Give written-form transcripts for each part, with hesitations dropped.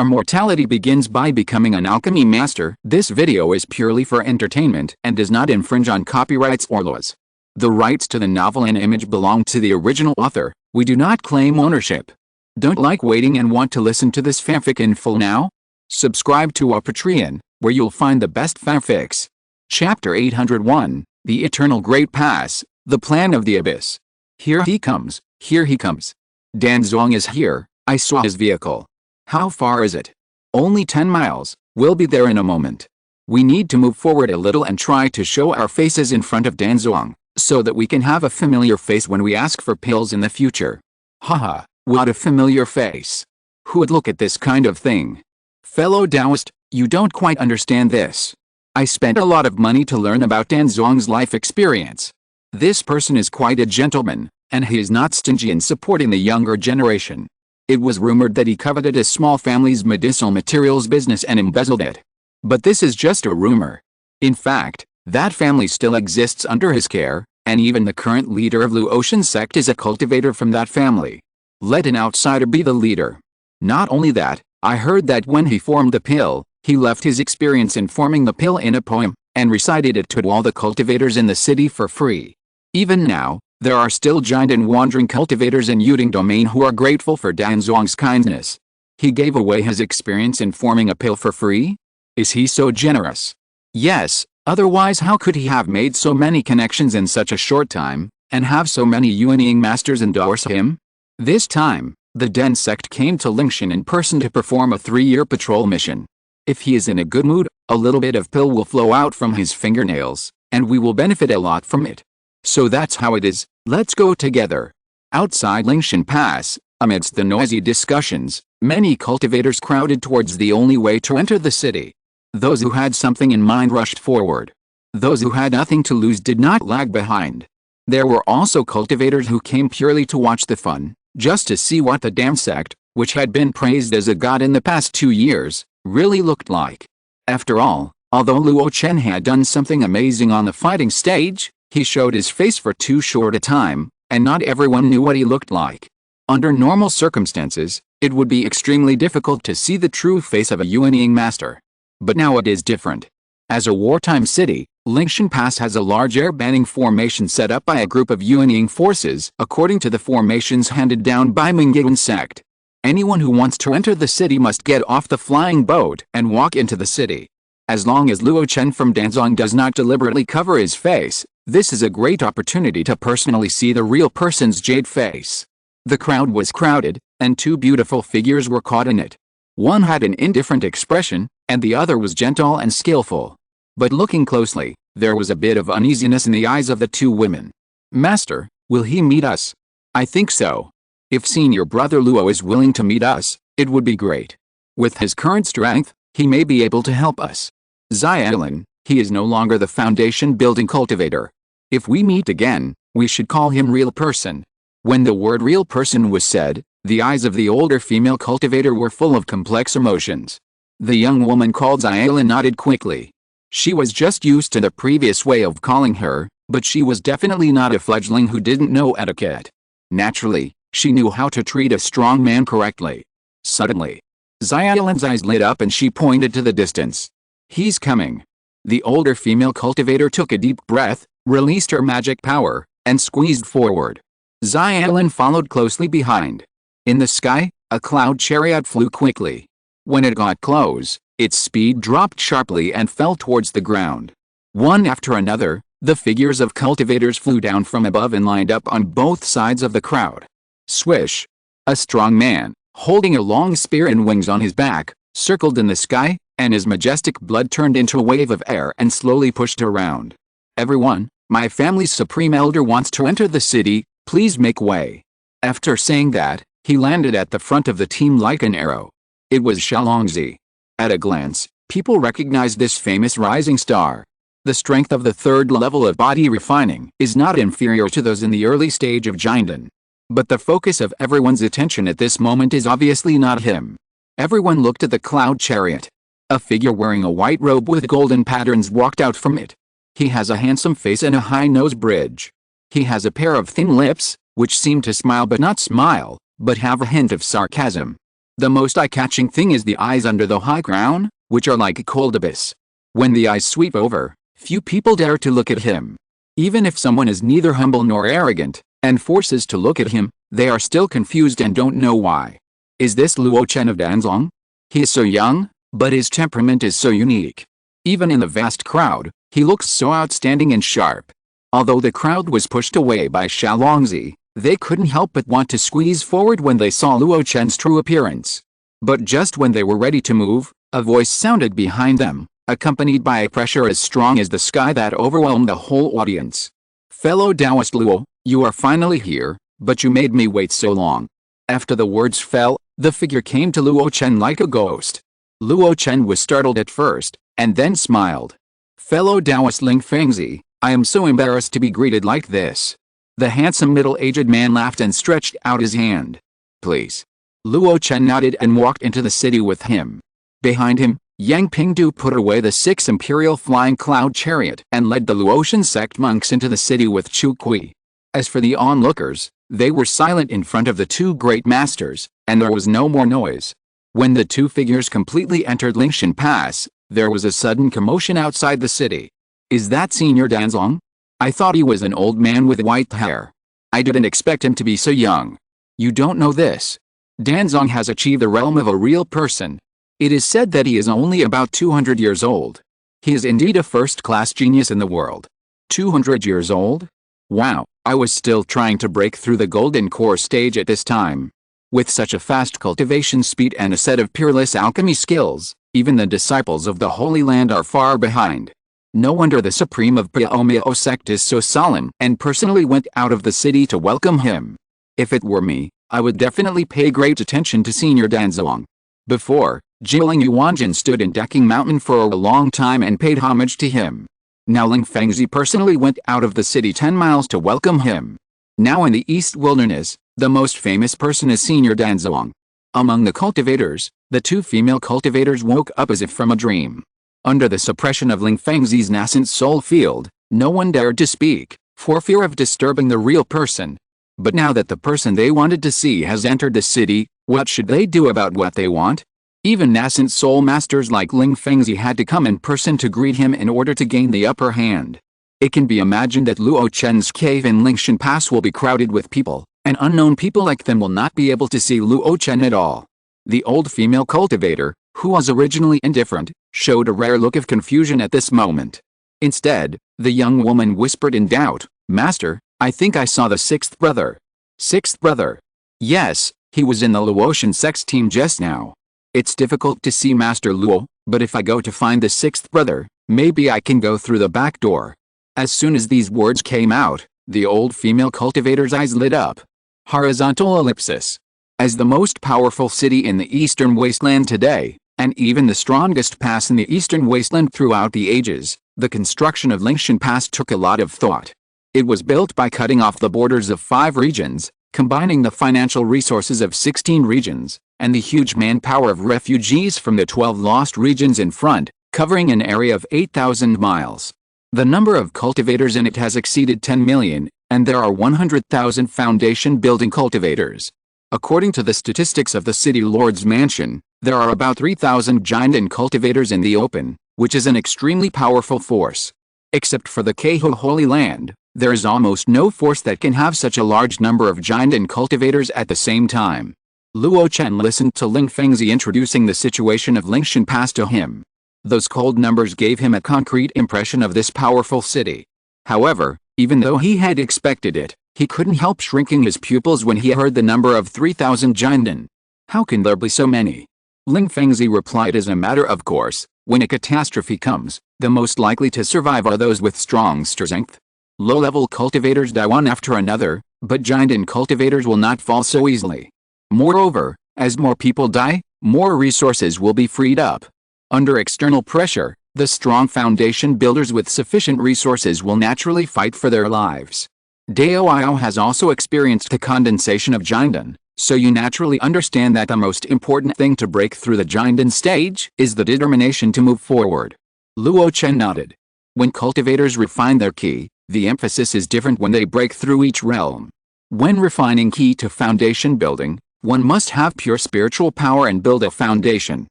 Immortality begins by becoming an alchemy master. This video is purely for entertainment and does not infringe on copyrights or laws. The rights to the novel and image belong to the original author. We do not claim ownership. Don't like waiting and want to listen to this fanfic in full now? Subscribe to our Patreon, where you'll find the best fanfics. Chapter 801, The Eternal Great Pass, The Plan of the Abyss. Here he comes, here he comes. Danzong is here, I saw his vehicle. How far is it? Only 10 miles, we'll be there in a moment. We need to move forward a little and try to show our faces in front of Danzong, so that we can have a familiar face when we ask for pills in the future. Haha, what a familiar face. Who would look at this kind of thing? Fellow Taoist, you don't quite understand this. I spent a lot of money to learn about Danzong's life experience. This person is quite a gentleman, and he is not stingy in supporting the younger generation. It was rumored that he coveted a small family's medicinal materials business and embezzled it. But this is just a rumor. In fact, that family still exists under his care, and even the current leader of Luo Chen's sect is a cultivator from that family. Let an outsider be the leader. Not only that, I heard that when he formed the pill, he left his experience in forming the pill in a poem, and recited it to all the cultivators in the city for free. Even now, there are still giant and wandering cultivators in Yuding domain who are grateful for Danzong's kindness. He gave away his experience in forming a pill for free? Is he so generous? Yes, otherwise how could he have made so many connections in such a short time, and have so many Yuanying masters endorse him? This time, the Den sect came to Lingshan in person to perform a 3-year patrol mission. If he is in a good mood, a little bit of pill will flow out from his fingernails, and we will benefit a lot from it. So that's how it is, let's go together. Outside Lingshan Pass, amidst the noisy discussions, many cultivators crowded towards the only way to enter the city. Those who had something in mind rushed forward. Those who had nothing to lose did not lag behind. There were also cultivators who came purely to watch the fun, just to see what the damn sect, which had been praised as a god in the past 2 years, really looked like. After all, although Luo Chen had done something amazing on the fighting stage, he showed his face for too short a time, and not everyone knew what he looked like. Under normal circumstances, it would be extremely difficult to see the true face of a Yuanying master. But now it is different. As a wartime city, Lingshan Pass has a large air-banning formation set up by a group of Yuanying forces according to the formations handed down by Bigu sect. Anyone who wants to enter the city must get off the flying boat and walk into the city. As long as Luo Chen from Danzong does not deliberately cover his face, this is a great opportunity to personally see the real person's jade face. The crowd was crowded, and 2 beautiful figures were caught in it. One had an indifferent expression, and the other was gentle and skillful. But looking closely, there was a bit of uneasiness in the eyes of the 2 women. Master, will he meet us? I think so. If senior brother Luo is willing to meet us, it would be great. With his current strength, he may be able to help us. Xiaolin, he is no longer the foundation-building cultivator. If we meet again, we should call him real person. When the word real person was said, the eyes of the older female cultivator were full of complex emotions. The young woman called Xiaolin nodded quickly. She was just used to the previous way of calling her, but she was definitely not a fledgling who didn't know etiquette. Naturally, she knew how to treat a strong man correctly. Suddenly, Xiaolin's eyes lit up and she pointed to the distance. He's coming. The older female cultivator took a deep breath, released her magic power, and squeezed forward. Xiaolin followed closely behind. In the sky, a cloud chariot flew quickly. When it got close, its speed dropped sharply and fell towards the ground. One after another, the figures of cultivators flew down from above and lined up on both sides of the crowd. Swish! A strong man, holding a long spear and wings on his back, circled in the sky, and his majestic blood turned into a wave of air and slowly pushed around. Everyone, my family's supreme elder wants to enter the city, please make way. After saying that, he landed at the front of the team like an arrow. It was Shalongzi. At a glance, people recognized this famous rising star. The strength of the 3rd level of body refining is not inferior to those in the early stage of Jinden. But the focus of everyone's attention at this moment is obviously not him. Everyone looked at the cloud chariot. A figure wearing a white robe with golden patterns walked out from it. He has a handsome face and a high nose bridge. He has a pair of thin lips, which seem to smile but not smile, but have a hint of sarcasm. The most eye-catching thing is the eyes under the high crown, which are like a cold abyss. When the eyes sweep over, few people dare to look at him. Even if someone is neither humble nor arrogant, and forces to look at him, they are still confused and don't know why. Is this Luo Chen of Danzong? He is so young, but his temperament is so unique. Even in the vast crowd, he looks so outstanding and sharp. Although the crowd was pushed away by Xiaolongzi, they couldn't help but want to squeeze forward when they saw Luo Chen's true appearance. But just when they were ready to move, a voice sounded behind them, accompanied by a pressure as strong as the sky that overwhelmed the whole audience. Fellow Taoist Luo, you are finally here, but you made me wait so long. After the words fell, the figure came to Luo Chen like a ghost. Luo Chen was startled at first, and then smiled. Fellow Taoist Ling Fengzi, I am so embarrassed to be greeted like this. The handsome middle-aged man laughed and stretched out his hand. Please. Luo Chen nodded and walked into the city with him. Behind him, Yang Pingdu put away the 6 imperial flying cloud chariot and led the Luotian sect monks into the city with Chu Kui. As for the onlookers, they were silent in front of the 2 great masters, and there was no more noise. When the 2 figures completely entered Lingshan Pass, there was a sudden commotion outside the city. Is that Senior Danzong? I thought he was an old man with white hair. I didn't expect him to be so young. You don't know this. Danzong has achieved the realm of a real person. It is said that he is only about 200 years old. He is indeed a first-class genius in the world. 200 years old? Wow, I was still trying to break through the golden core stage at this time. With such a fast cultivation speed and a set of peerless alchemy skills, even the disciples of the Holy Land are far behind. No wonder the Supreme of Zongmiao sect is so solemn and personally went out of the city to welcome him. If it were me, I would definitely pay great attention to Senior Danzong. Before, Jiling Yuanjin stood in Decking Mountain for a long time and paid homage to him. Now Ling Fengzi personally went out of the city 10 miles to welcome him. Now in the East Wilderness, the most famous person is Senior Danzong. Among the cultivators, the 2 female cultivators woke up as if from a dream. Under the suppression of Ling Fengzi's nascent soul field, no one dared to speak, for fear of disturbing the real person. But now that the person they wanted to see has entered the city, what should they do about what they want? Even nascent soul masters like Ling Fengzi had to come in person to greet him in order to gain the upper hand. It can be imagined that Luo Chen's cave in Lingshan Pass will be crowded with people, and unknown people like them will not be able to see Luo Chen at all. The old female cultivator, who was originally indifferent, showed a rare look of confusion at this moment. Instead, the young woman whispered in doubt, Master, I think I saw the 6th brother. 6th brother? Yes, he was in the Luotian sect's team just now. It's difficult to see Master Luo, but if I go to find the 6th brother, maybe I can go through the back door. As soon as these words came out, the old female cultivator's eyes lit up. Horizontal ellipsis. As the most powerful city in the Eastern Wasteland today, and even the strongest pass in the Eastern Wasteland throughout the ages, the construction of Lingshan Pass took a lot of thought. It was built by cutting off the borders of 5 regions, combining the financial resources of 16 regions, and the huge manpower of refugees from the 12 lost regions in front, covering an area of 8,000 miles. The number of cultivators in it has exceeded 10 million, and there are 100,000 foundation-building cultivators. According to the statistics of the City Lord's Mansion, there are about 3,000 giant cultivators in the open, which is an extremely powerful force. Except for the Keho Holy Land, there is almost no force that can have such a large number of giant cultivators at the same time. Luo Chen listened to Ling Fengzi introducing the situation of Lingshan Pass to him. Those cold numbers gave him a concrete impression of this powerful city. However, even though he had expected it, he couldn't help shrinking his pupils when he heard the number of 3,000 Jinden. How can there be so many? Ling Fengzi replied as a matter of course, when a catastrophe comes, the most likely to survive are those with strong strength. Low-level cultivators die one after another, but giant cultivators will not fall so easily. Moreover, as more people die, more resources will be freed up. Under external pressure, the strong foundation builders with sufficient resources will naturally fight for their lives. Daoao has also experienced the condensation of Jinden, so you naturally understand that the most important thing to break through the Jinden stage is the determination to move forward. Luo Chen nodded. When cultivators refine their ki, the emphasis is different when they break through each realm. When refining ki to foundation building, One must have pure spiritual power and build a foundation.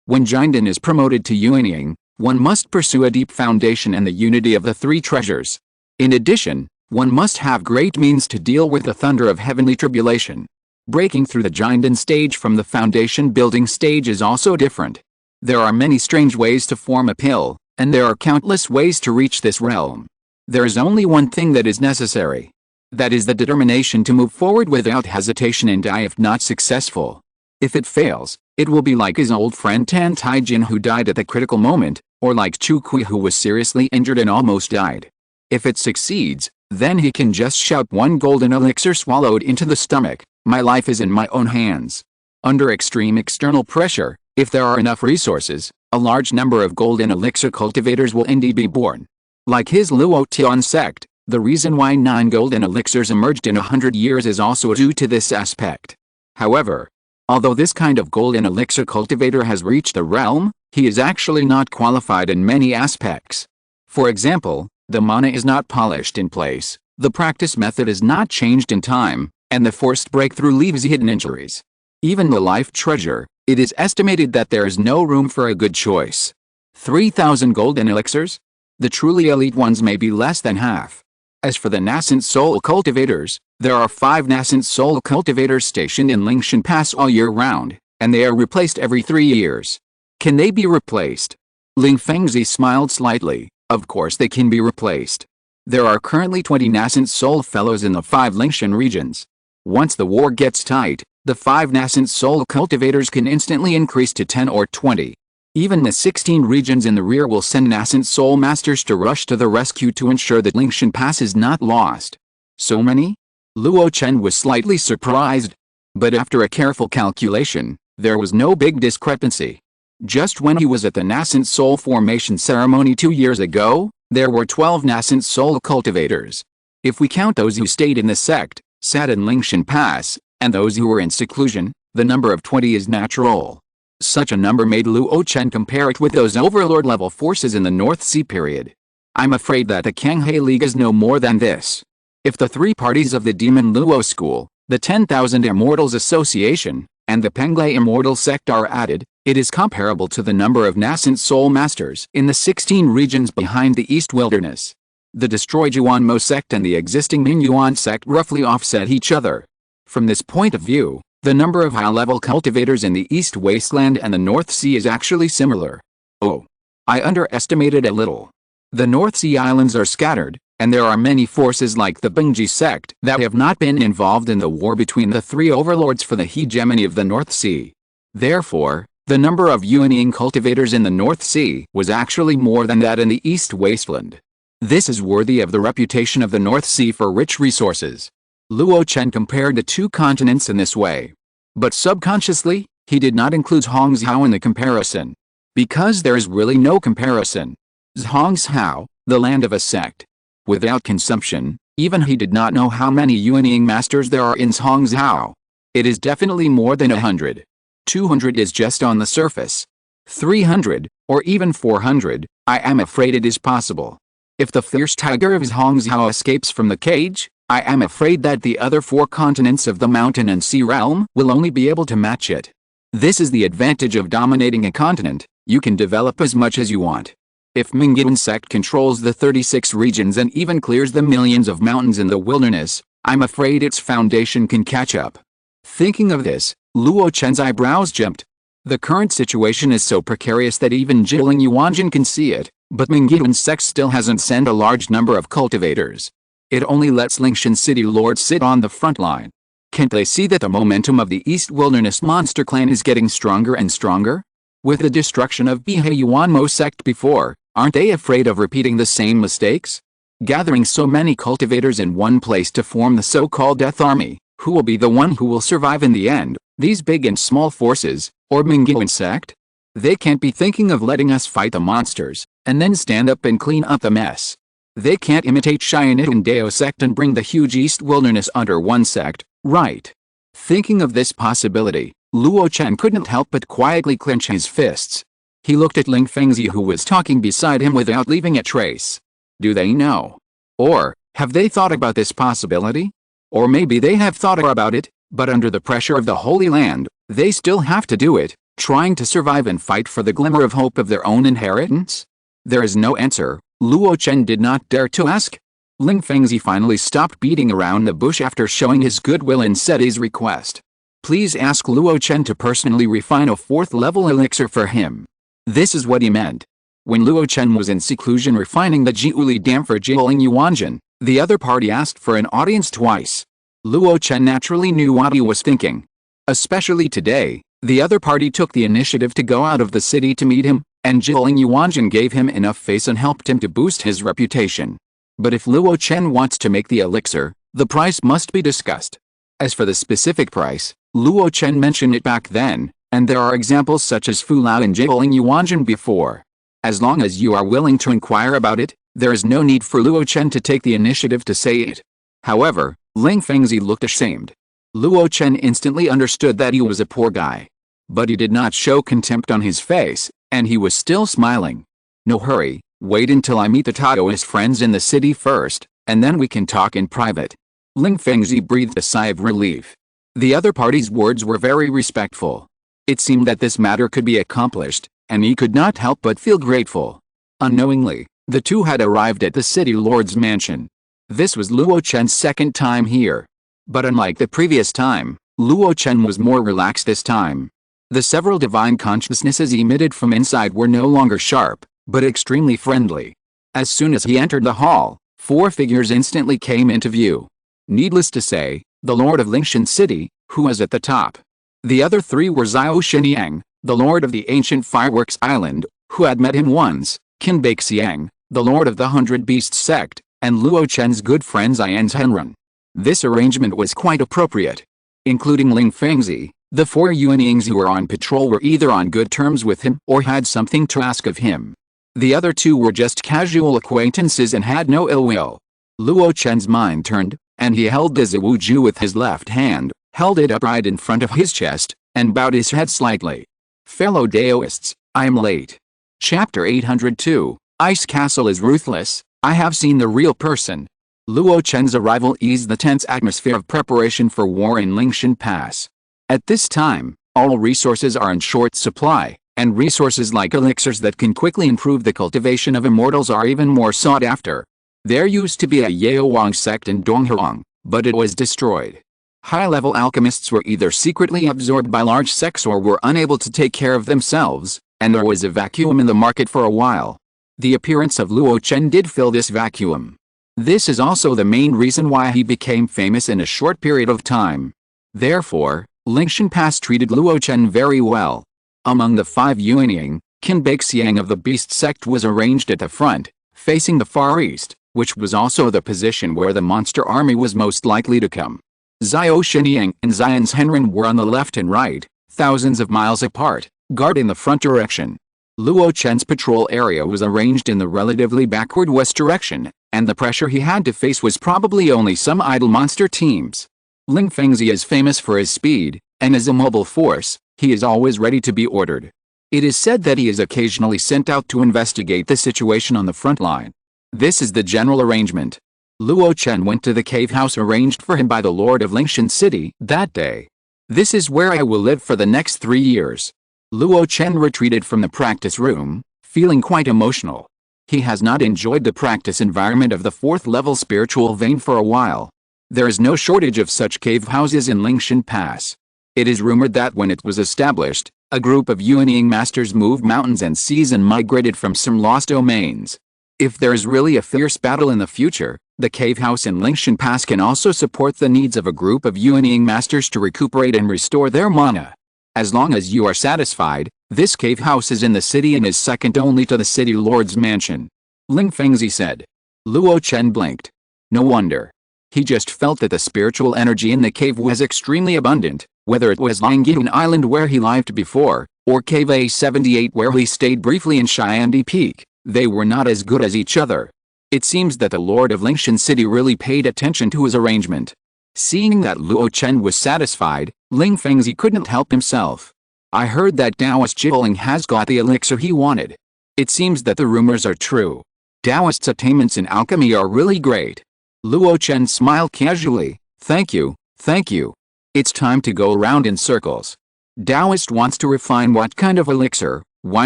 When Jinden is promoted to Yuanying, one must pursue a deep foundation and the unity of the three treasures. In addition, one must have great means to deal with the thunder of heavenly tribulation. Breaking through the Jinden stage from the foundation building stage is also different. There are many strange ways to form a pill, and there are countless ways to reach this realm. There is only one thing that is necessary. That is the determination to move forward without hesitation and die if not successful. If it fails, it will be like his old friend Tan Taijin who died at the critical moment, or like Chu Kui who was seriously injured and almost died. If it succeeds, then he can just shout one golden elixir swallowed into the stomach, "My life is in my own hands." Under extreme external pressure, if there are enough resources, a large number of golden elixir cultivators will indeed be born. Like his Luo Chen sect, the reason why 9 golden elixirs emerged in 100 years is also due to this aspect. However, although this kind of golden elixir cultivator has reached the realm, he is actually not qualified in many aspects. For example, the mana is not polished in place, the practice method is not changed in time, and the forced breakthrough leaves hidden injuries. Even the life treasure, it is estimated that there is no room for a good choice. 3,000 golden elixirs? The truly elite ones may be less than half. As for the nascent soul cultivators, there are 5 nascent soul cultivators stationed in Lingshan Pass all year round, and they are replaced every 3 years. Can they be replaced? Ling Fengzi smiled slightly. Of course they can be replaced. There are currently 20 nascent soul fellows in the 5 Lingshan regions. Once the war gets tight, the 5 nascent soul cultivators can instantly increase to 10 or 20. Even the 16 regions in the rear will send nascent soul masters to rush to the rescue to ensure that Lingshan Pass is not lost. So many? Luo Chen was slightly surprised. But after a careful calculation, there was no big discrepancy. Just when he was at the nascent soul formation ceremony 2 years ago, there were 12 nascent soul cultivators. If we count those who stayed in the sect, sat in Lingshan Pass, and those who were in seclusion, the number of 20 is natural. Such a number made Luo Chen compare it with those overlord-level forces in the North Sea period. I'm afraid that the Kanghe League is no more than this. If the 3 parties of the Demon Luo School, the 10,000 Immortals Association, and the Penglai Immortal Sect are added, it is comparable to the number of nascent soul masters in the 16 regions behind the East Wilderness. The destroyed Yuanmo sect and the existing Mingyuan sect roughly offset each other. From this point of view, the number of high-level cultivators in the East Wasteland and the North Sea is actually similar. Oh. I underestimated a little. The North Sea islands are scattered, and there are many forces like the Bingji sect that have not been involved in the war between the 3 overlords for the hegemony of the North Sea. Therefore, the number of Yuanying cultivators in the North Sea was actually more than that in the East Wasteland. This is worthy of the reputation of the North Sea for rich resources. Luo Chen compared the 2 continents in this way. But subconsciously, he did not include Zhongzhou in the comparison. Because there is really no comparison. Zhongzhou, the land of a sect. Without consumption, even he did not know how many Yuanying masters there are in Zhongzhou. It is definitely more than 100. 200 is just on the surface. 300, or even 400, I am afraid it is possible. If the fierce tiger of Zhongzhou escapes from the cage, I am afraid that the other 4 continents of the mountain and sea realm will only be able to match it. This is the advantage of dominating a continent, you can develop as much as you want. If Mingyuan sect controls the 36 regions and even clears the millions of mountains in the wilderness, I'm afraid its foundation can catch up. Thinking of this, Luo Chen's eyebrows jumped. The current situation is so precarious that even Jiling Yuanjin can see it, but Mingyuan sect still hasn't sent a large number of cultivators. It only lets Lingshan City lords sit on the front line. Can't they see that the momentum of the East Wilderness monster clan is getting stronger and stronger? With the destruction of Bihei Yuanmo sect before, aren't they afraid of repeating the same mistakes? Gathering so many cultivators in one place to form the so-called Death Army, who will be the one who will survive in the end, these big and small forces, or Mingyuan sect? They can't be thinking of letting us fight the monsters, and then stand up and clean up the mess. They can't imitate Shianit and Dao sect and bring the huge East Wilderness under one sect, right? Thinking of this possibility, Luo Chen couldn't help but quietly clench his fists. He looked at Ling Fengzi who was talking beside him without leaving a trace. Do they know? Or, have they thought about this possibility? Or maybe they have thought about it, But under the pressure of the Holy Land, they still have to do it, trying to survive and fight for the glimmer of hope of their own inheritance? There is no answer. Luo Chen did not dare to ask. Ling Fengzi finally stopped beating around the bush after showing his goodwill and said his request. Please ask Luo Chen to personally refine a 4th level elixir for him. This is what he meant. When Luo Chen was in seclusion refining the Jiuli dam for Jialing Yuanjin, the other party asked for an audience twice. Luo Chen naturally knew what he was thinking. Especially today, the other party took the initiative to go out of the city to meet him, and Jialing Yuanjin gave him enough face and helped him to boost his reputation. But if Luo Chen wants to make the elixir, the price must be discussed. As for the specific price, Luo Chen mentioned it back then, and there are examples such as Fu Lao and Jialing Yuanjin before. As long as you are willing to inquire about it, there is no need for Luo Chen to take the initiative to say it. However, Ling Fengzi looked ashamed. Luo Chen instantly understood that he was a poor guy. But he did not show contempt on his face, and he was still smiling. No hurry, wait until I meet the Taoist friends in the city first, and then we can talk in private. Ling Fengzi breathed a sigh of relief. The other party's words were very respectful. It seemed that this matter could be accomplished, and he could not help but feel grateful. Unknowingly, the two had arrived at the city lord's mansion. This was Luo Chen's second time here. But unlike the previous time, Luo Chen was more relaxed this time. The several divine consciousnesses emitted from inside were no longer sharp, but extremely friendly. As soon as he entered the hall, 4 figures instantly came into view. Needless to say, the Lord of Lingshan City, who was at the top. The other 3 were Xiao Xinyang, the Lord of the Ancient Fireworks Island, who had met him once, Qin Beixiang, the Lord of the 100 Beasts sect, and Luo Chen's good friend Xian Zhenren. This arrangement was quite appropriate. Including Ling Fengzi, the 4 Yuanyings who were on patrol were either on good terms with him or had something to ask of him. The other 2 were just casual acquaintances and had no ill will. Luo Chen's mind turned, and he held the Ziwuju with his left hand, held it upright in front of his chest, and bowed his head slightly. Fellow Daoists, I am late. Chapter 802, Ice Castle is ruthless. I have seen the real person. Luo Chen's arrival eased the tense atmosphere of preparation for war in Lingshan Pass. At this time, all resources are in short supply, and resources like elixirs that can quickly improve the cultivation of immortals are even more sought after. There used to be a Yaowang sect in Donghuang, but it was destroyed. High-level alchemists were either secretly absorbed by large sects or were unable to take care of themselves, and there was a vacuum in the market for a while. The appearance of Luo Chen did fill this vacuum. This is also the main reason why he became famous in a short period of time. Therefore, Lingshan Pass treated Luo Chen very well. Among the 5 Yuanying, Qin Beixiang of the Beast sect was arranged at the front, facing the far east, which was also the position where the monster army was most likely to come. Xiao Xinyang and Xian Zhenren were on the left and right, thousands of miles apart, guarding the front direction. Luo Chen's patrol area was arranged in the relatively backward west direction, and the pressure he had to face was probably only some idle monster teams. Ling Fengzi is famous for his speed, and as a mobile force, he is always ready to be ordered. It is said that he is occasionally sent out to investigate the situation on the front line. This is the general arrangement. Luo Chen went to the cave house arranged for him by the Lord of Lingshan City that day. This is where I will live for the next 3 years. Luo Chen retreated from the practice room, feeling quite emotional. He has not enjoyed the practice environment of the 4th level spiritual vein for a while. There is no shortage of such cave houses in Lingshan Pass. It is rumored that when it was established, a group of Yuanying masters moved mountains and seas and migrated from some lost domains. If there is really a fierce battle in the future, the cave house in Lingshan Pass can also support the needs of a group of Yuanying masters to recuperate and restore their mana. As long as you are satisfied, this cave house is in the city and is second only to the city lord's mansion. Ling Fengzi said. Luo Chen blinked. No wonder. He just felt that the spiritual energy in the cave was extremely abundant, whether it was Langyun Island where he lived before, or Cave A78 where he stayed briefly in Shiandi Peak. They were not as good as each other. It seems that the Lord of Lingshan City really paid attention to his arrangement. Seeing that Luo Chen was satisfied, Ling Fengzi couldn't help himself. I heard that Taoist Jialing has got the elixir he wanted. It seems that the rumors are true. Taoist's attainments in alchemy are really great. Luo Chen smiled casually. Thank you, thank you. It's time to go around in circles. Taoist wants to refine what kind of elixir, why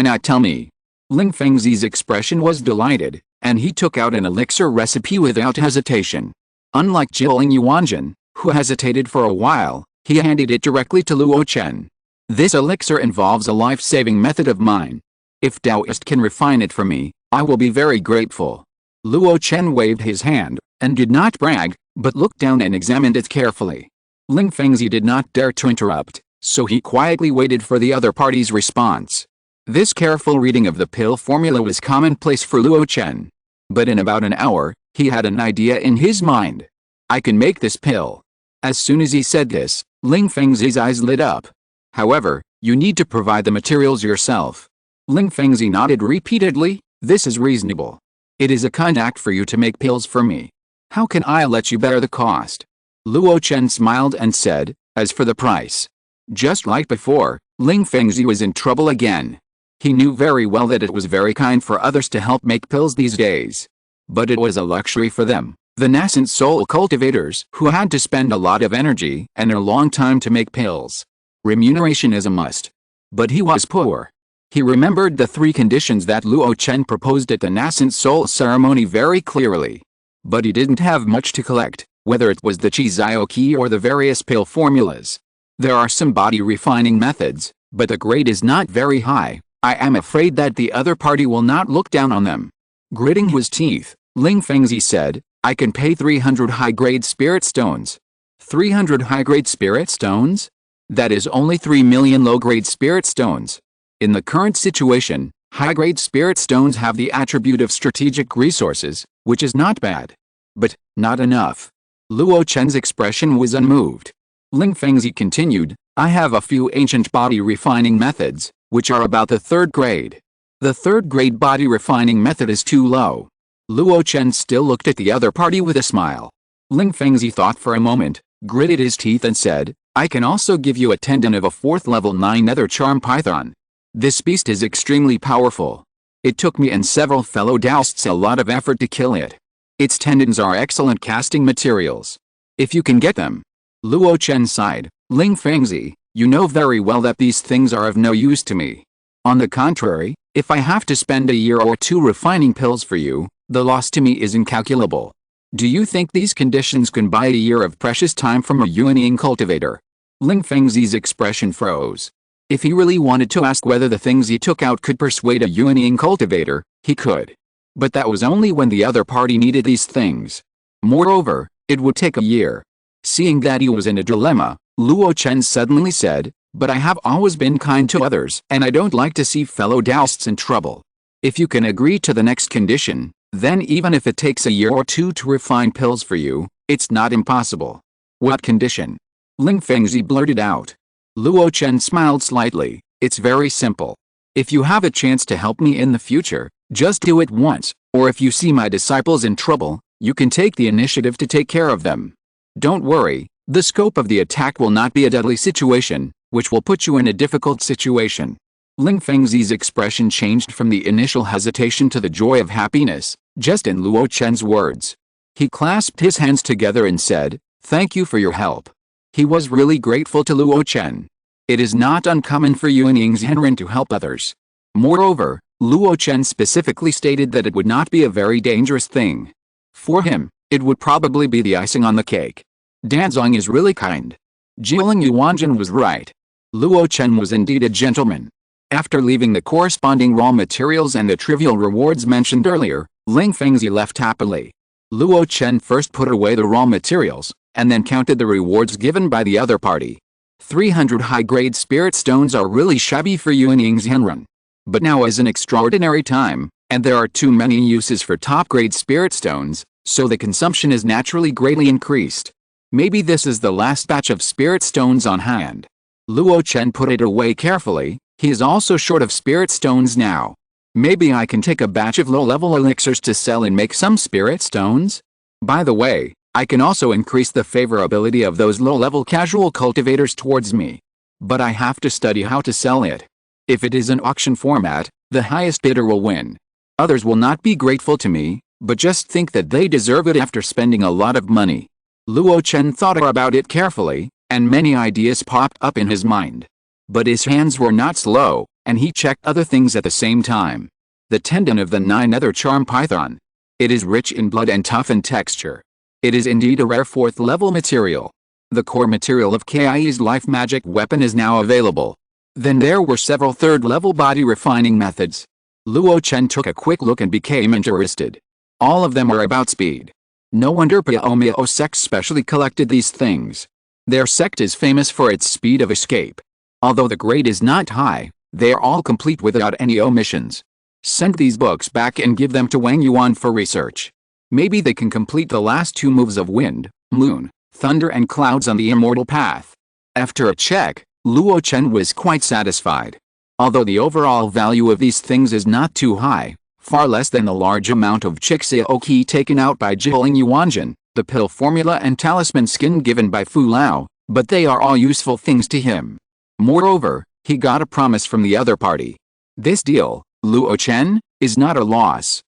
not tell me? Ling Fengzi's expression was delighted, and he took out an elixir recipe without hesitation. Unlike Jilin Yuanjin, who hesitated for a while, he handed it directly to Luo Chen. This elixir involves a life-saving method of mine. If Taoist can refine it for me, I will be very grateful. Luo Chen waved his hand, and did not brag, but looked down and examined it carefully. Ling Fengzi did not dare to interrupt, so he quietly waited for the other party's response. This careful reading of the pill formula was commonplace for Luo Chen. But in about an hour, he had an idea in his mind. I can make this pill. As soon as he said this, Ling Fengzi's eyes lit up. However, you need to provide the materials yourself. Ling Fengzi nodded repeatedly. This is reasonable. It is a kind act for you to make pills for me. How can I let you bear the cost? Luo Chen smiled and said, as for the price. Just like before, Ling Fengzi was in trouble again. He knew very well that it was very kind for others to help make pills these days. But it was a luxury for them, the nascent soul cultivators who had to spend a lot of energy and a long time to make pills. Remuneration is a must. But he was poor. He remembered the 3 conditions that Luo Chen proposed at the nascent soul ceremony very clearly. But he didn't have much to collect, whether it was the Chizio key or the various pill formulas. There are some body refining methods, but the grade is not very high. I am afraid that the other party will not look down on them. Gritting his teeth, Ling Fengzi said, I can pay 300 high-grade spirit stones. 300 high-grade spirit stones? That is only 3 million low-grade spirit stones. In the current situation, high-grade spirit stones have the attribute of strategic resources, which is not bad. But, not enough. Luo Chen's expression was unmoved. Ling Fengzi continued, I have a few ancient body refining methods, which are about the 3rd grade. The 3rd grade body refining method is too low. Luo Chen still looked at the other party with a smile. Ling Fengzi thought for a moment, gritted his teeth and said, I can also give you a tendon of a 4th level 9 nether charm python. This beast is extremely powerful. It took me and several fellow Taoists a lot of effort to kill it. Its tendons are excellent casting materials. If you can get them. Luo Chen sighed, Ling Fengzi, you know very well that these things are of no use to me. On the contrary, if I have to spend a year or 2 refining pills for you, the loss to me is incalculable. Do you think these conditions can buy a year of precious time from a Yuanying cultivator? Ling Fengzi's expression froze. If he really wanted to ask whether the things he took out could persuade a Yuanying cultivator, he could. But that was only when the other party needed these things. Moreover, it would take a year. Seeing that he was in a dilemma, Luo Chen suddenly said, but I have always been kind to others and I don't like to see fellow Taoists in trouble. If you can agree to the next condition, then even if it takes a year or 2 to refine pills for you, it's not impossible. What condition? Ling Fengzi blurted out. Luo Chen smiled slightly, it's very simple. If you have a chance to help me in the future, just do it once, or if you see my disciples in trouble, you can take the initiative to take care of them. Don't worry, the scope of the attack will not be a deadly situation, which will put you in a difficult situation. Ling Fengzi's expression changed from the initial hesitation to the joy of happiness, just in Luo Chen's words. He clasped his hands together and said, thank you for your help. He was really grateful to Luo Chen. It is not uncommon for Yuanying's Henren to help others. Moreover, Luo Chen specifically stated that it would not be a very dangerous thing. For him, it would probably be the icing on the cake. Danzong is really kind. Jilin Yuanjin was right. Luo Chen was indeed a gentleman. After leaving the corresponding raw materials and the trivial rewards mentioned earlier, Ling Fengzi left happily. Luo Chen first put away the raw materials, and then counted the rewards given by the other party. 300 high-grade spirit stones are really shabby for Yuanying's Henren. But now is an extraordinary time, and there are too many uses for top-grade spirit stones, so the consumption is naturally greatly increased. Maybe this is the last batch of spirit stones on hand. Luo Chen put it away carefully, he is also short of spirit stones now. Maybe I can take a batch of low-level elixirs to sell and make some spirit stones? By the way, I can also increase the favorability of those low-level casual cultivators towards me. But I have to study how to sell it. If it is an auction format, the highest bidder will win. Others will not be grateful to me, but just think that they deserve it after spending a lot of money. Luo Chen thought about it carefully, and many ideas popped up in his mind. But his hands were not slow, and he checked other things at the same time. The tendon of the 9-nether charm python. It is rich in blood and tough in texture. It is indeed a rare 4th level material. The core material of Kai's life magic weapon is now available. Then there were several 3rd level body refining methods. Luo Chen took a quick look and became interested. All of them are about speed. No wonder Zongmiao sect specially collected these things. Their sect is famous for its speed of escape. Although the grade is not high, they are all complete without any omissions. Send these books back and give them to Wang Yuan for research. Maybe they can complete the last 2 moves of wind, moon, thunder and clouds on the immortal path. After a check, Luo Chen was quite satisfied. Although the overall value of these things is not too high, far less than the large amount of Chixiao Qi taken out by Jiling Yuanjin, the pill formula and talisman skin given by Fu Lao, but they are all useful things to him. Moreover, he got a promise from the other party. This deal, Luo Chen, is not a loss.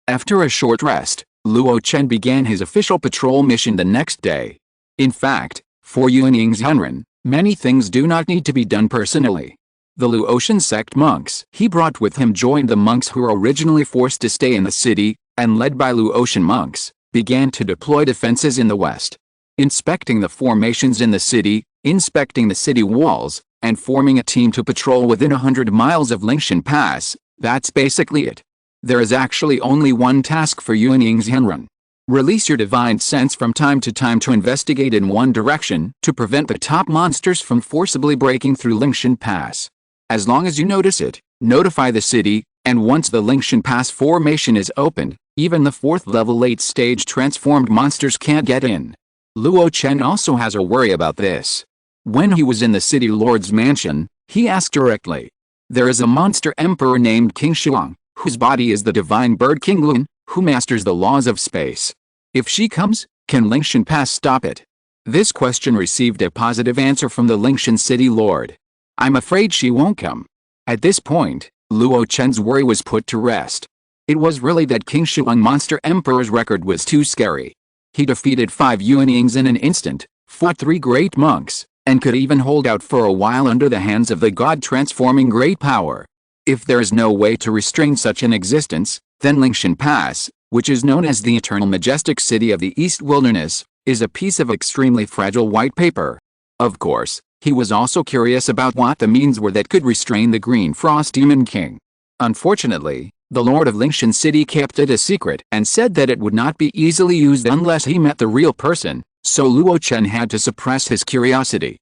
After a short rest, Luo Chen began his official patrol mission the next day. In fact, for Yuanying's Henren, many things do not need to be done personally. The Luo Chen sect monks he brought with him joined the monks who were originally forced to stay in the city, and led by Luo Chen monks, began to deploy defenses in the west. Inspecting the formations in the city, inspecting the city walls, and forming a team to patrol within 100 miles of Lingshan Pass, that's basically it. There is actually only one task for Yuanying's Henren. Release your divine sense from time to time to investigate in one direction to prevent the top monsters from forcibly breaking through Lingshan Pass. As long as you notice it, notify the city, and once the Lingshan Pass formation is opened, even the 4th level late stage transformed monsters can't get in. Luo Chen also has a worry about this. When he was in the city lord's mansion, he asked directly. There is a monster emperor named King Shuang, whose body is the divine bird King Lun, who masters the laws of space. If she comes, can Lingshan Pass stop it? This question received a positive answer from the Lingshan city lord. I'm afraid she won't come. At this point, Luo Chen's worry was put to rest. It was really that King Shuang Monster Emperor's record was too scary. He defeated 5 Yuanyings in an instant, fought 3 great monks, and could even hold out for a while under the hands of the god transforming great power. If there is no way to restrain such an existence, then Lingshan Pass, which is known as the eternal majestic city of the East Wilderness, is a piece of extremely fragile white paper. Of course, he was also curious about what the means were that could restrain the Green Frost Demon King. Unfortunately, the Lord of Lingshan City kept it a secret and said that it would not be easily used unless he met the real person, so Luo Chen had to suppress his curiosity.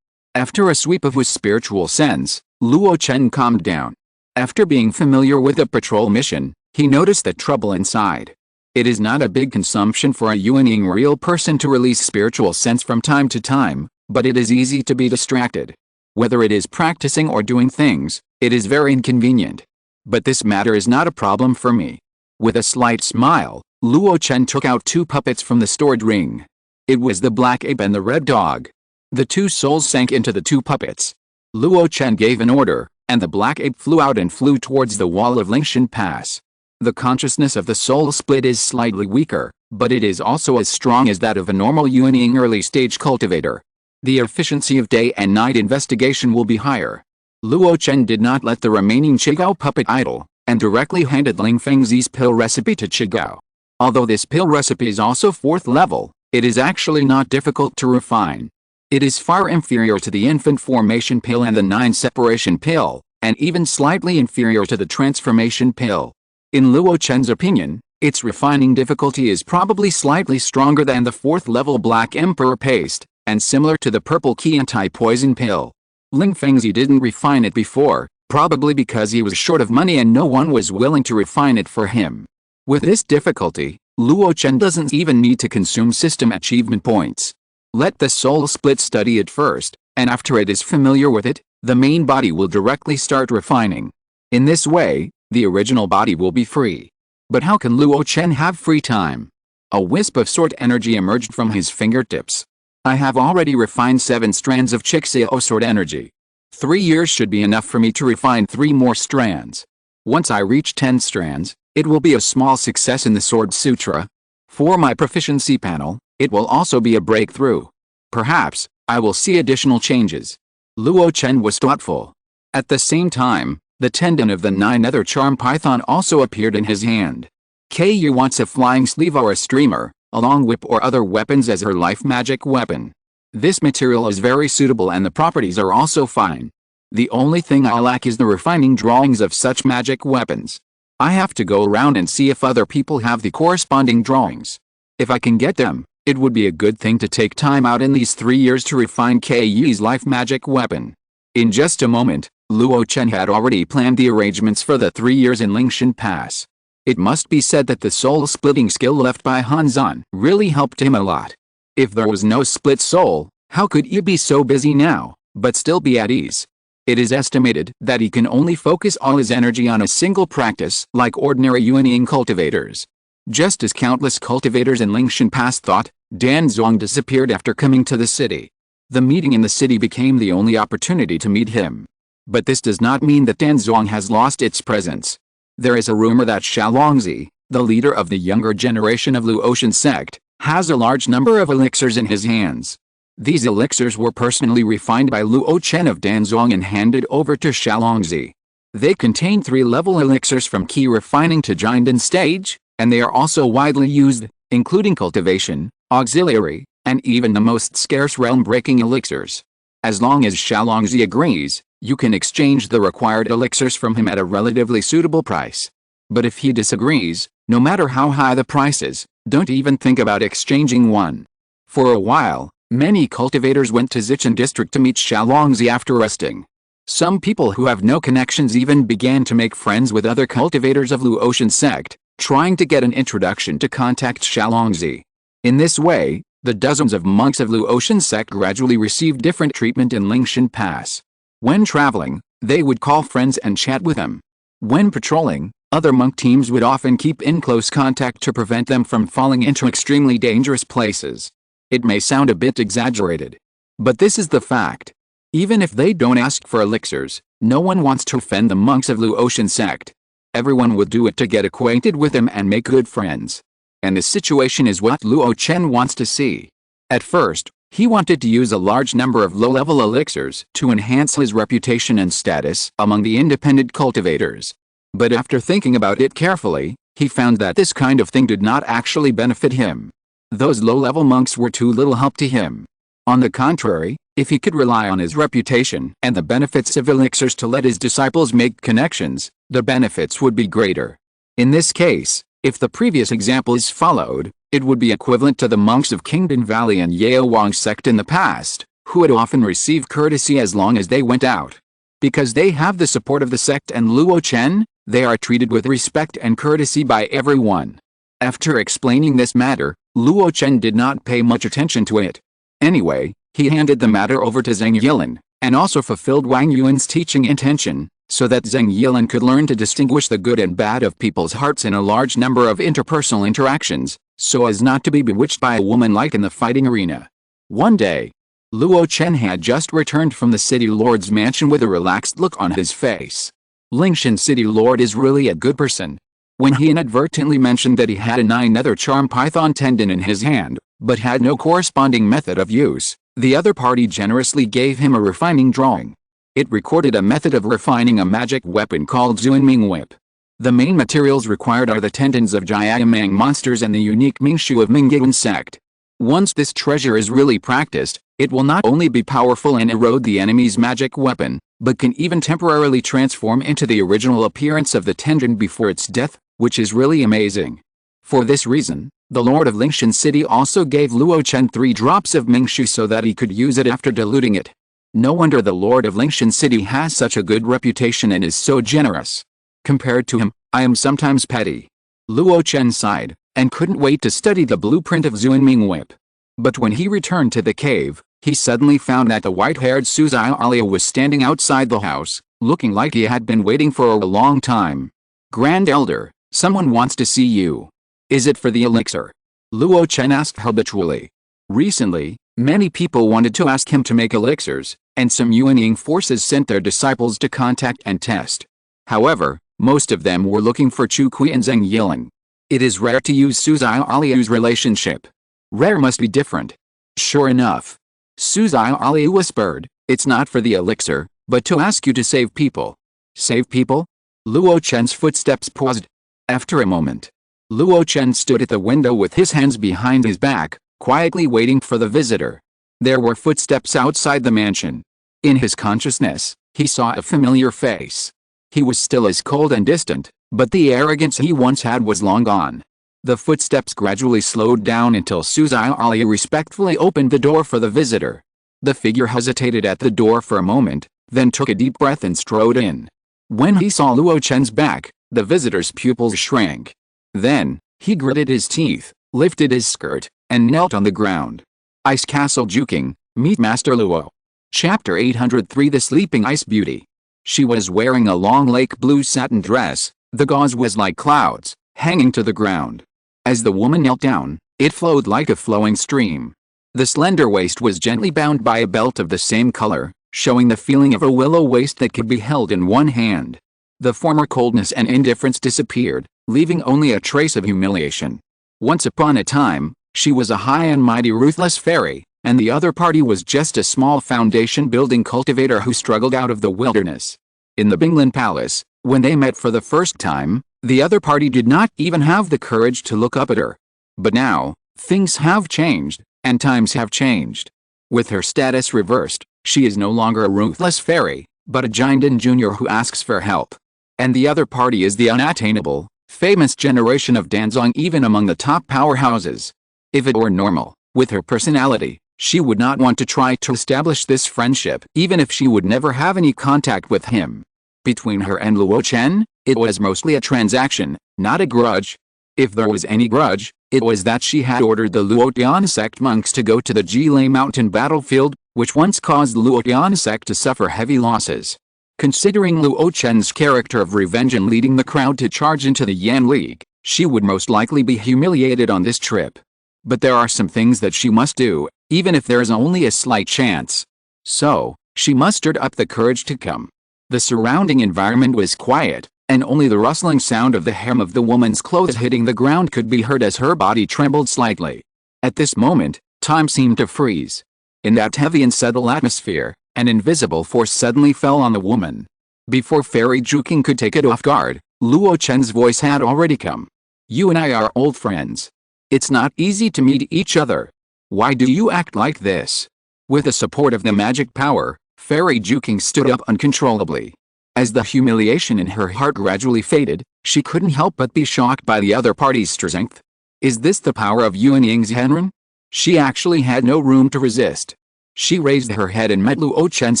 After a sweep of his spiritual sense, Luo Chen calmed down. After being familiar with the patrol mission, he noticed the trouble inside. It is not a big consumption for a Yuanying real person to release spiritual sense from time to time, but it is easy to be distracted. Whether it is practicing or doing things, it is very inconvenient. But this matter is not a problem for me. With a slight smile, Luo Chen took out 2 puppets from the stored ring. It was the black ape and the red dog. The 2 souls sank into the 2 puppets. Luo Chen gave an order, and the black ape flew out and flew towards the wall of Lingshan Pass. The consciousness of the soul split is slightly weaker, but it is also as strong as that of a normal Yuanying early-stage cultivator. The efficiency of day and night investigation will be higher. Luo Chen did not let the remaining Chigao puppet idle, and directly handed Ling Fengzi's pill recipe to Chigao. Although this pill recipe is also 4th level, it is actually not difficult to refine. It is far inferior to the infant formation pill and the 9 separation pill, and even slightly inferior to the transformation pill. In Luo Chen's opinion, its refining difficulty is probably slightly stronger than the 4th level Black Emperor paste, and similar to the purple key anti-poison pill. Ling Fengzi didn't refine it before, probably because he was short of money and no one was willing to refine it for him. With this difficulty, Luo Chen doesn't even need to consume system achievement points. Let the soul split study it first, and after it is familiar with it, the main body will directly start refining. In this way, the original body will be free. But how can Luo Chen have free time? A wisp of sword energy emerged from his fingertips. I have already refined 7 strands of Chixiao sword energy. 3 years should be enough for me to refine 3 more strands. Once I reach 10 strands, it will be a small success in the Sword Sutra. For my proficiency panel, it will also be a breakthrough. Perhaps, I will see additional changes. Luo Chen was thoughtful. At the same time, the tendon of the 9-nether charm python also appeared in his hand. Ku wants a flying sleeve or a streamer, a long whip or other weapons as her life magic weapon. This material is very suitable and the properties are also fine. The only thing I lack is the refining drawings of such magic weapons. I have to go around and see if other people have the corresponding drawings. If I can get them, it would be a good thing to take time out in these 3 years to refine Ku's life magic weapon. In just a moment, Luo Chen had already planned the arrangements for the 3 years in Lingshan Pass. It must be said that the soul-splitting skill left by Han Zan really helped him a lot. If there was no split soul, how could he be so busy now, but still be at ease? It is estimated that he can only focus all his energy on a single practice like ordinary Yuanying cultivators. Just as countless cultivators in Lingshan Pass thought, Dan Zhuang disappeared after coming to the city. The meeting in the city became the only opportunity to meet him. But this does not mean that Dan Zhuang has lost its presence. There is a rumor that Xiaolongzi, the leader of the younger generation of Luo Chen sect, has a large number of elixirs in his hands. These elixirs were personally refined by Luo Chen of Dan Zhuang and handed over to Xiaolongzi. They contain 3-level elixirs from key refining to Jinden stage, and they are also widely used, including cultivation, auxiliary, and even the most scarce realm-breaking elixirs. As long as Xiaolongzi agrees, you can exchange the required elixirs from him at a relatively suitable price. But if he disagrees, no matter how high the price is, don't even think about exchanging one. For a while, many cultivators went to Zichen district to meet Xiaolongzi after resting. Some people who have no connections even began to make friends with other cultivators of Luo Chen sect, trying to get an introduction to contact Xiaolongzi. In this way, the dozens of monks of Luo Chen sect gradually received different treatment in Lingshan Pass. When traveling, they would call friends and chat with them. When patrolling, other monk teams would often keep in close contact to prevent them from falling into extremely dangerous places. It may sound a bit exaggerated, but this is the fact. Even if they don't ask for elixirs, no one wants to offend the monks of Luo Chen sect. Everyone would do it to get acquainted with them and make good friends. And this situation is what Luo Chen wants to see. At first, he wanted to use a large number of low-level elixirs to enhance his reputation and status among the independent cultivators. But after thinking about it carefully, he found that this kind of thing did not actually benefit him. Those low-level monks were too little help to him. On the contrary, if he could rely on his reputation and the benefits of elixirs to let his disciples make connections, the benefits would be greater. In this case, if the previous example is followed, it would be equivalent to the monks of Kingdom Valley and Yaowang sect in the past, who would often receive courtesy as long as they went out. Because they have the support of the sect and Luo Chen, they are treated with respect and courtesy by everyone. After explaining this matter, Luo Chen did not pay much attention to it. Anyway, he handed the matter over to Zheng Yilan, and also fulfilled Wang Yuan's teaching intention, so that Zheng Yilan could learn to distinguish the good and bad of people's hearts in a large number of interpersonal interactions, so as not to be bewitched by a woman like in the fighting arena. One day, Luo Chen had just returned from the city lord's mansion with a relaxed look on his face. Lingshan city lord is really a good person. When he inadvertently mentioned that he had a 9-nether charm python tendon in his hand, but had no corresponding method of use, the other party generously gave him a refining drawing. It recorded a method of refining a magic weapon called Zuanming Whip. The main materials required are the tendons of Jiayamang monsters and the unique Mingshu of Mingyun sect. Once this treasure is really practiced, it will not only be powerful and erode the enemy's magic weapon, but can even temporarily transform into the original appearance of the tendon before its death, which is really amazing. For this reason, the Lord of Lingshan City also gave Luo Chen 3 drops of Mingshu so that he could use it after diluting it. No wonder the Lord of Lingshan City has such a good reputation and is so generous. Compared to him, I am sometimes petty. Luo Chen sighed, and couldn't wait to study the blueprint of Zuanming Whip. But when he returned to the cave, he suddenly found that the white-haired Suzai Alia was standing outside the house, looking like he had been waiting for a long time. Grand Elder, someone wants to see you. Is it for the elixir? Luo Chen asked habitually. Recently, many people wanted to ask him to make elixirs, and some Yuanying forces sent their disciples to contact and test. However, most of them were looking for Chu Kui and Zheng Yilan. It is rare to use Suzai Aliu's relationship. Rare must be different. Sure enough. Zongmiao Ali whispered, "It's not for the elixir, but to ask you to save people." "Save people?" Luo Chen's footsteps paused. After a moment, Luo Chen stood at the window with his hands behind his back, quietly waiting for the visitor. There were footsteps outside the mansion. In his consciousness, he saw a familiar face. He was still as cold and distant, but the arrogance he once had was long gone. The footsteps gradually slowed down until Zongmiao Ali respectfully opened the door for the visitor. The figure hesitated at the door for a moment, then took a deep breath and strode in. When he saw Luo Chen's back, the visitor's pupils shrank. Then, he gritted his teeth, lifted his skirt, and knelt on the ground. Ice Castle Juking, meet Master Luo. Chapter 803 The Sleeping Ice Beauty. She was wearing a long lake blue satin dress. The gauze was like clouds, hanging to the ground. As the woman knelt down, it flowed like a flowing stream. The slender waist was gently bound by a belt of the same color, showing the feeling of a willow waist that could be held in one hand. The former coldness and indifference disappeared, leaving only a trace of humiliation. Once upon a time, she was a high and mighty ruthless fairy, and the other party was just a small foundation-building cultivator who struggled out of the wilderness. In the Binglin Palace, when they met for the first time, the other party did not even have the courage to look up at her. But now, things have changed, and times have changed. With her status reversed, she is no longer a ruthless fairy, but a Jinden Junior who asks for help. And the other party is the unattainable, famous generation of Danzong, even among the top powerhouses. If it were normal, with her personality, she would not want to try to establish this friendship, even if she would never have any contact with him. Between her and Luo Chen, it was mostly a transaction, not a grudge. If there was any grudge, it was that she had ordered the Luo Tian sect monks to go to the Jilei Mountain battlefield, which once caused Luo Tian sect to suffer heavy losses. Considering Luo Chen's character of revenge and leading the crowd to charge into the Yan League, she would most likely be humiliated on this trip. But there are some things that she must do, even if there is only a slight chance. So, she mustered up the courage to come. The surrounding environment was quiet, and only the rustling sound of the hem of the woman's clothes hitting the ground could be heard as her body trembled slightly. At this moment, time seemed to freeze. In that heavy and subtle atmosphere, an invisible force suddenly fell on the woman. Before Fairy Juking could take it off guard, Luo Chen's voice had already come. "You and I are old friends. It's not easy to meet each other. Why do you act like this?" With the support of the magic power, Fairy Juking stood up uncontrollably. As the humiliation in her heart gradually faded, she couldn't help but be shocked by the other party's strength. Is this the power of Yuan Ying's Henren? She actually had no room to resist. She raised her head and met Luo Chen's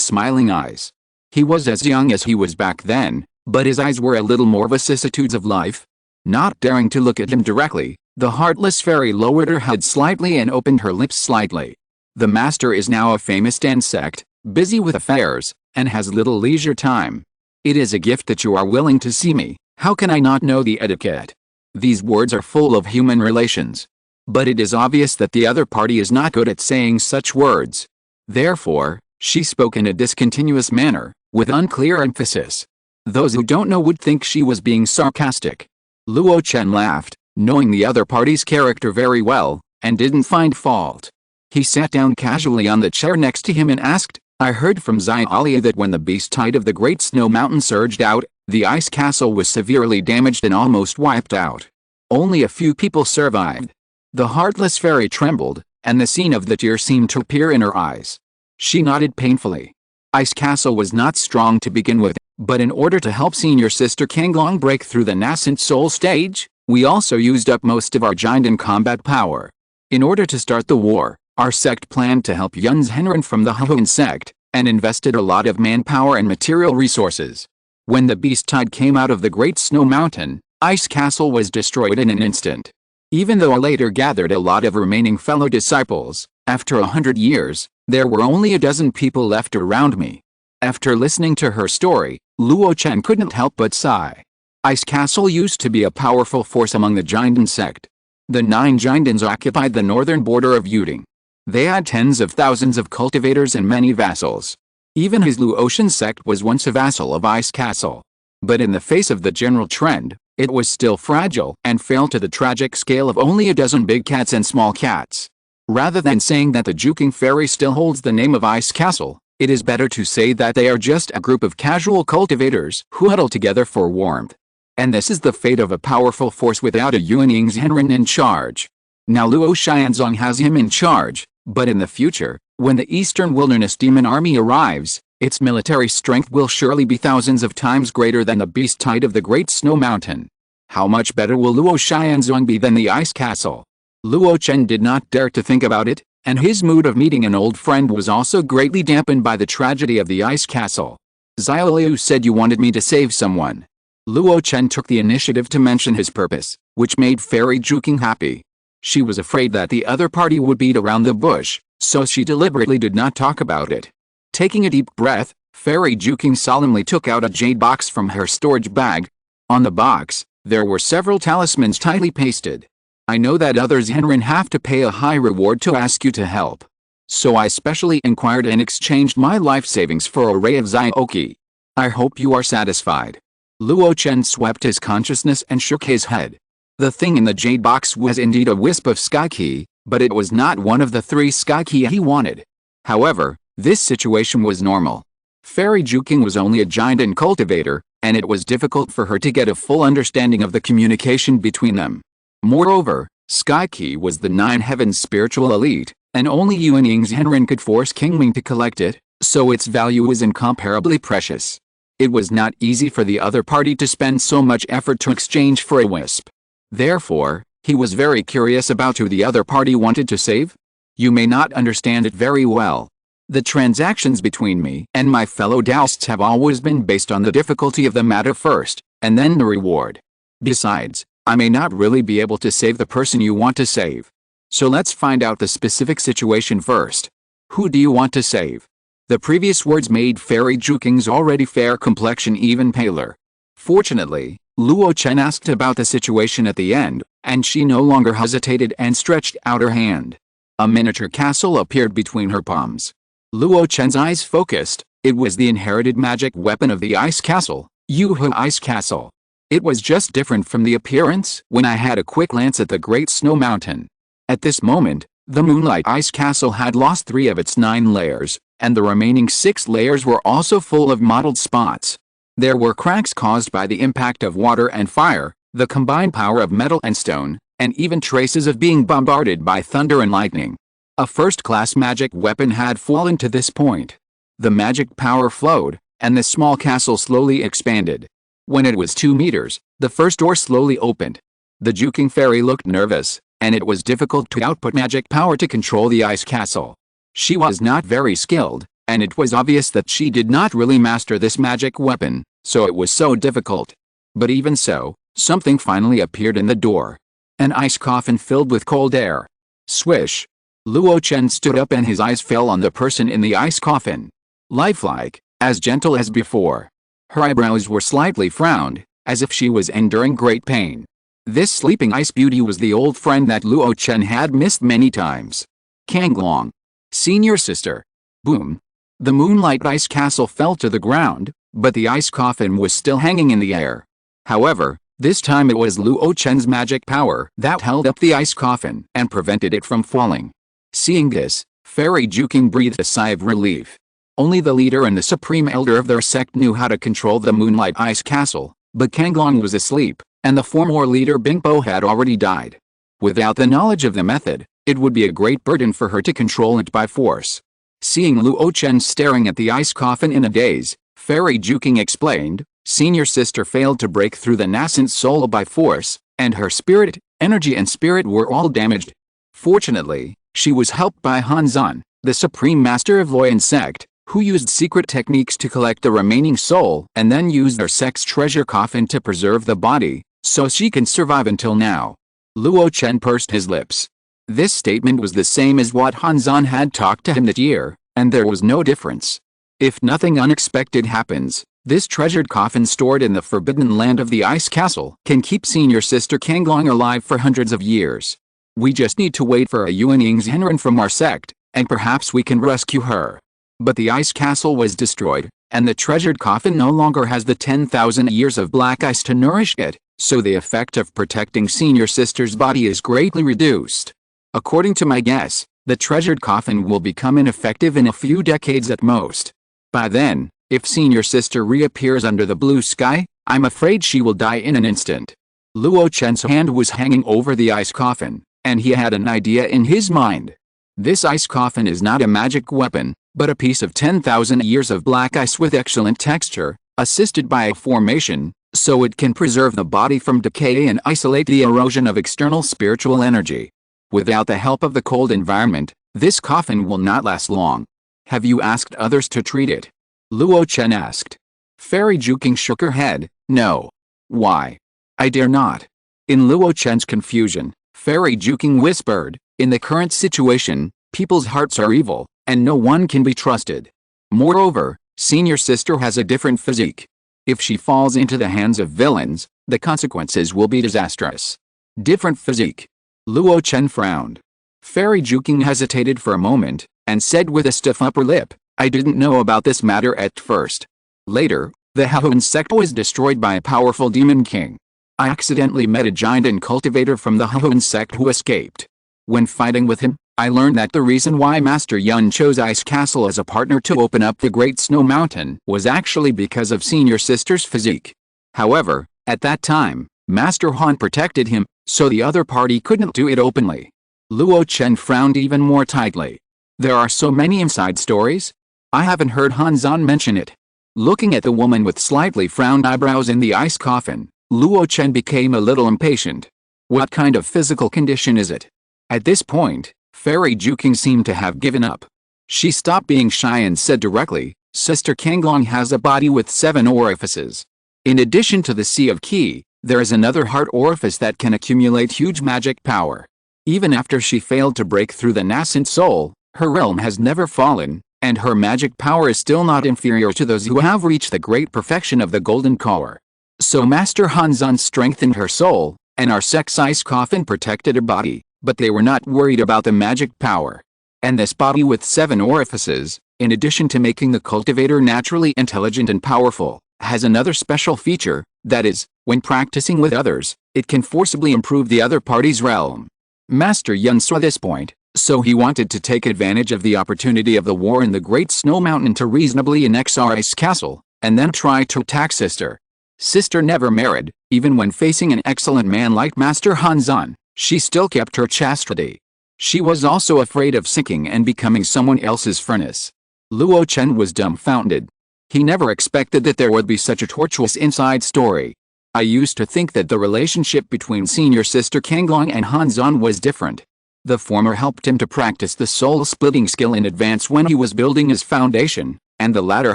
smiling eyes. He was as young as he was back then, but his eyes were a little more vicissitudes of life. Not daring to look at him directly, the heartless fairy lowered her head slightly and opened her lips slightly. The master is now a famous Dan sect, busy with affairs, and has little leisure time. It is a gift that you are willing to see me. How can I not know the etiquette? These words are full of human relations. But it is obvious that the other party is not good at saying such words. Therefore, she spoke in a discontinuous manner, with unclear emphasis. Those who don't know would think she was being sarcastic. Luo Chen laughed, knowing the other party's character very well, and didn't find fault. He sat down casually on the chair next to him and asked, "I heard from Zongmiao that when the beast tide of the Great Snow Mountain surged out, the ice castle was severely damaged and almost wiped out. Only a few people survived." The heartless fairy trembled, and the scene of the tear seemed to appear in her eyes. She nodded painfully. Ice Castle was not strong to begin with, but in order to help senior sister Kanglong break through the nascent soul stage, we also used up most of our Jinden combat power. In order to start the war, our sect planned to help Yun's Henren from the Huan sect, and invested a lot of manpower and material resources. When the beast tide came out of the Great Snow Mountain, Ice Castle was destroyed in an instant. Even though I later gathered a lot of remaining fellow disciples, after 100 years, there were only a dozen people left around me. After listening to her story, Luo Chen couldn't help but sigh. Ice Castle used to be a powerful force among the Jinden sect. The 9 Jindens occupied the northern border of Yuding. They had tens of thousands of cultivators and many vassals. Even his Luo Chen sect was once a vassal of Ice Castle. But in the face of the general trend, it was still fragile and fell to the tragic scale of only a dozen big cats and small cats. Rather than saying that the Juking Fairy still holds the name of Ice Castle, it is better to say that they are just a group of casual cultivators who huddle together for warmth. And this is the fate of a powerful force without a Yuanying Zhenren in charge. Now Luo Xianzong has him in charge, but in the future, when the Eastern Wilderness Demon Army arrives, its military strength will surely be thousands of times greater than the beast tide of the Great Snow Mountain. How much better will Luo Xianzong be than the Ice Castle? Luo Chen did not dare to think about it, and his mood of meeting an old friend was also greatly dampened by the tragedy of the Ice Castle. Xiaoliu said you wanted me to save someone. Luo Chen took the initiative to mention his purpose, which made Fairy Juking happy. She was afraid that the other party would beat around the bush, so she deliberately did not talk about it. Taking a deep breath, Fairy Juking solemnly took out a jade box from her storage bag. On the box, there were several talismans tightly pasted. I know that others Henrin have to pay a high reward to ask you to help. So I specially inquired and exchanged my life savings for a ray of Zioki. I hope you are satisfied. Luo Chen swept his consciousness and shook his head. The thing in the jade box was indeed a wisp of sky key, but it was not one of the 3 sky key he wanted. However, this situation was normal. Fairy Juking was only a giant and cultivator, and it was difficult for her to get a full understanding of the communication between them. Moreover, Sky Key was the 9 Heavens spiritual elite, and only Yuanying Zhenren could force King Ming to collect it, so its value was incomparably precious. It was not easy for the other party to spend so much effort to exchange for a wisp. Therefore, he was very curious about who the other party wanted to save. You may not understand it very well. The transactions between me and my fellow Taoists have always been based on the difficulty of the matter first, and then the reward. Besides, I may not really be able to save the person you want to save. So let's find out the specific situation first. Who do you want to save? The previous words made Fairy Juking's already fair complexion even paler. Fortunately, Luo Chen asked about the situation at the end, and she no longer hesitated and stretched out her hand. A miniature castle appeared between her palms. Luo Chen's eyes focused. It was the inherited magic weapon of the Ice Castle, Yuhu Ice Castle. It was just different from the appearance when I had a quick glance at the Great Snow Mountain. At this moment, the Moonlight Ice Castle had lost 3 of its 9 layers, and the remaining 6 layers were also full of mottled spots. There were cracks caused by the impact of water and fire, the combined power of metal and stone, and even traces of being bombarded by thunder and lightning. A first-class magic weapon had fallen to this point. The magic power flowed, and the small castle slowly expanded. When it was 2 meters, the first door slowly opened. The Juking Fairy looked nervous, and it was difficult to output magic power to control the ice castle. She was not very skilled, and it was obvious that she did not really master this magic weapon, so it was so difficult. But even so, something finally appeared in the door. An ice coffin filled with cold air. Swish! Luo Chen stood up and his eyes fell on the person in the ice coffin. Lifelike, as gentle as before. Her eyebrows were slightly frowned, as if she was enduring great pain. This sleeping ice beauty was the old friend that Luo Chen had missed many times. Kanglong. Senior sister. Boom. The Moonlight Ice Castle fell to the ground, but the ice coffin was still hanging in the air. However, this time it was Luo Chen's magic power that held up the ice coffin and prevented it from falling. Seeing this, Fairy Juking breathed a sigh of relief. Only the leader and the supreme elder of their sect knew how to control the Moonlight Ice Castle, but Kanglong was asleep, and the former leader Bingpo had already died. Without the knowledge of the method, it would be a great burden for her to control it by force. Seeing Luo Chen staring at the ice coffin in a daze, Fairy Juking explained, Senior sister failed to break through the nascent soul by force, and her spirit, energy and spirit were all damaged. Fortunately, she was helped by Hanzan, the supreme master of Luoyan sect, who used secret techniques to collect the remaining soul and then used their sect's treasure coffin to preserve the body, so she can survive until now. Luo Chen pursed his lips. This statement was the same as what Hanzan had talked to him that year, and there was no difference. If nothing unexpected happens, this treasured coffin stored in the forbidden land of the Ice Castle can keep senior sister Kanglong alive for hundreds of years. We just need to wait for a Yuanying Zhenren from our sect, and perhaps we can rescue her. But the ice castle was destroyed, and the treasured coffin no longer has the 10,000 years of black ice to nourish it, so the effect of protecting senior sister's body is greatly reduced. According to my guess, The treasured coffin will become ineffective in a few decades at most. By then, if senior sister reappears under the blue sky, I'm afraid she will die in an instant. Luo Chen's hand was hanging over the ice coffin, and he had an idea in his mind. This ice coffin is not a magic weapon, but a piece of 10,000 years of black ice with excellent texture, assisted by a formation, so it can preserve the body from decay and isolate the erosion of external spiritual energy. Without the help of the cold environment, this coffin will not last long. Have you asked others to treat it? Luo Chen asked. Fairy Juking shook her head. No. Why? I dare not. In Luo Chen's confusion, Fairy Juking whispered, in the current situation, people's hearts are evil, and no one can be trusted. Moreover, senior sister has a different physique. If she falls into the hands of villains, the consequences will be disastrous. Different physique. Luo Chen frowned. Fairy Juking hesitated for a moment, and said with a stiff upper lip, I didn't know about this matter at first. Later, the Haoan sect was destroyed by a powerful demon king. I accidentally met a giant and cultivator from the Haoan sect who escaped. When fighting with him, I learned that the reason why Master Yun chose Ice Castle as a partner to open up the Great Snow Mountain was actually because of senior sister's physique. However, at that time, Master Han protected him, so the other party couldn't do it openly. Luo Chen frowned even more tightly. There are so many inside stories. I haven't heard Han Zan mention it. Looking at the woman with slightly frowned eyebrows in the ice coffin, Luo Chen became a little impatient. What kind of physical condition is it? At this point, Fairy Juking seemed to have given up. She stopped being shy and said directly, Sister Kanglong has a body with 7 orifices. In addition to the Sea of Qi, there is another heart orifice that can accumulate huge magic power. Even after she failed to break through the nascent soul, her realm has never fallen, and her magic power is still not inferior to those who have reached the great perfection of the golden core. So Master Hanzan strengthened her soul, and our sect's ice coffin protected her body, but they were not worried about the magic power. And this body with 7 orifices, in addition to making the cultivator naturally intelligent and powerful, has another special feature, that is, when practicing with others, it can forcibly improve the other party's realm. Master Yun saw this point, so he wanted to take advantage of the opportunity of the war in the Great Snow Mountain to reasonably annex our ice castle, and then try to attack Sister. Sister never married, even when facing an excellent man like Master Hanzan, she still kept her chastity. She was also afraid of sinking and becoming someone else's furnace. Luo Chen was dumbfounded. He never expected that there would be such a tortuous inside story. I used to think that the relationship between senior sister Kanglong and Hanzan was different. The former helped him to practice the soul-splitting skill in advance when he was building his foundation, and the latter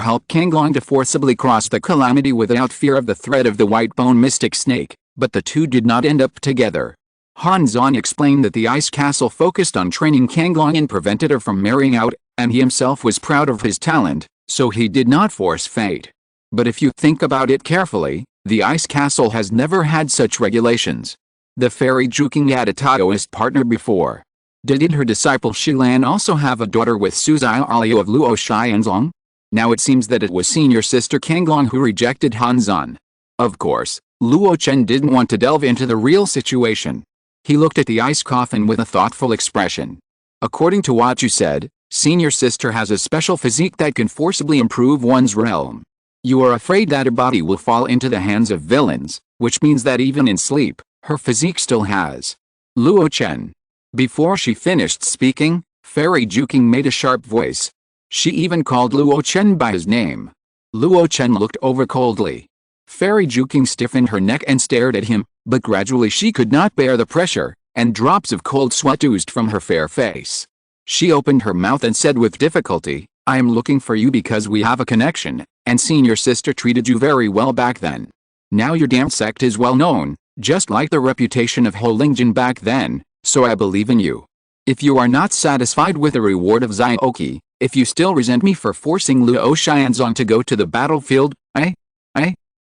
helped Kanglong to forcibly cross the calamity without fear of the threat of the white-bone mystic snake, but the two did not end up together. Hanzan explained that the ice castle focused on training Kanglong and prevented her from marrying out, and he himself was proud of his talent, so he did not force fate. But if you think about it carefully, the ice castle has never had such regulations. The fairy Juking had a Taoist partner before. Didn't her disciple Shilan also have a daughter with Suzai Alio of Luo Xianzong? Now it seems that it was senior sister Kanglong who rejected Hanzan. Of course, Luo Chen didn't want to delve into the real situation. He looked at the ice coffin with a thoughtful expression. According to what you said, senior sister has a special physique that can forcibly improve one's realm. You are afraid that her body will fall into the hands of villains, which means that even in sleep, her physique still has. Luo Chen. Before she finished speaking, Fairy Juking made a sharp voice. She even called Luo Chen by his name. Luo Chen looked over coldly. Fairy Juking stiffened her neck and stared at him, but gradually she could not bear the pressure, and drops of cold sweat oozed from her fair face. She opened her mouth and said with difficulty, I am looking for you because we have a connection, and senior sister treated you very well back then. Now your damn sect is well known, just like the reputation of Holingjin back then, so I believe in you. If you are not satisfied with the reward of Zioki, if you still resent me for forcing Luo Xianzong to go to the battlefield, I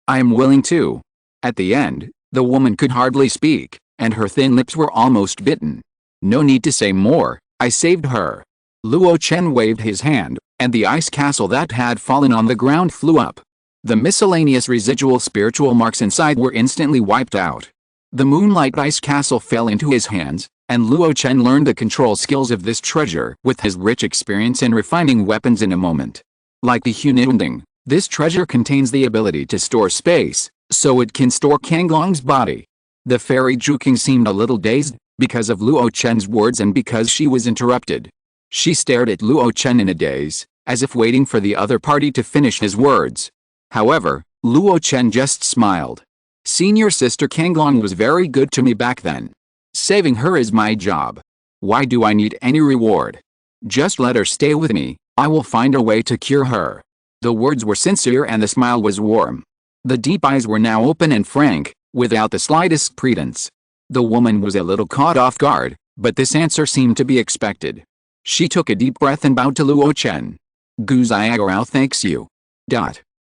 am willing to. At the end, the woman could hardly speak, and her thin lips were almost bitten. No need to say more, I saved her. Luo Chen waved his hand, and the ice castle that had fallen on the ground flew up. The miscellaneous residual spiritual marks inside were instantly wiped out. The moonlight ice castle fell into his hands, and Luo Chen learned the control skills of this treasure with his rich experience in refining weapons in a moment. Like the Hununding, this treasure contains the ability to store space, so it can store Kanglong's body. The fairy Juking seemed a little dazed, because of Luo Chen's words and because she was interrupted. She stared at Luo Chen in a daze, as if waiting for the other party to finish his words. However, Luo Chen just smiled. Senior sister Kanglong was very good to me back then. Saving her is my job. Why do I need any reward? Just let her stay with me, I will find a way to cure her. The words were sincere and the smile was warm. The deep eyes were now open and frank, without the slightest pretense. The woman was a little caught off guard, but this answer seemed to be expected. She took a deep breath and bowed to Luo Chen. Guziagorao thanks you.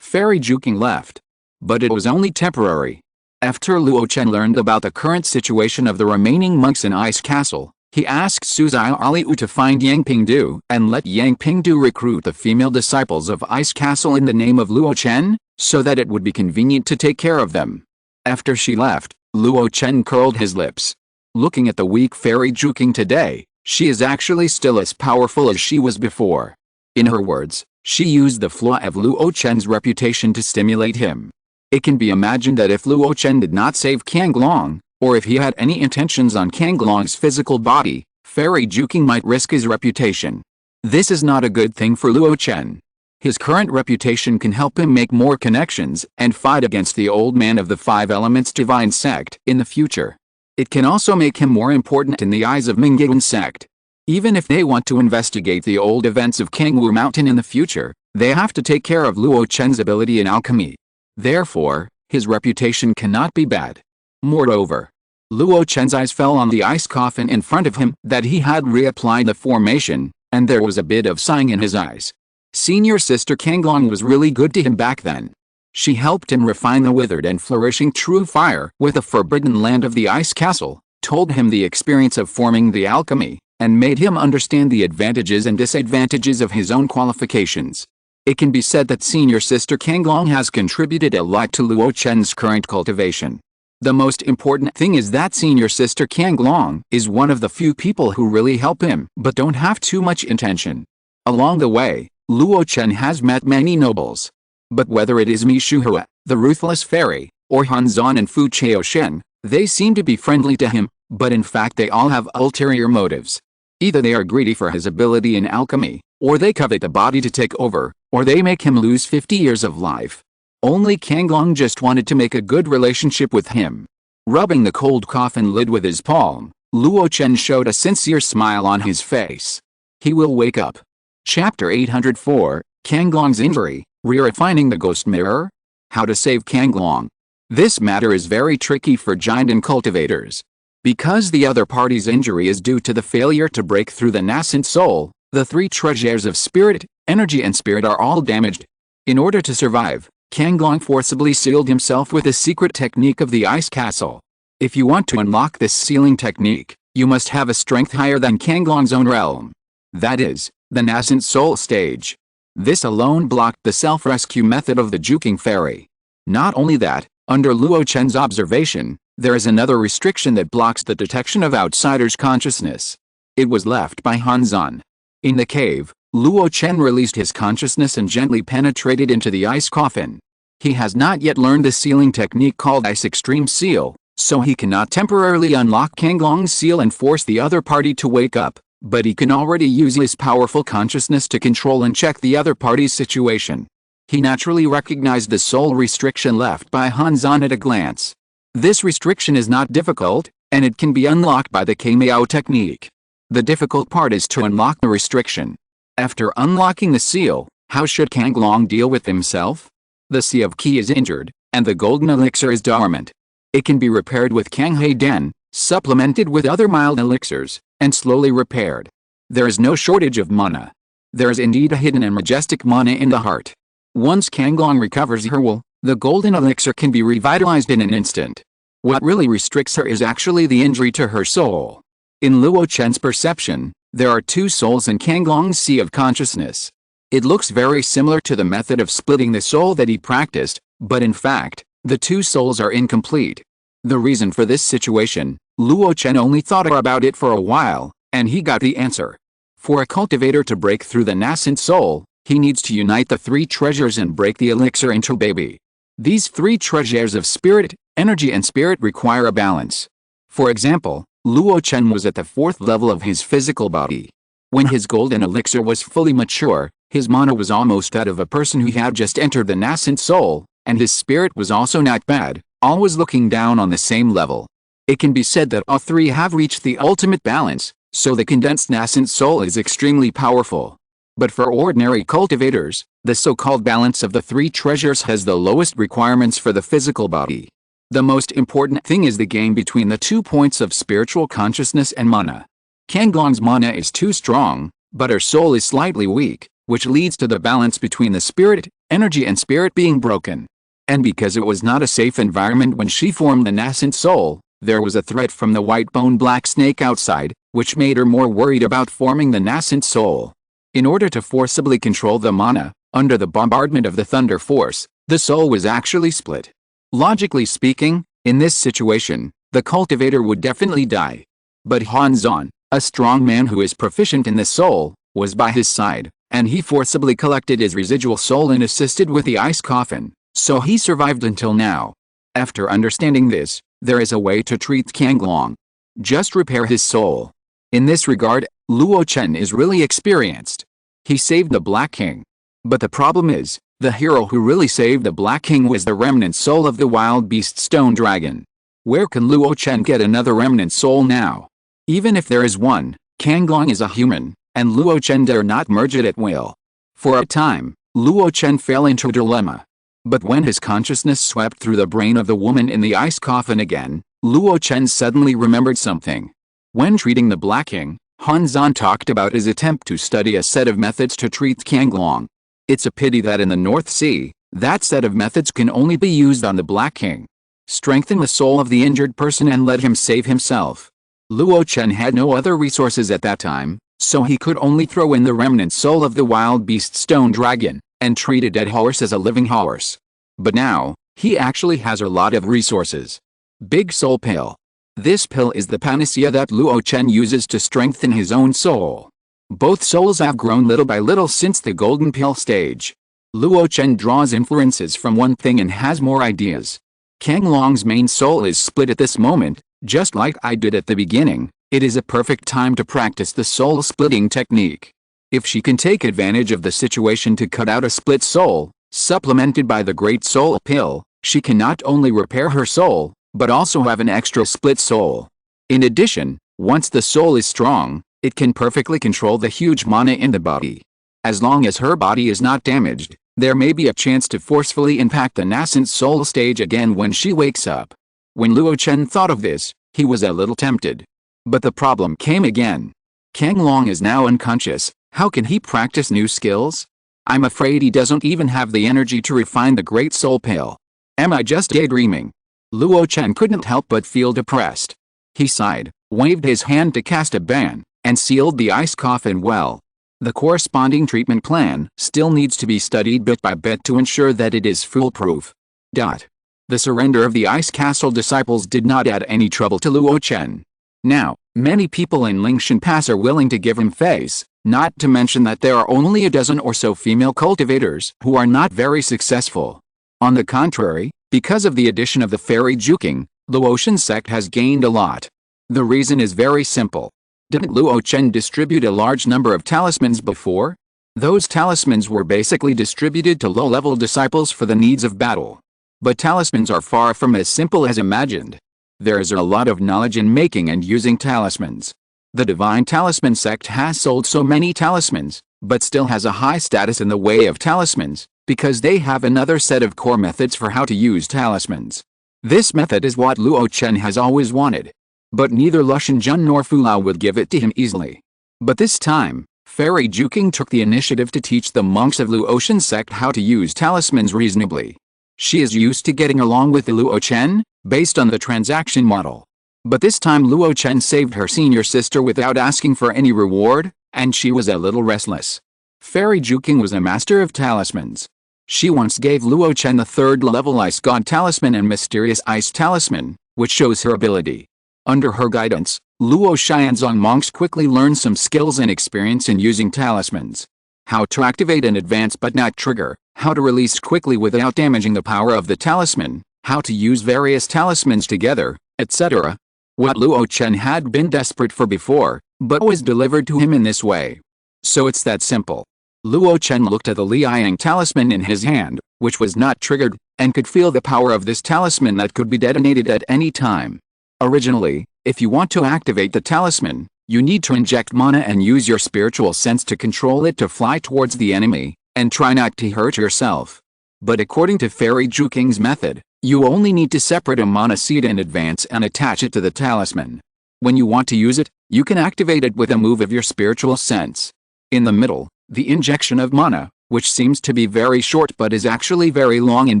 Fairy Juking left. But it was only temporary. After Luo Chen learned about the current situation of the remaining monks in Ice Castle, he asked Suzai Aliu to find Yang Pingdu and let Yang Pingdu recruit the female disciples of Ice Castle in the name of Luo Chen, so that it would be convenient to take care of them. After she left, Luo Chen curled his lips. Looking at the weak fairy Juking today, she is actually still as powerful as she was before. In her words, she used the flaw of Luo Chen's reputation to stimulate him. It can be imagined that if Luo Chen did not save Kanglong, or if he had any intentions on Kanglong's physical body, Fairy Juking might risk his reputation. This is not a good thing for Luo Chen. His current reputation can help him make more connections and fight against the old man of the Five Elements Divine Sect in the future. It can also make him more important in the eyes of Mingguan sect. Even if they want to investigate the old events of Kangwu Mountain in the future, they have to take care of Luo Chen's ability in alchemy. Therefore, his reputation cannot be bad. Moreover, Luo Chen's eyes fell on the ice coffin in front of him that he had reapplied the formation, and there was a bit of sighing in his eyes. Senior sister Kanglong was really good to him back then. She helped him refine the withered and flourishing true fire with the forbidden land of the ice castle, told him the experience of forming the alchemy, and made him understand the advantages and disadvantages of his own qualifications. It can be said that senior sister Kanglong has contributed a lot to Luo Chen's current cultivation. The most important thing is that senior sister Kanglong is one of the few people who really help him but don't have too much intention. Along the way, Luo Chen has met many nobles. But whether it is Mi Shuhua, the ruthless fairy, or Han Zhan and Fu Chaoshen, they seem to be friendly to him, but in fact they all have ulterior motives. Either they are greedy for his ability in alchemy, or they covet the body to take over, or they make him lose 50 years of life. Only Kanglong just wanted to make a good relationship with him. Rubbing the cold coffin lid with his palm, Luo Chen showed a sincere smile on his face. He will wake up. Chapter 804, Kanglong's Injury, Re-refining the Ghost Mirror? How to save Kanglong. This matter is very tricky for giant and cultivators. Because the other party's injury is due to the failure to break through the nascent soul, the three treasures of spirit, energy and spirit are all damaged. In order to survive, Kanglong forcibly sealed himself with the secret technique of the ice castle. If you want to unlock this sealing technique, you must have a strength higher than Kanglong's own realm. That is, the nascent soul stage. This alone blocked the self-rescue method of the Juking fairy. Not only that, under Luo Chen's observation, there is another restriction that blocks the detection of outsiders' consciousness. It was left by Han Zhan. In the cave, Luo Chen released his consciousness and gently penetrated into the ice coffin. He has not yet learned the sealing technique called Ice Extreme Seal, so he cannot temporarily unlock Kanglong's seal and force the other party to wake up, but he can already use his powerful consciousness to control and check the other party's situation. He naturally recognized the soul restriction left by Han Zhan at a glance. This restriction is not difficult, and it can be unlocked by the Kamiao technique. The difficult part is to unlock the restriction. After unlocking the seal, how should Kanglong deal with himself? The Sea of Qi is injured, and the golden elixir is dormant. It can be repaired with Kanghe Den, supplemented with other mild elixirs, and slowly repaired. There is no shortage of mana. There is indeed a hidden and majestic mana in the heart. Once Kanglong recovers her will, the golden elixir can be revitalized in an instant. What really restricts her is actually the injury to her soul. In Luo Chen's perception, there are two souls in Kanglong's sea of consciousness. It looks very similar to the method of splitting the soul that he practiced, but in fact, the two souls are incomplete. The reason for this situation Luo Chen only thought about it for a while, and he got the answer. For a cultivator to break through the nascent soul, he needs to unite the three treasures and break the elixir into baby. These three treasures of spirit, energy and spirit require a balance. For example, Luo Chen was at the fourth level of his physical body. When his golden elixir was fully mature, his mana was almost that of a person who had just entered the nascent soul, and his spirit was also not bad, always looking down on the same level. It can be said that all three have reached the ultimate balance, so the condensed nascent soul is extremely powerful. But for ordinary cultivators, the so-called balance of the three treasures has the lowest requirements for the physical body. The most important thing is the game between the 2 points of spiritual consciousness and mana. Kanglong's mana is too strong, but her soul is slightly weak, which leads to the balance between the spirit, energy and spirit being broken. And because it was not a safe environment when she formed the nascent soul, there was a threat from the white-boned black snake outside, which made her more worried about forming the nascent soul. In order to forcibly control the mana, under the bombardment of the thunder force, the soul was actually split. Logically speaking, in this situation, the cultivator would definitely die. But Han Zan, a strong man who is proficient in the soul, was by his side, and he forcibly collected his residual soul and assisted with the ice coffin, so he survived until now. After understanding this, there is a way to treat Kanglong. Just repair his soul. In this regard, Luo Chen is really experienced. He saved the Black King. But the problem is, the hero who really saved the Black King was the remnant soul of the wild beast stone dragon. Where can Luo Chen get another remnant soul now? Even if there is one, Kanglong is a human, and Luo Chen dare not merge it at will. For a time, Luo Chen fell into a dilemma. But when his consciousness swept through the brain of the woman in the ice coffin again, Luo Chen suddenly remembered something. When treating the Black King, Han Zan talked about his attempt to study a set of methods to treat Kanglong. It's a pity that in the North Sea, that set of methods can only be used on the Black King. Strengthen the soul of the injured person and let him save himself. Luo Chen had no other resources at that time, so he could only throw in the remnant soul of the wild beast stone dragon, and treat a dead horse as a living horse. But now, he actually has a lot of resources. Big Soul Pill. This pill is the panacea that Luo Chen uses to strengthen his own soul. Both souls have grown little by little since the golden pill stage. Luo Chen draws influences from one thing and has more ideas. Kanglong's main soul is split at this moment, just like I did at the beginning. It is a perfect time to practice the soul-splitting technique. If she can take advantage of the situation to cut out a split soul, supplemented by the Great Soul Pill, she can not only repair her soul, but also have an extra split soul. In addition, once the soul is strong, it can perfectly control the huge mana in the body. As long as her body is not damaged, there may be a chance to forcefully impact the nascent soul stage again when she wakes up. When Luo Chen thought of this, he was a little tempted. But the problem came again. Kanglong is now unconscious. How can he practice new skills? I'm afraid he doesn't even have the energy to refine the Great Soul Pill. Am I just daydreaming? Luo Chen couldn't help but feel depressed. He sighed, waved his hand to cast a ban, and sealed the ice coffin well. The corresponding treatment plan still needs to be studied bit by bit to ensure that it is foolproof. The surrender of the Ice Castle disciples did not add any trouble to Luo Chen. Now, many people in Lingshan Pass are willing to give him face, not to mention that there are only a dozen or so female cultivators who are not very successful. On the contrary, because of the addition of the fairy juking, Luo Chen's sect has gained a lot. The reason is very simple. Didn't Luo Chen distribute a large number of talismans before? Those talismans were basically distributed to low-level disciples for the needs of battle. But talismans are far from as simple as imagined. There is a lot of knowledge in making and using talismans. The Divine Talisman sect has sold so many talismans, but still has a high status in the way of talismans, because they have another set of core methods for how to use talismans. This method is what Luo Chen has always wanted. But neither Lushan Jun nor Fulao would give it to him easily. But this time, Fairy Juking took the initiative to teach the monks of Luo Chen's sect how to use talismans reasonably. She is used to getting along with the Luo Chen, based on the transaction model. But this time Luo Chen saved her senior sister without asking for any reward, and she was a little restless. Fairy Juking was a master of talismans. She once gave Luo Chen the third-level Ice God Talisman and Mysterious Ice Talisman, which shows her ability. Under her guidance, Luo Xianzong monks quickly learned some skills and experience in using talismans. How to activate and advance but not trigger, how to release quickly without damaging the power of the talisman, how to use various talismans together, etc. What Luo Chen had been desperate for before, but was delivered to him in this way. So it's that simple. Luo Chen looked at the Liang talisman in his hand, which was not triggered, and could feel the power of this talisman that could be detonated at any time. Originally, if you want to activate the talisman, you need to inject mana and use your spiritual sense to control it to fly towards the enemy, and try not to hurt yourself. But according to Fairy Zhuking's method, you only need to separate a mana seed in advance and attach it to the talisman. When you want to use it, you can activate it with a move of your spiritual sense. In the middle, the injection of mana, which seems to be very short but is actually very long in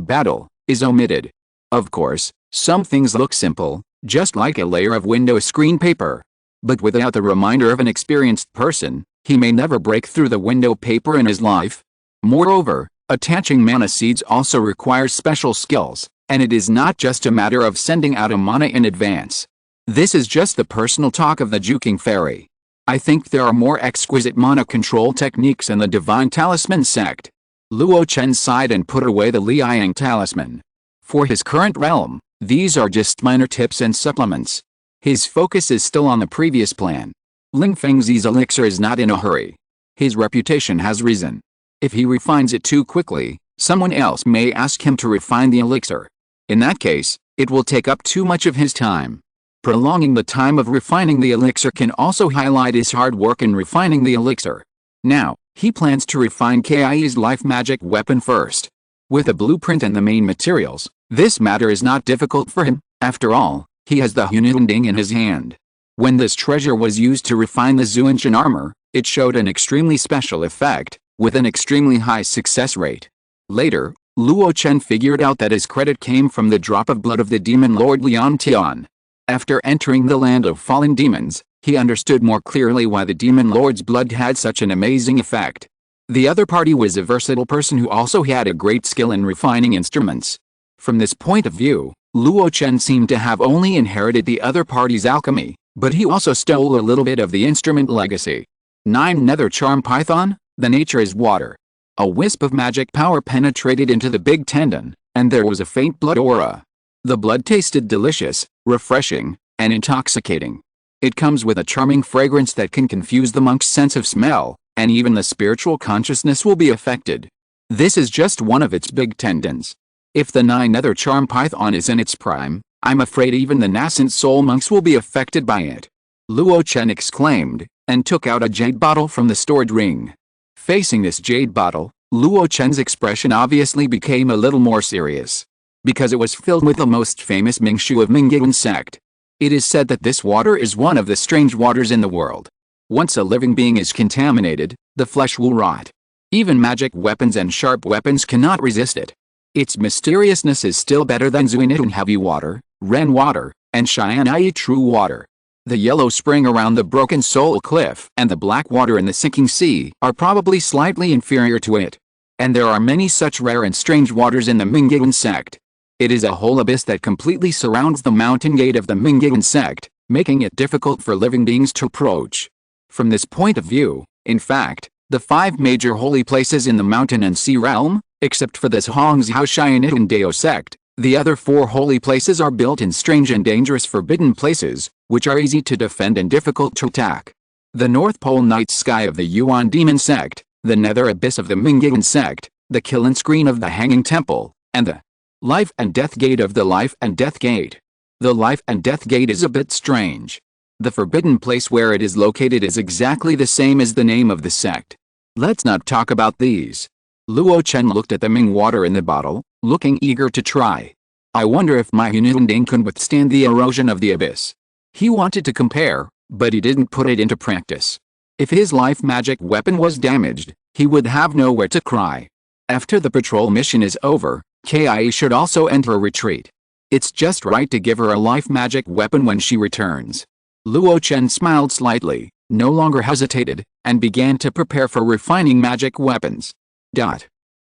battle, is omitted. Of course, some things look simple, just like a layer of window screen paper. But without the reminder of an experienced person, he may never break through the window paper in his life. Moreover, attaching mana seeds also requires special skills, and it is not just a matter of sending out a mana in advance. This is just the personal talk of the Zhuking Fairy. I think there are more exquisite mana control techniques in the Divine Talisman sect. Luo Chen sighed and put away the Liang talisman. For his current realm, these are just minor tips and supplements. His focus is still on the previous plan. Ling Fengzi's elixir is not in a hurry. His reputation has risen. If he refines it too quickly, someone else may ask him to refine the elixir. In that case, it will take up too much of his time. Prolonging the time of refining the elixir can also highlight his hard work in refining the elixir. Now, he plans to refine Kai's life magic weapon first. With a blueprint and the main materials, this matter is not difficult for him. After all, he has the Hununding in his hand. When this treasure was used to refine the Zuanshan armor, it showed an extremely special effect, with an extremely high success rate. Later, Luo Chen figured out that his credit came from the drop of blood of the demon lord Lian Tian. After entering the land of fallen demons, he understood more clearly why the demon lord's blood had such an amazing effect. The other party was a versatile person who also had a great skill in refining instruments. From this point of view, Luo Chen seemed to have only inherited the other party's alchemy, but he also stole a little bit of the instrument legacy. 9 Nether Charm Python, the nature is water. A wisp of magic power penetrated into the big tendon, and there was a faint blood aura. The blood tasted delicious, refreshing, and intoxicating. It comes with a charming fragrance that can confuse the monk's sense of smell, and even the spiritual consciousness will be affected. This is just one of its big tendons. If the 9 Nether Charm Python is in its prime, I'm afraid even the nascent soul monks will be affected by it. Luo Chen exclaimed, and took out a jade bottle from the stored ring. Facing this jade bottle, Luo Chen's expression obviously became a little more serious. Because it was filled with the most famous Mingshu of Mingguan sect. It is said that this water is one of the strange waters in the world. Once a living being is contaminated, the flesh will rot. Even magic weapons and sharp weapons cannot resist it. Its mysteriousness is still better than Zuinitun heavy water, Ren water, and Xianai true water. The yellow spring around the Broken Soul Cliff and the black water in the sinking sea are probably slightly inferior to it. And there are many such rare and strange waters in the Mingguan sect. It is a whole abyss that completely surrounds the mountain gate of the Mingguan sect, making it difficult for living beings to approach. From this point of view, in fact, the 5 major holy places in the mountain and sea realm, except for this Hongzhou Xianitun Dao sect, the other 4 holy places are built in strange and dangerous forbidden places, which are easy to defend and difficult to attack. The North Pole Night Sky of the Yuan Demon sect, the Nether Abyss of the Mingguan sect, the Killing Screen of the Hanging Temple, and the Life and Death Gate of the Life and Death Gate. The Life and Death Gate is a bit strange. The forbidden place where it is located is exactly the same as the name of the sect. Let's not talk about these. Luo Chen looked at the Ming water in the bottle, looking eager to try. I wonder if my Hununding can withstand the erosion of the abyss. He wanted to compare, but he didn't put it into practice. If his life magic weapon was damaged, he would have nowhere to cry. After the patrol mission is over, Kai should also enter a retreat. It's just right to give her a life magic weapon when she returns. Luo Chen smiled slightly, no longer hesitated, and began to prepare for refining magic weapons.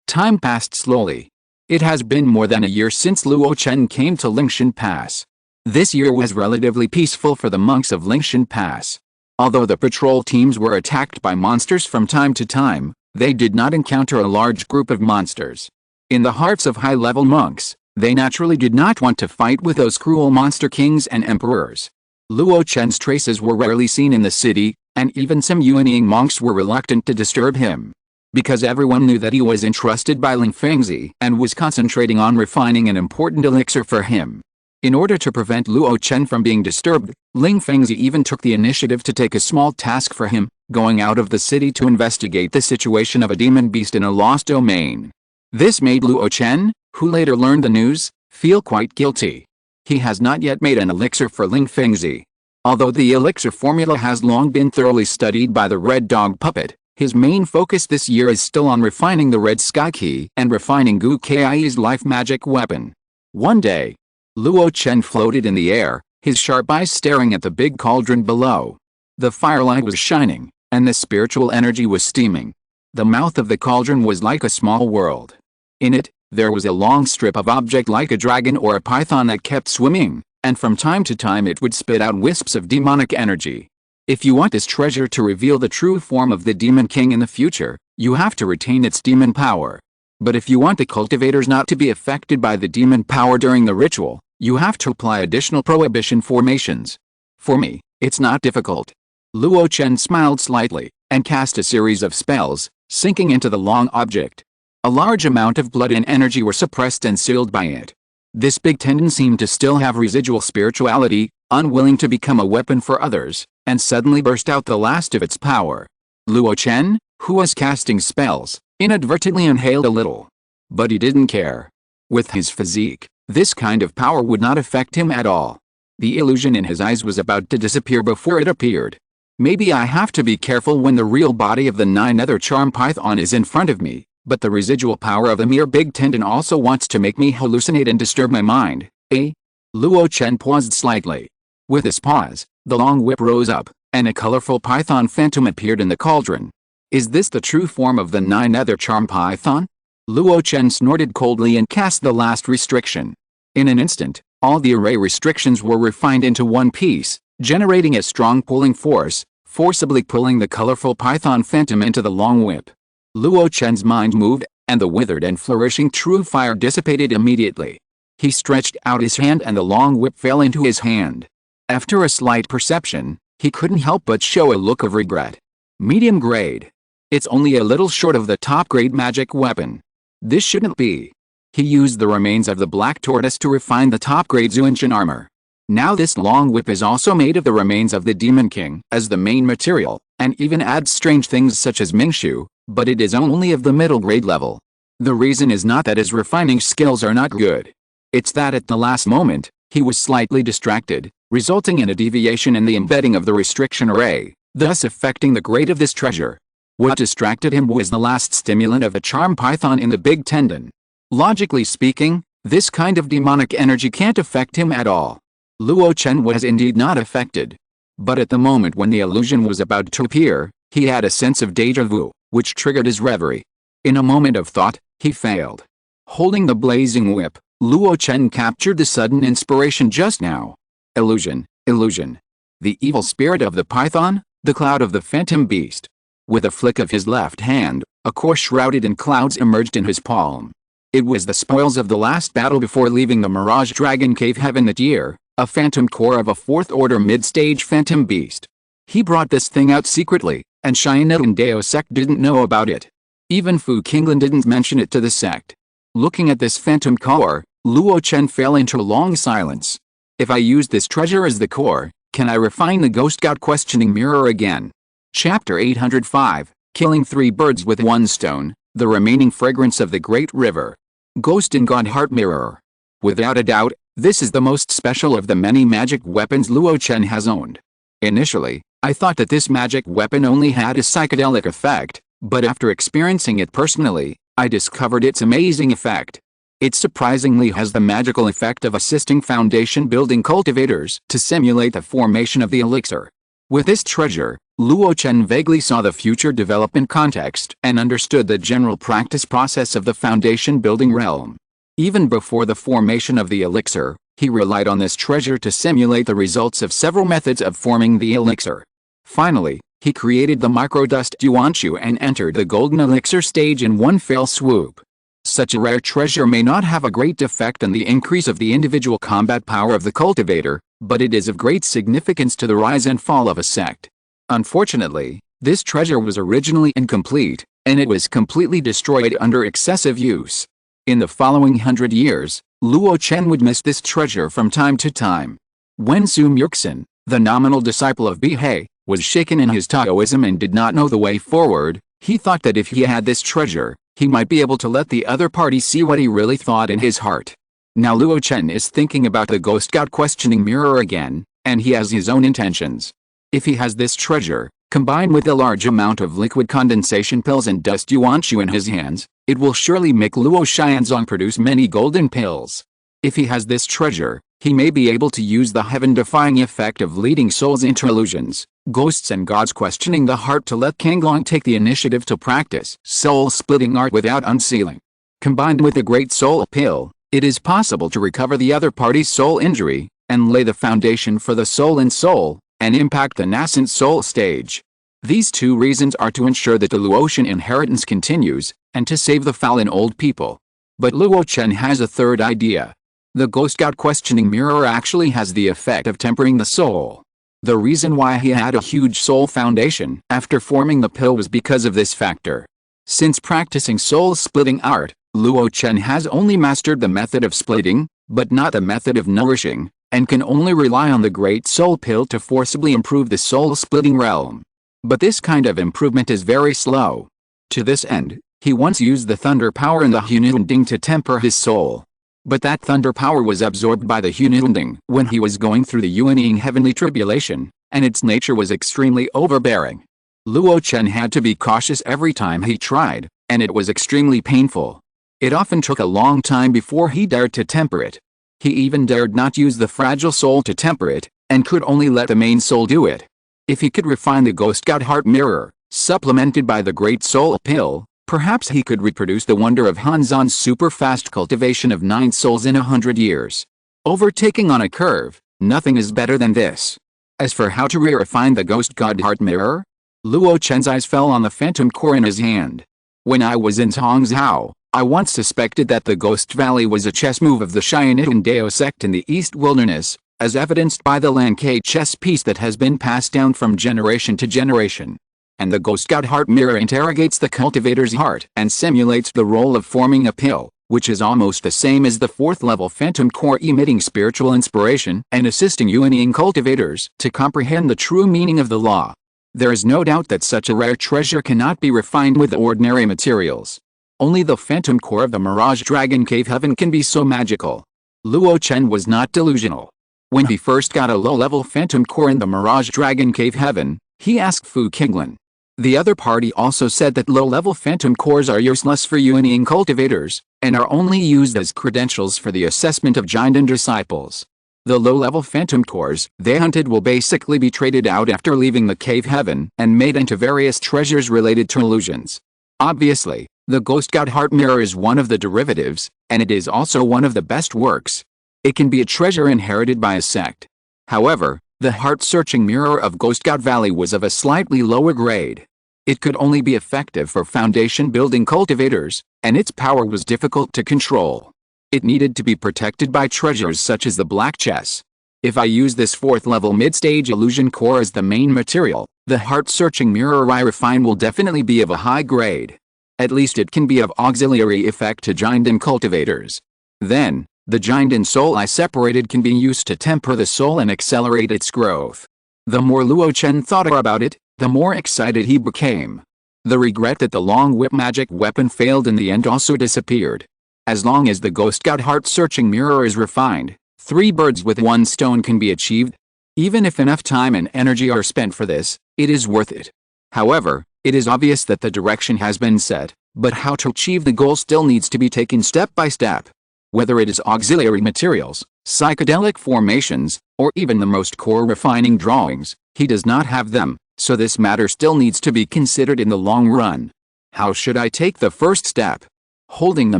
Time passed slowly. It has been more than a year since Luo Chen came to Lingshan Pass. This year was relatively peaceful for the monks of Lingshan Pass. Although the patrol teams were attacked by monsters from time to time, they did not encounter a large group of monsters. In the hearts of high-level monks, they naturally did not want to fight with those cruel monster kings and emperors. Luo Chen's traces were rarely seen in the city, and even some Yuanying monks were reluctant to disturb him. Because everyone knew that he was entrusted by Ling Fengzi and was concentrating on refining an important elixir for him. In order to prevent Luo Chen from being disturbed, Ling Fengzi even took the initiative to take a small task for him, going out of the city to investigate the situation of a demon beast in a lost domain. This made Luo Chen, who later learned the news, feel quite guilty. He has not yet made an elixir for Ling Fengzi. Although the elixir formula has long been thoroughly studied by the Red Dog Puppet, his main focus this year is still on refining the Red Sky Key and refining Gu Kai's life magic weapon. One day, Luo Chen floated in the air, his sharp eyes staring at the big cauldron below. The firelight was shining, and the spiritual energy was steaming. The mouth of the cauldron was like a small world. In it, there was a long strip of object like a dragon or a python that kept swimming, and from time to time it would spit out wisps of demonic energy. If you want this treasure to reveal the true form of the Demon King in the future, you have to retain its demon power. But if you want the cultivators not to be affected by the demon power during the ritual, you have to apply additional prohibition formations. For me, it's not difficult. Luo Chen smiled slightly, and cast a series of spells, sinking into the long object. A large amount of blood and energy were suppressed and sealed by it. This big tendon seemed to still have residual spirituality, unwilling to become a weapon for others, and suddenly burst out the last of its power. Luo Chen, who was casting spells, inadvertently inhaled a little. But he didn't care. With his physique, this kind of power would not affect him at all. The illusion in his eyes was about to disappear before it appeared. Maybe I have to be careful when the real body of the nine-nether charm python is in front of me, but the residual power of a mere big tendon also wants to make me hallucinate and disturb my mind, eh? Luo Chen paused slightly. With this pause, the long whip rose up, and a colorful python phantom appeared in the cauldron. Is this the true form of the nine-nether charm python? Luo Chen snorted coldly and cast the last restriction. In an instant, all the array restrictions were refined into one piece, generating a strong pulling force, forcibly pulling the colorful python phantom into the long whip. Luo Chen's mind moved, and the withered and flourishing true fire dissipated immediately. He stretched out his hand and the long whip fell into his hand. After a slight perception, he couldn't help but show a look of regret. Medium grade. It's only a little short of the top grade magic weapon. This shouldn't be. He used the remains of the black tortoise to refine the top grade Zuanshan armor. Now this long whip is also made of the remains of the Demon King as the main material, and even adds strange things such as Mingshu, but it is only of the middle grade level. The reason is not that his refining skills are not good. It's that at the last moment, he was slightly distracted, resulting in a deviation in the embedding of the restriction array, thus affecting the grade of this treasure. What distracted him was the last stimulant of a charm python in the big tendon. Logically speaking, this kind of demonic energy can't affect him at all. Luo Chen was indeed not affected. But at the moment when the illusion was about to appear, he had a sense of déjà vu, which triggered his reverie. In a moment of thought, he failed. Holding the blazing whip, Luo Chen captured the sudden inspiration just now. Illusion, illusion. The evil spirit of the python, the cloud of the phantom beast. With a flick of his left hand, a core shrouded in clouds emerged in his palm. It was the spoils of the last battle before leaving the Mirage Dragon Cave heaven that year, a phantom core of a 4th order mid-stage phantom beast. He brought this thing out secretly, and China and Dao sect didn't know about it. Even Fu Qinglan didn't mention it to the sect. Looking at this phantom core, Luo Chen fell into a long silence. If I use this treasure as the core, can I refine the ghost god questioning mirror again? Chapter 805, Killing 3 Birds with 1 Stone, the remaining fragrance of the Great River. Ghost and God Heart Mirror. Without a doubt, this is the most special of the many magic weapons Luo Chen has owned. Initially, I thought that this magic weapon only had a psychedelic effect, but after experiencing it personally, I discovered its amazing effect. It surprisingly has the magical effect of assisting foundation building cultivators to simulate the formation of the elixir. With this treasure, Luo Chen vaguely saw the future development context and understood the general practice process of the foundation building realm. Even before the formation of the elixir, He relied on this treasure to simulate the results of several methods of forming the elixir. Finally, he created the microdust yuanshu and entered the golden elixir stage in one fell swoop. Such a rare treasure may not have a great effect on the increase of the individual combat power of the cultivator, but it is of great significance to the rise and fall of a sect. Unfortunately, this treasure was originally incomplete, and it was completely destroyed under excessive use. In the following 100 years, Luo Chen would miss this treasure from time to time. When Su Murksen, the nominal disciple of Bihe, was shaken in his Taoism and did not know the way forward, he thought that if he had this treasure, he might be able to let the other party see what he really thought in his heart. Now Luo Chen is thinking about the ghost god questioning mirror again, and he has his own intentions. If he has this treasure, combined with a large amount of liquid condensation pills and dust yuanshu in his hands, it will surely make Luo Xianzong produce many golden pills. If he has this treasure, he may be able to use the heaven-defying effect of leading souls into illusions, ghosts and gods questioning the heart to let Kanglong take the initiative to practice soul-splitting art without unsealing. Combined with the Great Soul Pill, it is possible to recover the other party's soul injury, and lay the foundation for the soul in soul, and impact the nascent soul stage. These two reasons are to ensure that the Luotian inheritance continues, and to save the fallen old people. But Luo Chen has a third idea. The ghost god questioning mirror actually has the effect of tempering the soul. The reason why he had a huge soul foundation after forming the pill was because of this factor. Since practicing soul-splitting art, Luo Chen has only mastered the method of splitting, but not the method of nourishing, and can only rely on the Great Soul Pill to forcibly improve the soul-splitting realm. But this kind of improvement is very slow. To this end, he once used the thunder power in the Hununding to temper his soul. But that thunder power was absorbed by the Hununding when he was going through the Yuanying heavenly tribulation, and its nature was extremely overbearing. Luo Chen had to be cautious every time he tried, and it was extremely painful. It often took a long time before he dared to temper it. He even dared not use the fragile soul to temper it, and could only let the main soul do it. If he could refine the ghost god heart mirror, supplemented by the Great Soul Pill, perhaps he could reproduce the wonder of Hanzon's super-fast cultivation of 9 souls in 100 years. Overtaking on a curve, nothing is better than this. As for how to refine the ghost god heart mirror, Luo Chen's eyes fell on the phantom core in his hand. When I was in Zongzhou, I once suspected that the Ghost Valley was a chess move of the Xianitan Dao sect in the East Wilderness, as evidenced by the Lankei chess piece that has been passed down from generation to generation. And the ghost god heart mirror interrogates the cultivator's heart and simulates the role of forming a pill, which is almost the same as the 4th level phantom core, emitting spiritual inspiration and assisting Yuanying cultivators to comprehend the true meaning of the law. There is no doubt that such a rare treasure cannot be refined with ordinary materials. Only the phantom core of the Mirage Dragon Cave Heaven can be so magical. Luo Chen was not delusional. When he first got a low-level phantom core in the Mirage Dragon Cave Heaven, he asked Fu Qinglan. The other party also said that low-level phantom cores are useless for Yuanying cultivators, and are only used as credentials for the assessment of Jinden disciples. The low-level phantom cores they hunted will basically be traded out after leaving the cave heaven and made into various treasures related to illusions. Obviously, the Ghost God Heart Mirror is one of the derivatives, and it is also one of the best works. It can be a treasure inherited by a sect. However, the heart-searching mirror of Ghost God Valley was of a slightly lower grade. It could only be effective for foundation-building cultivators, and its power was difficult to control. It needed to be protected by treasures such as the black chess. If I use this 4th-level mid-stage illusion core as the main material, the heart-searching mirror I refine will definitely be of a high grade. At least it can be of auxiliary effect to Jinden cultivators. Then, the Jinden soul I separated can be used to temper the soul and accelerate its growth. The more Luo Chen thought about it, the more excited he became. The regret that the long whip magic weapon failed in the end also disappeared. As long as the Ghost God heart-searching mirror is refined, 3 birds with 1 stone can be achieved. Even if enough time and energy are spent for this, it is worth it. However, it is obvious that the direction has been set, but how to achieve the goal still needs to be taken step by step. Whether it is auxiliary materials, psychedelic formations, or even the most core refining drawings, he does not have them, so this matter still needs to be considered in the long run. How should I take the first step? Holding the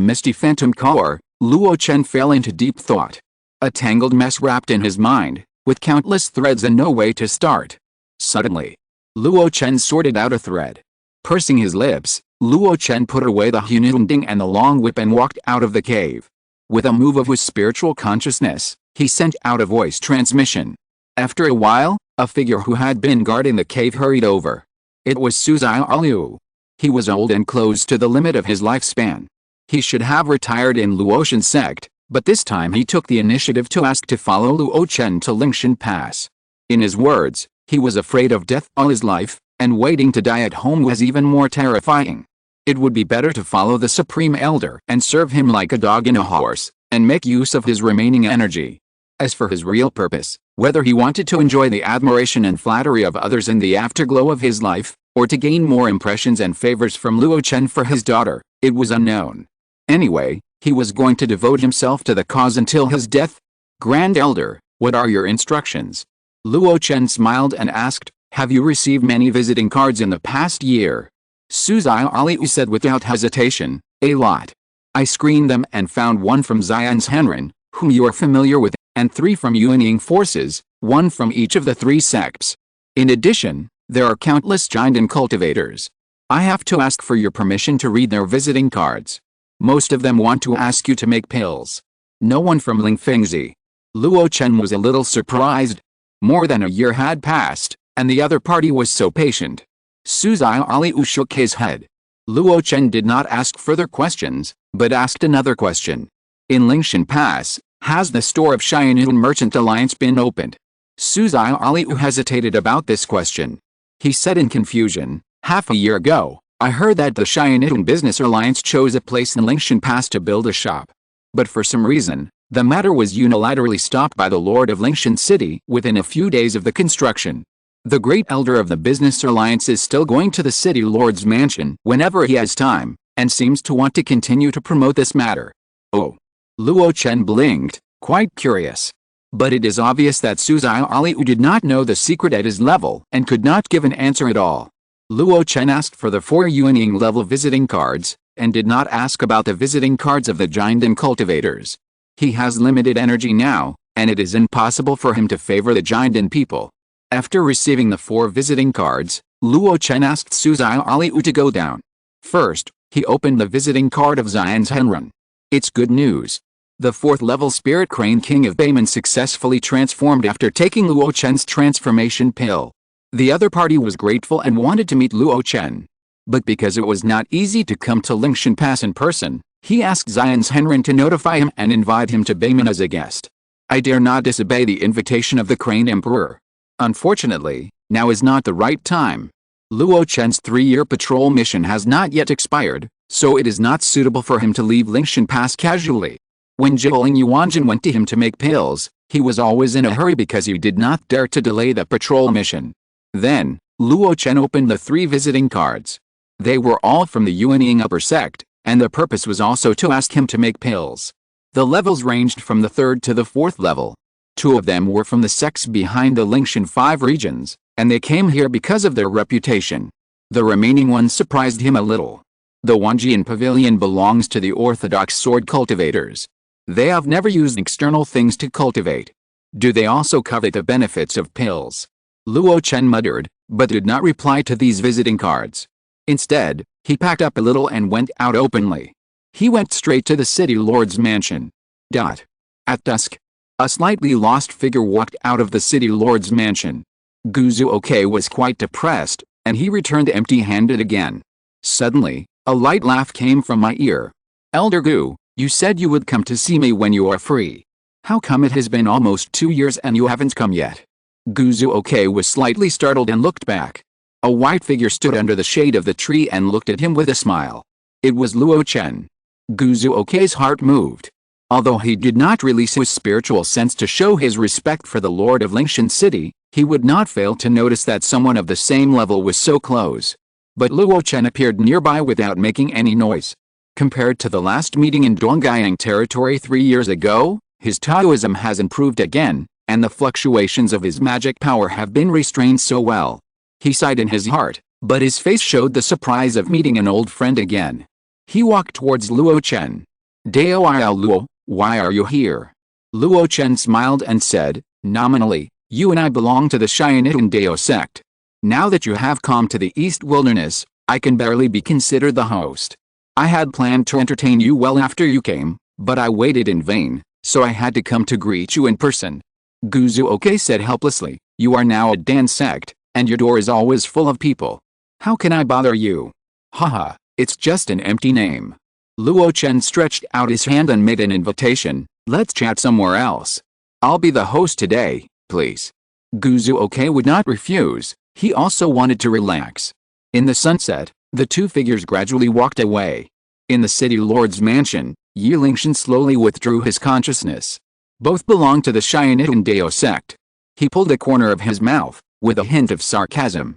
misty phantom core, Luo Chen fell into deep thought. A tangled mess wrapped in his mind, with countless threads and no way to start. Suddenly, Luo Chen sorted out a thread. Pursing his lips, Luo Chen put away the hununding and the long whip and walked out of the cave. With a move of his spiritual consciousness, he sent out a voice transmission. After a while, a figure who had been guarding the cave hurried over. It was Zongmiao Pill. He was old and close to the limit of his lifespan. He should have retired in Luo Chen's sect, but this time he took the initiative to ask to follow Luo Chen to Lingshan Pass. In his words, he was afraid of death all his life, and waiting to die at home was even more terrifying. It would be better to follow the Supreme Elder and serve him like a dog in a horse, and make use of his remaining energy. As for his real purpose, whether he wanted to enjoy the admiration and flattery of others in the afterglow of his life, or to gain more impressions and favors from Luo Chen for his daughter, it was unknown. Anyway, he was going to devote himself to the cause until his death. Grand Elder, what are your instructions? Luo Chen smiled and asked, have you received many visiting cards in the past year? Zongmiao Pill said without hesitation, a lot. I screened them and found one from Xian's Henren, whom you are familiar with, and 3 from Yuanying forces, 1 from each of the 3 sects. In addition, there are countless giant and cultivators. I have to ask for your permission to read their visiting cards. Most of them want to ask you to make pills. No one from Lingfengzi. Luo Chen was a little surprised. More than a year had passed, and the other party was so patient. Zongmiao Pill shook his head. Luo Chen did not ask further questions, but asked another question. In Lingshan Pass, has the store of Xianyun Merchant Alliance been opened? Zongmiao Pill hesitated about this question. He said in confusion, half a year ago, I heard that the Xianyun Business Alliance chose a place in Lingshan Pass to build a shop. But for some reason, the matter was unilaterally stopped by the Lord of Lingshan City within a few days of the construction. The great elder of the Business Alliance is still going to the city lord's mansion whenever he has time, and seems to want to continue to promote this matter. Oh. Luo Chen blinked, quite curious. But it is obvious that Zongmiao Pill did not know the secret at his level and could not give an answer at all. Luo Chen asked for the 4 Yuanying level visiting cards, and did not ask about the visiting cards of the giant and cultivators. He has limited energy now, and it is impossible for him to favor the giant and people. After receiving the 4 visiting cards, Luo Chen asked Zongmiao Pill to go down. First, he opened the visiting card of Xian's Henren. It's good news. The 4th level Spirit Crane King of Bayman successfully transformed after taking Luo Chen's transformation pill. The other party was grateful and wanted to meet Luo Chen. But because it was not easy to come to Lingshan Pass in person, he asked Xian's Henren to notify him and invite him to Bayman as a guest. I dare not disobey the invitation of the Crane Emperor. Unfortunately, now is not the right time. Luo Chen's 3-year patrol mission has not yet expired, so it is not suitable for him to leave Lingshan Pass casually. When Zhouling Yuanjin went to him to make pills, he was always in a hurry because he did not dare to delay the patrol mission. Then, Luo Chen opened the 3 visiting cards. They were all from the Yuanying upper sect, and the purpose was also to ask him to make pills. The levels ranged from the 3rd to the 4th level. 2 of them were from the sects behind the Lingshan 5 regions, and they came here because of their reputation. The remaining ones surprised him a little. The Wanjian Pavilion belongs to the orthodox sword cultivators. They have never used external things to cultivate. Do they also covet the benefits of pills? Luo Chen muttered, but did not reply to these visiting cards. Instead, he packed up a little and went out openly. He went straight to the city lord's mansion. At dusk, a slightly lost figure walked out of the city lord's mansion. Guzuoke was quite depressed, and he returned empty-handed again. Suddenly, a light laugh came from my ear. Elder Gu, you said you would come to see me when you are free. How come it has been almost 2 years and you haven't come yet? Guzuoke was slightly startled and looked back. A white figure stood under the shade of the tree and looked at him with a smile. It was Luo Chen. Guzuoke's heart moved. Although he did not release his spiritual sense to show his respect for the Lord of Lingshan City, he would not fail to notice that someone of the same level was so close. But Luo Chen appeared nearby without making any noise. Compared to the last meeting in Dongyang territory 3 years ago, his Taoism has improved again, and the fluctuations of his magic power have been restrained so well. He sighed in his heart, but his face showed the surprise of meeting an old friend again. He walked towards Luo Chen. Dao Luo, why are you here? Luo Chen smiled and said, "Nominally, you and I belong to the Xiannitan Dao sect. Now that you have come to the East Wilderness, I can barely be considered the host. I had planned to entertain you well after you came, but I waited in vain, so I had to come to greet you in person." Guzuoke said helplessly, "You are now a Dan sect, and your door is always full of people. How can I bother you? Haha, it's just an empty name." Luo Chen stretched out his hand and made an invitation, "Let's chat somewhere else. I'll be the host today, please." Guzuoke would not refuse, he also wanted to relax. In the sunset, the two figures gradually walked away. In the city lord's mansion, Yi Lingshan slowly withdrew his consciousness. Both belonged to the Xiannitan Dao sect. He pulled a corner of his mouth, with a hint of sarcasm.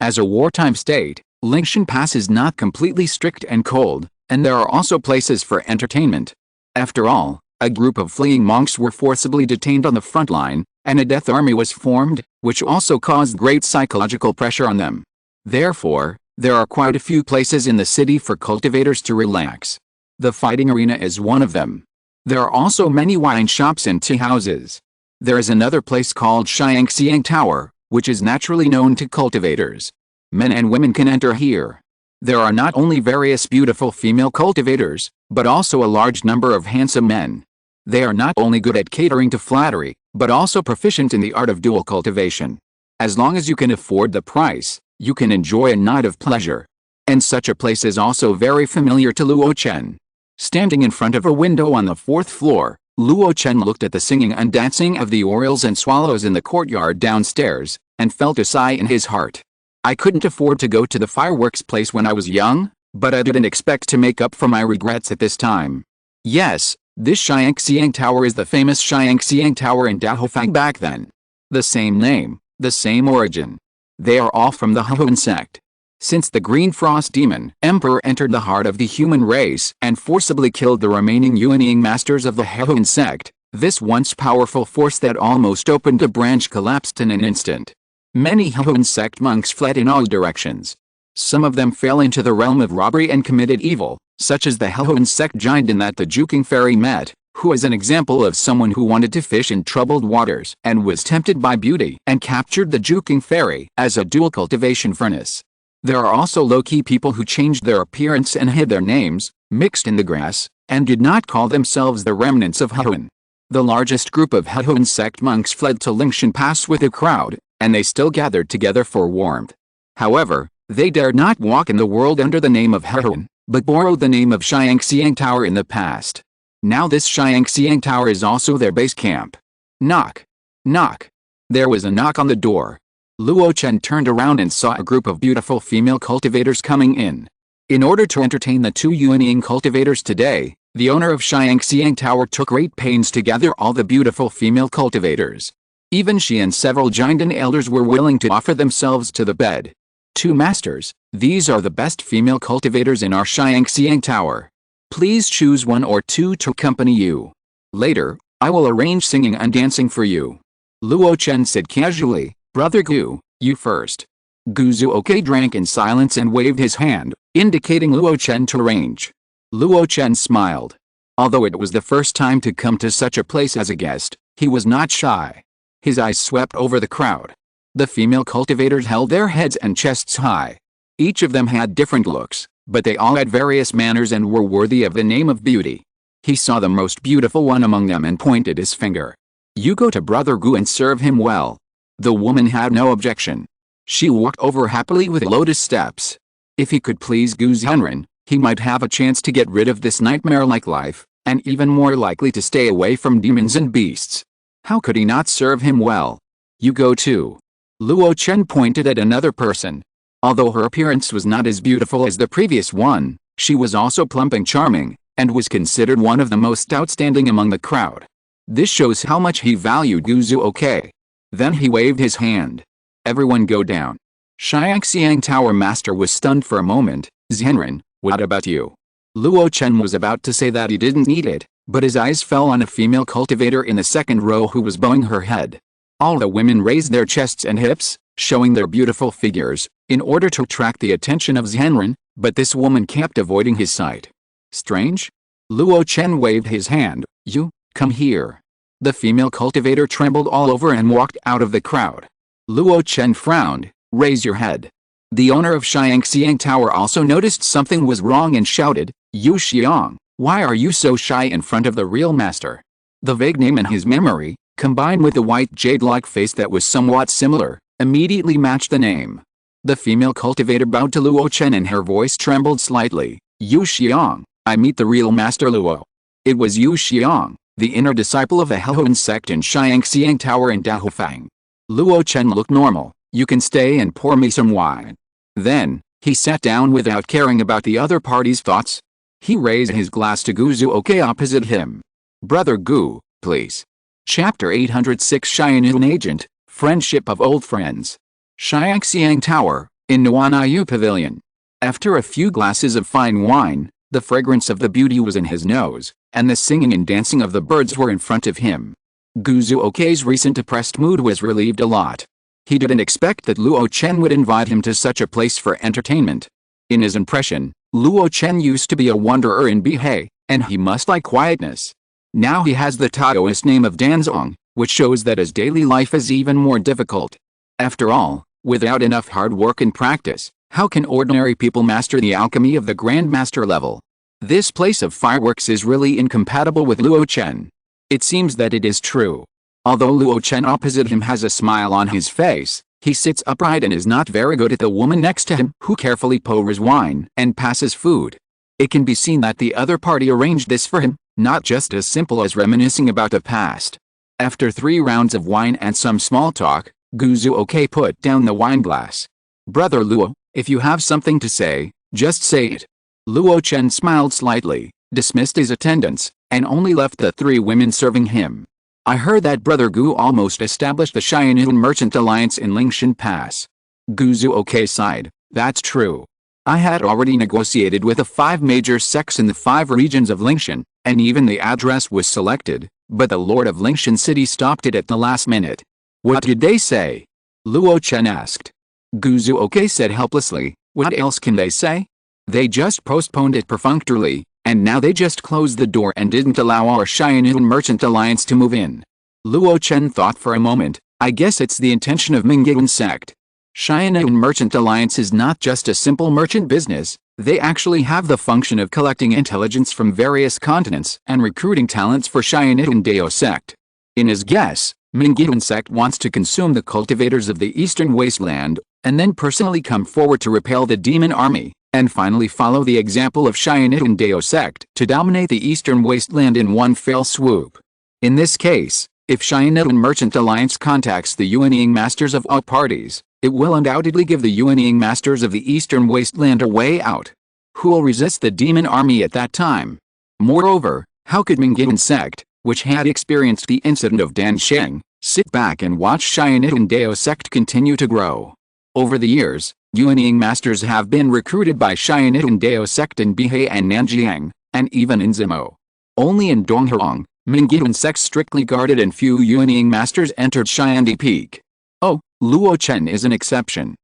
As a wartime state, Lingshan Pass is not completely strict and cold, and there are also places for entertainment. After all, a group of fleeing monks were forcibly detained on the front line, and a death army was formed, which also caused great psychological pressure on them. Therefore, there are quite a few places in the city for cultivators to relax. The fighting arena is one of them. There are also many wine shops and tea houses. There is another place called Xiangxiang Tower, which is naturally known to cultivators. Men and women can enter here. There are not only various beautiful female cultivators, but also a large number of handsome men. They are not only good at catering to flattery, but also proficient in the art of dual cultivation. As long as you can afford the price, you can enjoy a night of pleasure. And such a place is also very familiar to Luo Chen. Standing in front of a window on the 4th floor, Luo Chen looked at the singing and dancing of the orioles and swallows in the courtyard downstairs, and felt a sigh in his heart. I couldn't afford to go to the fireworks place when I was young, but I didn't expect to make up for my regrets at this time. Yes, this Xiangxiang Tower is the famous Xiangxiang Tower in Daofang back then. The same name, the same origin. They are all from the Huan sect. Since the Green Frost Demon Emperor entered the heart of the human race and forcibly killed the remaining Yuanying masters of the Huan sect, this once powerful force that almost opened a branch collapsed in an instant. Many Huan sect monks fled in all directions. Some of them fell into the realm of robbery and committed evil, such as the Huan sect giant in that the Juking fairy met, who is an example of someone who wanted to fish in troubled waters and was tempted by beauty and captured the Juking fairy as a dual cultivation furnace. There are also low-key people who changed their appearance and hid their names, mixed in the grass, and did not call themselves the remnants of Huan. The largest group of Huan sect monks fled to Lingshan Pass with a crowd, and they still gathered together for warmth. However, they dared not walk in the world under the name of Huan, but borrowed the name of Xiangxiang Tower in the past. Now this Xiangxiang Tower is also their base camp. Knock. Knock. There was a knock on the door. Luo Chen turned around and saw a group of beautiful female cultivators coming in. In order to entertain the two Yuanying cultivators today, the owner of Xiangxiang Tower took great pains to gather all the beautiful female cultivators. Even she and several Jiandan elders were willing to offer themselves to the bed. "Two masters, these are the best female cultivators in our Xiangxiang Tower. Please choose one or two to accompany you. Later, I will arrange singing and dancing for you." Luo Chen said casually, "Brother Gu, you first." Guzuoke drank in silence and waved his hand, indicating Luo Chen to arrange. Luo Chen smiled. Although it was the first time to come to such a place as a guest, he was not shy. His eyes swept over the crowd. The female cultivators held their heads and chests high. Each of them had different looks, but they all had various manners and were worthy of the name of beauty. He saw the most beautiful one among them and pointed his finger. "You go to Brother Gu and serve him well." The woman had no objection. She walked over happily with lotus steps. If he could please Gu Zhenren, he might have a chance to get rid of this nightmare-like life, and even more likely to stay away from demons and beasts. How could he not serve him well? "You go too." Luo Chen pointed at another person. Although her appearance was not as beautiful as the previous one, she was also plump and charming, and was considered one of the most outstanding among the crowd. This shows how much he valued Guzuoke. Then he waved his hand. "Everyone go down." Xiangxiang Tower Master was stunned for a moment. "Zhenren, what about you?" Luo Chen was about to say that he didn't need it, but his eyes fell on a female cultivator in the second row who was bowing her head. All the women raised their chests and hips, showing their beautiful figures, in order to attract the attention of Zhenren, but this woman kept avoiding his sight. "Strange?" Luo Chen waved his hand. "You, Come here. The female cultivator trembled all over and walked out of the crowd. Luo Chen frowned. Raise your head. The owner of Xiangxiang Tower also noticed something was wrong and shouted, Yu Xiang, why are you so shy in front of the real master? The vague name in his memory, combined with the white jade-like face that was somewhat similar, immediately matched the name. The female cultivator bowed to Luo Chen and her voice trembled slightly. Yu Xiang, I meet the real master Luo. It was Yu Xiang, the inner disciple of the Helhuan sect in Xiangxiang Tower in Dahofang. Luo Chen looked normal. You can stay and pour me some wine. Then, he sat down without caring about the other party's thoughts. He raised his glass to Gu Zuoke opposite him. Brother Gu, please. Chapter 806 Xianyan Agent, Friendship of Old Friends. Xiangxiang Tower, in Nuanayu Pavilion. After a few glasses of fine wine, the fragrance of the beauty was in his nose, and the singing and dancing of the birds were in front of him. Gu Zuoke's recent depressed mood was relieved a lot. He didn't expect that Luo Chen would invite him to such a place for entertainment. In his impression, Luo Chen used to be a wanderer in Bihei, and he must like quietness. Now he has the Taoist name of Danzong, which shows that his daily life is even more difficult. After all, without enough hard work and practice, how can ordinary people master the alchemy of the Grandmaster level? This place of fireworks is really incompatible with Luo Chen. It seems that it is true. Although Luo Chen opposite him has a smile on his face, he sits upright and is not very good at the woman next to him who carefully pours wine and passes food. It can be seen that the other party arranged this for him, not just as simple as reminiscing about the past. After 3 rounds of wine and some small talk, Gu Zuoke put down the wine glass. Brother Luo, if you have something to say, just say it. Luo Chen smiled slightly, dismissed his attendants, and only left the 3 women serving him. I heard that Brother Gu almost established the Xianyan Merchant Alliance in Lingshan Pass. Gu Zuoke sighed. That's true. I had already negotiated with the 5 major sects in the 5 regions of Lingshan, and even the address was selected, but the Lord of Lingshan City stopped it at the last minute. What did they say? Luo Chen asked. Gu Zuoke said helplessly, what else can they say? They just postponed it perfunctorily, and now they just closed the door and didn't allow our Xianyan Merchant Alliance to move in. Luo Chen thought for a moment. I guess it's the intention of Mingyuan sect. Xianyan Merchant Alliance is not just a simple merchant business, they actually have the function of collecting intelligence from various continents and recruiting talents for Xianyan Dao sect. In his guess, Mingyuan sect wants to consume the cultivators of the eastern wasteland, and then personally come forward to repel the demon army, and finally follow the example of Xianyan Dao sect to dominate the eastern wasteland in one fell swoop. In this case, if Xianyan Merchant Alliance contacts the Yuanying masters of all parties, it will undoubtedly give the Yuanying masters of the eastern wasteland a way out. Who will resist the demon army at that time? Moreover, how could Mingyuan sect, which had experienced the incident of Dan Sheng, sit back and watch Xianyan Dao sect continue to grow? Over the years, Yuanying masters have been recruited by Xianyan Dao sect in Bihei and Nanjiang, and even in Zimo. Only in Donghuang, Mingyuan sect strictly guarded and few Yuanying masters entered Xiandi Peak. Oh, Luo Chen is an exception.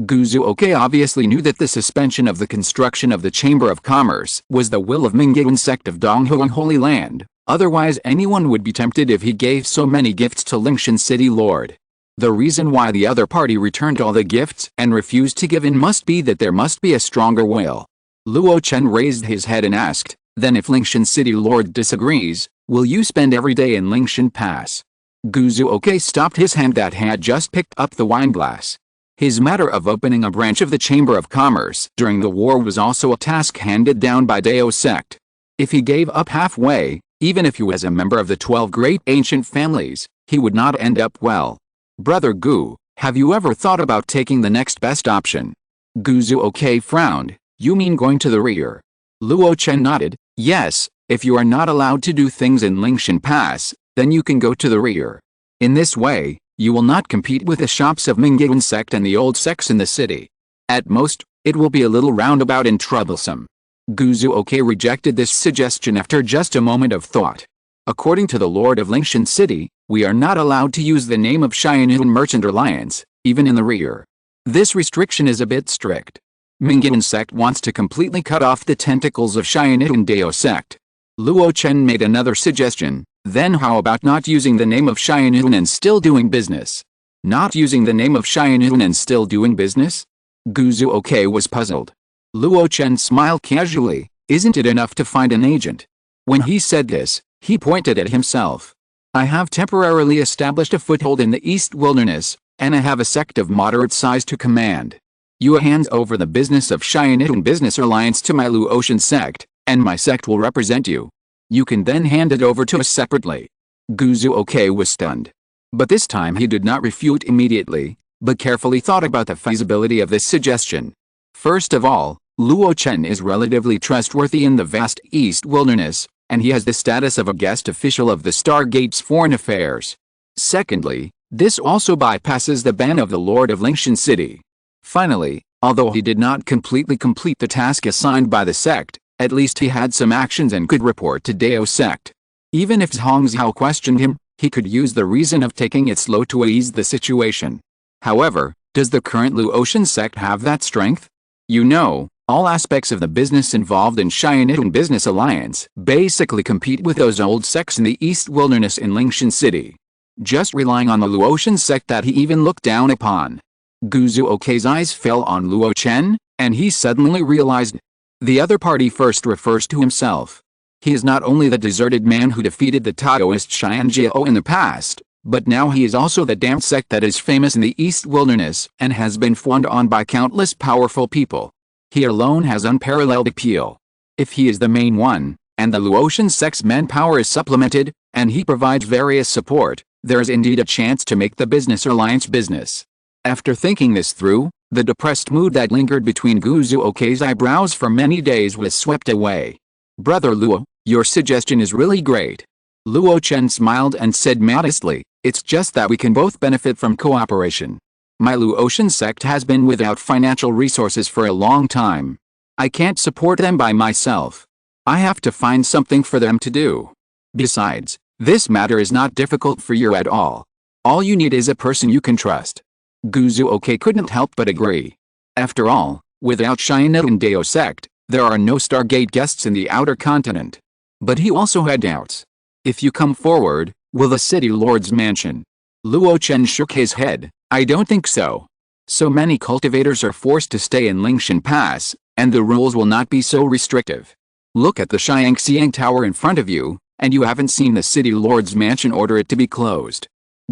Gu Zuoke obviously knew that the suspension of the construction of the Chamber of Commerce was the will of Mingyuan sect of Donghuang Holy Land, otherwise anyone would be tempted if he gave so many gifts to Lingshan City Lord. The reason why the other party returned all the gifts and refused to give in must be that there must be a stronger will. Luo Chen raised his head and asked, then if Lingshan City Lord disagrees, will you spend every day in Lingshan Pass? Gu Zuoke stopped his hand that had just picked up the wine glass. His matter of opening a branch of the Chamber of Commerce during the war was also a task handed down by Dao sect. If he gave up halfway, even if he was a member of the 12 great ancient families, he would not end up well. Brother Gu, have you ever thought about taking the next best option? Gu Zuoke frowned. You mean going to the rear? Luo Chen nodded. Yes, if you are not allowed to do things in Lingshan Pass, then you can go to the rear. In this way, you will not compete with the shops of Mingyuan sect and the old sects in the city. At most, it will be a little roundabout and troublesome. Gu Zuoke rejected this suggestion after just a moment of thought. According to the Lord of Lingshan City, we are not allowed to use the name of Xianyan Merchant Alliance, even in the rear. This restriction is a bit strict. Mingyuan sect wants to completely cut off the tentacles of Xianyan Dao sect. Luo Chen made another suggestion. Then how about not using the name of Xianyun and still doing business? Not using the name of Xianyun and still doing business? Gu Zuoke was puzzled. Luo Chen smiled casually. Isn't it enough to find an agent? When he said this, he pointed at himself. I have temporarily established a foothold in the East Wilderness, and I have a sect of moderate size to command. You hand over the business of Xianyun Business Alliance to my Luo Chen sect, and my sect will represent you. You can then hand it over to us separately. Gu Zuoke was stunned. But this time he did not refute immediately, but carefully thought about the feasibility of this suggestion. First of all, Luo Chen is relatively trustworthy in the vast East Wilderness, and he has the status of a guest official of the Stargate's foreign affairs. Secondly, this also bypasses the ban of the Lord of Lingshan City. Finally, although he did not completely complete the task assigned by the sect, at least he had some actions and could report to Dao sect. Even if Zongmiao questioned him, he could use the reason of taking it slow to ease the situation. However, does the current Luo Chen sect have that strength? You know, all aspects of the business involved in Xianyun Business Alliance basically compete with those old sects in the East Wilderness in Lingshan City. Just relying on the Luo Chen sect that he even looked down upon. Gu Zuoke's eyes fell on Luo Chen, and he suddenly realized. The other party first refers to himself. He is not only the deserted man who defeated the Taoist Xianjiao in the past, but now he is also the damned sect that is famous in the East Wilderness and has been fawned on by countless powerful people. He alone has unparalleled appeal. If he is the main one, and the Luo Chen sect's manpower is supplemented, and he provides various support, there is indeed a chance to make the business alliance business. After thinking this through, the depressed mood that lingered between Gu Zuoke's eyebrows for many days was swept away. Brother Luo, your suggestion is really great. Luo Chen smiled and said modestly, it's just that we can both benefit from cooperation. My Luo Chen sect has been without financial resources for a long time. I can't support them by myself. I have to find something for them to do. Besides, this matter is not difficult for you at all. All you need is a person you can trust. Gu Zuoke couldn't help but agree. After all, without Xianyun Dao sect, there are no Stargate guests in the outer continent. But he also had doubts. If you come forward, will the city lord's mansion? Luo Chen shook his head. I don't think so. So many cultivators are forced to stay in Lingshan Pass, and the rules will not be so restrictive. Look at the Xiangxiang Tower in front of you, and you haven't seen the city lord's mansion order it to be closed.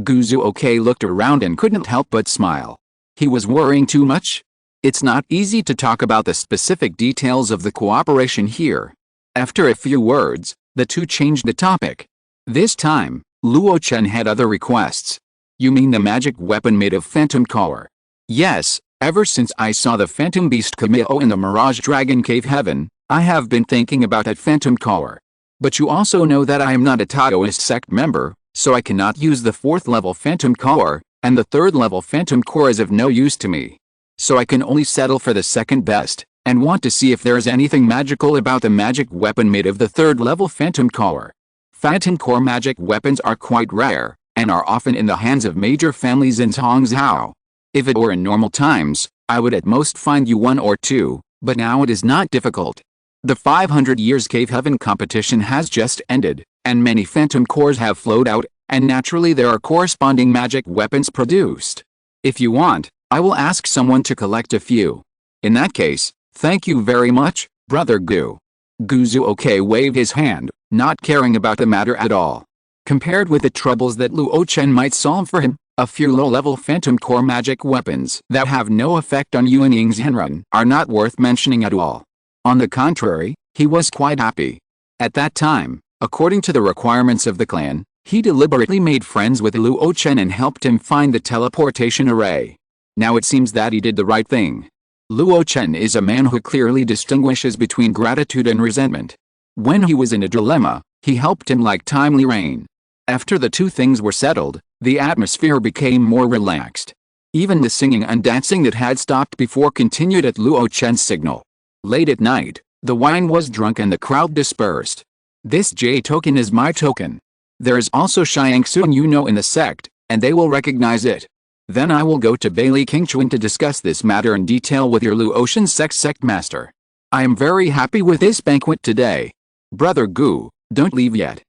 Gu Zuoke looked around and couldn't help but smile. He was worrying too much? It's not easy to talk about the specific details of the cooperation here. After a few words, the two changed the topic. This time, Luo Chen had other requests. You mean the magic weapon made of phantom color? Yes, ever since I saw the phantom beast Cameo in the Mirage Dragon Cave Heaven, I have been thinking about that phantom color. But you also know that I am not a Taoist sect member, so I cannot use the 4th level phantom core, and the 3rd level phantom core is of no use to me. So I can only settle for the second best, and want to see if there is anything magical about the magic weapon made of the 3rd level phantom core. Phantom core magic weapons are quite rare, and are often in the hands of major families in Zongmiao. If it were in normal times, I would at most find you 1 or 2, but now it is not difficult. The 500 years cave heaven competition has just ended, and many phantom cores have flowed out, and naturally there are corresponding magic weapons produced. If you want, I will ask someone to collect a few. In that case, thank you very much, Brother Gu. Gu Zuoke waved his hand, not caring about the matter at all. Compared with the troubles that Luo Chen might solve for him, a few low-level phantom core magic weapons that have no effect on Yuan Ying's Henrun are not worth mentioning at all. On the contrary, he was quite happy. At that time, according to the requirements of the clan, he deliberately made friends with Luo Chen and helped him find the teleportation array. Now it seems that he did the right thing. Luo Chen is a man who clearly distinguishes between gratitude and resentment. When he was in a dilemma, he helped him like timely rain. After the two things were settled, the atmosphere became more relaxed. Even the singing and dancing that had stopped before continued at Luo Chen's signal. Late at night, the wine was drunk and the crowd dispersed. This J token is my token. There is also Xiangxun in the sect, and they will recognize it. Then I will go to Bailey Qingchuan to discuss this matter in detail with your Luo Chen sect master. I am very happy with this banquet today. Brother Gu, Don't leave yet.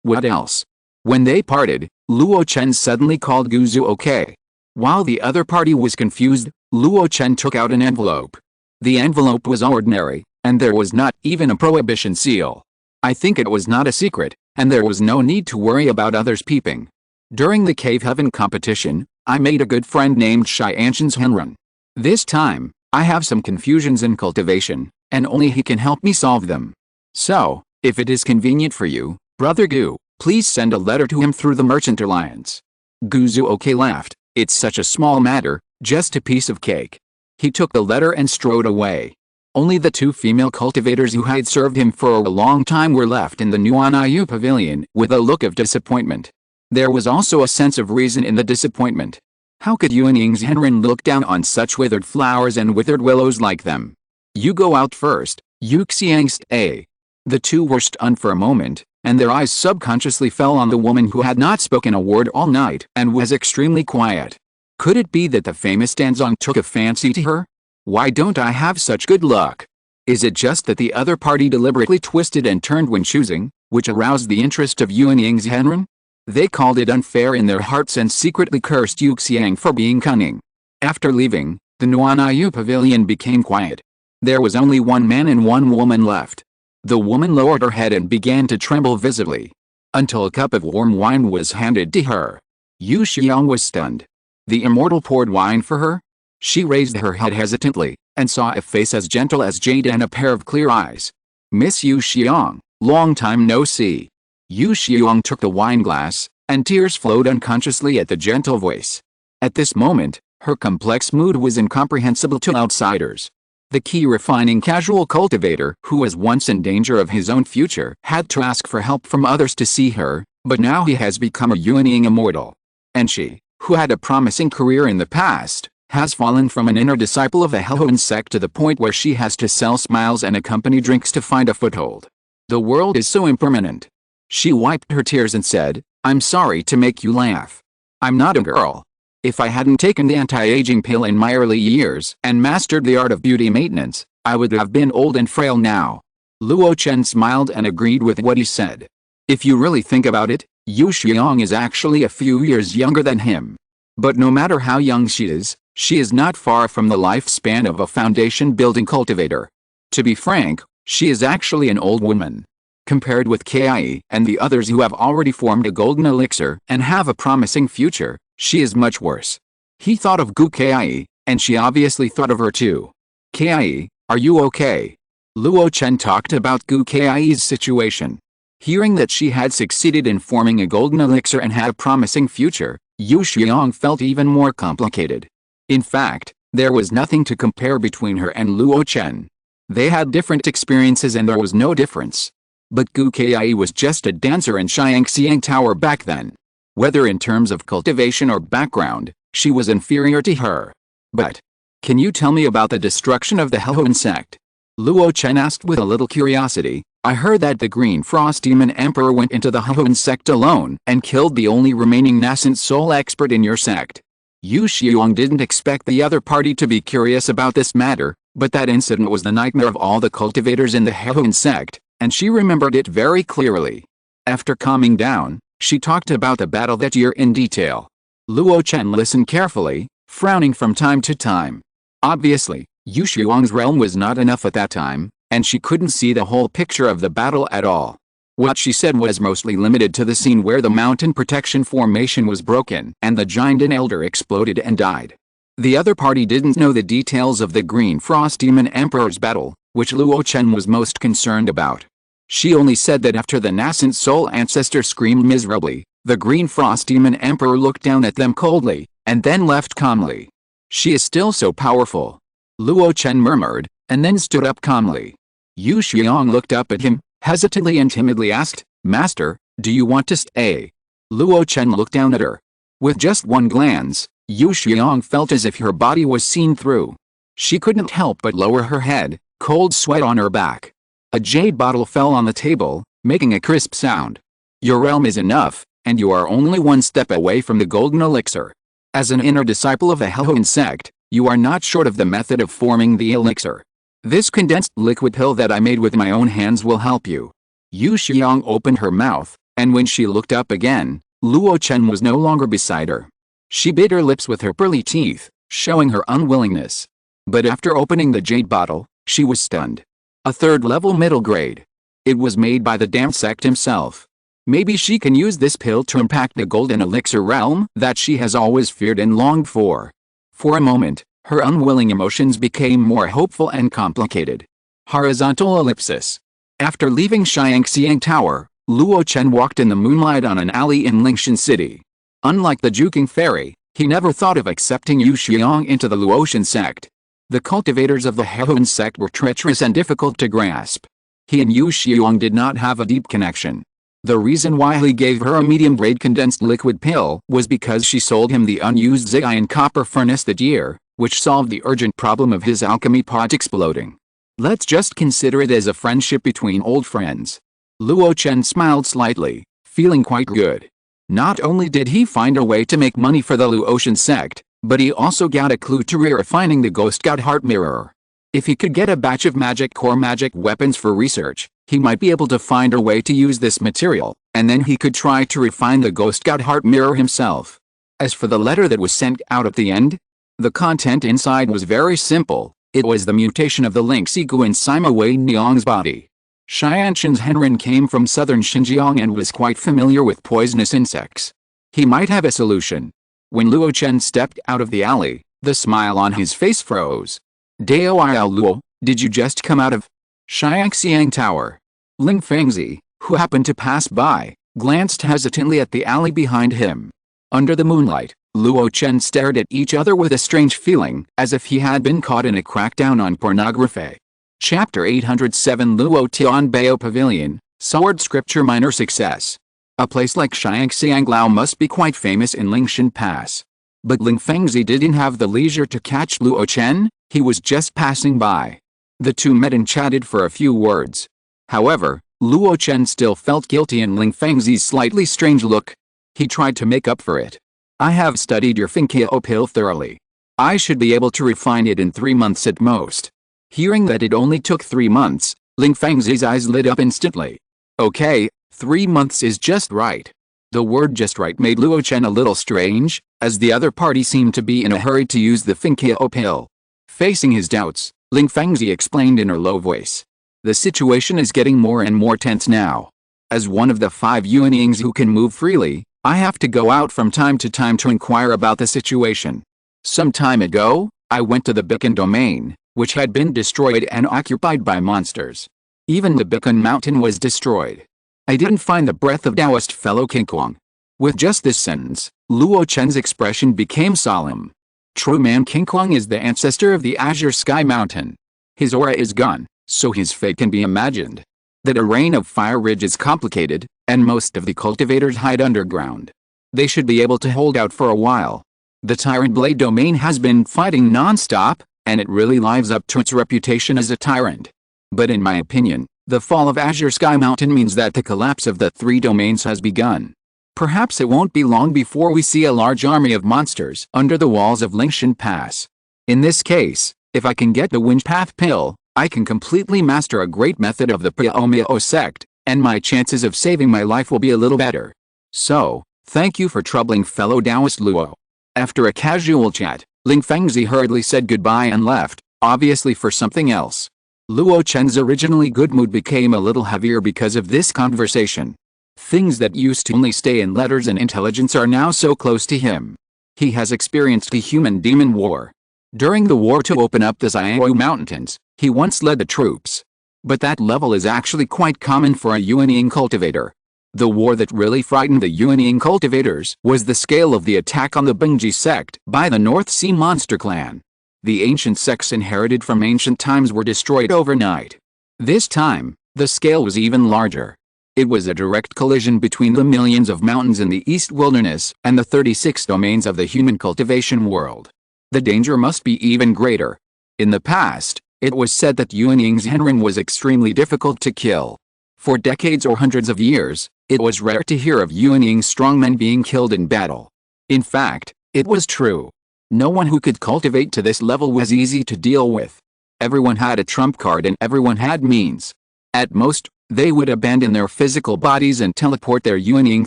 What else? When they parted, Luo Chen suddenly called Guzu okay. While the other party was confused, Luo Chen took out an envelope. The envelope was ordinary, and there was not even a prohibition seal. I think it was not a secret, and there was no need to worry about others peeping. During the Cave Heaven competition, I made a good friend named Xianshan's Henrun. This time, I have some confusions in cultivation, and only he can help me solve them. So, if it is convenient for you, Brother Gu, please send a letter to him through the Merchant Alliance. Guzu okay laughed. It's such a small matter, just a piece of cake. He took the letter and strode away. Only the two female cultivators who had served him for a long time were left in the Zongmiao Pavilion with a look of disappointment. There was also a sense of reason in the disappointment. How could Yuan Ying's Henren look down on such withered flowers and withered willows like them? You go out first, Yu Xiang stay. The two were stunned for a moment, and their eyes subconsciously fell on the woman who had not spoken a word all night and was extremely quiet. Could it be that the famous Danzong took a fancy to her? Why don't I have such good luck? Is it just that the other party deliberately twisted and turned when choosing, which aroused the interest of Yuan Ying's Henren? They called it unfair in their hearts and secretly cursed Yu Xiang for being cunning. After leaving, the Zongmiao Pavilion became quiet. There was only one man and one woman left. The woman lowered her head and began to tremble visibly, until a cup of warm wine was handed to her. Yu Xiang was stunned. The immortal poured wine for her? She raised her head hesitantly, and saw a face as gentle as jade and a pair of clear eyes. Miss Yu Xiang, long time no see. Yu Xiang took the wine glass, and tears flowed unconsciously at the gentle voice. At this moment, her complex mood was incomprehensible to outsiders. The key refining casual cultivator who was once in danger of his own future had to ask for help from others to see her, but now he has become a Yuan Ying immortal. And she, who had a promising career in the past, has fallen from an inner disciple of the Hehuan sect to the point where she has to sell smiles and accompany drinks to find a foothold. The world is so impermanent. She wiped her tears and said, I'm sorry to make you laugh. I'm not a girl. If I hadn't taken the anti-aging pill in my early years and mastered the art of beauty maintenance, I would have been old and frail now. Luo Chen smiled and agreed with what he said. If you really think about it, Yu Xiang is actually a few years younger than him. But no matter how young she is not far from the lifespan of a foundation-building cultivator. To be frank, she is actually an old woman. Compared with Kai and the others who have already formed a golden elixir and have a promising future, she is much worse. He thought of Gu Kai, and she obviously thought of her too. Kai, are you okay? Luo Chen talked about Gu Kai's situation. Hearing that she had succeeded in forming a golden elixir and had a promising future, Yu Xiang felt even more complicated. In fact, there was nothing to compare between her and Luo Chen. They had different experiences and there was no difference. But Gu Kai was just a dancer in Xiangxiang Tower back then. Whether in terms of cultivation or background, she was inferior to her. But, can you tell me about the destruction of the Hehuan sect? Luo Chen asked with a little curiosity. I heard that the Green Frost Demon Emperor went into the Hehuan sect alone and killed the only remaining nascent soul expert in your sect. Yu Xiang didn't expect the other party to be curious about this matter, but that incident was the nightmare of all the cultivators in the Hehuan sect, and she remembered it very clearly. After calming down, she talked about the battle that year in detail. Luo Chen listened carefully, frowning from time to time. Obviously, Yu Xiang's realm was not enough at that time, and she couldn't see the whole picture of the battle at all. What she said was mostly limited to the scene where the mountain protection formation was broken and the giant elder exploded and died. The other party didn't know the details of the Green Frost Demon Emperor's battle, which Luo Chen was most concerned about. She only said that after the nascent soul ancestor screamed miserably, the Green Frost Demon Emperor looked down at them coldly, and then left calmly. She is still so powerful. Luo Chen murmured, and then stood up calmly. Yu Xiang looked up at him, hesitantly and timidly asked, Master, do you want to stay? Luo Chen looked down at her. With just one glance, Yu Xiang felt as if her body was seen through. She couldn't help but lower her head, cold sweat on her back. A jade bottle fell on the table, making a crisp sound. Your realm is enough, and you are only one step away from the golden elixir. As an inner disciple of the Hehuan sect, you are not short of the method of forming the elixir. This condensed liquid pill that I made with my own hands will help you. Yu Xiang opened her mouth, and when she looked up again, Luo Chen was no longer beside her. She bit her lips with her pearly teeth, showing her unwillingness. But after opening the jade bottle, she was stunned. A third-level middle grade. It was made by the damn sect himself. Maybe she can use this pill to impact the golden elixir realm that she has always feared and longed for. For a moment, her unwilling emotions became more hopeful and complicated. Horizontal ellipsis. After leaving Xiangxiang Tower, Luo Chen walked in the moonlight on an alley in Lingshan City. Unlike the Juking Fairy, he never thought of accepting Yu Xiang into the Luo Chen sect. The cultivators of the Hehuan sect were treacherous and difficult to grasp. He and Yu Xiang did not have a deep connection. The reason why he gave her a medium-grade condensed liquid pill was because she sold him the unused Zion copper furnace that year, which solved the urgent problem of his alchemy pot exploding. Let's just consider it as a friendship between old friends. Luo Chen smiled slightly, feeling quite good. Not only did he find a way to make money for the Luo Chen sect, but he also got a clue to refining the Ghost God Heart Mirror. If he could get a batch of magic core magic weapons for research, he might be able to find a way to use this material, and then he could try to refine the Ghost God Heart Mirror himself. As for the letter that was sent out at the end, the content inside was very simple. It was the mutation of the link Sigu in Sima Wei Niang's body. Xianshan's Henren came from southern Xinjiang and was quite familiar with poisonous insects. He might have a solution. When Luo Chen stepped out of the alley, the smile on his face froze. Dao Luo, did you just come out of Xiangxiang Tower? Ling Fengzi, who happened to pass by, glanced hesitantly at the alley behind him. Under the moonlight, Luo Chen stared at each other with a strange feeling, as if he had been caught in a crackdown on pornography. Chapter 807 Luo Tianbao Pavilion, Sword Scripture Minor Success. A place like Xiangxianglao must be quite famous in Lingshan Pass. But Ling Fengzi didn't have the leisure to catch Luo Chen, he was just passing by. The two met and chatted for a few words. However, Luo Chen still felt guilty in Ling Fengzi's slightly strange look. He tried to make up for it. I have studied your Zongmiao Pill thoroughly. I should be able to refine it in 3 months at most. Hearing that it only took 3 months, Ling Fengzi's eyes lit up instantly. Okay, 3 months is just right. The word just right made Luo Chen a little strange, as the other party seemed to be in a hurry to use the Zongmiao Pill. Facing his doubts, Ling Fengzi explained in her low voice. The situation is getting more and more tense now. As one of the 5 Yuanings who can move freely, I have to go out from time to time to inquire about the situation. Some time ago, I went to the Bigu domain, which had been destroyed and occupied by monsters. Even the Bigu mountain was destroyed. I didn't find the breath of Taoist fellow King Kong. With just this sentence, Luo Chen's expression became solemn. True man King Kong is the ancestor of the Azure Sky Mountain. His aura is gone, so his fate can be imagined. The terrain of Fire Ridge is complicated, and most of the cultivators hide underground. They should be able to hold out for a while. The Tyrant Blade domain has been fighting non-stop, and it really lives up to its reputation as a tyrant. But in my opinion, the fall of Azure Sky Mountain means that the collapse of the 3 domains has begun. Perhaps it won't be long before we see a large army of monsters under the walls of Lingshan Pass. In this case, if I can get the Wind Path Pill, I can completely master a great method of the Zongmiao sect, and my chances of saving my life will be a little better. So, thank you for troubling fellow Taoist Luo. After a casual chat, Ling Fengzi hurriedly said goodbye and left, obviously for something else. Luo Chen's originally good mood became a little heavier because of this conversation. Things that used to only stay in letters and intelligence are now so close to him. He has experienced the human-demon war. During the war to open up the Zongmiao Mountains, he once led the troops. But that level is actually quite common for a Yuanying cultivator. The war that really frightened the Yuanying cultivators was the scale of the attack on the Bingji sect by the North Sea Monster Clan. The ancient sects inherited from ancient times were destroyed overnight. This time, the scale was even larger. It was a direct collision between the millions of mountains in the East Wilderness and the 36 domains of the human cultivation world. The danger must be even greater. In the past, it was said that Yuanying's Henren was extremely difficult to kill. For decades or hundreds of years, it was rare to hear of Yuanying's strongmen being killed in battle. In fact, it was true. No one who could cultivate to this level was easy to deal with. Everyone had a trump card and everyone had means. At most, They would abandon their physical bodies and teleport their yuanying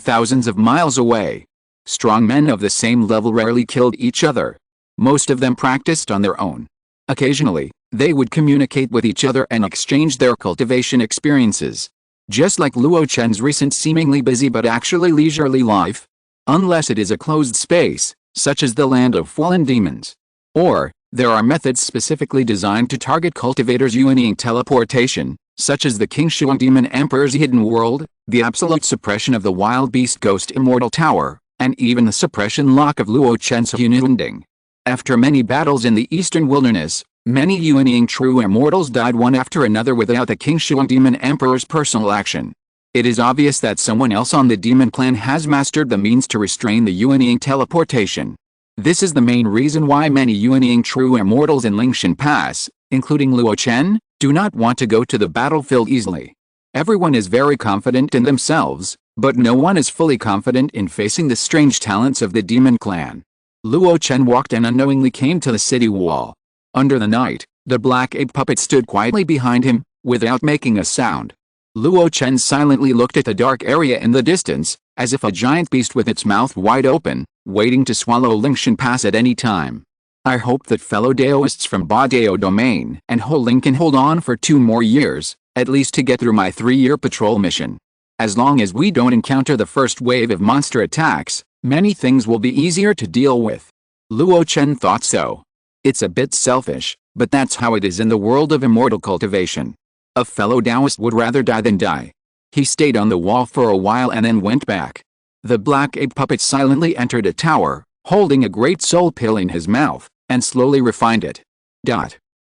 thousands of miles away. Strong men of the same level rarely killed each other. Most of them practiced on their own. Occasionally, they would communicate with each other and exchange their cultivation experiences. Just like Luo Chen's recent seemingly busy but actually leisurely life. Unless it is a closed space, such as the land of fallen demons. Or, there are methods specifically designed to target cultivators' yuanying teleportation, such as the King Shuang Demon Emperor's Hidden World, the absolute suppression of the Wild Beast Ghost Immortal Tower, and even the suppression lock of Luo Chen's yuanying. After many battles in the eastern wilderness, many yuanying true immortals died one after another without the King Shuang Demon Emperor's personal action. It is obvious that someone else on the demon clan has mastered the means to restrain the yuanying teleportation. This is the main reason why many yuanying true immortals in Lingshan Pass, including Luo Chen, do not want to go to the battlefield easily. Everyone is very confident in themselves, but no one is fully confident in facing the strange talents of the demon clan. Luo Chen walked and unknowingly came to the city wall. Under the night, the black ape puppet stood quietly behind him, without making a sound. Luo Chen silently looked at the dark area in the distance, as if a giant beast with its mouth wide open, waiting to swallow Lingshan Pass at any time. I hope that fellow Daoists from Ba Dao Domain and Ho Ling can hold on for 2 more years, at least to get through my 3-year patrol mission. As long as we don't encounter the first wave of monster attacks, many things will be easier to deal with. Luo Chen thought so. It's a bit selfish, but that's how it is in the world of immortal cultivation. A fellow Taoist would rather die than die. He stayed on the wall for a while and then went back. The black ape puppet silently entered a tower, holding a great soul pill in his mouth, and slowly refined it.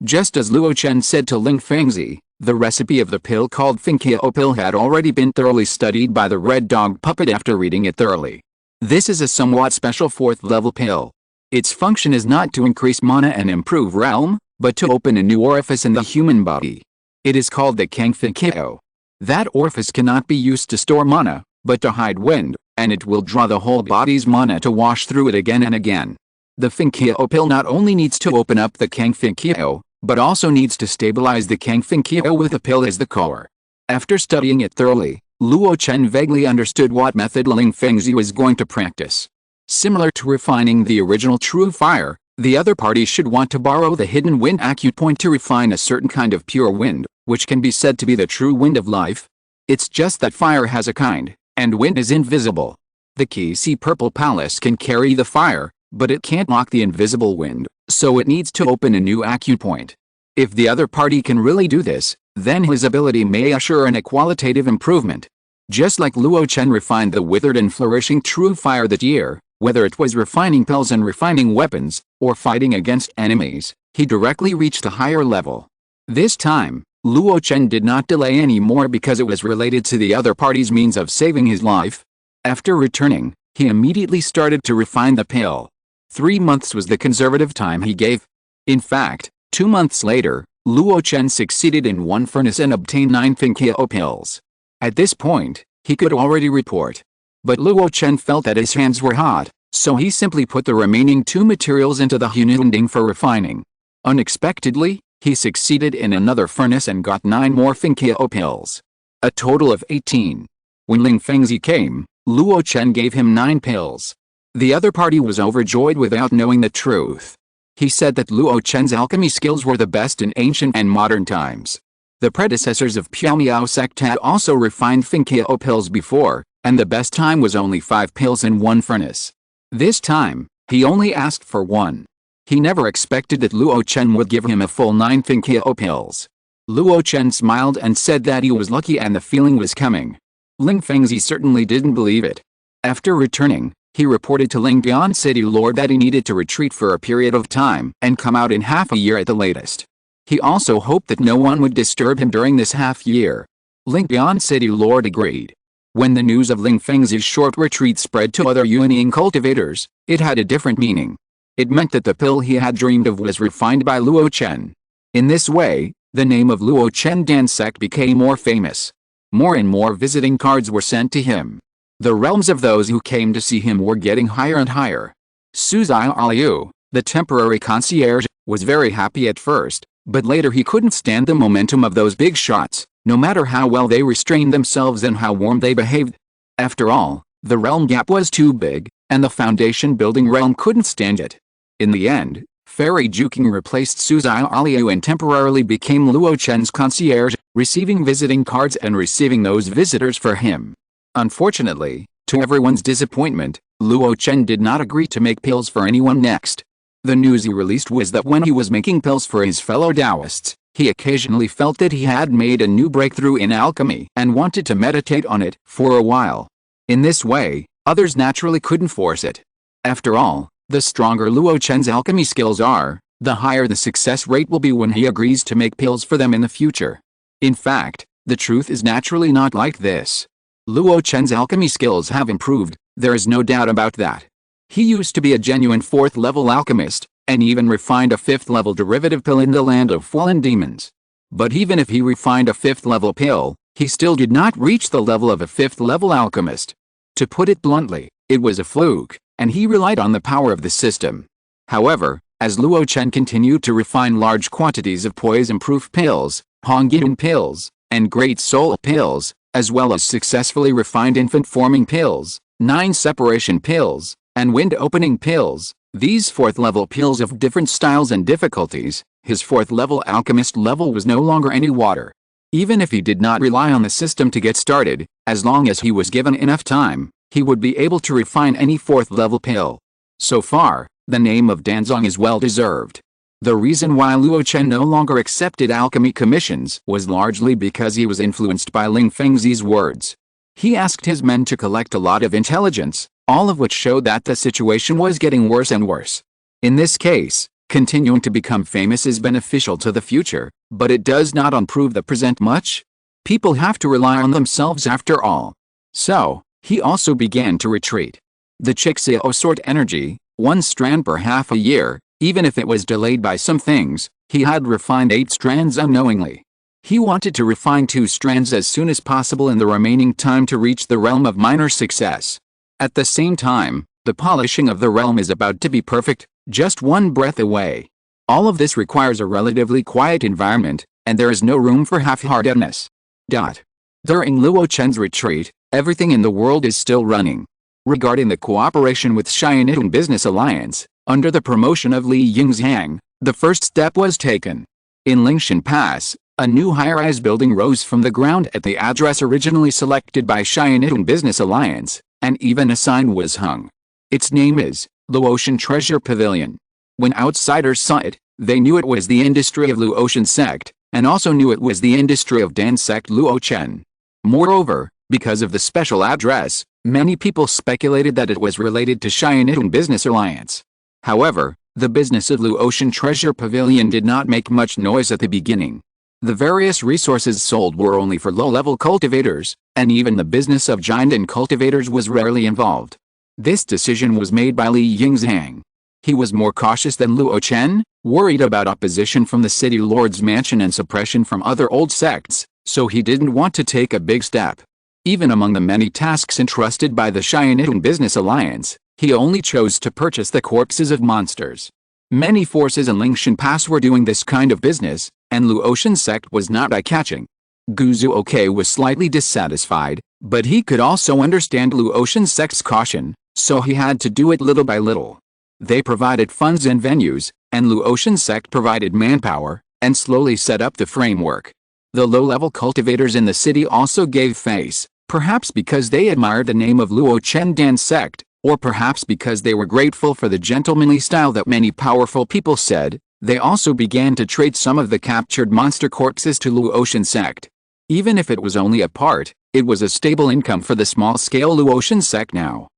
Just as Luo Chen said to Ling Fengzi, the recipe of the pill called Zongmiao Pill had already been thoroughly studied by the red dog puppet after reading it thoroughly. This is a somewhat special 4th level pill. Its function is not to increase mana and improve realm, but to open a new orifice in the human body. It is called the Zongmiao. That orifice cannot be used to store mana, but to hide wind, and it will draw the whole body's mana to wash through it again and again. The Zongmiao pill not only needs to open up the Zongmiao, but also needs to stabilize the Zongmiao with the pill as the core. After studying it thoroughly, Luo Chen vaguely understood what method Ling Fengzi was going to practice. Similar to refining the original true fire, the other party should want to borrow the hidden wind acupoint to refine a certain kind of pure wind, which can be said to be the true wind of life. It's just that fire has a kind, and wind is invisible. The Key Purple Palace can carry the fire, but it can't lock the invisible wind, so it needs to open a new acupoint. If the other party can really do this, then his ability may usher in a qualitative improvement. Just like Luo Chen refined the withered and flourishing true fire that year, whether it was refining pills and refining weapons, or fighting against enemies, he directly reached a higher level. This time, Luo Chen did not delay any more because it was related to the other party's means of saving his life. After returning, he immediately started to refine the pill. 3 months was the conservative time he gave. In fact, 2 months later, Luo Chen succeeded in 1 furnace and obtained 9 Zongmiao pills. At this point, he could already report. But Luo Chen felt that his hands were hot, so he simply put the remaining 2 materials into the yuanying for refining. Unexpectedly, he succeeded in another furnace and got 9 more Zongmiao pills. A total of 18. When Ling Fengzi came, Luo Chen gave him 9 pills. The other party was overjoyed without knowing the truth. He said that Luo Chen's alchemy skills were the best in ancient and modern times. The predecessors of Piaomiao sect had also refined Zongmiao pills before, and the best time was only 5 pills in 1 furnace. This time, he only asked for 1. He never expected that Luo Chen would give him a full 9 Zongmiao pills. Luo Chen smiled and said that he was lucky and the feeling was coming. Ling Fengzi certainly didn't believe it. After returning, he reported to Lingdian City Lord that he needed to retreat for a period of time and come out in half a year at the latest. He also hoped that no one would disturb him during this half year. Lingdian City Lord agreed. When the news of Ling Fengzi's short retreat spread to other yuanying cultivators, it had a different meaning. It meant that the pill he had dreamed of was refined by Luo Chen. In this way, the name of Luo Chen Dan sect became more famous. More and more visiting cards were sent to him. The realms of those who came to see him were getting higher and higher. Suzai Aliu, the temporary concierge, was very happy at first, but later he couldn't stand the momentum of those big shots, no matter how well they restrained themselves and how warm they behaved. After all, the realm gap was too big, and the foundation building realm couldn't stand it. In the end, Fairy Juking replaced Suzai Aliu and temporarily became Luo Chen's concierge, receiving visiting cards and receiving those visitors for him. Unfortunately, to everyone's disappointment, Luo Chen did not agree to make pills for anyone next. The news he released was that when he was making pills for his fellow Taoists, he occasionally felt that he had made a new breakthrough in alchemy and wanted to meditate on it for a while. In this way, others naturally couldn't force it. After all, the stronger Luo Chen's alchemy skills are, the higher the success rate will be when he agrees to make pills for them in the future. In fact, the truth is naturally not like this. Luo Chen's alchemy skills have improved, there is no doubt about that. He used to be a genuine 4th-level alchemist, and even refined a 5th-level derivative pill in the land of fallen demons. But even if he refined a 5th-level pill, he still did not reach the level of a 5th-level alchemist. To put it bluntly, it was a fluke, and he relied on the power of the system. However, as Luo Chen continued to refine large quantities of poison-proof pills, Hongyan pills, and Great Soul pills, as well as successfully refined infant-forming pills, 9-separation pills, and wind-opening pills, these 4th-level pills of different styles and difficulties, his 4th-level alchemist level was no longer any water. Even if he did not rely on the system to get started, as long as he was given enough time, he would be able to refine any 4th-level pill. So far, the name of Danzong is well deserved. The reason why Luo Chen no longer accepted alchemy commissions was largely because he was influenced by Ling Fengzi's words. He asked his men to collect a lot of intelligence, all of which showed that the situation was getting worse and worse. In this case, continuing to become famous is beneficial to the future, but it does not improve the present much. People have to rely on themselves after all. So, he also began to retreat. The Chixio sort energy, 1 strand per half a year, even if it was delayed by some things, he had refined 8 strands unknowingly. He wanted to refine 2 strands as soon as possible in the remaining time to reach the realm of minor success. At the same time, the polishing of the realm is about to be perfect, just 1 breath away. All of this requires a relatively quiet environment, and there is no room for half-heartedness. During Luo Chen's retreat, everything in the world is still running. Regarding the cooperation with Xianitun Business Alliance, under the promotion of Li Yingzhang, the first step was taken. In Lingshan Pass, a new high-rise building rose from the ground at the address originally selected by Xianitun Business Alliance, and even a sign was hung. Its name is Luo Chen Treasure Pavilion. When outsiders saw it, they knew it was the industry of Luo Chen sect, and also knew it was the industry of Dan sect Luo Chen. Moreover, because of the special address, many people speculated that it was related to Xianitun Business Alliance. However, the business of Luo Chen Treasure Pavilion did not make much noise at the beginning. The various resources sold were only for low-level cultivators, and even the business of giant and cultivators was rarely involved. This decision was made by Li Yingzhang. He was more cautious than Luo Chen, worried about opposition from the city lord's mansion and suppression from other old sects, so he didn't want to take a big step. Even among the many tasks entrusted by the Xianitun Business Alliance, he only chose to purchase the corpses of monsters. Many forces in Lingshan Pass were doing this kind of business, and Luo Chen's sect was not eye-catching. Guzuoke was slightly dissatisfied, but he could also understand Luo Chen's sect's caution, so he had to do it little by little. They provided funds and venues, and Luo Chen's sect provided manpower, and slowly set up the framework. The low-level cultivators in the city also gave face, perhaps because they admired the name of Luo Chen Dan sect, or perhaps because they were grateful for the gentlemanly style that many powerful people said. They also began to trade some of the captured monster corpses to Luo Chen sect. Even if it was only a part, it was a stable income for the small-scale Luo Chen sect now.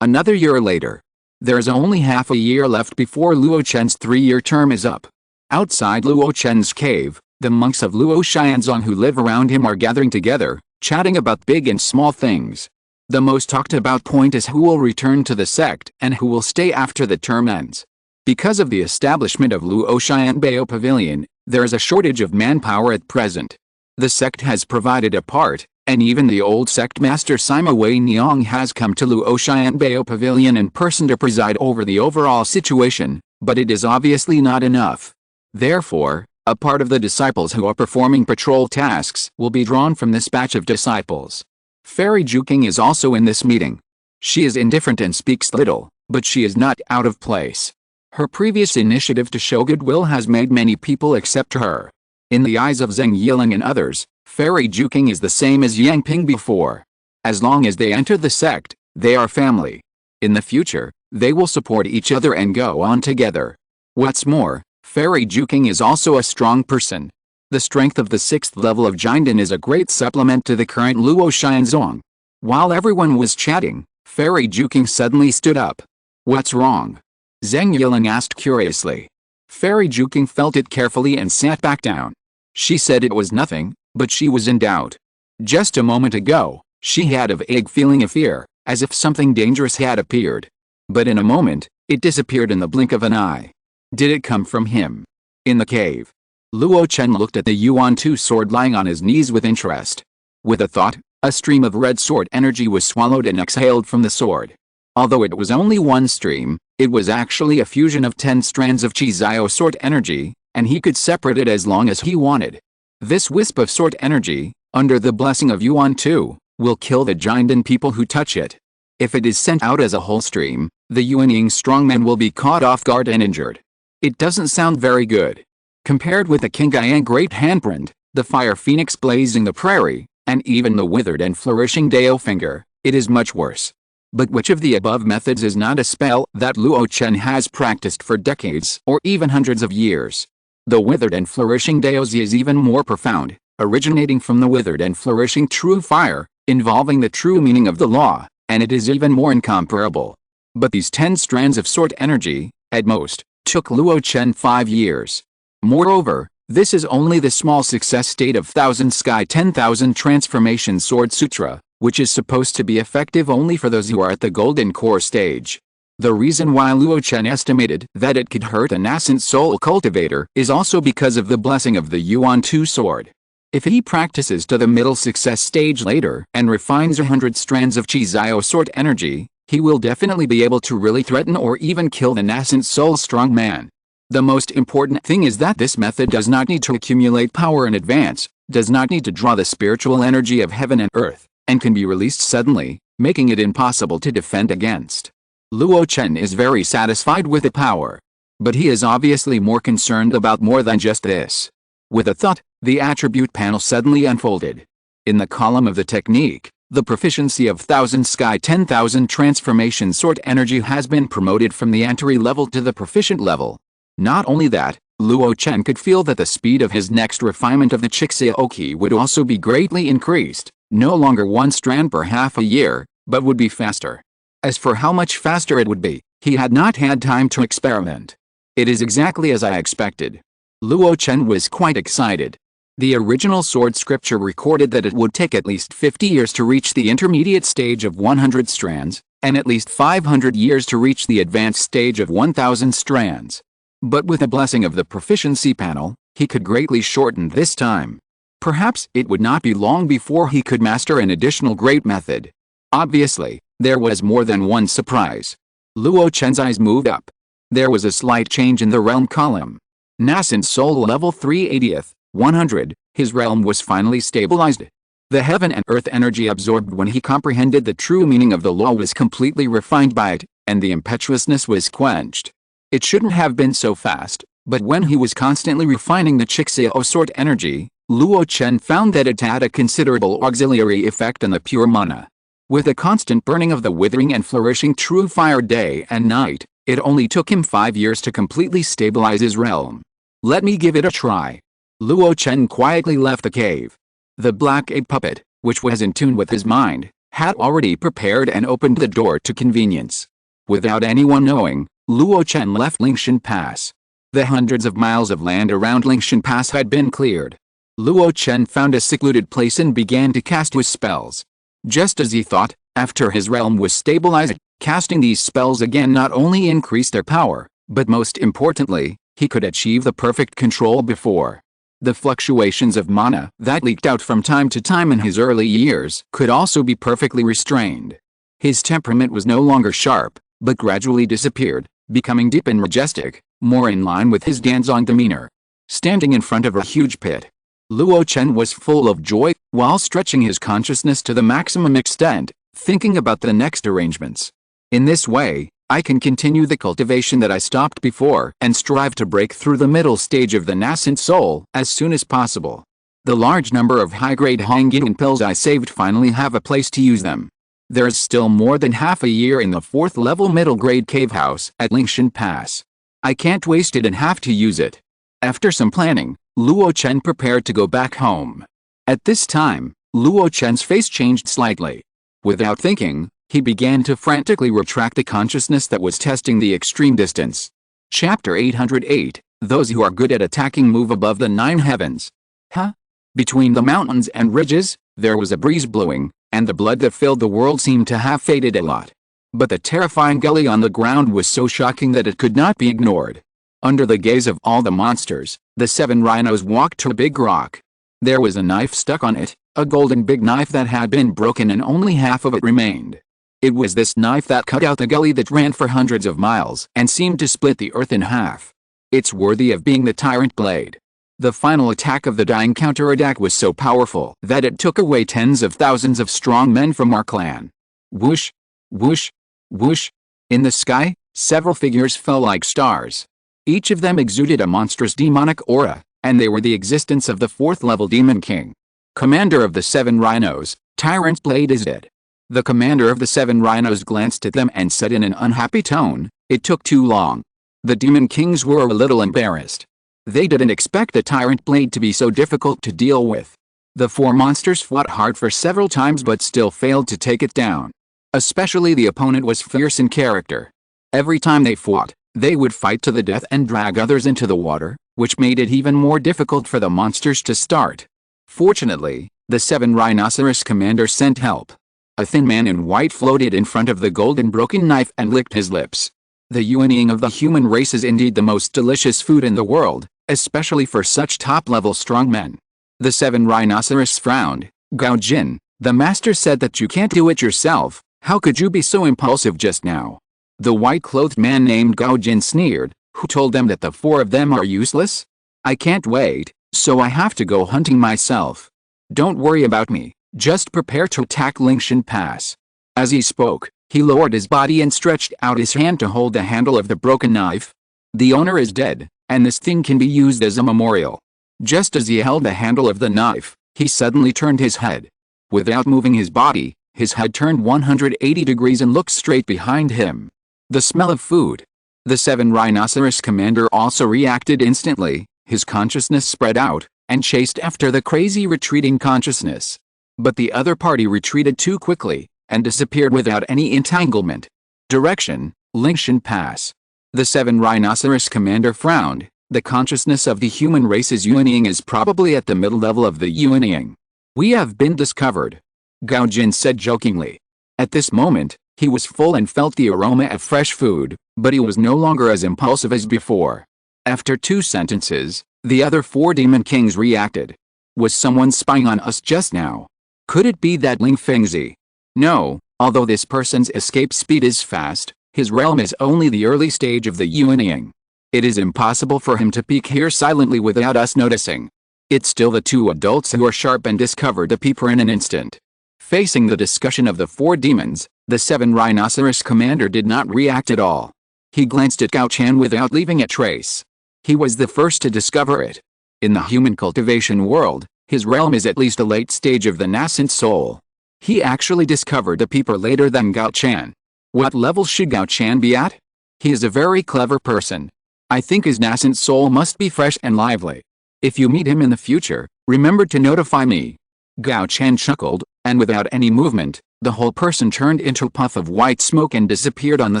Another year later. There's only half a year left before Luo Chen's 3-year term is up. Outside Luo Chen's cave, the monks of Luo Xianzong who live around him are gathering together, chatting about big and small things. The most talked about point is who will return to the sect and who will stay after the term ends. Because of the establishment of Luo Xianbao Pavilion, there is a shortage of manpower at present. The sect has provided a part, and even the old sect master Sima Wei Niang has come to Luo Xianbao Pavilion in person to preside over the overall situation, but it is obviously not enough. Therefore, A part of the disciples who are performing patrol tasks will be drawn from this batch of disciples. Fairy Juking is also in this meeting. She is indifferent and speaks little, but she is not out of place. Her previous initiative to show goodwill has made many people accept her. In the eyes of Zheng Yiling and others, Fairy Juking is the same as Yang Ping before. As long as they enter the sect, they are family. In the future, they will support each other and go on together. What's more, Fairy Juking is also a strong person. The strength of the 6th level of Jinden is a great supplement to the current Luo Chen. While everyone was chatting, Fairy Juking suddenly stood up. What's wrong? Zheng Yiling asked curiously. Fairy Juking felt it carefully and sat back down. She said it was nothing, but she was in doubt. Just a moment ago, she had a vague feeling of fear, as if something dangerous had appeared. But in a moment, it disappeared in the blink of an eye. Did it come from him? In the cave. Luo Chen looked at the Yuan 2 sword lying on his knees with interest. With a thought, a stream of red sword energy was swallowed and exhaled from the sword. Although it was only one stream, it was actually a fusion of 10 strands of Chizio sword energy, and he could separate it as long as he wanted. This wisp of sword energy, under the blessing of Yuan 2, will kill the Jinden people who touch it. If it is sent out as a whole stream, the Yuanying strongmen will be caught off guard and injured. It doesn't sound very good. Compared with the Qingyang Great Handprint, the Fire Phoenix blazing the prairie, and even the withered and flourishing Dao Finger, it is much worse. But which of the above methods is not a spell that Luo Chen has practiced for decades or even hundreds of years? The withered and flourishing Daozi is even more profound, originating from the withered and flourishing true fire, involving the true meaning of the law, and it is even more incomparable. But these 10 strands of sword energy, at most, took Luo Chen 5 years. Moreover, this is only the small success state of 1000 Sky 10,000 Transformation Sword Sutra, which is supposed to be effective only for those who are at the Golden Core stage. The reason why Luo Chen estimated that it could hurt a nascent soul cultivator is also because of the blessing of the Yuan 2 sword. If he practices to the middle success stage later and refines 100 strands of Chizio sword energy, he will definitely be able to really threaten or even kill the nascent soul strong man. The most important thing is that this method does not need to accumulate power in advance, does not need to draw the spiritual energy of heaven and earth, and can be released suddenly, making it impossible to defend against. Luo Chen is very satisfied with the power. But he is obviously more concerned about more than just this. With a thought, the attribute panel suddenly unfolded. In the column of the technique, the proficiency of 1000 Sky 10,000 Transformation Sword Energy has been promoted from the entry level to the proficient level. Not only that, Luo Chen could feel that the speed of his next refinement of the Chixia would also be greatly increased, no longer 1 strand per half a year, but would be faster. As for how much faster it would be, he had not had time to experiment. It is exactly as I expected. Luo Chen was quite excited. The original sword scripture recorded that it would take at least 50 years to reach the intermediate stage of 100 strands, and at least 500 years to reach the advanced stage of 1000 strands. But with the blessing of the proficiency panel, he could greatly shorten this time. Perhaps it would not be long before he could master an additional great method. Obviously, there was more than one surprise. Luo Chen's eyes moved up. There was a slight change in the realm column. Nascent soul level 380th. 100, his realm was finally stabilized. The heaven and earth energy absorbed when he comprehended the true meaning of the law was completely refined by it, and the impetuousness was quenched. It shouldn't have been so fast, but when he was constantly refining the Chixia sword energy, Luo Chen found that it had a considerable auxiliary effect on the pure mana. With the constant burning of the withering and flourishing true fire day and night, it only took him 5 years to completely stabilize his realm. Let me give it a try. Luo Chen quietly left the cave. The black ape puppet, which was in tune with his mind, had already prepared and opened the door to convenience. Without anyone knowing, Luo Chen left Lingshan Pass. The hundreds of miles of land around Lingshan Pass had been cleared. Luo Chen found a secluded place and began to cast his spells. Just as he thought, after his realm was stabilized, casting these spells again not only increased their power, but most importantly, he could achieve the perfect control before. The fluctuations of mana that leaked out from time to time in his early years could also be perfectly restrained. His temperament was no longer sharp, but gradually disappeared, becoming deep and majestic, more in line with his Danzong demeanor. standing in front of a huge pit. Luo Chen was full of joy, while stretching his consciousness to the maximum extent, thinking about the next arrangements. In this way, I can continue the cultivation that I stopped before and strive to break through the middle stage of the nascent soul as soon as possible. The large number of high-grade Hongyan pills I saved finally have a place to use them. There is still more than half a year in the 4th level middle-grade cave house at Lingshan Pass. I can't waste it and have to use it. After some planning, Luo Chen prepared to go back home. At this time, Luo Chen's face changed slightly. Without thinking, he began to frantically retract the consciousness that was testing the extreme distance. Chapter 808, Those who are good at attacking move above the 9 heavens. Huh? Between the mountains and ridges, there was a breeze blowing, and the blood that filled the world seemed to have faded a lot. But the terrifying gully on the ground was so shocking that it could not be ignored. Under the gaze of all the monsters, the 7 rhinos walked to a big rock. There was a knife stuck on it, a golden big knife that had been broken and only half of it remained. It was this knife that cut out the gully that ran for hundreds of miles and seemed to split the earth in half. It's worthy of being the tyrant blade. The final attack of the dying counterattack was so powerful that it took away tens of thousands of strong men from our clan. Whoosh, whoosh, whoosh. In the sky, several figures fell like stars. Each of them exuded a monstrous demonic aura, and they were the existence of the 4th level demon king. Commander of the 7 rhinos, Tyrant's blade is dead. The commander of the 7 rhinos glanced at them and said in an unhappy tone, "It took too long." The demon kings were a little embarrassed. They didn't expect the tyrant blade to be so difficult to deal with. The 4 monsters fought hard for several times but still failed to take it down. Especially the opponent was fierce in character. Every time they fought, they would fight to the death and drag others into the water, which made it even more difficult for the monsters to start. Fortunately, the 7 rhinoceros commander sent help. A thin man in white floated in front of the golden broken knife and licked his lips. The yuaning of the human race is indeed the most delicious food in the world, especially for such top-level strong men. The 7 rhinoceros frowned. "Gao Jin, the master said that you can't do it yourself. How could you be so impulsive just now?" The white-clothed man named Gao Jin sneered. "Who told them that the 4 of them are useless? I can't wait, so I have to go hunting myself. Don't worry about me, just prepare to attack Lingshan Pass." As he spoke, he lowered his body and stretched out his hand to hold the handle of the broken knife. The owner is dead, and this thing can be used as a memorial. Just as he held the handle of the knife, he suddenly turned his head. Without moving his body, his head turned 180 degrees and looked straight behind him. The smell of food. The 7 rhinoceros commander also reacted instantly. His consciousness spread out and chased after the crazy retreating consciousness. But the other party retreated too quickly and disappeared without any entanglement. Direction: Lingshan Pass. The 7 rhinoceros commander frowned. The consciousness of the human race's yuaning is probably at the middle level of the yuaning. "We have been discovered," Gao Jin said jokingly. At this moment, he was full and felt the aroma of fresh food, but he was no longer as impulsive as before. After 2 sentences, the other 4 demon kings reacted. Was someone spying on us just now? Could it be that Ling Fengzi? No, although this person's escape speed is fast, his realm is only the early stage of the yuaning. It is impossible for him to peek here silently without us noticing. It's still the 2 adults who are sharp and discover the peeper in an instant. Facing the discussion of the 4 demons, the 7 rhinoceros commander did not react at all. He glanced at Gao Chan without leaving a trace. He was the first to discover it. In the human cultivation world, his realm is at least a late stage of the nascent soul. He actually discovered the peeper later than Gao Chan. What level should Gao Chan be at? He is a very clever person. I think his nascent soul must be fresh and lively. If you meet him in the future, remember to notify me. Gao Chan chuckled, and without any movement, the whole person turned into a puff of white smoke and disappeared on the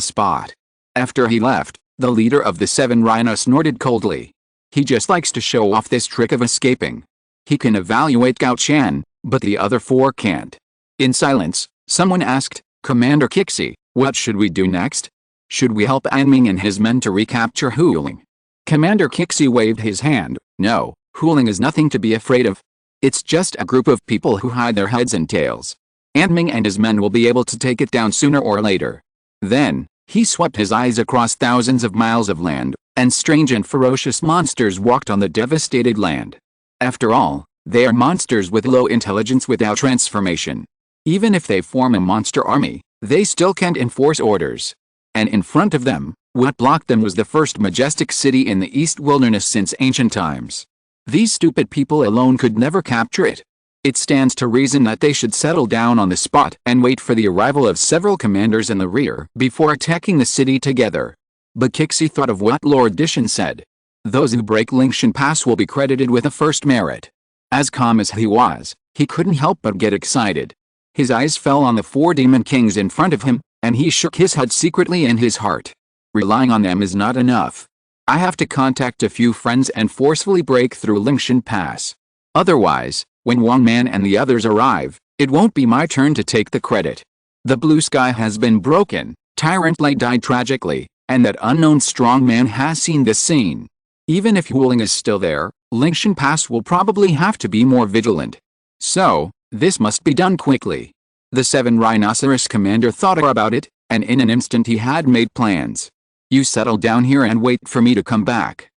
spot. After he left, the leader of the 7 rhinos snorted coldly. He just likes to show off this trick of escaping. He can evaluate Gao Chan, but the other 4 can't. In silence, someone asked, "Commander Kixi, what should we do next? Should we help Anming and his men to recapture Huling?" Commander Kixi waved his hand. "No, Huling is nothing to be afraid of. It's just a group of people who hide their heads and tails. Anming and his men will be able to take it down sooner or later." Then, he swept his eyes across thousands of miles of land, and strange and ferocious monsters walked on the devastated land. After all, they are monsters with low intelligence without transformation. Even if they form a monster army, they still can't enforce orders. And in front of them, what blocked them was the first majestic city in the East Wilderness since ancient times. These stupid people alone could never capture it. It stands to reason that they should settle down on the spot and wait for the arrival of several commanders in the rear before attacking the city together. But Kixi thought of what Lord Dishan said. Those who break Lingshan Pass will be credited with the first merit. As calm as he was, he couldn't help but get excited. His eyes fell on the 4 demon kings in front of him, and he shook his head secretly in his heart. Relying on them is not enough. I have to contact a few friends and forcefully break through Lingshan Pass. Otherwise, when Wang Man and the others arrive, it won't be my turn to take the credit. The blue sky has been broken, Tyrant Blade died tragically, and that unknown strong man has seen this scene. Even if Wuling is still there, Lingshan Pass will probably have to be more vigilant. So, this must be done quickly. The 7 Rhinoceros commander thought about it, and in an instant he had made plans. You settle down here and wait for me to come back.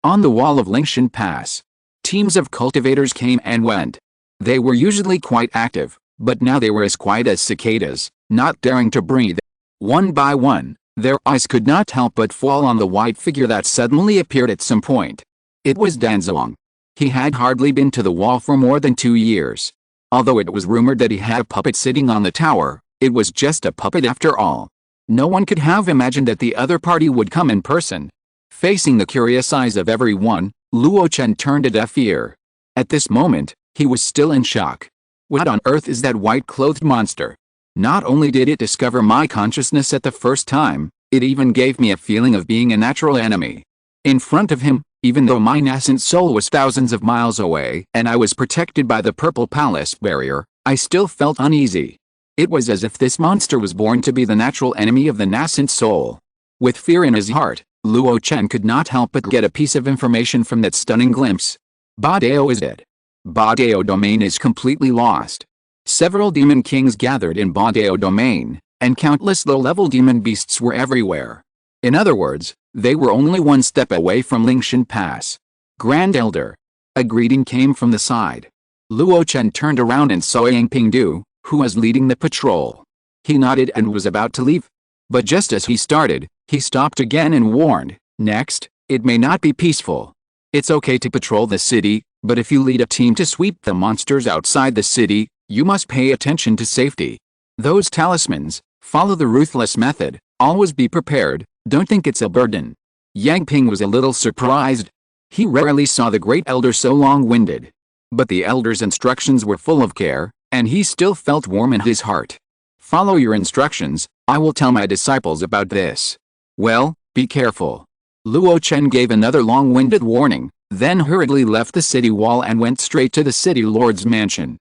On the wall of Lingshan Pass, teams of cultivators came and went. They were usually quite active, but now they were as quiet as cicadas, not daring to breathe. One by one, their eyes could not help but fall on the white figure that suddenly appeared at some point. It was Danzong. He had hardly been to the wall for more than 2 years. Although it was rumored that he had a puppet sitting on the tower, it was just a puppet after all. No one could have imagined that the other party would come in person. Facing the curious eyes of everyone, Luo Chen turned a deaf ear. At this moment, he was still in shock. What on earth is that white-clothed monster? Not only did it discover my consciousness at the first time, it even gave me a feeling of being a natural enemy. In front of him, even though my nascent soul was thousands of miles away and I was protected by the Purple Palace barrier, I still felt uneasy. It was as if this monster was born to be the natural enemy of the nascent soul. With fear in his heart, Luo Chen could not help but get a piece of information from that stunning glimpse. Badao is dead. Badao domain is completely lost. Several demon kings gathered in Badao domain, and countless low-level demon beasts were everywhere. In other words, they were only one step away from Lingshan Pass. Grand Elder. A greeting came from the side. Luo Chen turned around and saw Yang Pingdu, who was leading the patrol. He nodded and was about to leave. But just as he started, he stopped again and warned, "Next, it may not be peaceful. It's okay to patrol the city, but if you lead a team to sweep the monsters outside the city, you must pay attention to safety. Those talismans, follow the ruthless method, always be prepared, don't think it's a burden." Yang Ping was a little surprised. He rarely saw the great elder so long-winded. But the elder's instructions were full of care, and he still felt warm in his heart. "Follow your instructions, I will tell my disciples about this. Well, be careful." Luo Chen gave another long-winded warning, then hurriedly left the city wall and went straight to the city lord's mansion.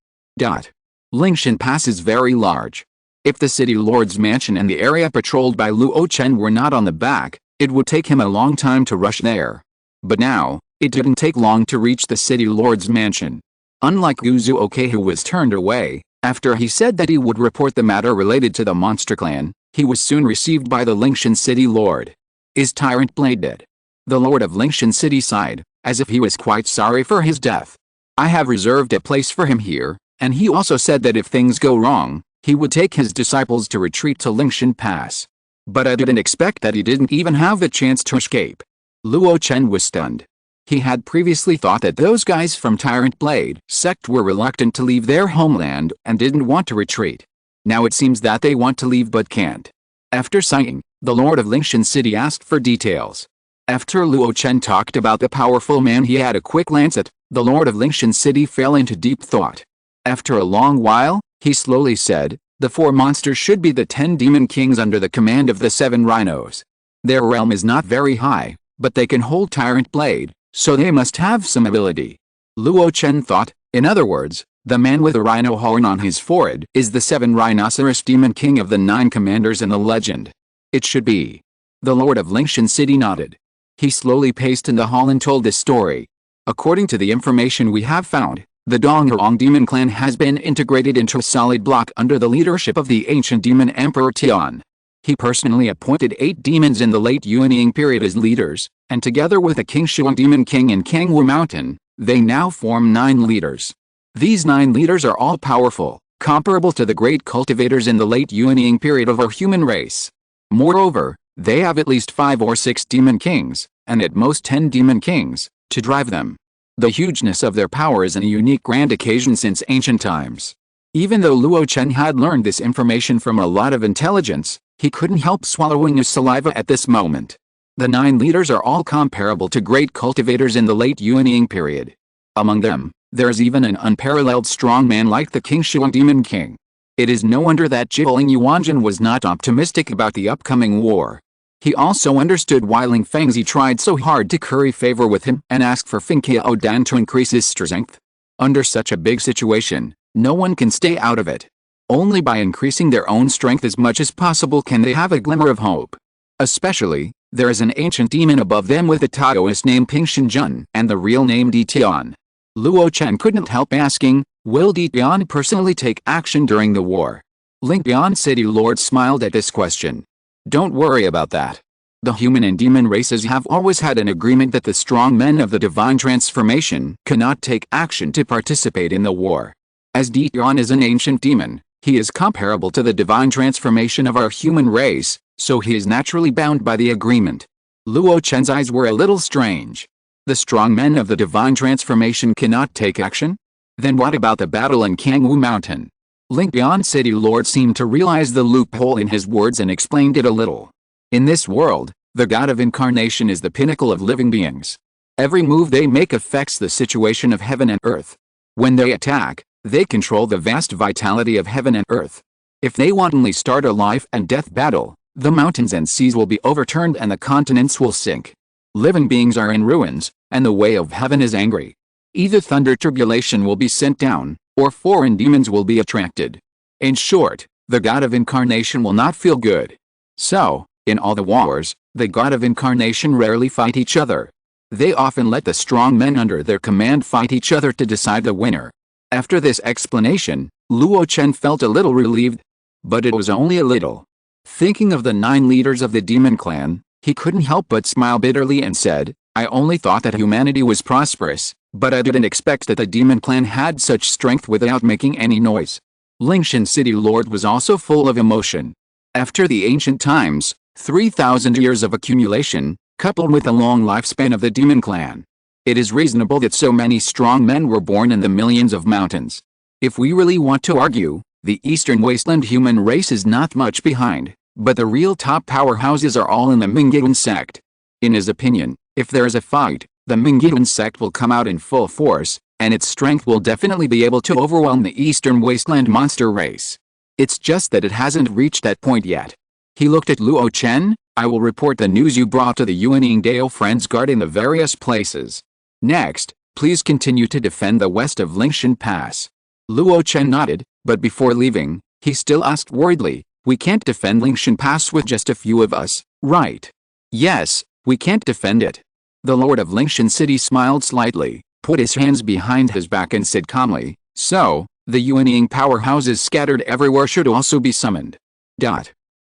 Lingshan Pass is very large. If the city lord's mansion and the area patrolled by Luo Chen were not on the back, it would take him a long time to rush there. But now, it didn't take long to reach the city lord's mansion. Unlike Guzuoke, who was turned away, after he said that he would report the matter related to the monster clan, he was soon received by the Lingshan city lord. "Is Tyrant Blade dead?" The lord of Lingshan city sighed, as if he was quite sorry for his death. "I have reserved a place for him here, and he also said that if things go wrong, he would take his disciples to retreat to Lingshan Pass. But I didn't expect that he didn't even have the chance to escape." Luo Chen was stunned. He had previously thought that those guys from Tyrant Blade sect were reluctant to leave their homeland and didn't want to retreat. Now it seems that they want to leave but can't. After sighing, the lord of Lingshan city asked for details. After Luo Chen talked about the powerful man he had a quick glance at, the lord of Lingshan city fell into deep thought. After a long while, he slowly said, "The 4 monsters should be the 10 demon kings under the command of the 7 rhinos. Their realm is not very high, but they can hold Tyrant Blade, so they must have some ability." Luo Chen thought, in other words, the man with a rhino horn on his forehead is the 7 rhinoceros demon king of the 9 commanders in the legend. It should be. The lord of Lingshan city nodded. He slowly paced in the hall and told this story. "According to the information we have found, the Dongrong demon clan has been integrated into a solid block under the leadership of the ancient demon emperor Tian. He personally appointed 8 demons in the late Yuanying period as leaders, and together with the Qingshuang Demon King and Kangwu Mountain, they now form 9 leaders. These 9 leaders are all powerful, comparable to the great cultivators in the late Yuanying period of our human race. Moreover, they have at least 5 or 6 demon kings, and at most 10 demon kings, to drive them. The hugeness of their power is a unique grand occasion since ancient times. Even though Luo Chen had learned this information from a lot of intelligence, he couldn't help swallowing his saliva at this moment. The 9 leaders are all comparable to great cultivators in the late Yuanying period. Among them, there is even an unparalleled strong man like the Qingshuang Demon King. It is no wonder that Jiling Yuanjun was not optimistic about the upcoming war. He also understood why Ling Fengzi tried so hard to curry favor with him and ask for Feng Qiao Dan to increase his strength. Under such a big situation, no one can stay out of it. Only by increasing their own strength as much as possible can they have a glimmer of hope. Especially, there is an ancient demon above them with a Taoist name Ping Shinjun and the real name Di Tian. Luo Chen couldn't help asking, will Di Tian personally take action during the war? Ling Tian City Lord smiled at this question. Don't worry about that. The human and demon races have always had an agreement that the strong men of the divine transformation cannot take action to participate in the war. As Di Tian is an ancient demon, he is comparable to the divine transformation of our human race, so he is naturally bound by the agreement. Luo Chen's eyes were a little strange. The strong men of the divine transformation cannot take action? Then what about the battle in Kangwu Mountain? Ling Tian City Lord seemed to realize the loophole in his words and explained it a little. In this world, the God of Incarnation is the pinnacle of living beings. Every move they make affects the situation of heaven and earth. When they attack, they control the vast vitality of heaven and earth. If they wantonly start a life and death battle, the mountains and seas will be overturned and the continents will sink. Living beings are in ruins, and the way of heaven is angry. Either thunder tribulation will be sent down, or foreign demons will be attracted. In short, the God of Incarnation will not feel good. So, in all the wars, the God of Incarnation rarely fight each other. They often let the strong men under their command fight each other to decide the winner. After this explanation, Luo Chen felt a little relieved. But it was only a little. Thinking of the 9 leaders of the demon clan, he couldn't help but smile bitterly and said, I only thought that humanity was prosperous, but I didn't expect that the demon clan had such strength without making any noise. Lingshan City Lord was also full of emotion. After the ancient times, 3,000 years of accumulation, coupled with the long lifespan of the demon clan. It is reasonable that so many strong men were born in the millions of mountains. If we really want to argue, the Eastern Wasteland human race is not much behind, but the real top powerhouses are all in the Mingyuan sect. In his opinion, if there is a fight, the Mingyuan sect will come out in full force, and its strength will definitely be able to overwhelm the Eastern Wasteland monster race. It's just that it hasn't reached that point yet. He looked at Luo Chen. I will report the news you brought to the Yuanying Dao friends guarding the various places. Next, please continue to defend the west of Lingshan Pass. Luo Chen nodded, but before leaving, he still asked worriedly, we can't defend Lingshan Pass with just a few of us, right? Yes, we can't defend it. The Lord of Lingshan City smiled slightly, put his hands behind his back and said calmly, so, the Yuanying powerhouses scattered everywhere should also be summoned.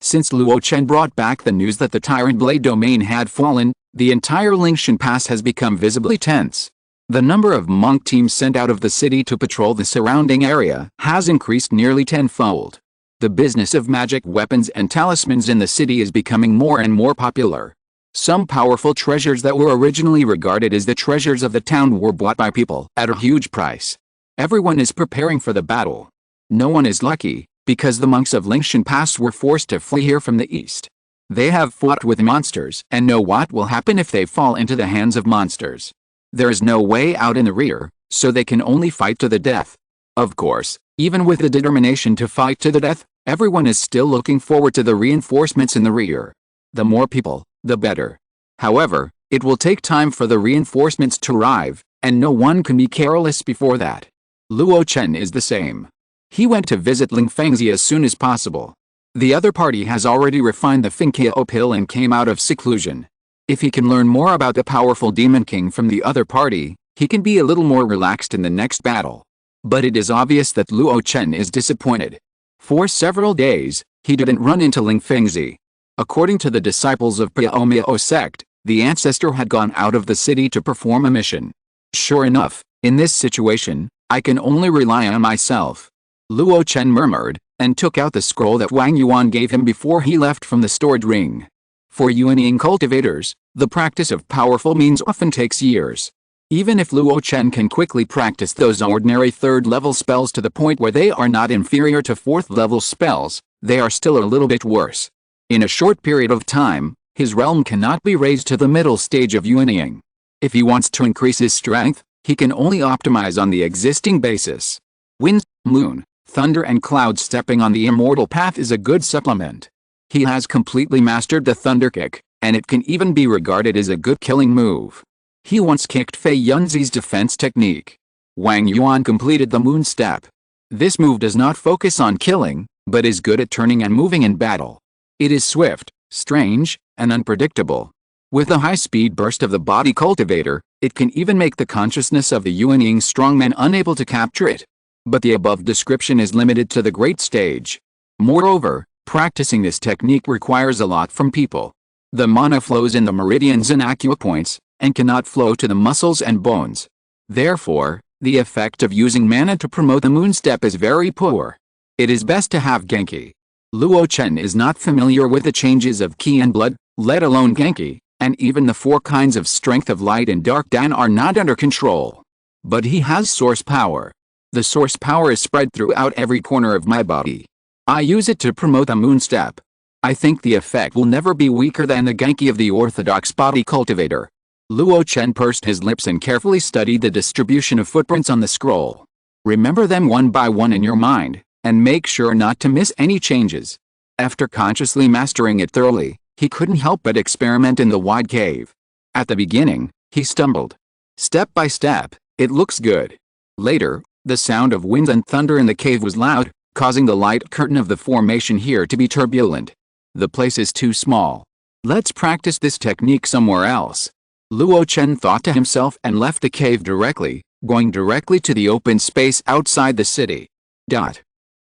Since Luo Chen brought back the news that the Tyrant Blade domain had fallen, the entire Lingshan Pass has become visibly tense. The number of monk teams sent out of the city to patrol the surrounding area has increased nearly tenfold. The business of magic weapons and talismans in the city is becoming more and more popular. Some powerful treasures that were originally regarded as the treasures of the town were bought by people at a huge price. Everyone is preparing for the battle. No one is lucky, because the monks of Lingshan Pass were forced to flee here from the east. They have fought with monsters and know what will happen if they fall into the hands of monsters. There is no way out in the rear, so they can only fight to the death. Of course, even with the determination to fight to the death, everyone is still looking forward to the reinforcements in the rear. The more people, the better. However, it will take time for the reinforcements to arrive, and no one can be careless before that. Luo Chen is the same. He went to visit Ling Fengzi as soon as possible. The other party has already refined the Zongmiao Pill and came out of seclusion. If he can learn more about the powerful Demon King from the other party, he can be a little more relaxed in the next battle. But it is obvious that Luo Chen is disappointed. For several days, He didn't run into Ling Fengzi. According to the disciples of Zongmiao sect, the ancestor had gone out of the city to perform a mission. Sure enough, in this situation, I can only rely on myself. Luo Chen murmured, and took out the scroll that Wang Yuan gave him before he left from the storage ring. For Yuanying cultivators, the practice of powerful means often takes years. Even if Luo Chen can quickly practice those ordinary third-level spells to the point where they are not inferior to fourth-level spells, they are still a little bit worse. In a short period of time, his realm cannot be raised to the middle stage of Yuanying. If he wants to increase his strength, he can only optimize on the existing basis. Wind, moon, thunder and clouds stepping on the immortal path is a good supplement. He has completely mastered the thunder kick, and it can even be regarded as a good killing move. He once kicked Fei Yunzi's defense technique. Wang Yuan completed the moon step. This move does not focus on killing, but is good at turning and moving in battle. It is swift, strange, and unpredictable. With the high-speed burst of the body cultivator, it can even make the consciousness of the Yuanying strongman unable to capture it. But the above description is limited to the great stage. Moreover, practicing this technique requires a lot from people. The mana flows in the meridians and acupoints, and cannot flow to the muscles and bones. Therefore, the effect of using mana to promote the moon step is very poor. It is best to have Genki. Luo Chen is not familiar with the changes of Qi and blood, let alone Genki, and even the 4 kinds of strength of light and dark Dan are not under control. But he has source power. The source power is spread throughout every corner of my body. I use it to promote the moon step. I think the effect will never be weaker than the Genki of the orthodox body cultivator. Luo Chen pursed his lips and carefully studied the distribution of footprints on the scroll. Remember them one by one in your mind, and make sure not to miss any changes. After consciously mastering it thoroughly, he couldn't help but experiment in the wide cave. At the beginning, he stumbled. Step by step, it looks good. Later, the sound of winds and thunder in the cave was loud, causing the light curtain of the formation here to be turbulent. The place is too small. Let's practice this technique somewhere else. Luo Chen thought to himself and left the cave directly, going directly to the open space outside the city.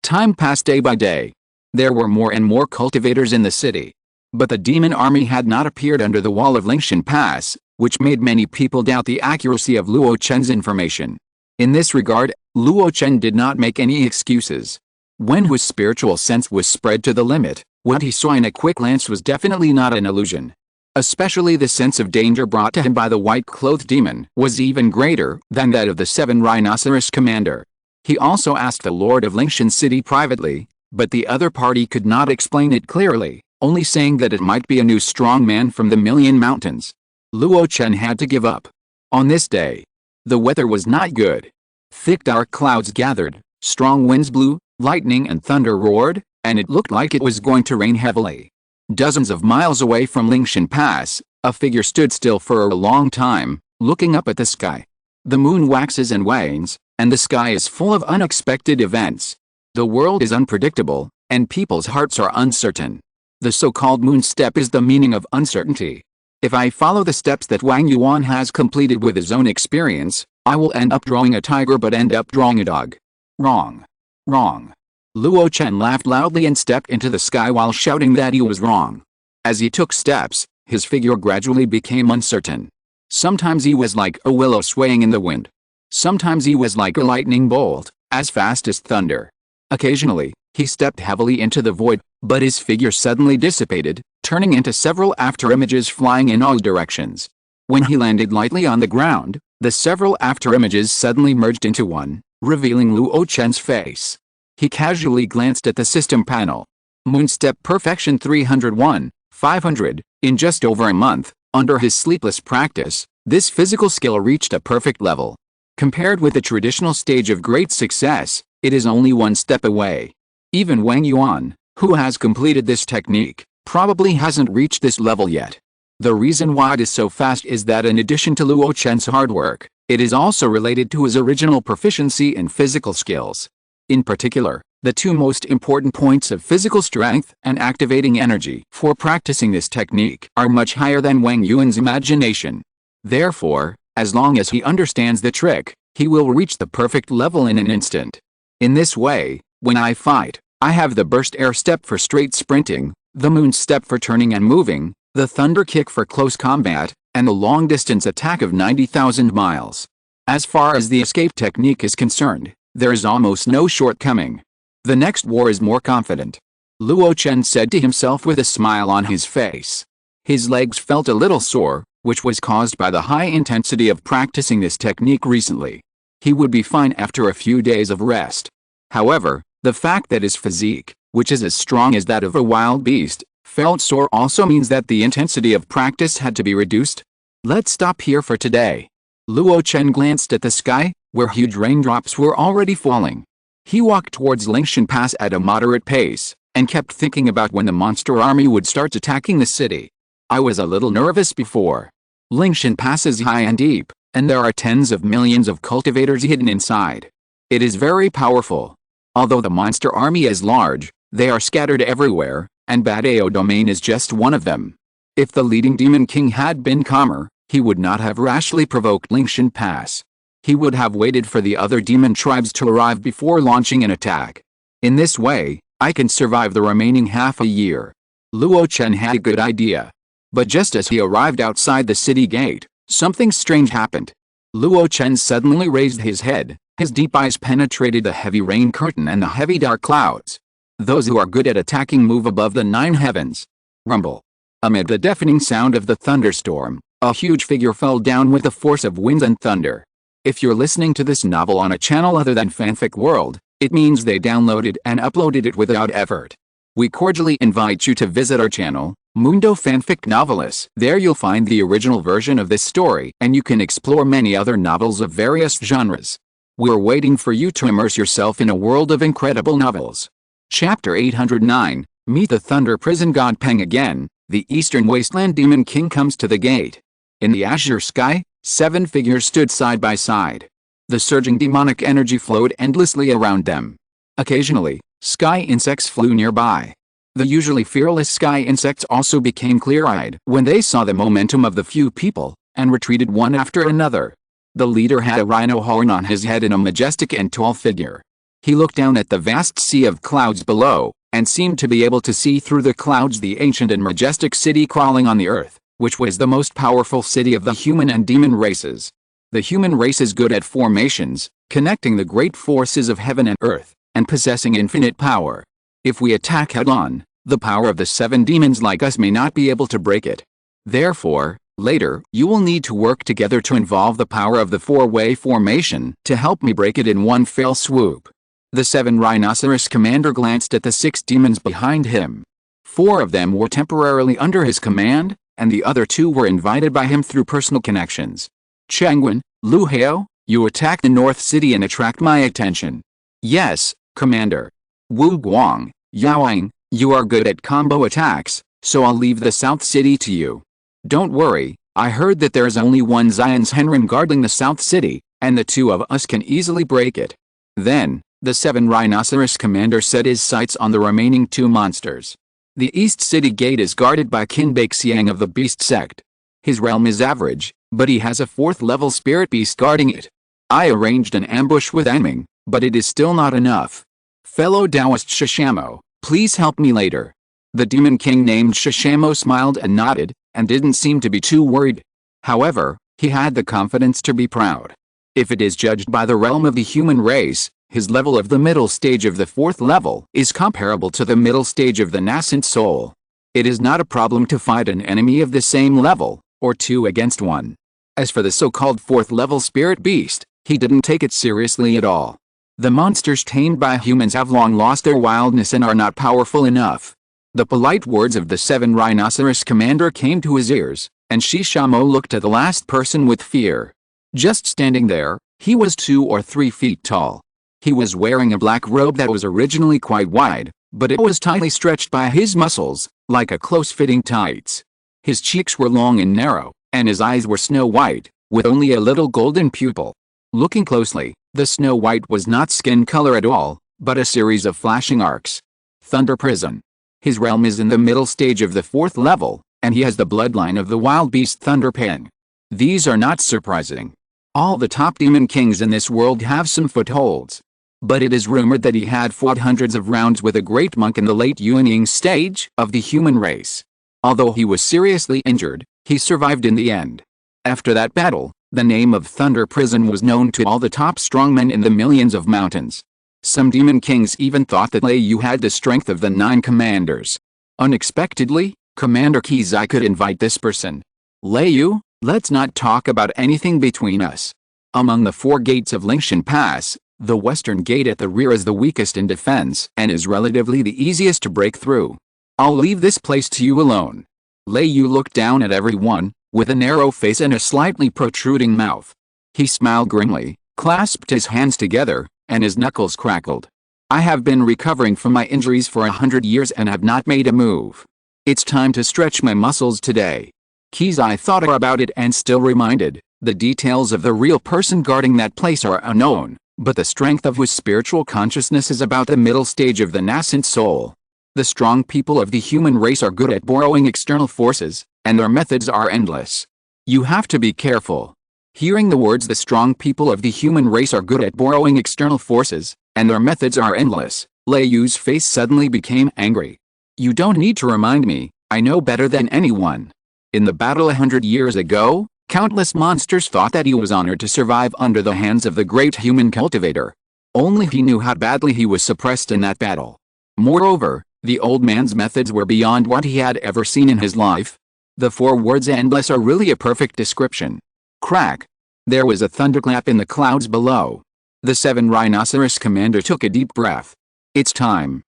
Time passed day by day. There were more and more cultivators in the city. But the demon army had not appeared under the wall of Lingshan Pass, which made many people doubt the accuracy of Luo Chen's information. In this regard, Luo Chen did not make any excuses. When his spiritual sense was spread to the limit, what he saw in a quick glance was definitely not an illusion. Especially the sense of danger brought to him by the white-clothed demon was even greater than that of the 7 rhinoceros commander. He also asked the Lord of Lingshan City privately, but the other party could not explain it clearly, only saying that it might be a new strong man from the Million Mountains. Luo Chen had to give up. On this day, the weather was not good. Thick dark clouds gathered, strong winds blew, lightning and thunder roared, and it looked like it was going to rain heavily. Dozens of miles away from Lingshan Pass, a figure stood still for a long time, looking up at the sky. The moon waxes and wanes, and the sky is full of unexpected events. The world is unpredictable, and people's hearts are uncertain. The so-called moon step is the meaning of uncertainty. If I follow the steps that Wang Yuan has completed with his own experience, I will end up drawing a tiger but end up drawing a dog. Wrong. Wrong. Luo Chen laughed loudly and stepped into the sky while shouting that he was wrong. As he took steps, his figure gradually became uncertain. Sometimes he was like a willow swaying in the wind. Sometimes he was like a lightning bolt, as fast as thunder. Occasionally, he stepped heavily into the void, but his figure suddenly dissipated, turning into several afterimages flying in all directions. When he landed lightly on the ground, the several afterimages suddenly merged into one, revealing Luo Chen's face. He casually glanced at the system panel. Moonstep Perfection 301, 500, in just over a month, under his sleepless practice, this physical skill reached a perfect level. Compared with the traditional stage of great success, it is only one step away. Even Wang Yuan, who has completed this technique, probably hasn't reached this level yet. The reason why it is so fast is that in addition to Luo Chen's hard work, it is also related to his original proficiency in physical skills. In particular, the 2 most important points of physical strength and activating energy for practicing this technique are much higher than Wang Yuan's imagination. Therefore, as long as he understands the trick, he will reach the perfect level in an instant. In this way, when I fight, I have the burst air step for straight sprinting, the moon step for turning and moving, the thunder kick for close combat, and the long distance attack of 90,000 miles. As far as the escape technique is concerned, there is almost no shortcoming. The next war is more confident. Luo Chen said to himself with a smile on his face. His legs felt a little sore, which was caused by the high intensity of practicing this technique recently. He would be fine after a few days of rest. However, the fact that his physique, which is as strong as that of a wild beast, felt sore also means that the intensity of practice had to be reduced. Let's stop here for today. Luo Chen glanced at the sky, where huge raindrops were already falling. He walked towards Lingshan Pass at a moderate pace, and kept thinking about when the monster army would start attacking the city. I was a little nervous before. Lingshan Pass is high and deep, and there are tens of millions of cultivators hidden inside. It is very powerful. Although the monster army is large, they are scattered everywhere, and Badao Domain is just one of them. If the leading demon king had been calmer, he would not have rashly provoked Lingshan Pass. He would have waited for the other demon tribes to arrive before launching an attack. In this way, I can survive the remaining half a year. Luo Chen had a good idea. But just as he arrived outside the city gate, something strange happened. Luo Chen suddenly raised his head, his deep eyes penetrated the heavy rain curtain and the heavy dark clouds. Those who are good at attacking move above the 9 heavens. Rumble. Amid the deafening sound of the thunderstorm, a huge figure fell down with the force of winds and thunder. If you're listening to this novel on a channel other than Fanfic World, it means they downloaded and uploaded it without effort. We cordially invite you to visit our channel, Mundo Fanfic Novelis. There you'll find the original version of this story, and you can explore many other novels of various genres. We're waiting for you to immerse yourself in a world of incredible novels. Chapter 809, Meet the Thunder Prison God Peng again. The Eastern Wasteland Demon King comes to the gate. In the azure sky, 7 figures stood side by side. The surging demonic energy flowed endlessly around them. Occasionally, sky insects flew nearby. The usually fearless sky insects also became clear-eyed when they saw the momentum of the few people, and retreated one after another. The leader had a rhino horn on his head in a majestic and tall figure. He looked down at the vast sea of clouds below, and seemed to be able to see through the clouds the ancient and majestic city crawling on the earth, which was the most powerful city of the human and demon races. The human race is good at formations, connecting the great forces of heaven and earth, and possessing infinite power. If we attack head-on, the power of the 7 demons like us may not be able to break it. Therefore, later, you will need to work together to involve the power of the 4-way formation to help me break it in one fell swoop. The 7 rhinoceros commander glanced at the 6 demons behind him. 4 of them were temporarily under his command, and the other 2 were invited by him through personal connections. Changwen, Lu Hao, you attack the North City and attract my attention. Yes, Commander. Wu Guang, Yaoing, you are good at combo attacks, so I'll leave the South City to you. Don't worry, I heard that there is only one Zion's Henren guarding the South City, and the 2 of us can easily break it. Then, the 7 rhinoceros commander set his sights on the remaining 2 monsters. The East City Gate is guarded by Qin Baixiang of the Beast Sect. His realm is average, but he has a 4th-level spirit beast guarding it. I arranged an ambush with Anming, but it is still not enough. Fellow Taoist Shishamo, please help me later. The demon king named Shishamo smiled and nodded, and didn't seem to be too worried. However, he had the confidence to be proud. If it is judged by the realm of the human race, his level of the middle stage of the 4th level is comparable to the middle stage of the nascent soul. It is not a problem to fight an enemy of the same level, or 2 against 1. As for the so-called 4th level spirit beast, he didn't take it seriously at all. The monsters tamed by humans have long lost their wildness and are not powerful enough. The polite words of the 7 rhinoceros commander came to his ears, and Shishamo looked at the last person with fear. Just standing there, he was 2 or 3 feet tall. He was wearing a black robe that was originally quite wide, but it was tightly stretched by his muscles, like a close-fitting tights. His cheeks were long and narrow, and his eyes were snow-white, with only a little golden pupil. Looking closely, the snow-white was not skin color at all, but a series of flashing arcs. Thunder Prison. His realm is in the middle stage of the 4th level, and he has the bloodline of the wild beast Thunder Peng. These are not surprising. All the top demon kings in this world have some footholds. but it is rumored that he had fought hundreds of rounds with a great monk in the late Yuanying stage of the human race. Although he was seriously injured, he survived in the end. After that battle, the name of Thunder Prison was known to all the top strongmen in the millions of mountains. Some demon kings even thought that Lei Yu had the strength of the 9 commanders. Unexpectedly, Commander Kizai could invite this person. Lei Yu, let's not talk about anything between us. Among the 4 gates of Lingshan Pass, the western gate at the rear is the weakest in defense and is relatively the easiest to break through. I'll leave this place to you alone. Lei Yu looked down at everyone, with a narrow face and a slightly protruding mouth. He smiled grimly, clasped his hands together, and his knuckles crackled. I have been recovering from my injuries for 100 years and have not made a move. It's time to stretch my muscles today. Kizai thought about it and still reminded, the details of the real person guarding that place are unknown, but the strength of his spiritual consciousness is about the middle stage of the nascent soul. The strong people of the human race are good at borrowing external forces, and their methods are endless. You have to be careful. Hearing the words the strong people of the human race are good at borrowing external forces, and their methods are endless, Lei Yu's face suddenly became angry. You don't need to remind me, I know better than anyone. In the battle 100 years ago, countless monsters thought that he was honored to survive under the hands of the great human cultivator. Only he knew how badly he was suppressed in that battle. Moreover, the old man's methods were beyond what he had ever seen in his life. The 4 words endless are really a perfect description. Crack. There was a thunderclap in the clouds below. The 7 rhinoceros commander took a deep breath. It's time.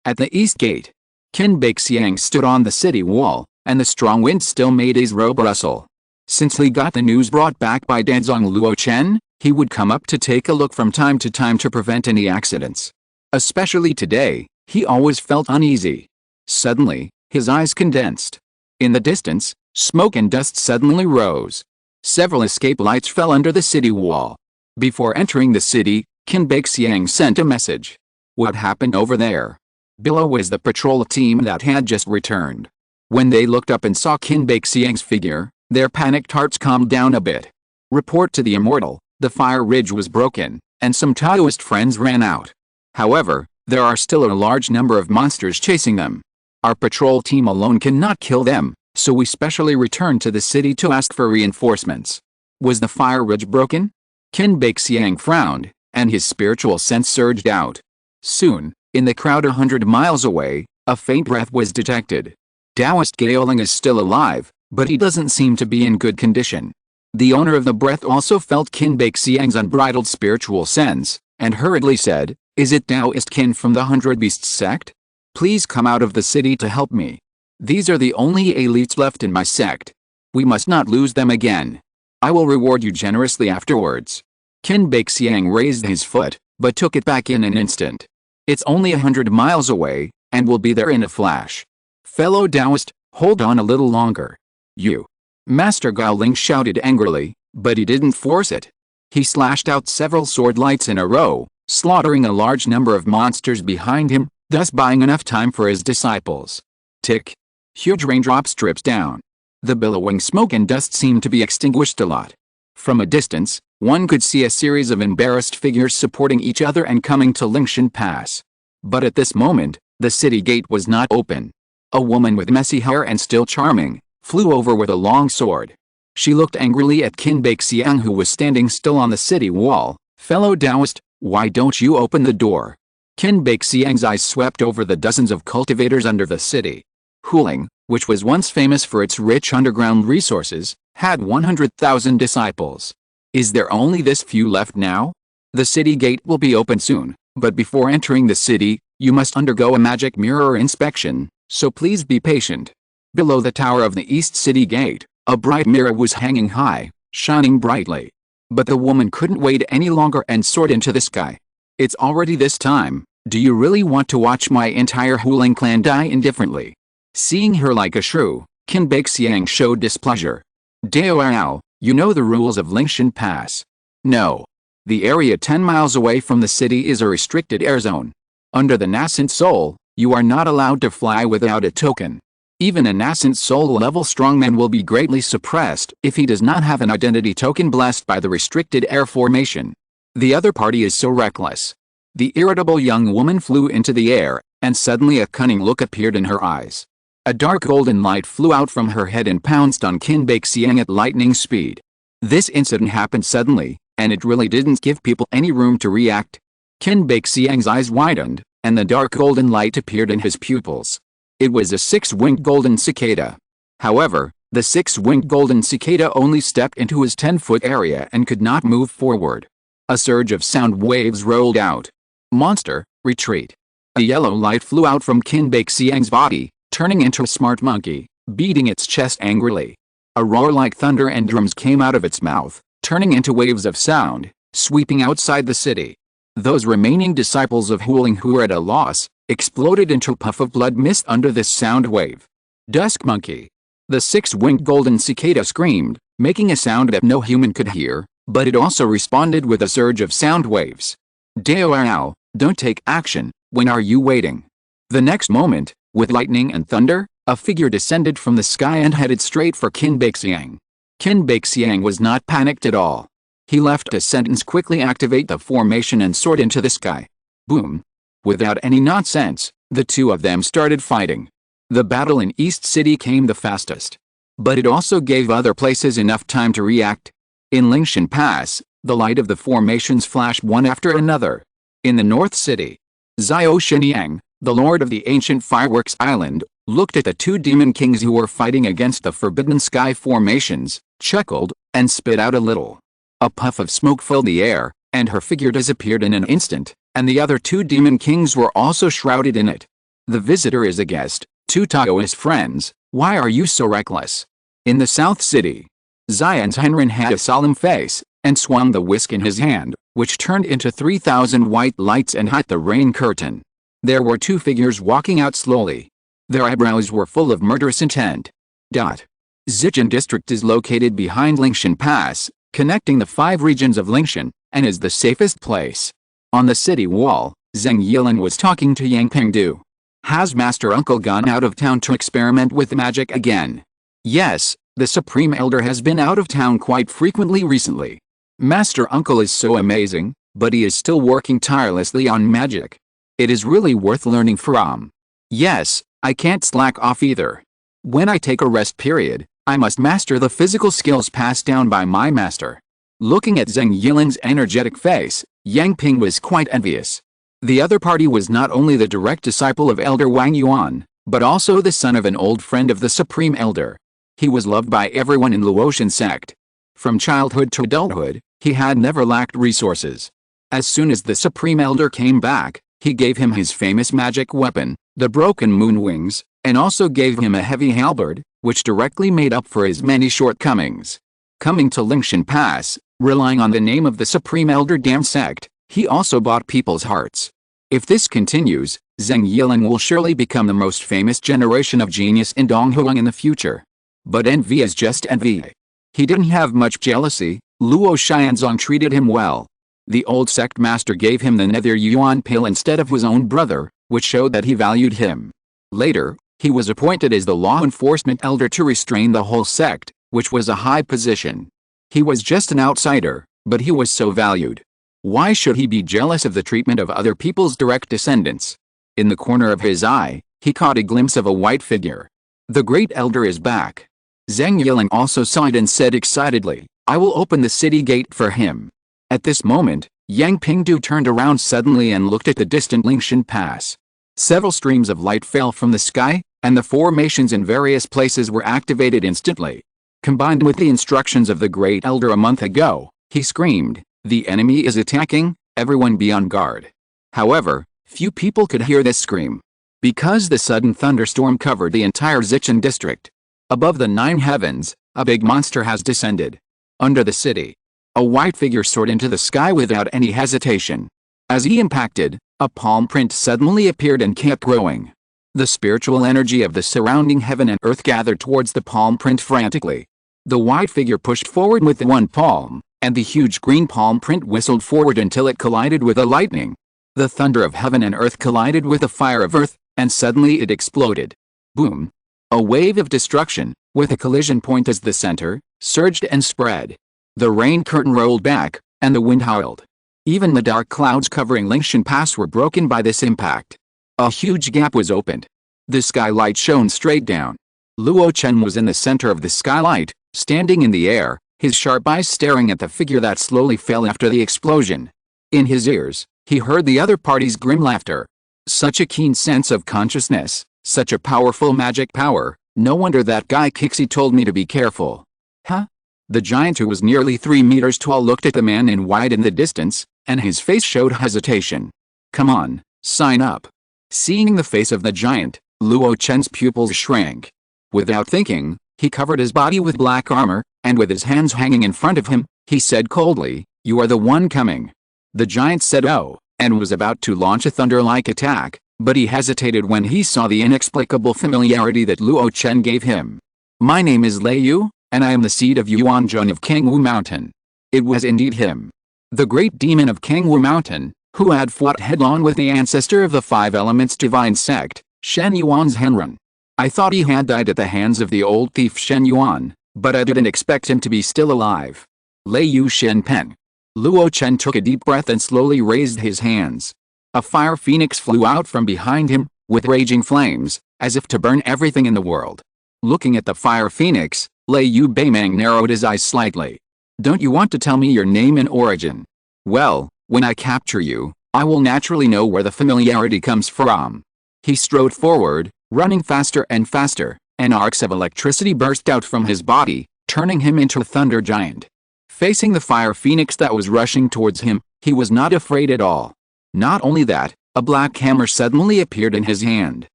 At the east gate, Qin Baixiang stood on the city wall, and the strong wind still made his robe rustle. Since he got the news brought back by Danzong Luo Chen, he would come up to take a look from time to time to prevent any accidents. Especially today, he always felt uneasy. Suddenly, his eyes condensed. In the distance, smoke and dust suddenly rose. Several escape lights fell under the city wall. Before entering the city, Qin Baixiang sent a message. What happened over there? Below was the patrol team that had just returned. When they looked up and saw Qin Baixiang's figure, their panicked hearts calmed down a bit. Report to the Immortal, the fire ridge was broken, and some Taoist friends ran out. However, there are still a large number of monsters chasing them. Our patrol team alone cannot kill them, so we specially returned to the city to ask for reinforcements. Was the fire ridge broken? Qin Baixiang frowned, and his spiritual sense surged out. Soon, in the crowd 100 miles away, a faint breath was detected. Taoist Gaoling is still alive, but he doesn't seem to be in good condition. The owner of the breath also felt Qin Baixiang's unbridled spiritual sense, and hurriedly said, Is it Taoist Qin from the 100 Beasts sect? Please come out of the city to help me. These are the only elites left in my sect. We must not lose them again. I will reward you generously afterwards. Qin Baixiang raised his foot, but took it back in an instant. It's only 100 miles away, and we'll be there in a flash. Fellow Taoist, hold on a little longer. You. Master Gaoling shouted angrily, but he didn't force it. He slashed out several sword lights in a row, slaughtering a large number of monsters behind him, thus buying enough time for his disciples. Tick. Huge raindrops dripped down. The billowing smoke and dust seemed to be extinguished a lot. From a distance, one could see a series of embarrassed figures supporting each other and coming to Lingshan Pass. But at this moment, the city gate was not open. A woman with messy hair and still charming, flew over with a long sword. She looked angrily at Qin Baixiang, who was standing still on the city wall. Fellow Taoist, why don't you open the door? Qin Baixiang's eyes swept over the dozens of cultivators under the city. Huling, which was once famous for its rich underground resources, had 100,000 disciples. Is there only this few left now? The city gate will be open soon, but before entering the city, you must undergo a magic mirror inspection, so please be patient. Below the tower of the East City Gate, a bright mirror was hanging high, shining brightly. But the woman couldn't wait any longer and soared into the sky. It's already this time, do you really want to watch my entire Huling clan die indifferently? Seeing her like a shrew, Qin Baixiang showed displeasure. Dao, you know the rules of Lingshan Pass. No. The area 10 miles away from the city is a restricted air zone. Under the nascent soul, you are not allowed to fly without a token. Even a nascent soul-level strongman will be greatly suppressed if he does not have an identity token blessed by the restricted air formation. The other party is so reckless. The irritable young woman flew into the air, and suddenly a cunning look appeared in her eyes. A dark golden light flew out from her head and pounced on Qin Baixiang at lightning speed. This incident happened suddenly, and it really didn't give people any room to react. Qin Baixiang's eyes widened, and the dark golden light appeared in his pupils. It was a six-winged golden cicada. However, the six-winged golden cicada only stepped into his 10-foot area and could not move forward. A surge of sound waves rolled out. Monster, retreat. A yellow light flew out from Qin Baixiang's body, turning into a smart monkey, beating its chest angrily. A roar like thunder and drums came out of its mouth, turning into waves of sound, sweeping outside the city. Those remaining disciples of Huling who were at a loss, exploded into a puff of blood mist under this sound wave. Dusk monkey. The six-winged golden cicada screamed, making a sound that no human could hear, but it also responded with a surge of sound waves. Dao, don't take action, when are you waiting? The next moment, with lightning and thunder, a figure descended from the sky and headed straight for Qin Baixiang. Qin Baixiang was not panicked at all. He left a sentence quickly activate the formation and soared into the sky. Boom. Without any nonsense, the two of them started fighting. The battle in East City came the fastest. But it also gave other places enough time to react. In Lingshan Pass, the light of the formations flashed one after another. In the North City, Xiao Xinyang, the lord of the ancient fireworks island, looked at the two demon kings who were fighting against the forbidden sky formations, chuckled, and spit out a little. A puff of smoke filled the air, and her figure disappeared in an instant, and the other two demon kings were also shrouded in it. The visitor is a guest, two Taoist friends, why are you so reckless? In the South City, Xian Tenrin had a solemn face, and swung the whisk in his hand, which turned into 3,000 white lights and hid the rain curtain. There were two figures walking out slowly. Their eyebrows were full of murderous intent. Zicheng district is located behind Lingshan Pass, connecting the 5 regions of Lingshan, and is the safest place. On the city wall, Zheng Yilin was talking to Yang Pengdu. Has Master Uncle gone out of town to experiment with magic again? Yes, the Supreme Elder has been out of town quite frequently recently. Master Uncle is so amazing, but he is still working tirelessly on magic. It is really worth learning from. Yes, I can't slack off either. When I take a rest period, I must master the physical skills passed down by my master. Looking at Zheng Yilin's energetic face, Yang Ping was quite envious. The other party was not only the direct disciple of Elder Wang Yuan, but also the son of an old friend of the Supreme Elder. He was loved by everyone in Luo Chen sect. From childhood to adulthood, he had never lacked resources. As soon as the Supreme Elder came back, he gave him his famous magic weapon, the Broken Moon Wings, and also gave him a heavy halberd, which directly made up for his many shortcomings. Coming to Lingshan Pass, relying on the name of the Supreme Elder Dam sect, he also bought people's hearts. If this continues, Zheng Yilin will surely become the most famous generation of genius in Donghuang in the future. But envy is just envy. He didn't have much jealousy. Luo Xianzong treated him well. The old sect master gave him the Nether Yuan Pill instead of his own brother, which showed that he valued him. Later, he was appointed as the law enforcement elder to restrain the whole sect, which was a high position. He was just an outsider, but he was so valued. Why should he be jealous of the treatment of other people's direct descendants? In the corner of his eye, he caught a glimpse of a white figure. The great elder is back. Zheng Yilin also saw it and said excitedly, I will open the city gate for him. At this moment, Yang Pingdu turned around suddenly and looked at the distant Lingshan Pass. Several streams of light fell from the sky, and the formations in various places were activated instantly. Combined with the instructions of the great elder a month ago, he screamed, the enemy is attacking, everyone be on guard. However, few people could hear this scream. Because the sudden thunderstorm covered the entire Zicheng district. Above the 9 heavens, a big monster has descended. Under the city, a white figure soared into the sky without any hesitation. As he impacted, a palm print suddenly appeared and kept growing. The spiritual energy of the surrounding heaven and earth gathered towards the palm print frantically. The white figure pushed forward with the one palm, and the huge green palm print whistled forward until it collided with the lightning. The thunder of heaven and earth collided with the fire of earth, and suddenly it exploded. Boom! A wave of destruction, with a collision point as the center, surged and spread. The rain curtain rolled back, and the wind howled. Even the dark clouds covering Lingshan Pass were broken by this impact. A huge gap was opened. The skylight shone straight down. Luo Chen was in the center of the skylight, standing in the air, his sharp eyes staring at the figure that slowly fell after the explosion. In his ears, he heard the other party's grim laughter. Such a keen sense of consciousness, such a powerful magic power, no wonder that guy Kixi told me to be careful. Huh? The giant, who was nearly 3 meters tall, looked at the man in white in the distance, and his face showed hesitation. Come on, sign up. Seeing the face of the giant, Luo Chen's pupils shrank. Without thinking, he covered his body with black armor, and with his hands hanging in front of him, he said coldly, "You are the one coming." The giant said "Oh," and was about to launch a thunder-like attack, but he hesitated when he saw the inexplicable familiarity that Luo Chen gave him. "My name is Lei Yu, and I am the seed of Yuanzhun of Kangwu Mountain." It was indeed him. The great demon of Kangwu Mountain, who had fought head-on with the ancestor of the Five Elements divine sect, Shen Yuan's Henrun. I thought he had died at the hands of the old thief Shen Yuan, but I didn't expect him to be still alive. Lei Yu Shen Pen. Luo Chen took a deep breath and slowly raised his hands. A fire phoenix flew out from behind him, with raging flames, as if to burn everything in the world. Looking at the fire phoenix, Lei Yu Beimang narrowed his eyes slightly. "Don't you want to tell me your name and origin? Well, when I capture you, I will naturally know where the familiarity comes from." He strode forward, running faster and faster, and arcs of electricity burst out from his body, turning him into a thunder giant. Facing the fire phoenix that was rushing towards him, he was not afraid at all. Not only that, a black hammer suddenly appeared in his hand.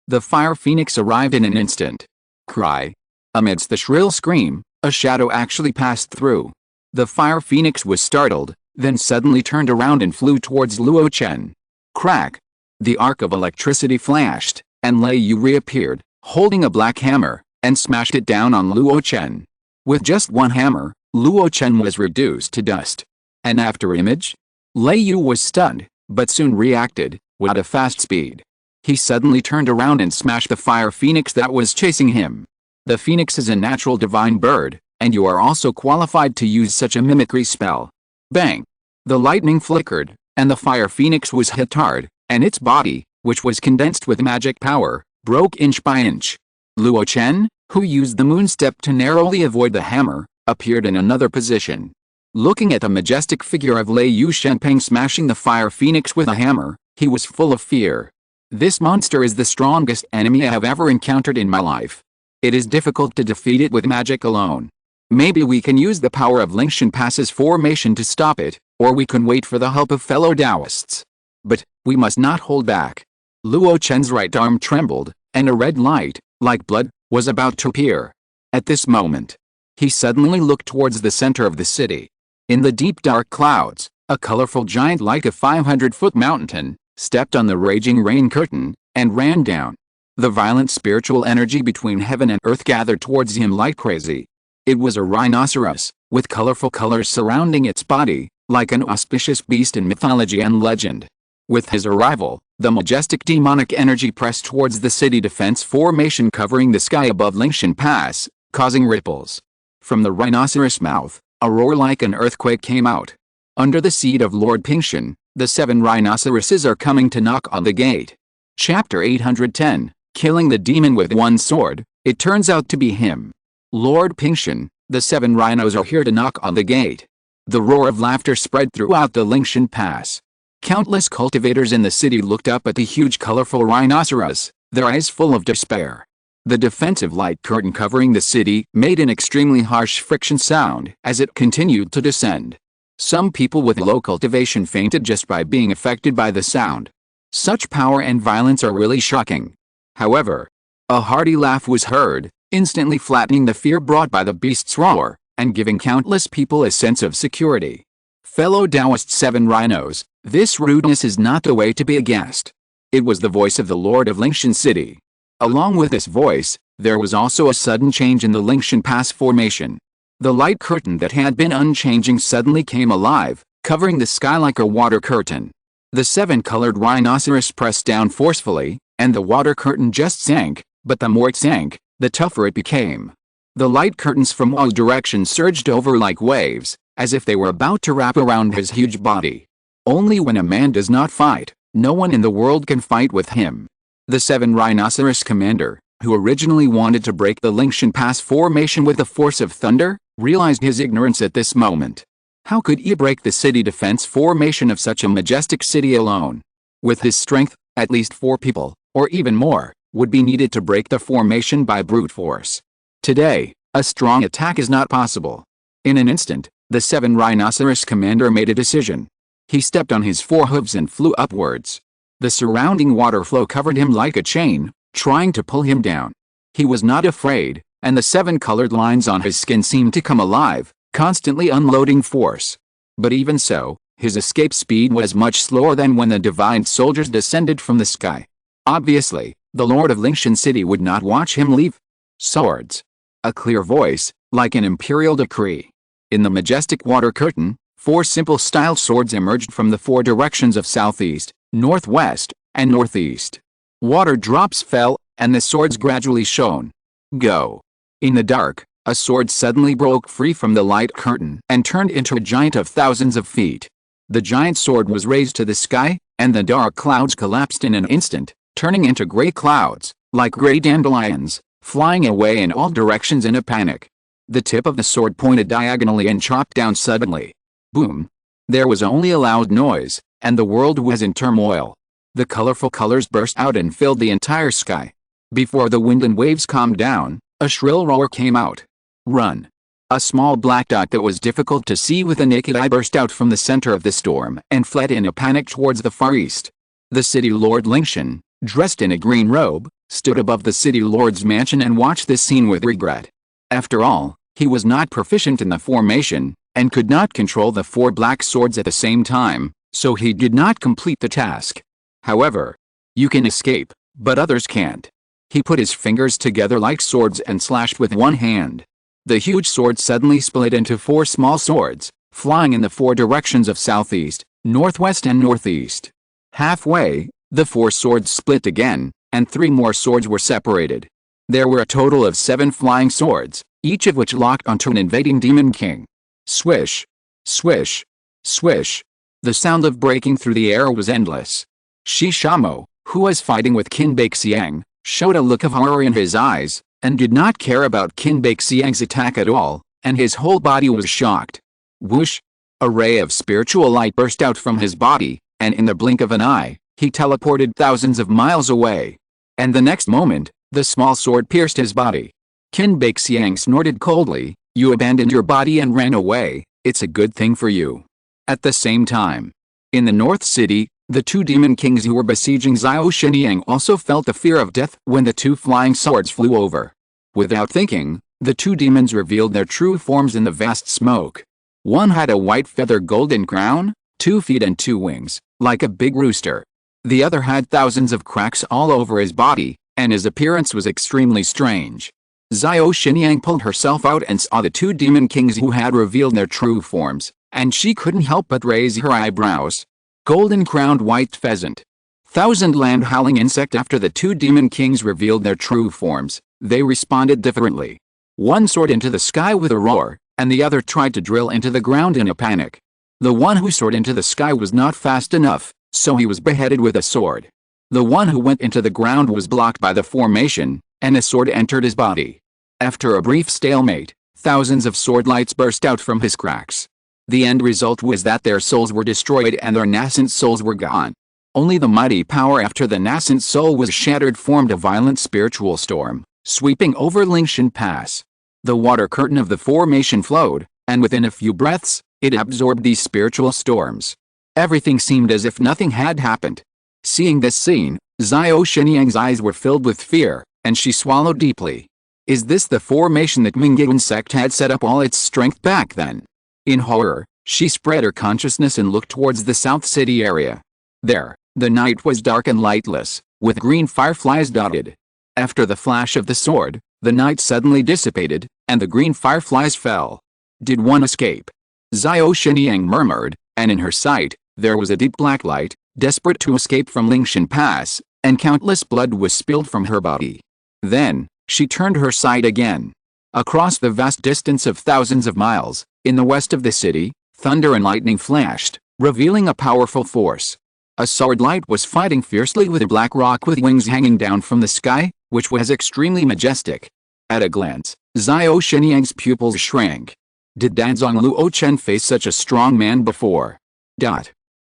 The fire phoenix arrived in an instant. Cry. Amidst the shrill scream, a shadow actually passed through. The fire phoenix was startled, then suddenly turned around and flew towards Luo Chen. Crack! The arc of electricity flashed, and Lei Yu reappeared, holding a black hammer, and smashed it down on Luo Chen. With just one hammer, Luo Chen was reduced to dust. An afterimage? Lei Yu was stunned, but soon reacted, at a fast speed. He suddenly turned around and smashed the fire phoenix that was chasing him. The phoenix is a natural divine bird, and you are also qualified to use such a mimicry spell. Bang! The lightning flickered, and the fire phoenix was hit hard, and its body, which was condensed with magic power, broke inch by inch. Luo Chen, who used the moon step to narrowly avoid the hammer, appeared in another position. Looking at the majestic figure of Lei Yu Shenpeng smashing the fire phoenix with a hammer, he was full of fear. This monster is the strongest enemy I have ever encountered in my life. It is difficult to defeat it with magic alone. Maybe we can use the power of Lingshan Pass's formation to stop it, or we can wait for the help of fellow Taoists. But we must not hold back. Luo Chen's right arm trembled, and a red light, like blood, was about to appear. At this moment, he suddenly looked towards the center of the city. In the deep dark clouds, a colorful giant like a 500-foot mountain, stepped on the raging rain curtain, and ran down. The violent spiritual energy between heaven and earth gathered towards him like crazy. It was a rhinoceros, with colorful colors surrounding its body, like an auspicious beast in mythology and legend. With his arrival, the majestic demonic energy pressed towards the city defense formation covering the sky above Lingshan Pass, causing ripples. From the rhinoceros mouth, a roar like an earthquake came out. Under the seed of Lord Pingshan, the 7 rhinoceroses are coming to knock on the gate. Chapter 810, Killing the Demon with One Sword. It turns out to be him. Lord Pingshan, the 7 rhinos are here to knock on the gate. The roar of laughter spread throughout the Lingshan Pass. Countless cultivators in the city looked up at the huge colorful rhinoceros, their eyes full of despair. The defensive light curtain covering the city made an extremely harsh friction sound as it continued to descend. Some people with low cultivation fainted just by being affected by the sound. Such power and violence are really shocking. However, a hearty laugh was heard, instantly flattening the fear brought by the beast's roar, and giving countless people a sense of security. Fellow Taoist 7 rhinos, this rudeness is not the way to be aghast. It was the voice of the Lord of Lingshan City. Along with this voice, there was also a sudden change in the Lingshan Pass formation. The light curtain that had been unchanging suddenly came alive, covering the sky like a water curtain. The 7-colored rhinoceros pressed down forcefully, and the water curtain just sank, but the more it sank, the tougher it became. The light curtains from all directions surged over like waves, as if they were about to wrap around his huge body. Only when a man does not fight, no one in the world can fight with him. The 7 Rhinoceros commander, who originally wanted to break the Lingshan Pass formation with the force of thunder, realized his ignorance at this moment. How could he break the city defense formation of such a majestic city alone? With his strength, at least 4 people, or even more, would be needed to break the formation by brute force. Today, a strong attack is not possible. In an instant, the 7 Rhinoceros commander made a decision. He stepped on his 4 hooves and flew upwards. The surrounding water flow covered him like a chain, trying to pull him down. He was not afraid, and the 7 colored lines on his skin seemed to come alive, constantly unloading force. But even so, his escape speed was much slower than when the divine soldiers descended from the sky. Obviously, the Lord of Lingshan City would not watch him leave. Swords. A clear voice, like an imperial decree. In the majestic water curtain, 4 simple styled swords emerged from the 4 directions of southeast, northwest, and northeast. Water drops fell, and the swords gradually shone. Go. In the dark, a sword suddenly broke free from the light curtain and turned into a giant of thousands of feet. The giant sword was raised to the sky, and the dark clouds collapsed in an instant, turning into gray clouds, like gray dandelions, flying away in all directions in a panic. The tip of the sword pointed diagonally and chopped down suddenly. Boom. There was only a loud noise, and the world was in turmoil. The colorful colors burst out and filled the entire sky. Before the wind and waves calmed down, a shrill roar came out. Run. A small black dot that was difficult to see with the naked eye burst out from the center of the storm and fled in a panic towards the far east. The city lord Lingshan, dressed in a green robe, stood above the city lord's mansion and watched this scene with regret. After all, he was not proficient in the formation, and could not control the 4 black swords at the same time, so he did not complete the task. However, you can escape, but others can't. He put his fingers together like swords and slashed with one hand. The huge sword suddenly split into 4 small swords, flying in the 4 directions of southeast, northwest and northeast. Halfway, the 4 swords split again, and 3 more swords were separated. There were a total of 7 flying swords, each of which locked onto an invading demon king. Swish! Swish! Swish! The sound of breaking through the air was endless. Shi Shamo, who was fighting with Qin Beixiang, showed a look of horror in his eyes, and did not care about Qin Beixiang's attack at all, and his whole body was shocked. Whoosh! A ray of spiritual light burst out from his body, and in the blink of an eye, he teleported thousands of miles away. And the next moment, the small sword pierced his body. Qin Beixiang snorted coldly, "You abandoned your body and ran away, it's a good thing for you." At the same time, in the North City, the 2 demon kings who were besieging Xiao Shenyang also felt the fear of death when the 2 flying swords flew over. Without thinking, the 2 demons revealed their true forms in the vast smoke. One had a white feather golden crown, 2 feet and 2 wings, like a big rooster. The other had thousands of cracks all over his body, and his appearance was extremely strange. Xiao Shenyang pulled herself out and saw the 2 demon kings who had revealed their true forms, and she couldn't help but raise her eyebrows. Golden-crowned white pheasant. Thousand-land howling insect. After the 2 demon kings revealed their true forms, they responded differently. One soared into the sky with a roar, and the other tried to drill into the ground in a panic. The one who soared into the sky was not fast enough, so he was beheaded with a sword. The one who went into the ground was blocked by the formation, and a sword entered his body. After a brief stalemate, thousands of sword lights burst out from his cracks. The end result was that their souls were destroyed and their nascent souls were gone. Only the mighty power after the nascent soul was shattered formed a violent spiritual storm, sweeping over Lingshan Pass. The water curtain of the formation flowed, and within a few breaths, it absorbed these spiritual storms. Everything seemed as if nothing had happened. Seeing this scene, Xiao Shenyang's eyes were filled with fear, and she swallowed deeply. Is this the formation that Mingguan sect had set up all its strength back then? In horror, she spread her consciousness and looked towards the South City area. There, the night was dark and lightless, with green fireflies dotted. After the flash of the sword, the night suddenly dissipated, and the green fireflies fell. Did one escape? Xiao Shenyang murmured, and in her sight, there was a deep black light, desperate to escape from Lingshan Pass, and countless blood was spilled from her body. Then, she turned her sight again. Across the vast distance of thousands of miles, in the west of the city, thunder and lightning flashed, revealing a powerful force. A sword light was fighting fiercely with a black rock with wings hanging down from the sky, which was extremely majestic. At a glance, Xiao Xianyang's pupils shrank. Did Danzong Luo Chen face such a strong man before?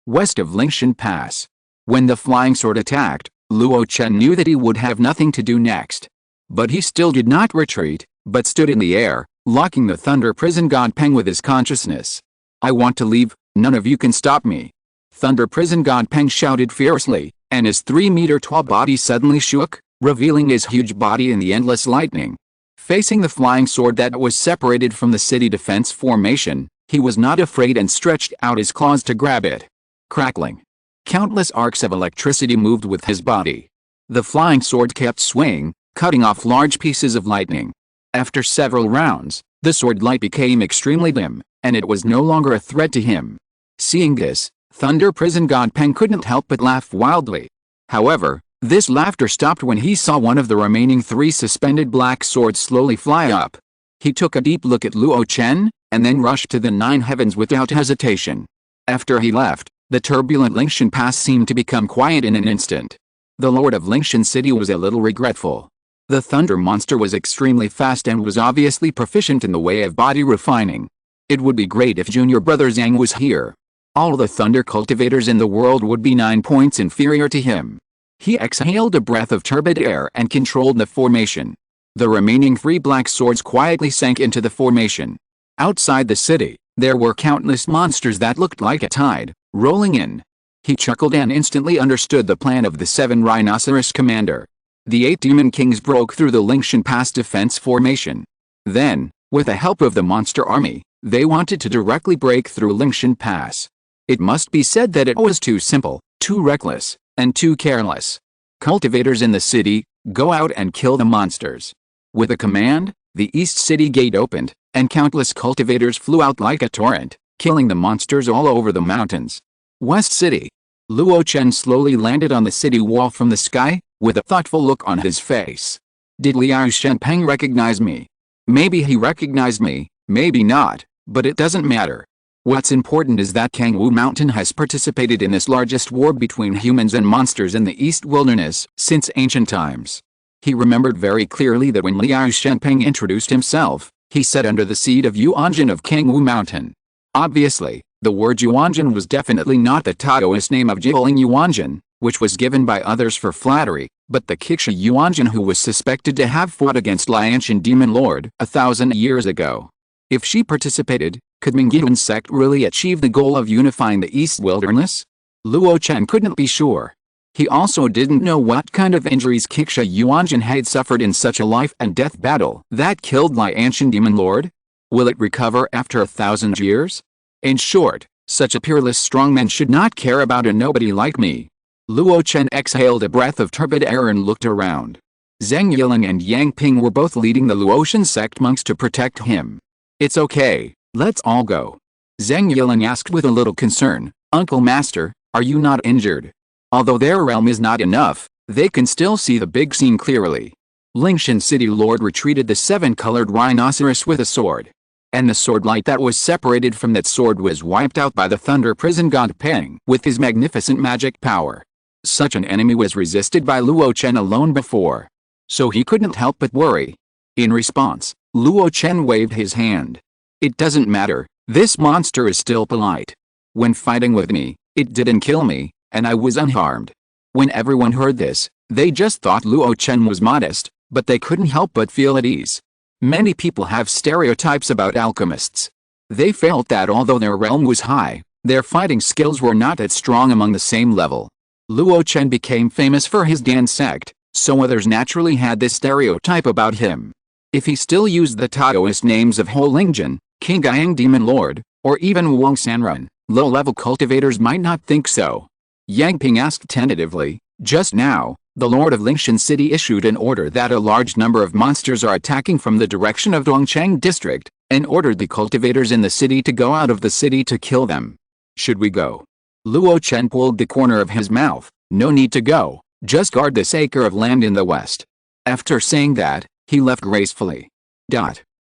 West of Lingshan Pass. When the flying sword attacked, Luo Chen knew that he would have nothing to do next. But he still did not retreat, but stood in the air, locking the Thunder Prison God Peng with his consciousness. I want to leave, none of you can stop me. Thunder Prison God Peng shouted fiercely, and his 3-meter-tall body suddenly shook, revealing his huge body in the endless lightning. Facing the flying sword that was separated from the city defense formation, he was not afraid and stretched out his claws to grab it. Crackling. Countless arcs of electricity moved with his body. The flying sword kept swaying, cutting off large pieces of lightning. After several rounds, the sword light became extremely dim, and it was no longer a threat to him. Seeing this, Thunder Prison God Peng couldn't help but laugh wildly. However, this laughter stopped when he saw one of the remaining 3 suspended black swords slowly fly up. He took a deep look at Luo Chen, and then rushed to the 9 heavens without hesitation. After he left, the turbulent Lingshan Pass seemed to become quiet in an instant. The Lord of Lingshan City was a little regretful. The thunder monster was extremely fast and was obviously proficient in the way of body refining. It would be great if junior brother Zhang was here. All the thunder cultivators in the world would be 9 points inferior to him. He exhaled a breath of turbid air and controlled the formation. The remaining 3 black swords quietly sank into the formation. Outside the city, there were countless monsters that looked like a tide, rolling in. He chuckled and instantly understood the plan of the 7 rhinoceros commander. The 8 demon kings broke through the Lingshan Pass defense formation. Then, with the help of the monster army, they wanted to directly break through Lingshan Pass. It must be said that it was too simple, too reckless, and too careless. Cultivators in the city, go out and kill the monsters. With a command, the east city gate opened, and countless cultivators flew out like a torrent, killing the monsters all over the mountains. West City. Luo Chen slowly landed on the city wall from the sky, with a thoughtful look on his face. Did Liao Shenpeng recognize me? Maybe he recognized me, maybe not, but it doesn't matter. What's important is that Kangwu Mountain has participated in this largest war between humans and monsters in the East Wilderness since ancient times. He remembered very clearly that when Liao Shenpeng introduced himself, he said under the seed of Yuanjin of Kangwu Mountain. Obviously, the word Yuanjin was definitely not the Taoist name of Jiling Yuanjin, which was given by others for flattery, but the Kiksha Yuanjin who was suspected to have fought against Lianshan Demon Lord 1,000 years ago. If she participated, could Mingyuan sect really achieve the goal of unifying the East Wilderness? Luo Chen couldn't be sure. He also didn't know what kind of injuries Kiksha Yuanjin had suffered in such a life-and-death battle that killed Lianshan Demon Lord. Will it recover after 1,000 years? In short, such a peerless strongman should not care about a nobody like me. Luo Chen exhaled a breath of turbid air and looked around. Zhang Yiling and Yang Ping were both leading the Luotian sect monks to protect him. It's okay, let's all go. Zhang Yiling asked with a little concern, Uncle Master, are you not injured? Although their realm is not enough, they can still see the big scene clearly. Lingshan City Lord retreated the 7-colored rhinoceros with a sword. And the sword light that was separated from that sword was wiped out by the Thunder Prison God Peng with his magnificent magic power. Such an enemy was resisted by Luo Chen alone before. So he couldn't help but worry. In response, Luo Chen waved his hand. It doesn't matter, this monster is still polite. When fighting with me, it didn't kill me, and I was unharmed. When everyone heard this, they just thought Luo Chen was modest, but they couldn't help but feel at ease. Many people have stereotypes about alchemists. They felt that although their realm was high, their fighting skills were not that strong among the same level. Luo Chen became famous for his Dan sect, so others naturally had this stereotype about him. If he still used the Taoist names of Ho Lingjun, King Yang Demon Lord, or even Wang Sanrun, low-level cultivators might not think so. Yang Ping asked tentatively, just now, the Lord of Lingshan City issued an order that a large number of monsters are attacking from the direction of Dongcheng District, and ordered the cultivators in the city to go out of the city to kill them. Should we go? Luo Chen pulled the corner of his mouth. No need to go, just guard this acre of land in the west. After saying that, he left gracefully.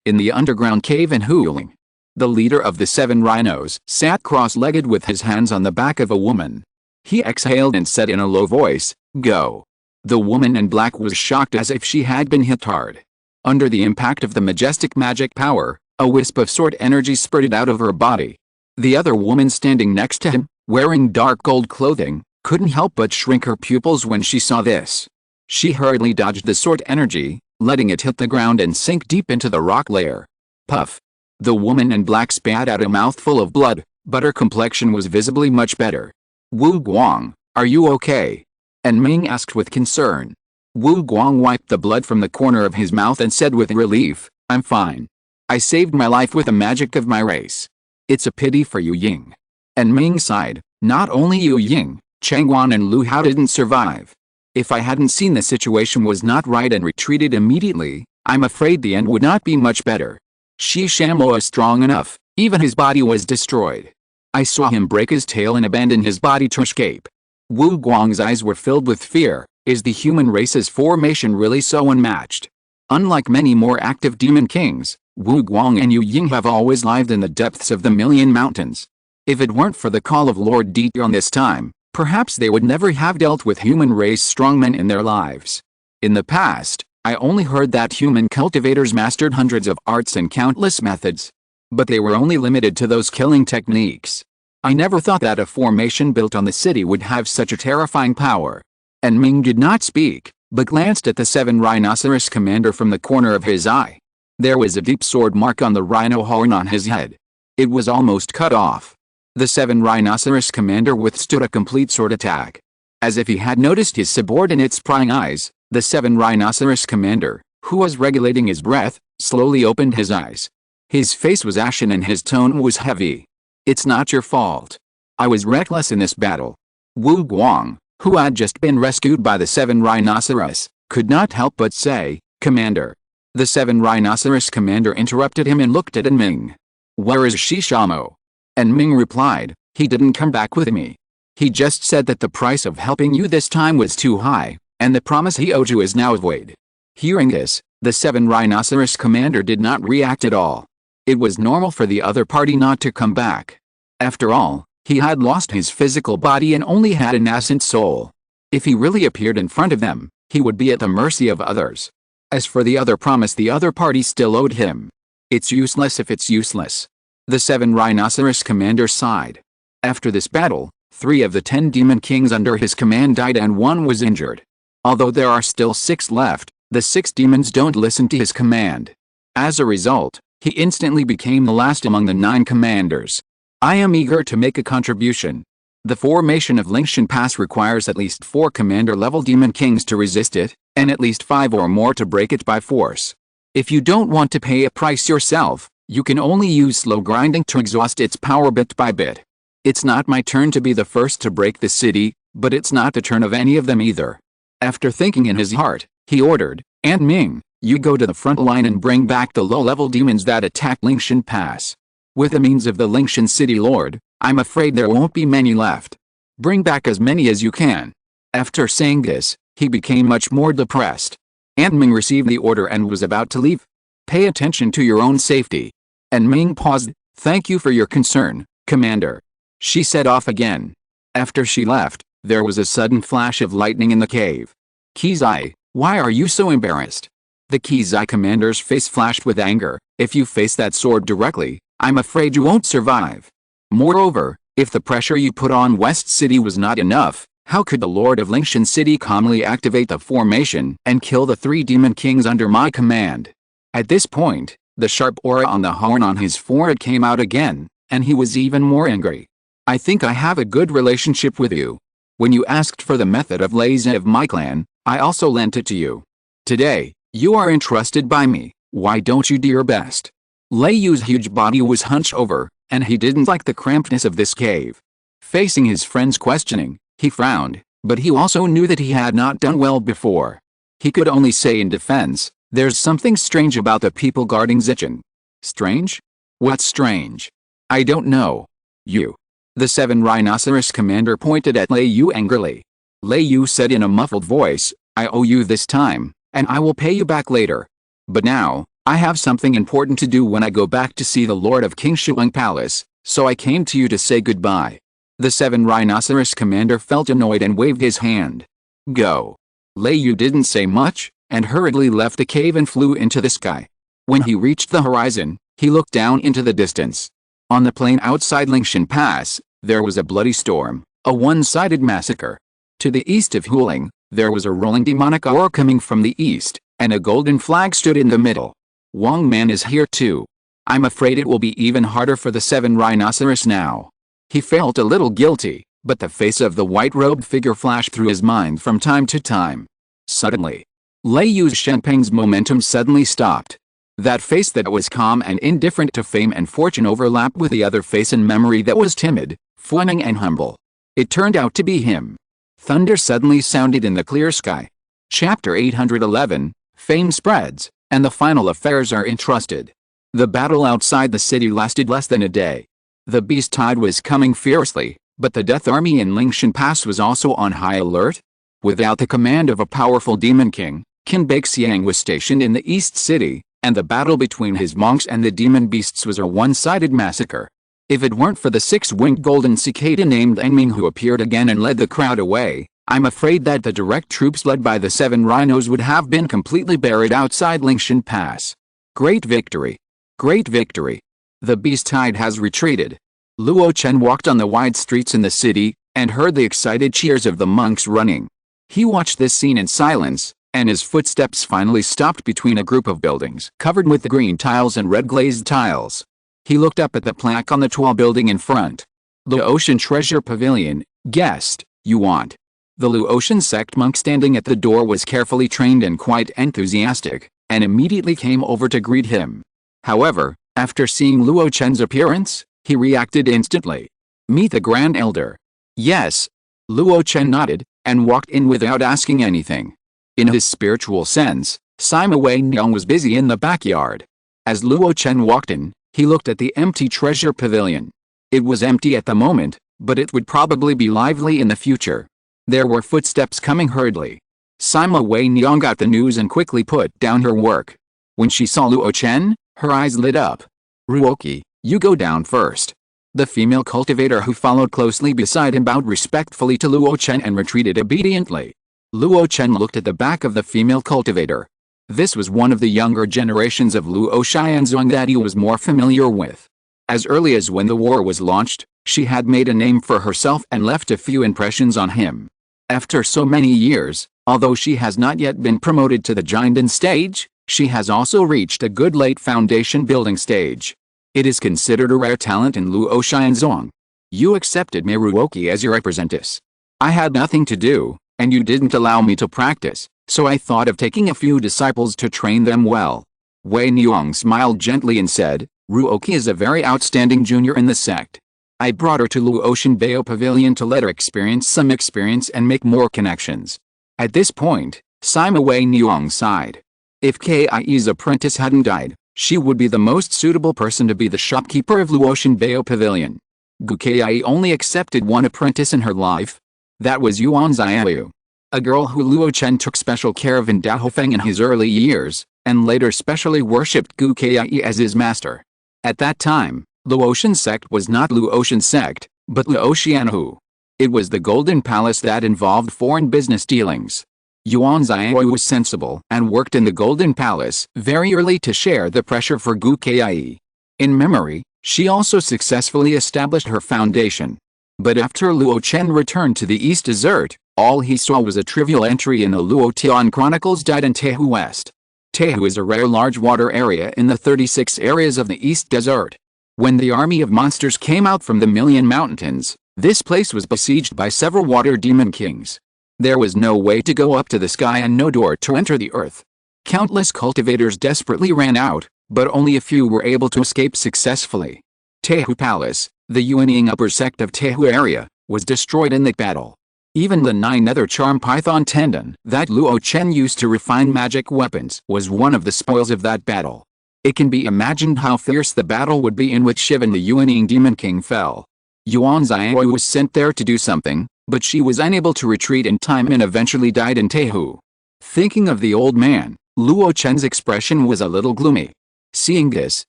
In the underground cave in Huling. The leader of the 7 rhinos sat cross-legged with his hands on the back of a woman. He exhaled and said in a low voice, "Go." The woman in black was shocked as if she had been hit hard. Under the impact of the majestic magic power, a wisp of sword energy spurted out of her body. The other woman standing next to him, wearing dark gold clothing, couldn't help but shrink her pupils when she saw this. She hurriedly dodged the sword energy, letting it hit the ground and sink deep into the rock layer. Puff. The woman in black spat out a mouthful of blood, but her complexion was visibly much better. "Wu Guang, are you okay?" And Ming asked with concern. Wu Guang wiped the blood from the corner of his mouth and said with relief, "I'm fine. I saved my life with the magic of my race. It's a pity for Yu Ying." And Ming sighed, "Not only Yu Ying, Changwan and Lu Hao didn't survive. If I hadn't seen the situation was not right and retreated immediately, I'm afraid the end would not be much better. Shi Shamo is strong enough, even his body was destroyed. I saw him break his tail and abandon his body to escape." Wu Guang's eyes were filled with fear. Is the human race's formation really so unmatched? Unlike many more active demon kings, Wu Guang and Yu Ying have always lived in the depths of the Million Mountains. If it weren't for the call of Lord Dion this time, perhaps they would never have dealt with human race strongmen in their lives. In the past, I only heard that human cultivators mastered hundreds of arts and countless methods. But they were only limited to those killing techniques. I never thought that a formation built on the city would have such a terrifying power. And Ming did not speak, but glanced at the 7 rhinoceros commander from the corner of his eye. There was a deep sword mark on the rhino horn on his head. It was almost cut off. The 7 rhinoceros commander withstood a complete sword attack. As if he had noticed his subordinate's prying eyes, the 7 rhinoceros commander, who was regulating his breath, slowly opened his eyes. His face was ashen and his tone was heavy. "It's not your fault. I was reckless in this battle." Wu Guang, who had just been rescued by the 7 rhinoceros, could not help but say, "Commander." The 7 rhinoceros commander interrupted him and looked at Ming. "Where is Shishamo?" And Ming replied, "He didn't come back with me. He just said that the price of helping you this time was too high, and the promise he owed you is now void." Hearing this, the 7 rhinoceros commander did not react at all. It was normal for the other party not to come back. After all, he had lost his physical body and only had a nascent soul. If he really appeared in front of them, he would be at the mercy of others. As for the other promise the other party still owed him, it's useless if it's useless. The 7 rhinoceros commander sighed. After this battle, 3 of the 10 demon kings under his command died and 1 was injured. Although there are still 6 left, the 6 demons don't listen to his command. As a result, he instantly became the last among the 9 commanders. I am eager to make a contribution. The formation of Lingshan Pass requires at least 4 commander-level demon kings to resist it, and at least 5 or more to break it by force. If you don't want to pay a price yourself, you can only use slow grinding to exhaust its power bit by bit. It's not my turn to be the first to break the city, but it's not the turn of any of them either. After thinking in his heart, he ordered, "And Ming, you go to the front line and bring back the low-level demons that attacked Lingshan Pass. With the means of the Lingshan City Lord, I'm afraid there won't be many left. Bring back as many as you can." After saying this, he became much more depressed. And Ming received the order and was about to leave. "Pay attention to your own safety." And Ming paused. "Thank you for your concern, Commander." She set off again. After she left, there was a sudden flash of lightning in the cave. "Kizai, why are you so embarrassed?" The Kizai commander's face flashed with anger. "If you face that sword directly, I'm afraid you won't survive. Moreover, if the pressure you put on West City was not enough, how could the Lord of Lingshan City calmly activate the formation and kill the 3 demon kings under my command?" At this point, the sharp aura on the horn on his forehead came out again, and he was even more angry. "I think I have a good relationship with you. When you asked for the method of Lazy of my clan, I also lent it to you. Today, you are entrusted by me, why don't you do your best?" Lei Yu's huge body was hunched over, and he didn't like the crampedness of this cave. Facing his friend's questioning, he frowned, but he also knew that he had not done well before. He could only say in defense, "There's something strange about the people guarding Zichen." "Strange? What's strange?" "I don't know." "You." The 7 rhinoceros commander pointed at Lei Yu angrily. Lei Yu said in a muffled voice, "I owe you this time, and I will pay you back later. But now, I have something important to do when I go back to see the Lord of King Shuang Palace, so I came to you to say goodbye." The 7 Rhinoceros commander felt annoyed and waved his hand. "Go." Lei Yu didn't say much, and hurriedly left the cave and flew into the sky. When he reached the horizon, he looked down into the distance. On the plain outside Lingshan Pass, there was a bloody storm, a one-sided massacre. To the east of Huling, there was a rolling demonic aura coming from the east, and a golden flag stood in the middle. "Wang Man is here too. I'm afraid it will be even harder for the 7 Rhinoceros now." He felt a little guilty, but the face of the white-robed figure flashed through his mind from time to time. Suddenly, Lei Yu's Shenpeng's momentum suddenly stopped. That face that was calm and indifferent to fame and fortune overlapped with the other face in memory that was timid, fawning and humble. It turned out to be him. Thunder suddenly sounded in the clear sky. Chapter 811, Fame spreads, and the final affairs are entrusted. The battle outside the city lasted less than a day. The beast tide was coming fiercely, but the Death Army in Lingshan Pass was also on high alert. Without the command of a powerful demon king, Qin Beixiang was stationed in the East City, and the battle between his monks and the demon beasts was a one-sided massacre. If it weren't for the 6-winged golden cicada named Enming who appeared again and led the crowd away, I'm afraid that the direct troops led by the 7 rhinos would have been completely buried outside Lingshan Pass. Great victory! Great victory! The beast tide has retreated. Luo Chen walked on the wide streets in the city, and heard the excited cheers of the monks running. He watched this scene in silence, and his footsteps finally stopped between a group of buildings covered with green tiles and red glazed tiles. He looked up at the plaque on the tall building in front. Luo Chen Treasure Pavilion, guest, you want. The Luo Chen sect monk standing at the door was carefully trained and quite enthusiastic, and immediately came over to greet him. However, after seeing Luo Chen's appearance, he reacted instantly. "Meet the Grand Elder." "Yes." Luo Chen nodded, and walked in without asking anything. In his spiritual sense, Sima Wei Nyong was busy in the backyard. As Luo Chen walked in, he looked at the empty treasure pavilion. It was empty at the moment, but it would probably be lively in the future. There were footsteps coming hurriedly. Sima Wei Nyong got the news and quickly put down her work. When she saw Luo Chen, her eyes lit up. "Ruoqi, you go down first." The female cultivator who followed closely beside him bowed respectfully to Luo Chen and retreated obediently. Luo Chen looked at the back of the female cultivator. This was one of the younger generations of Luo Xianzong that he was more familiar with. As early as when the war was launched, she had made a name for herself and left a few impressions on him. After so many years, although she has not yet been promoted to the Jinden stage, she has also reached a good late foundation building stage. It is considered a rare talent in Luo Xianzong. "You accepted me Ruoqi as your apprentice. I had nothing to do, and you didn't allow me to practice, so I thought of taking a few disciples to train them well." Wei Nyong smiled gently and said, "Ruoqi is a very outstanding junior in the sect. I brought her to Luo Shenbao Pavilion to let her experience some experience and make more connections." At this point, Sima Wei Nyong sighed. If Kie's apprentice hadn't died, she would be the most suitable person to be the shopkeeper of Luo Shenbao Pavilion. Gu Kie only accepted one apprentice in her life. That was Yuan Xiaoyu, a girl who Luo Chen took special care of in Daofeng in his early years, and later specially worshipped Gu Kie as his master. At that time, Luo Shen sect was not Luo Shen sect, but Luo Xianhu. It was the Golden Palace that involved foreign business dealings. Yuan Xiaoyu was sensible and worked in the Golden Palace very early to share the pressure for Gu Kie. In memory, she also successfully established her foundation. But after Luo Chen returned to the East Desert, all he saw was a trivial entry in the Luo Tian Chronicles died in Tehu West. Tehu is a rare large water area in the 36 areas of the East Desert. When the army of monsters came out from the Million Mountains, this place was besieged by several water demon kings. There was no way to go up to the sky and no door to enter the earth. Countless cultivators desperately ran out, but only a few were able to escape successfully. Tehu Palace, the Yuanying upper sect of Tehu area, was destroyed in the battle. Even the 9-nether charm python tendon that Luo Chen used to refine magic weapons was one of the spoils of that battle. It can be imagined how fierce the battle would be in which Shivan the Yuanying demon king fell. Yuan Xiaoyu was sent there to do something, but she was unable to retreat in time and eventually died in Tehu. Thinking of the old man, Luo Chen's expression was a little gloomy. Seeing this,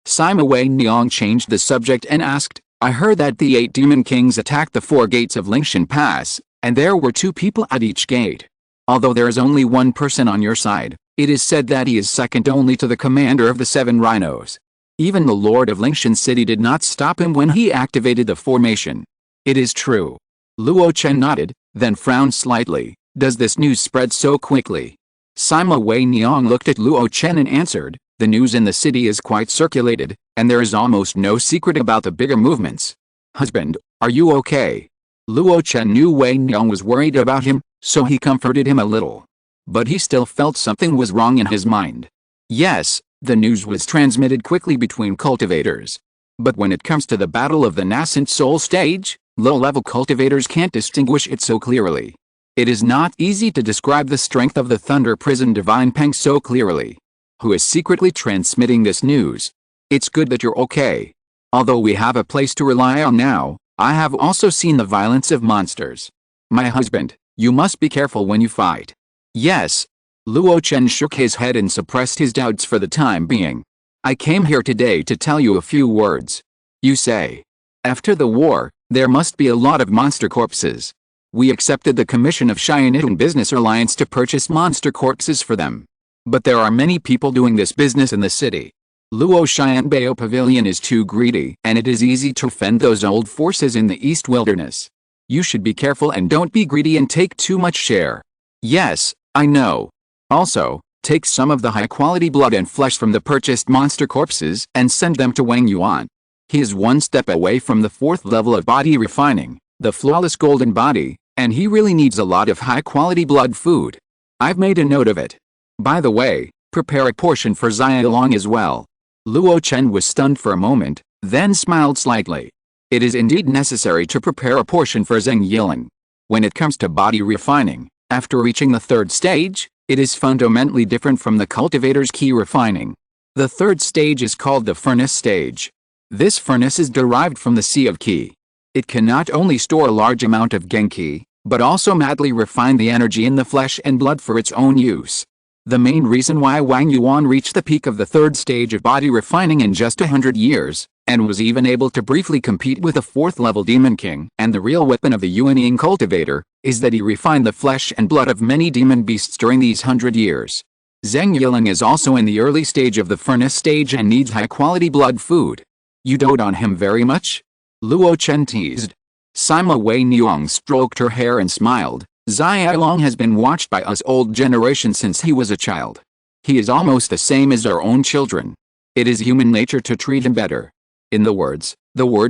Sima Wei Niang changed the subject and asked, I heard that the 8 demon kings attacked the 4 gates of Lingshan Pass, and there were 2 people at each gate. Although there is only 1 person on your side, it is said that he is second only to the commander of the 7 rhinos. Even the Lord of Lingshan City did not stop him when he activated the formation. It is true. Luo Chen nodded, then frowned slightly. Does this news spread so quickly? Sima Wei Niang looked at Luo Chen and answered, the news in the city is quite circulated, and there is almost no secret about the bigger movements. Husband, are you okay? Luo Chen knew Wei Niang was worried about him, so he comforted him a little. But he still felt something was wrong in his mind. Yes, the news was transmitted quickly between cultivators. But when it comes to the battle of the nascent soul stage, low-level cultivators can't distinguish it so clearly. It is not easy to describe the strength of the Thunder Prison Divine Peng so clearly. Who is secretly transmitting this news? It's good that you're okay. Although we have a place to rely on now, I have also seen the violence of monsters. My husband, you must be careful when you fight. Yes. Luo Chen shook his head and suppressed his doubts for the time being. I came here today to tell you a few words. You say. After the war, there must be a lot of monster corpses. We accepted the commission of Cheyenne Business Alliance to purchase monster corpses for them. But there are many people doing this business in the city. Luo Cheyenne Bao Pavilion is too greedy, and it is easy to offend those old forces in the East Wilderness. You should be careful and don't be greedy and take too much share. Yes, I know. Also, take some of the high-quality blood and flesh from the purchased monster corpses and send them to Wang Yuan. He is 1 step away from the 4th level of body refining, the flawless golden body, and he really needs a lot of high-quality blood food. I've made a note of it. By the way, prepare a portion for Xia Long as well. Luo Chen was stunned for a moment, then smiled slightly. It is indeed necessary to prepare a portion for Zheng Yiling. When it comes to body refining, after reaching the 3rd stage, it is fundamentally different from the cultivator's key refining. The 3rd stage is called the furnace stage. This furnace is derived from the sea of qi. It can not only store a large amount of Genqi, but also madly refine the energy in the flesh and blood for its own use. The main reason why Wang Yuan reached the peak of the 3rd stage of body refining in just 100 years, and was even able to briefly compete with the 4th level Demon King and the real weapon of the Yuanying cultivator, is that he refined the flesh and blood of many demon beasts during these 100 years. Zheng Yiling is also in the early stage of the furnace stage and needs high-quality blood food. You dote on him very much? Luo Chen teased. Sima Wei Niang stroked her hair and smiled. Xia Long has been watched by us old generation since he was a child. He is almost the same as our own children. It is human nature to treat him better. In the words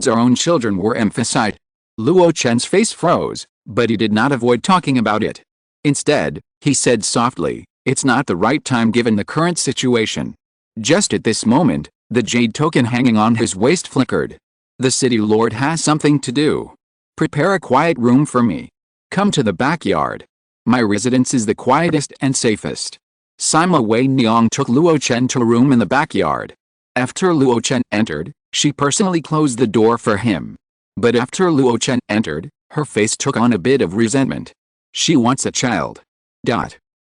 our own children were emphasized. Luo Chen's face froze, but he did not avoid talking about it. Instead, he said softly, it's not the right time given the current situation. Just at this moment, the jade token hanging on his waist flickered. The city lord has something to do. Prepare a quiet room for me. Come to the backyard. My residence is the quietest and safest. Sima Wei Niang took Luo Chen to a room in the backyard. After Luo Chen entered, she personally closed the door for him. But after Luo Chen entered, her face took on a bit of resentment. She wants a child.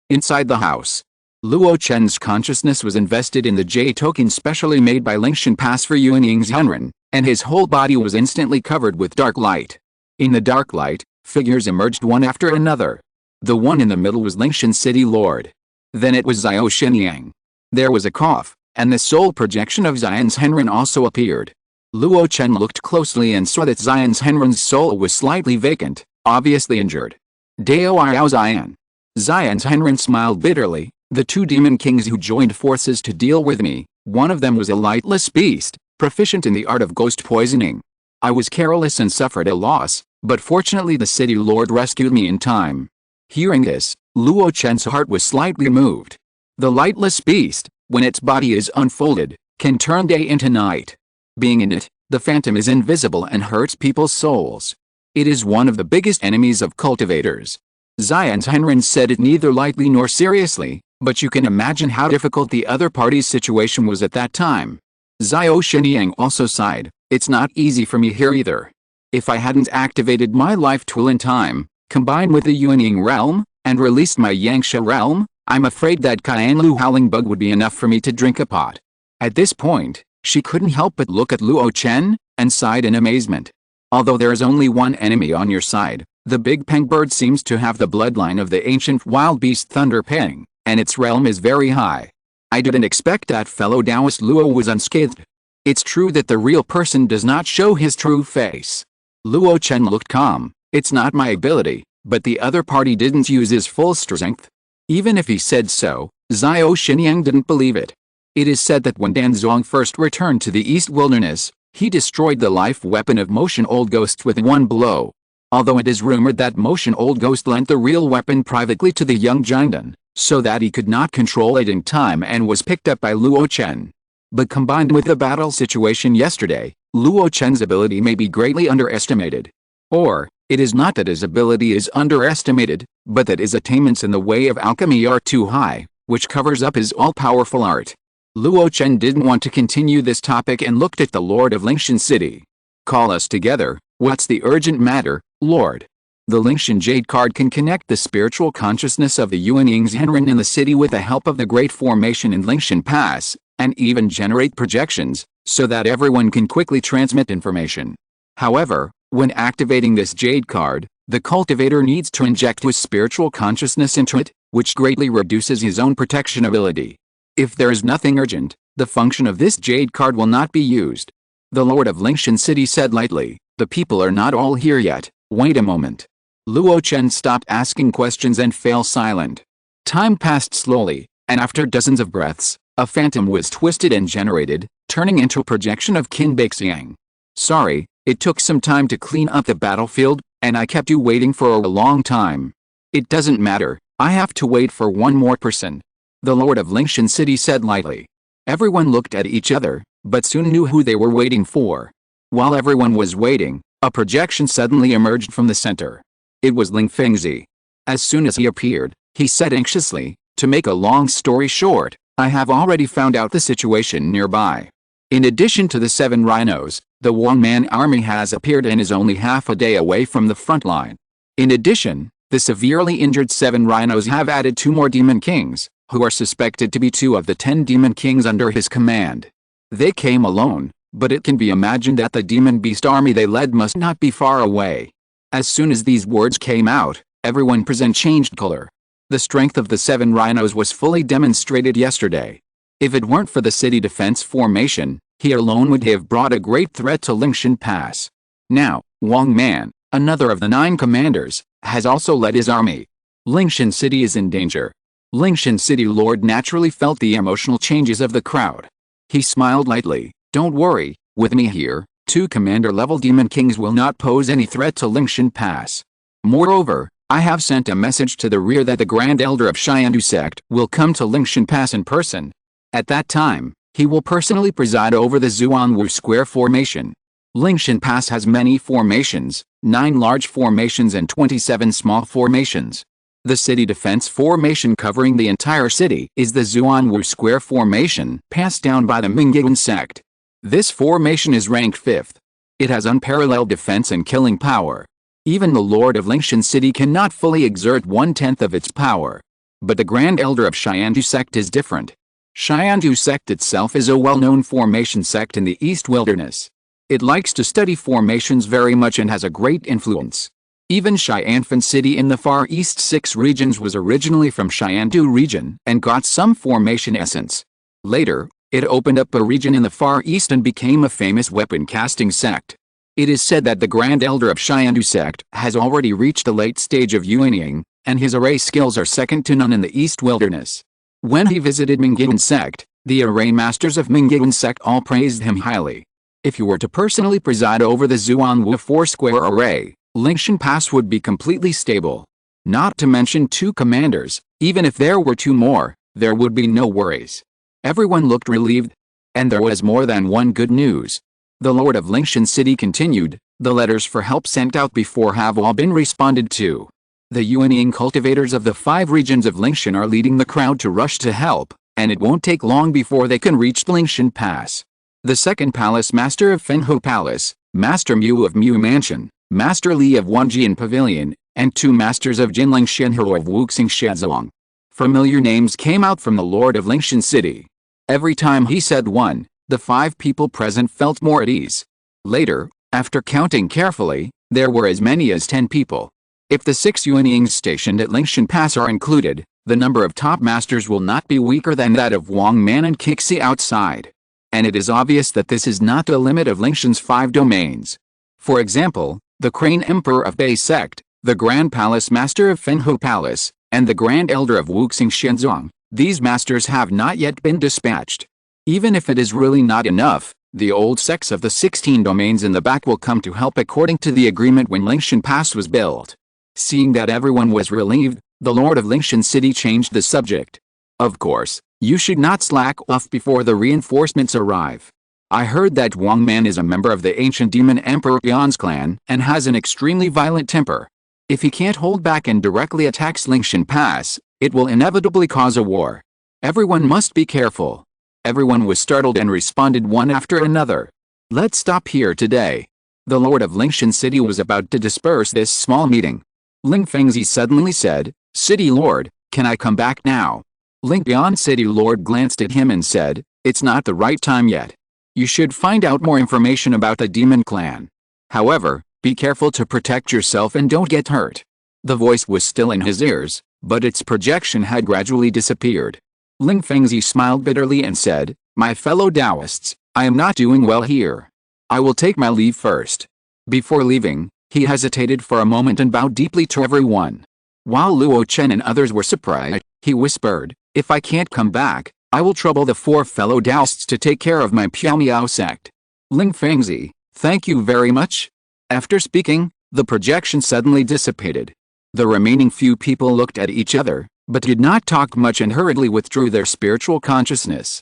Inside the house, Luo Chen's consciousness was invested in the J token specially made by Lingshan Pass for Yuanying's Yunren, and his whole body was instantly covered with dark light. In the dark light, figures emerged one after another. The one in the middle was Lingshan City Lord. Then it was Xiao Xinyang. There was a cough, and the soul projection of Xian's Henren also appeared. Luo Chen looked closely and saw that Xian's Henren's soul was slightly vacant, obviously injured. Dao Yao Xian. Xian's Henren smiled bitterly. The 2 demon kings who joined forces to deal with me, one of them was a lightless beast, proficient in the art of ghost poisoning. I was careless and suffered a loss, but fortunately the city lord rescued me in time. Hearing this, Luo Chen's heart was slightly moved. The lightless beast, when its body is unfolded, can turn day into night. Being in it, the phantom is invisible and hurts people's souls. It is one of the biggest enemies of cultivators. Xian's Henren said it neither lightly nor seriously, but you can imagine how difficult the other party's situation was at that time. Xiao Xinyang also sighed, it's not easy for me here either. If I hadn't activated my life tool in time, combined with the Yuanying realm, and released my Yangsha realm, I'm afraid that Qianlu Howling Bug would be enough for me to drink a pot. At this point, she couldn't help but look at Luo Chen, and sighed in amazement. Although there is only one enemy on your side, the Big Peng bird seems to have the bloodline of the ancient wild beast Thunder Peng, and its realm is very high. I didn't expect that fellow Taoist Luo was unscathed. It's true that the real person does not show his true face. Luo Chen looked calm. It's not my ability, but the other party didn't use his full strength. Even if he said so, Xiao Xinyang didn't believe it. It is said that when Dan Zong first returned to the East Wilderness, he destroyed the life weapon of Motion Old Ghost with one blow. Although it is rumored that Motion Old Ghost lent the real weapon privately to the young Jinden, so that he could not control it in time and was picked up by Luo Chen. But combined with the battle situation yesterday, Luo Chen's ability may be greatly underestimated. Or, it is not that his ability is underestimated, but that his attainments in the way of alchemy are too high, which covers up his all-powerful art. Luo Chen didn't want to continue this topic and looked at the Lord of Lingshan City. Call us together, what's the urgent matter, Lord? The Lingshan Jade card can connect the spiritual consciousness of the Yuan Ying's Henren in the city with the help of the Great Formation in Lingshan Pass, and even generate projections, so that everyone can quickly transmit information. However, when activating this Jade card, the cultivator needs to inject his spiritual consciousness into it, which greatly reduces his own protection ability. If there is nothing urgent, the function of this Jade card will not be used. The Lord of Lingshan City said lightly, the people are not all here yet, wait a moment. Luo Chen stopped asking questions and fell silent. Time passed slowly, and after dozens of breaths, a phantom was twisted and generated, turning into a projection of Qin Beixiang. Sorry, it took some time to clean up the battlefield, and I kept you waiting for a long time. It doesn't matter, I have to wait for one more person. The Lord of Lingshan City said lightly. Everyone looked at each other, but soon knew who they were waiting for. While everyone was waiting, a projection suddenly emerged from the center. It was Ling Fengzi. As soon as he appeared, he said anxiously, to make a long story short, I have already found out the situation nearby. In addition to the 7 rhinos, the Wangman army has appeared and is only half a day away from the front line. In addition, the severely injured 7 rhinos have added 2 more demon kings, who are suspected to be 2 of the 10 demon kings under his command. They came alone, but it can be imagined that the demon beast army they led must not be far away. As soon as these words came out, everyone present changed color. The strength of the 7 rhinos was fully demonstrated yesterday. If it weren't for the city defense formation, he alone would have brought a great threat to Lingshan Pass. Now, Wang Man, another of the 9 commanders, has also led his army. Lingshan City is in danger. Lingshan City Lord naturally felt the emotional changes of the crowd. He smiled lightly, don't worry, with me here, 2 commander-level demon kings will not pose any threat to Lingshan Pass. Moreover, I have sent a message to the rear that the Grand Elder of Xiandu sect will come to Lingshan Pass in person. At that time, he will personally preside over the Zuanwu Square formation. Lingshan Pass has many formations, 9 large formations and 27 small formations. The city defense formation covering the entire city is the Zuanwu Square formation passed down by the Mingyun sect. This formation is ranked 5th. It has unparalleled defense and killing power. Even the Lord of Lingshan City cannot fully exert 1/10 of its power. But the Grand Elder of Xiandu sect is different. Xiandu sect itself is a well-known formation sect in the East Wilderness. It likes to study formations very much and has a great influence. Even Xianfan City in the Far East 6 regions was originally from Xiandu region and got some formation essence. Later, it opened up a region in the Far East and became a famous weapon-casting sect. It is said that the Grand Elder of Xiandu sect has already reached the late stage of Yuanying, and his array skills are second to none in the East Wilderness. When he visited Mingyun sect, the array masters of Mingyun sect all praised him highly. If you were to personally preside over the Zuanwu 4-square array, Lingshan Pass would be completely stable. Not to mention 2 commanders, even if there were 2 more, there would be no worries. Everyone looked relieved. And there was more than one good news. The Lord of Lingshan City continued, the letters for help sent out before have all been responded to. The Yuanying cultivators of the 5 regions of Lingshan are leading the crowd to rush to help, and it won't take long before they can reach Lingshan Pass. The 2nd Palace Master of Fenghu Palace, Master Mu of Mu Mansion, Master Li of Wanjian Pavilion, and 2 Masters of Jinling Shenhe of Wuxing Shazong. Familiar names came out from the Lord of Lingshan City. Every time he said 1, the 5 people present felt more at ease. Later, after counting carefully, there were as many as 10 people. If the 6 Yuanyings stationed at Lingshan Pass are included, the number of top masters will not be weaker than that of Wang Man and Kixi outside. And it is obvious that this is not the limit of Lingshan's 5 domains. For example, the Crane Emperor of Bei Sect, the Grand Palace Master of Fenhu Palace, and the Grand Elder of Wuxing Xianzong, these masters have not yet been dispatched. Even if it is really not enough, the old sects of the 16 domains in the back will come to help according to the agreement when Lingshan Pass was built. Seeing that everyone was relieved, the Lord of Lingshan City changed the subject. Of course, you should not slack off before the reinforcements arrive. I heard that Wang Man is a member of the ancient demon Emperor Yan's clan and has an extremely violent temper. If he can't hold back and directly attacks Lingshan Pass, it will inevitably cause a war. Everyone must be careful. Everyone was startled and responded one after another. Let's stop here today. The Lord of Lingshan City was about to disperse this small meeting. Ling Fengzi suddenly said, "City Lord, can I come back now?" Lingyan City Lord glanced at him and said, "It's not the right time yet. You should find out more information about the demon clan. However, be careful to protect yourself and don't get hurt." The voice was still in his ears, but its projection had gradually disappeared. Ling Fengzi smiled bitterly and said, "My fellow Taoists, I am not doing well here. I will take my leave first." Before leaving, he hesitated for a moment and bowed deeply to everyone. While Luo Chen and others were surprised, he whispered, "If I can't come back, I will trouble the 4 fellow Taoists to take care of my Piaomiao sect." Ling Fengzi, "Thank you very much." After speaking, the projection suddenly dissipated. The remaining few people looked at each other, but did not talk much and hurriedly withdrew their spiritual consciousness.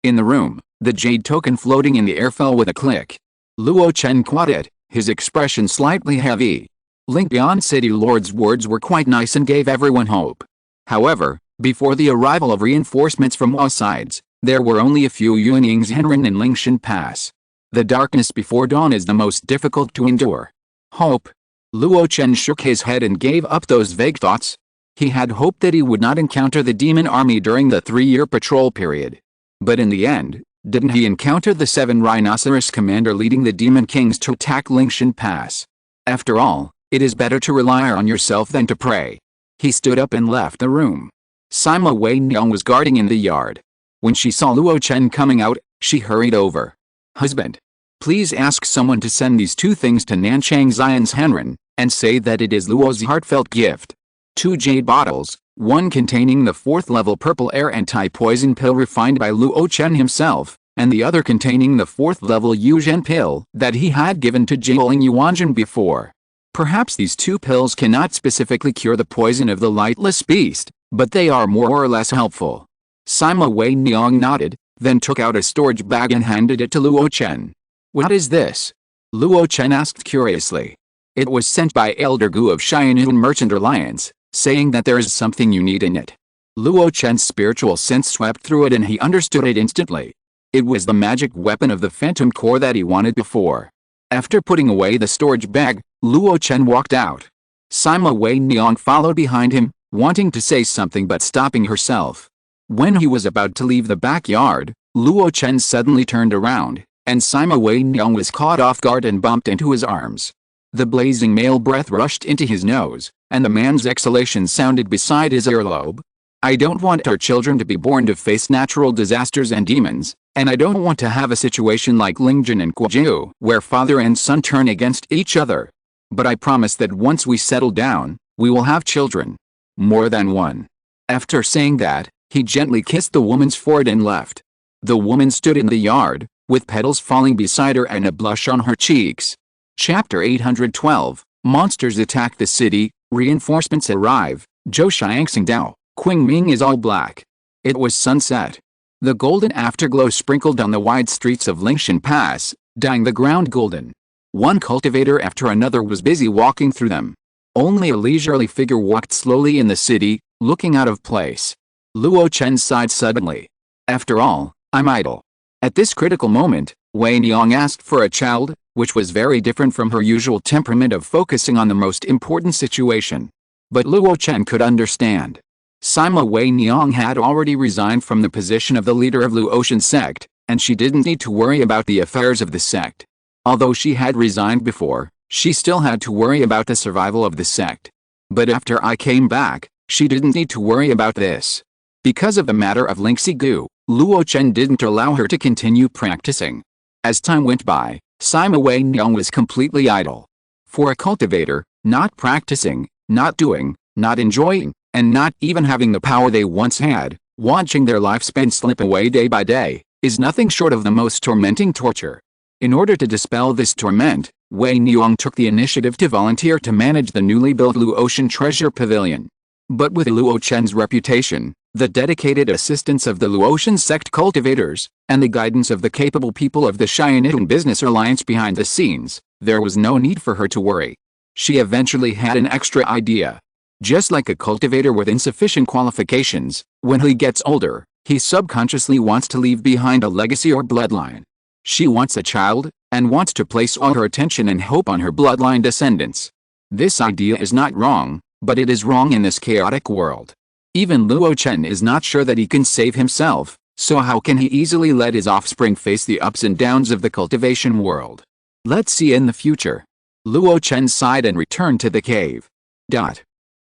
In the room, the jade token floating in the air fell with a click. Luo Chen caught it, his expression slightly heavy. Lingyan City Lord's words were quite nice and gave everyone hope. However, before the arrival of reinforcements from all sides, there were only a few Yuanyings Henren in Lingshan Pass. The darkness before dawn is the most difficult to endure. Hope. Luo Chen shook his head and gave up those vague thoughts. He had hoped that he would not encounter the demon army during the 3-year patrol period. But in the end, didn't he encounter the 7 rhinoceros commander leading the demon kings to attack Lingshan Pass? After all, it is better to rely on yourself than to pray. He stood up and left the room. Sima Weinyang was guarding in the yard. When she saw Luo Chen coming out, she hurried over. "Husband, please ask someone to send these 2 things to Nanchang Zion's Henren, and say that it is Luo's heartfelt gift. 2 jade bottles, one containing the 4th level purple air anti-poison pill refined by Luo Chen himself, and the other containing the 4th level Yuzhen pill that he had given to Jiaoling Yuanjun before. Perhaps these 2 pills cannot specifically cure the poison of the lightless beast, but they are more or less helpful." Sima Weinyang nodded, then took out a storage bag and handed it to Luo Chen. "What is this?" Luo Chen asked curiously. "It was sent by Elder Gu of Xianyun Merchant Alliance, saying that there is something you need in it." Luo Chen's spiritual sense swept through it and he understood it instantly. It was the magic weapon of the Phantom Core that he wanted before. After putting away the storage bag, Luo Chen walked out. Sima Weinyang followed behind him, wanting to say something but stopping herself. When he was about to leave the backyard, Luo Chen suddenly turned around, and Sima Weinyang was caught off guard and bumped into his arms. The blazing male breath rushed into his nose, and the man's exhalation sounded beside his earlobe. "I don't want our children to be born to face natural disasters and demons, and I don't want to have a situation like Lingjun and Guojiu, where father and son turn against each other. But I promise that once we settle down, we will have children. More than one." After saying that, he gently kissed the woman's forehead and left. The woman stood in the yard, with petals falling beside her and a blush on her cheeks. Chapter 812, Monsters attack the city, reinforcements arrive, Zhou Xiangxing Dao, Qingming is all black. It was sunset. The golden afterglow sprinkled on the wide streets of Lingshan Pass, dyeing the ground golden. One cultivator after another was busy walking through them. Only a leisurely figure walked slowly in the city, looking out of place. Luo Chen sighed suddenly. "After all, I'm idle." At this critical moment, Weinyang asked for a child, which was very different from her usual temperament of focusing on the most important situation. But Luo Chen could understand. Sima Wei Niang had already resigned from the position of the leader of Luo Chen sect, and she didn't need to worry about the affairs of the sect. Although she had resigned before, she still had to worry about the survival of the sect. But after I came back, she didn't need to worry about this. Because of the matter of Ling Sigu, Luo Chen didn't allow her to continue practicing. As time went by, Sima Wei Niang was completely idle. For a cultivator, not practicing, not doing, not enjoying, and not even having the power they once had, watching their lifespan slip away day by day, is nothing short of the most tormenting torture. In order to dispel this torment, Wei Niang took the initiative to volunteer to manage the newly built Luo Chen Treasure Pavilion. But with Luo Chen's reputation, the dedicated assistance of the Luo Chen sect cultivators, and the guidance of the capable people of the Xianitun Business Alliance behind the scenes, there was no need for her to worry. She eventually had an extra idea. Just like a cultivator with insufficient qualifications, when he gets older, he subconsciously wants to leave behind a legacy or bloodline. She wants a child, and wants to place all her attention and hope on her bloodline descendants. This idea is not wrong, but it is wrong in this chaotic world. Even Luo Chen is not sure that he can save himself, so how can he easily let his offspring face the ups and downs of the cultivation world? Let's see in the future. Luo Chen sighed and returned to the cave.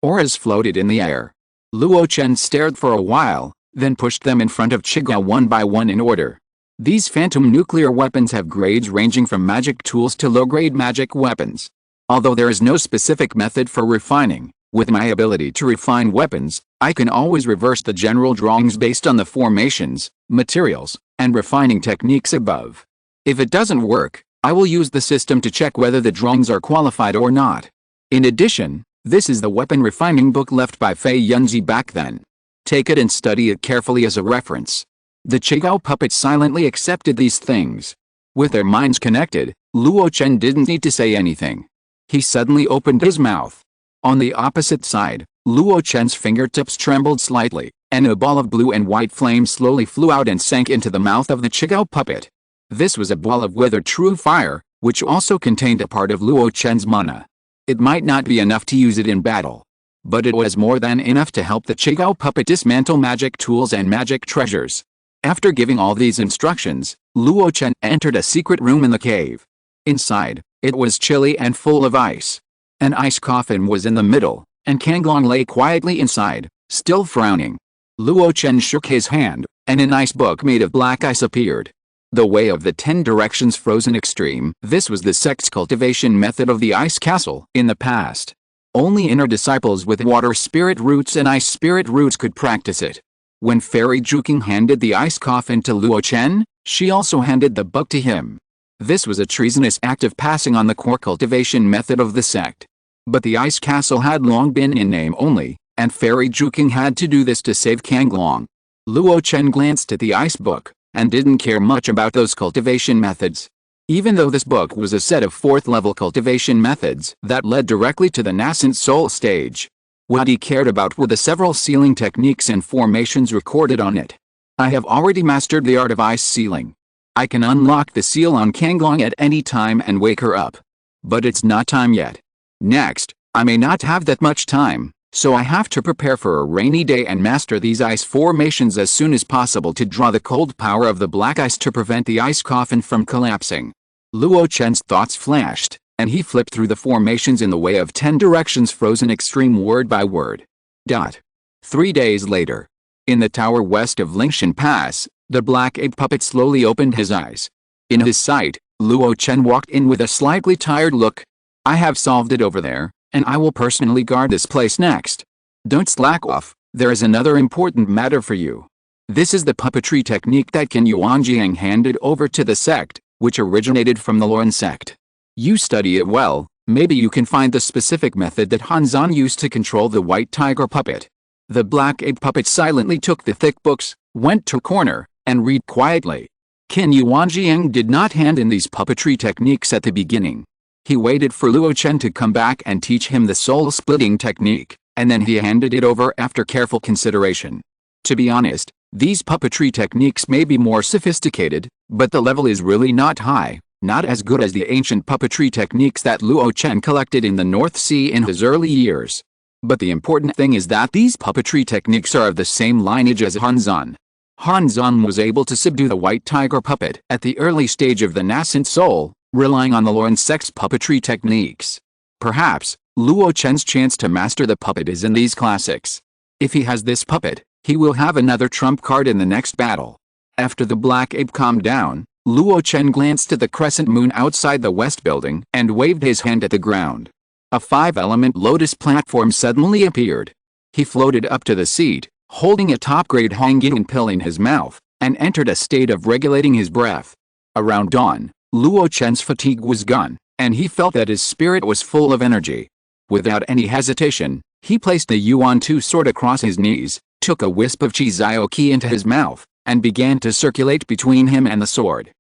Auras floated in the air. Luo Chen stared for a while, then pushed them in front of Chigao one by one in order. These phantom nuclear weapons have grades ranging from magic tools to low-grade magic weapons. Although there is no specific method for refining, with my ability to refine weapons, I can always reverse the general drawings based on the formations, materials, and refining techniques above. If it doesn't work, I will use the system to check whether the drawings are qualified or not. In addition, this is the weapon refining book left by Fei Yunzi back then. Take it and study it carefully as a reference. The Chigao puppets silently accepted these things. With their minds connected, Luo Chen didn't need to say anything. He suddenly opened his mouth. On the opposite side, Luo Chen's fingertips trembled slightly, and a ball of blue and white flame slowly flew out and sank into the mouth of the Chigao puppet. This was a ball of withered true fire, which also contained a part of Luo Chen's mana. It might not be enough to use it in battle, but it was more than enough to help the Chigao puppet dismantle magic tools and magic treasures. After giving all these instructions, Luo Chen entered a secret room in the cave. Inside, it was chilly and full of ice. An ice coffin was in the middle, and Kanglong lay quietly inside, still frowning. Luo Chen shook his hand, and an ice book made of black ice appeared. The Way of the 10 Directions Frozen Extreme. This was the sect's cultivation method of the ice castle in the past. Only inner disciples with water spirit roots and ice spirit roots could practice it. When Fairy Juking handed the ice coffin to Luo Chen, she also handed the book to him. This was a treasonous act of passing on the core cultivation method of the sect. But the ice castle had long been in name only, and Fairy Juking had to do this to save Kanglong. Luo Chen glanced at the ice book, and didn't care much about those cultivation methods. Even though this book was a set of 4th-level cultivation methods that led directly to the nascent soul stage. What he cared about were the several sealing techniques and formations recorded on it. I have already mastered the art of ice sealing. I can unlock the seal on Kanglong at any time and wake her up. But it's not time yet. Next, I may not have that much time, so I have to prepare for a rainy day and master these ice formations as soon as possible to draw the cold power of the black ice to prevent the ice coffin from collapsing. Luo Chen's thoughts flashed, and he flipped through the formations in the Way of 10 Directions Frozen Extreme word by word. 3 days later. In the tower west of Lingshan Pass, the black ape puppet slowly opened his eyes. In his sight, Luo Chen walked in with a slightly tired look. I have solved it over there, and I will personally guard this place next. Don't slack off, there is another important matter for you. This is the puppetry technique that Qin Yuanjiang handed over to the sect, which originated from the Luo sect. You study it well, maybe you can find the specific method that Hanzan used to control the white tiger puppet. The black ape puppet silently took the thick books, went to a corner, and read quietly. Qin Yuanjiang did not hand in these puppetry techniques at the beginning. He waited for Luo Chen to come back and teach him the soul-splitting technique, and then he handed it over after careful consideration. To be honest, these puppetry techniques may be more sophisticated, but the level is really not high, not as good as the ancient puppetry techniques that Luo Chen collected in the North Sea in his early years. But the important thing is that these puppetry techniques are of the same lineage as Hanzon. Hanzon was able to subdue the white tiger puppet at the early stage of the nascent soul, relying on the Luo sect's puppetry techniques. Perhaps, Luo Chen's chance to master the puppet is in these classics. If he has this puppet, he will have another trump card in the next battle. After the black ape calmed down, Luo Chen glanced at the crescent moon outside the west building and waved his hand at the ground. A 5-element lotus platform suddenly appeared. He floated up to the seat, holding a top-grade Zongmiao Pill in his mouth, and entered a state of regulating his breath. Around dawn, Luo Chen's fatigue was gone, and he felt that his spirit was full of energy. Without any hesitation, he placed the Yuan 2 sword across his knees, took a wisp of Qi Qi into his mouth, and began to circulate between him and the sword.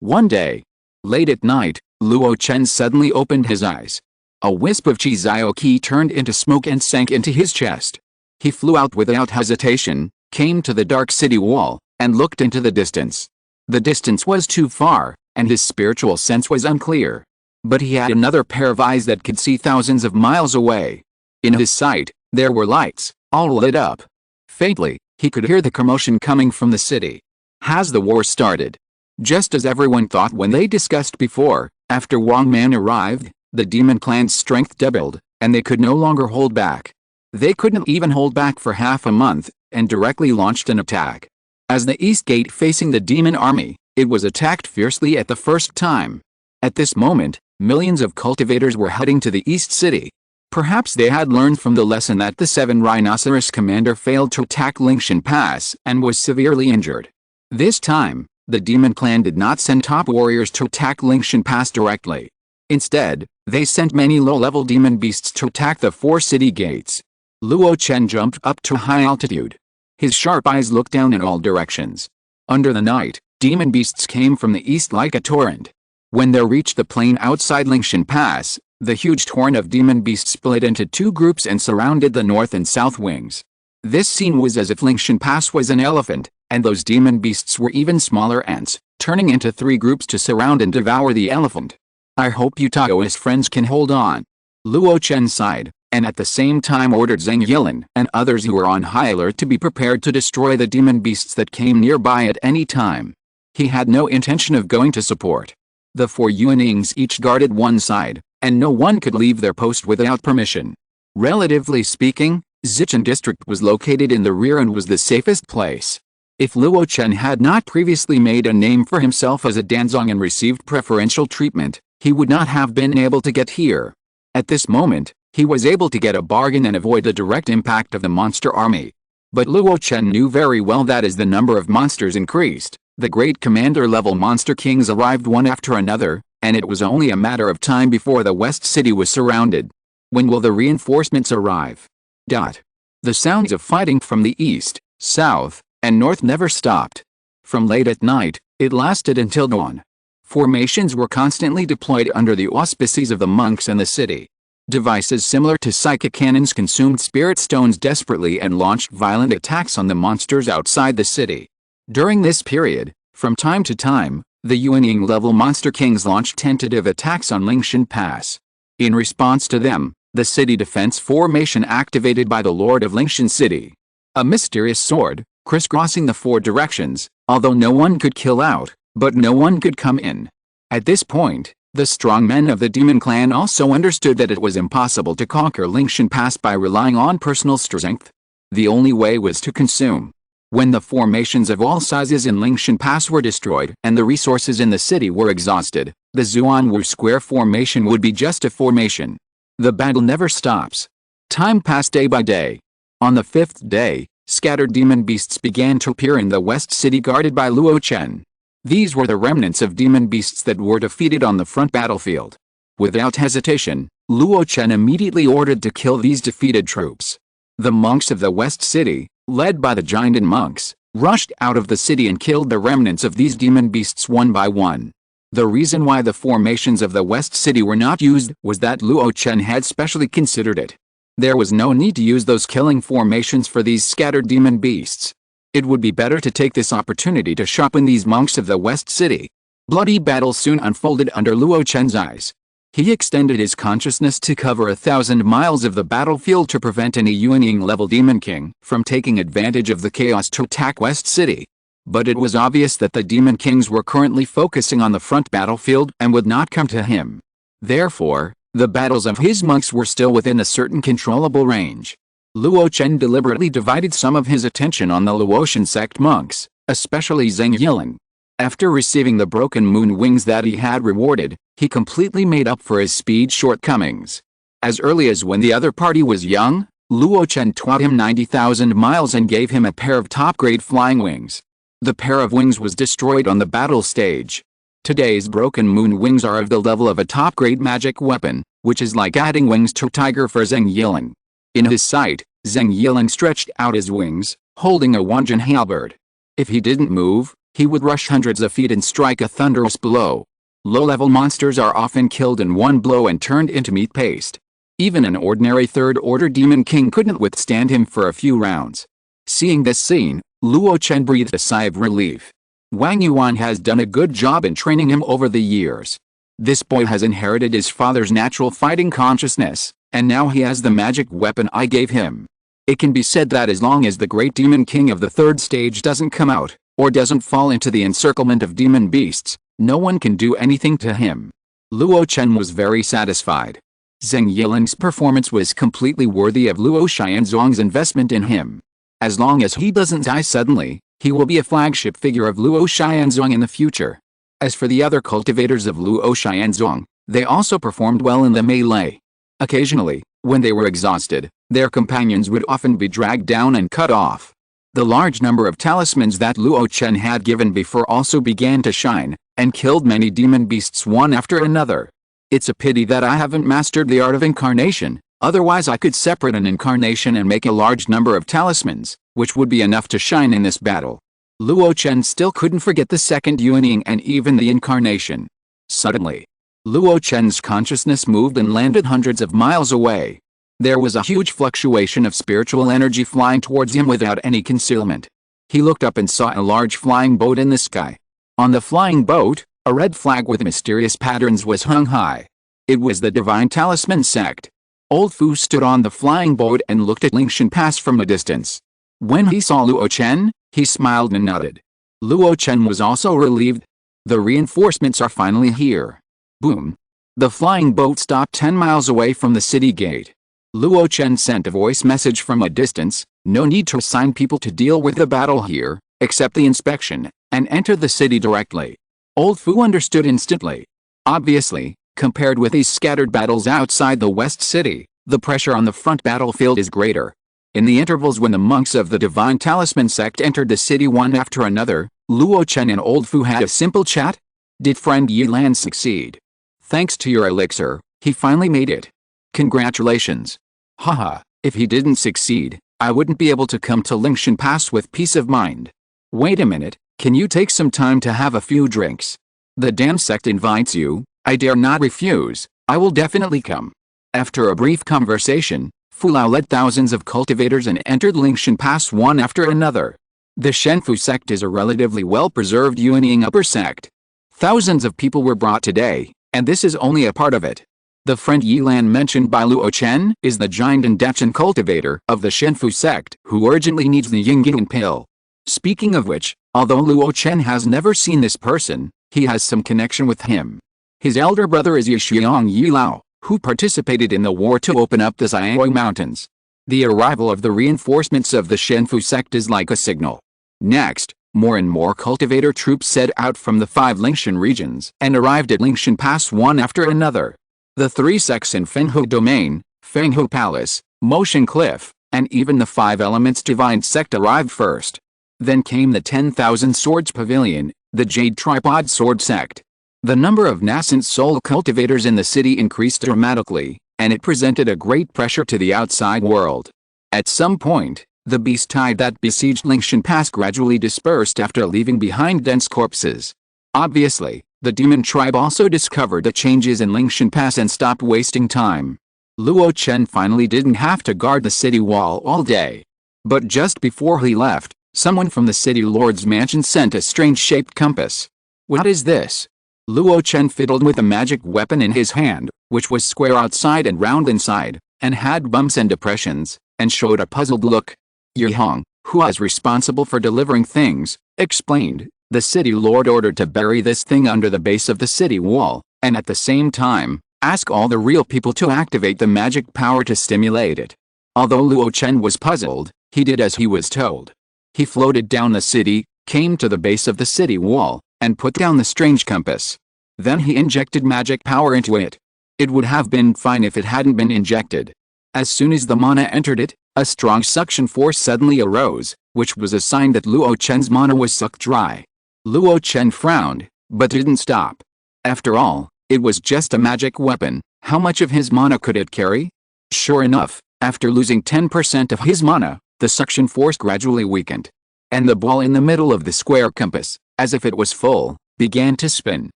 One day, late at night, Luo Chen suddenly opened his eyes. A wisp of Qi Qi turned into smoke and sank into his chest. He flew out without hesitation, came to the dark city wall, and looked into the distance. The distance was too far, and his spiritual sense was unclear. But he had another pair of eyes that could see thousands of miles away. In his sight, there were lights, all lit up. Faintly, he could hear the commotion coming from the city. Has the war started? Just as everyone thought when they discussed before, after Wang Man arrived, the demon clan's strength doubled, and they could no longer hold back. They couldn't even hold back for half a month, and directly launched an attack. As the east gate facing the demon army, it was attacked fiercely at the first time. At this moment, millions of cultivators were heading to the east city. Perhaps they had learned from the lesson that the 7 Rhinoceros commander failed to attack Lingshan Pass and was severely injured. This time, the demon clan did not send top warriors to attack Lingshan Pass directly. Instead, they sent many low-level demon beasts to attack the 4 city gates. Luo Chen jumped up to high altitude. His sharp eyes looked down in all directions. Under the night, demon beasts came from the east like a torrent. When they reached the plain outside Lingshan Pass, the huge torrent of demon beasts split into 2 groups and surrounded the north and south wings. This scene was as if Lingshan Pass was an elephant, and those demon beasts were even smaller ants, turning into 3 groups to surround and devour the elephant. I hope you Taoist friends can hold on. Luo Chen sighed, and at the same time ordered Zheng Yilin and others who were on high alert to be prepared to destroy the demon beasts that came nearby at any time. He had no intention of going to support. The 4 Yuanings each guarded one side, and no one could leave their post without permission. Relatively speaking, Zicheng district was located in the rear and was the safest place. If Luo Chen had not previously made a name for himself as a Danzong and received preferential treatment, he would not have been able to get here. At this moment, he was able to get a bargain and avoid the direct impact of the monster army. But Luo Chen knew very well that as the number of monsters increased, the great commander-level monster kings arrived one after another, and it was only a matter of time before the West City was surrounded. When will the reinforcements arrive? The sounds of fighting from the east, south, and north never stopped. From late at night, it lasted until dawn. Formations were constantly deployed under the auspices of the monks and the city. Devices similar to psychic cannons consumed spirit stones desperately and launched violent attacks on the monsters outside the city. During this period, from time to time, the Yuanying-level monster kings launched tentative attacks on Lingshan Pass. In response to them, the city defense formation activated by the Lord of Lingshan City. A mysterious sword, crisscrossing the 4 directions, although no one could kill out, but no one could come in. At this point, the strong men of the demon clan also understood that it was impossible to conquer Lingshan Pass by relying on personal strength. The only way was to consume. When the formations of all sizes in Lingshan Pass were destroyed and the resources in the city were exhausted, the Zuanwu Square formation would be just a formation. The battle never stops. Time passed day by day. On the 5th day, scattered demon beasts began to appear in the West City guarded by Luo Chen. These were the remnants of demon beasts that were defeated on the front battlefield. Without hesitation, Luo Chen immediately ordered to kill these defeated troops. The monks of the West City, led by the giant monks, rushed out of the city and killed the remnants of these demon beasts one by one. The reason why the formations of the West City were not used was that Luo Chen had specially considered it. There was no need to use those killing formations for these scattered demon beasts. It would be better to take this opportunity to sharpen these monks of the West City. Bloody battles soon unfolded under Luo Chen's eyes. He extended his consciousness to cover 1,000 miles of the battlefield to prevent any Yuanying-level Demon King from taking advantage of the chaos to attack West City. But it was obvious that the Demon Kings were currently focusing on the front battlefield and would not come to him. Therefore, the battles of his monks were still within a certain controllable range. Luo Chen deliberately divided some of his attention on the Luo Chen sect monks, especially Zheng Yilan. After receiving the broken moon wings that he had rewarded, he completely made up for his speed shortcomings. As early as when the other party was young, Luo Chen taught him 90,000 miles and gave him a pair of top-grade flying wings. The pair of wings was destroyed on the battle stage. Today's broken moon wings are of the level of a top-grade magic weapon, which is like adding wings to tiger for Zheng Yilan. In his sight, Zheng Yilan stretched out his wings, holding a Wanjin halberd. If he didn't move, he would rush hundreds of feet and strike a thunderous blow. Low-level monsters are often killed in one blow and turned into meat paste. Even an ordinary third-order Demon King couldn't withstand him for a few rounds. Seeing this scene, Luo Chen breathed a sigh of relief. Wang Yuan has done a good job in training him over the years. This boy has inherited his father's natural fighting consciousness, and now he has the magic weapon I gave him. It can be said that as long as the great Demon King of the third stage doesn't come out, or doesn't fall into the encirclement of demon beasts, no one can do anything to him. Luo Chen was very satisfied. Zheng Yilan's performance was completely worthy of Luo Xianzong's investment in him. As long as he doesn't die suddenly, he will be a flagship figure of Luo Xianzong in the future. As for the other cultivators of Luo Xianzong, they also performed well in the melee. Occasionally, when they were exhausted, their companions would often be dragged down and cut off. The large number of talismans that Luo Chen had given before also began to shine, and killed many demon beasts one after another. It's a pity that I haven't mastered the art of incarnation, otherwise I could separate an incarnation and make a large number of talismans, which would be enough to shine in this battle. Luo Chen still couldn't forget the second Yuanying and even the incarnation. Suddenly, Luo Chen's consciousness moved and landed hundreds of miles away. There was a huge fluctuation of spiritual energy flying towards him without any concealment. He looked up and saw a large flying boat in the sky. On the flying boat, a red flag with mysterious patterns was hung high. It was the Divine Talisman sect. Old Fu stood on the flying boat and looked at Lingshan Pass from a distance. When he saw Luo Chen, he smiled and nodded. Luo Chen was also relieved. The reinforcements are finally here. Boom. The flying boat stopped 10 miles away from the city gate. Luo Chen sent a voice message from a distance, no need to assign people to deal with the battle here, accept the inspection, and enter the city directly. Old Fu understood instantly. Obviously, compared with these scattered battles outside the West City, the pressure on the front battlefield is greater. In the intervals when the monks of the Divine Talisman sect entered the city one after another, Luo Chen and Old Fu had a simple chat. Did friend Yilan succeed? Thanks to your elixir, he finally made it. Congratulations. Haha, if he didn't succeed, I wouldn't be able to come to Lingshan Pass with peace of mind. Wait a minute, can you take some time to have a few drinks? The damn sect invites you, I dare not refuse, I will definitely come. After a brief conversation, Fu Lao led thousands of cultivators and entered Lingshan Pass one after another. The Shenfu sect is a relatively well-preserved Yuanying upper sect. Thousands of people were brought today, and this is only a part of it. The friend Yilan mentioned by Luo Chen is the giant and Dachan cultivator of the Shenfu sect who urgently needs the Zongmiao Pill. Speaking of which, although Luo Chen has never seen this person, he has some connection with him. His elder brother is Yixiang Yilao, who participated in the war to open up the Xiaoyu Mountains. The arrival of the reinforcements of the Shenfu sect is like a signal. Next, more and more cultivator troops set out from the 5 Lingshan regions and arrived at Lingshan Pass one after another. The 3 sects in Fenghu Domain, Fenghu Palace, Motion Cliff, and even the 5 Elements Divine sect arrived first. Then came the 10,000 Swords Pavilion, the Jade Tripod Sword sect. The number of nascent soul cultivators in the city increased dramatically, and it presented a great pressure to the outside world. At some point, the beast tide that besieged Lingshan Pass gradually dispersed after leaving behind dense corpses. Obviously, the demon tribe also discovered the changes in Lingshan Pass and stopped wasting time. Luo Chen finally didn't have to guard the city wall all day. But just before he left, someone from the city lord's mansion sent a strange-shaped compass. What is this? Luo Chen fiddled with a magic weapon in his hand, which was square outside and round inside, and had bumps and depressions, and showed a puzzled look. Yihong, who was responsible for delivering things, explained, the city lord ordered to bury this thing under the base of the city wall, and at the same time, ask all the real people to activate the magic power to stimulate it. Although Luo Chen was puzzled, he did as he was told. He floated down the city, came to the base of the city wall, and put down the strange compass. Then he injected magic power into it. It would have been fine if it hadn't been injected. As soon as the mana entered it, a strong suction force suddenly arose, which was a sign that Luo Chen's mana was sucked dry. Luo Chen frowned, but didn't stop. After all, it was just a magic weapon. How much of his mana could it carry? Sure enough, after losing 10% of his mana, the suction force gradually weakened. And the ball in the middle of the square compass, as if it was full, began to spin.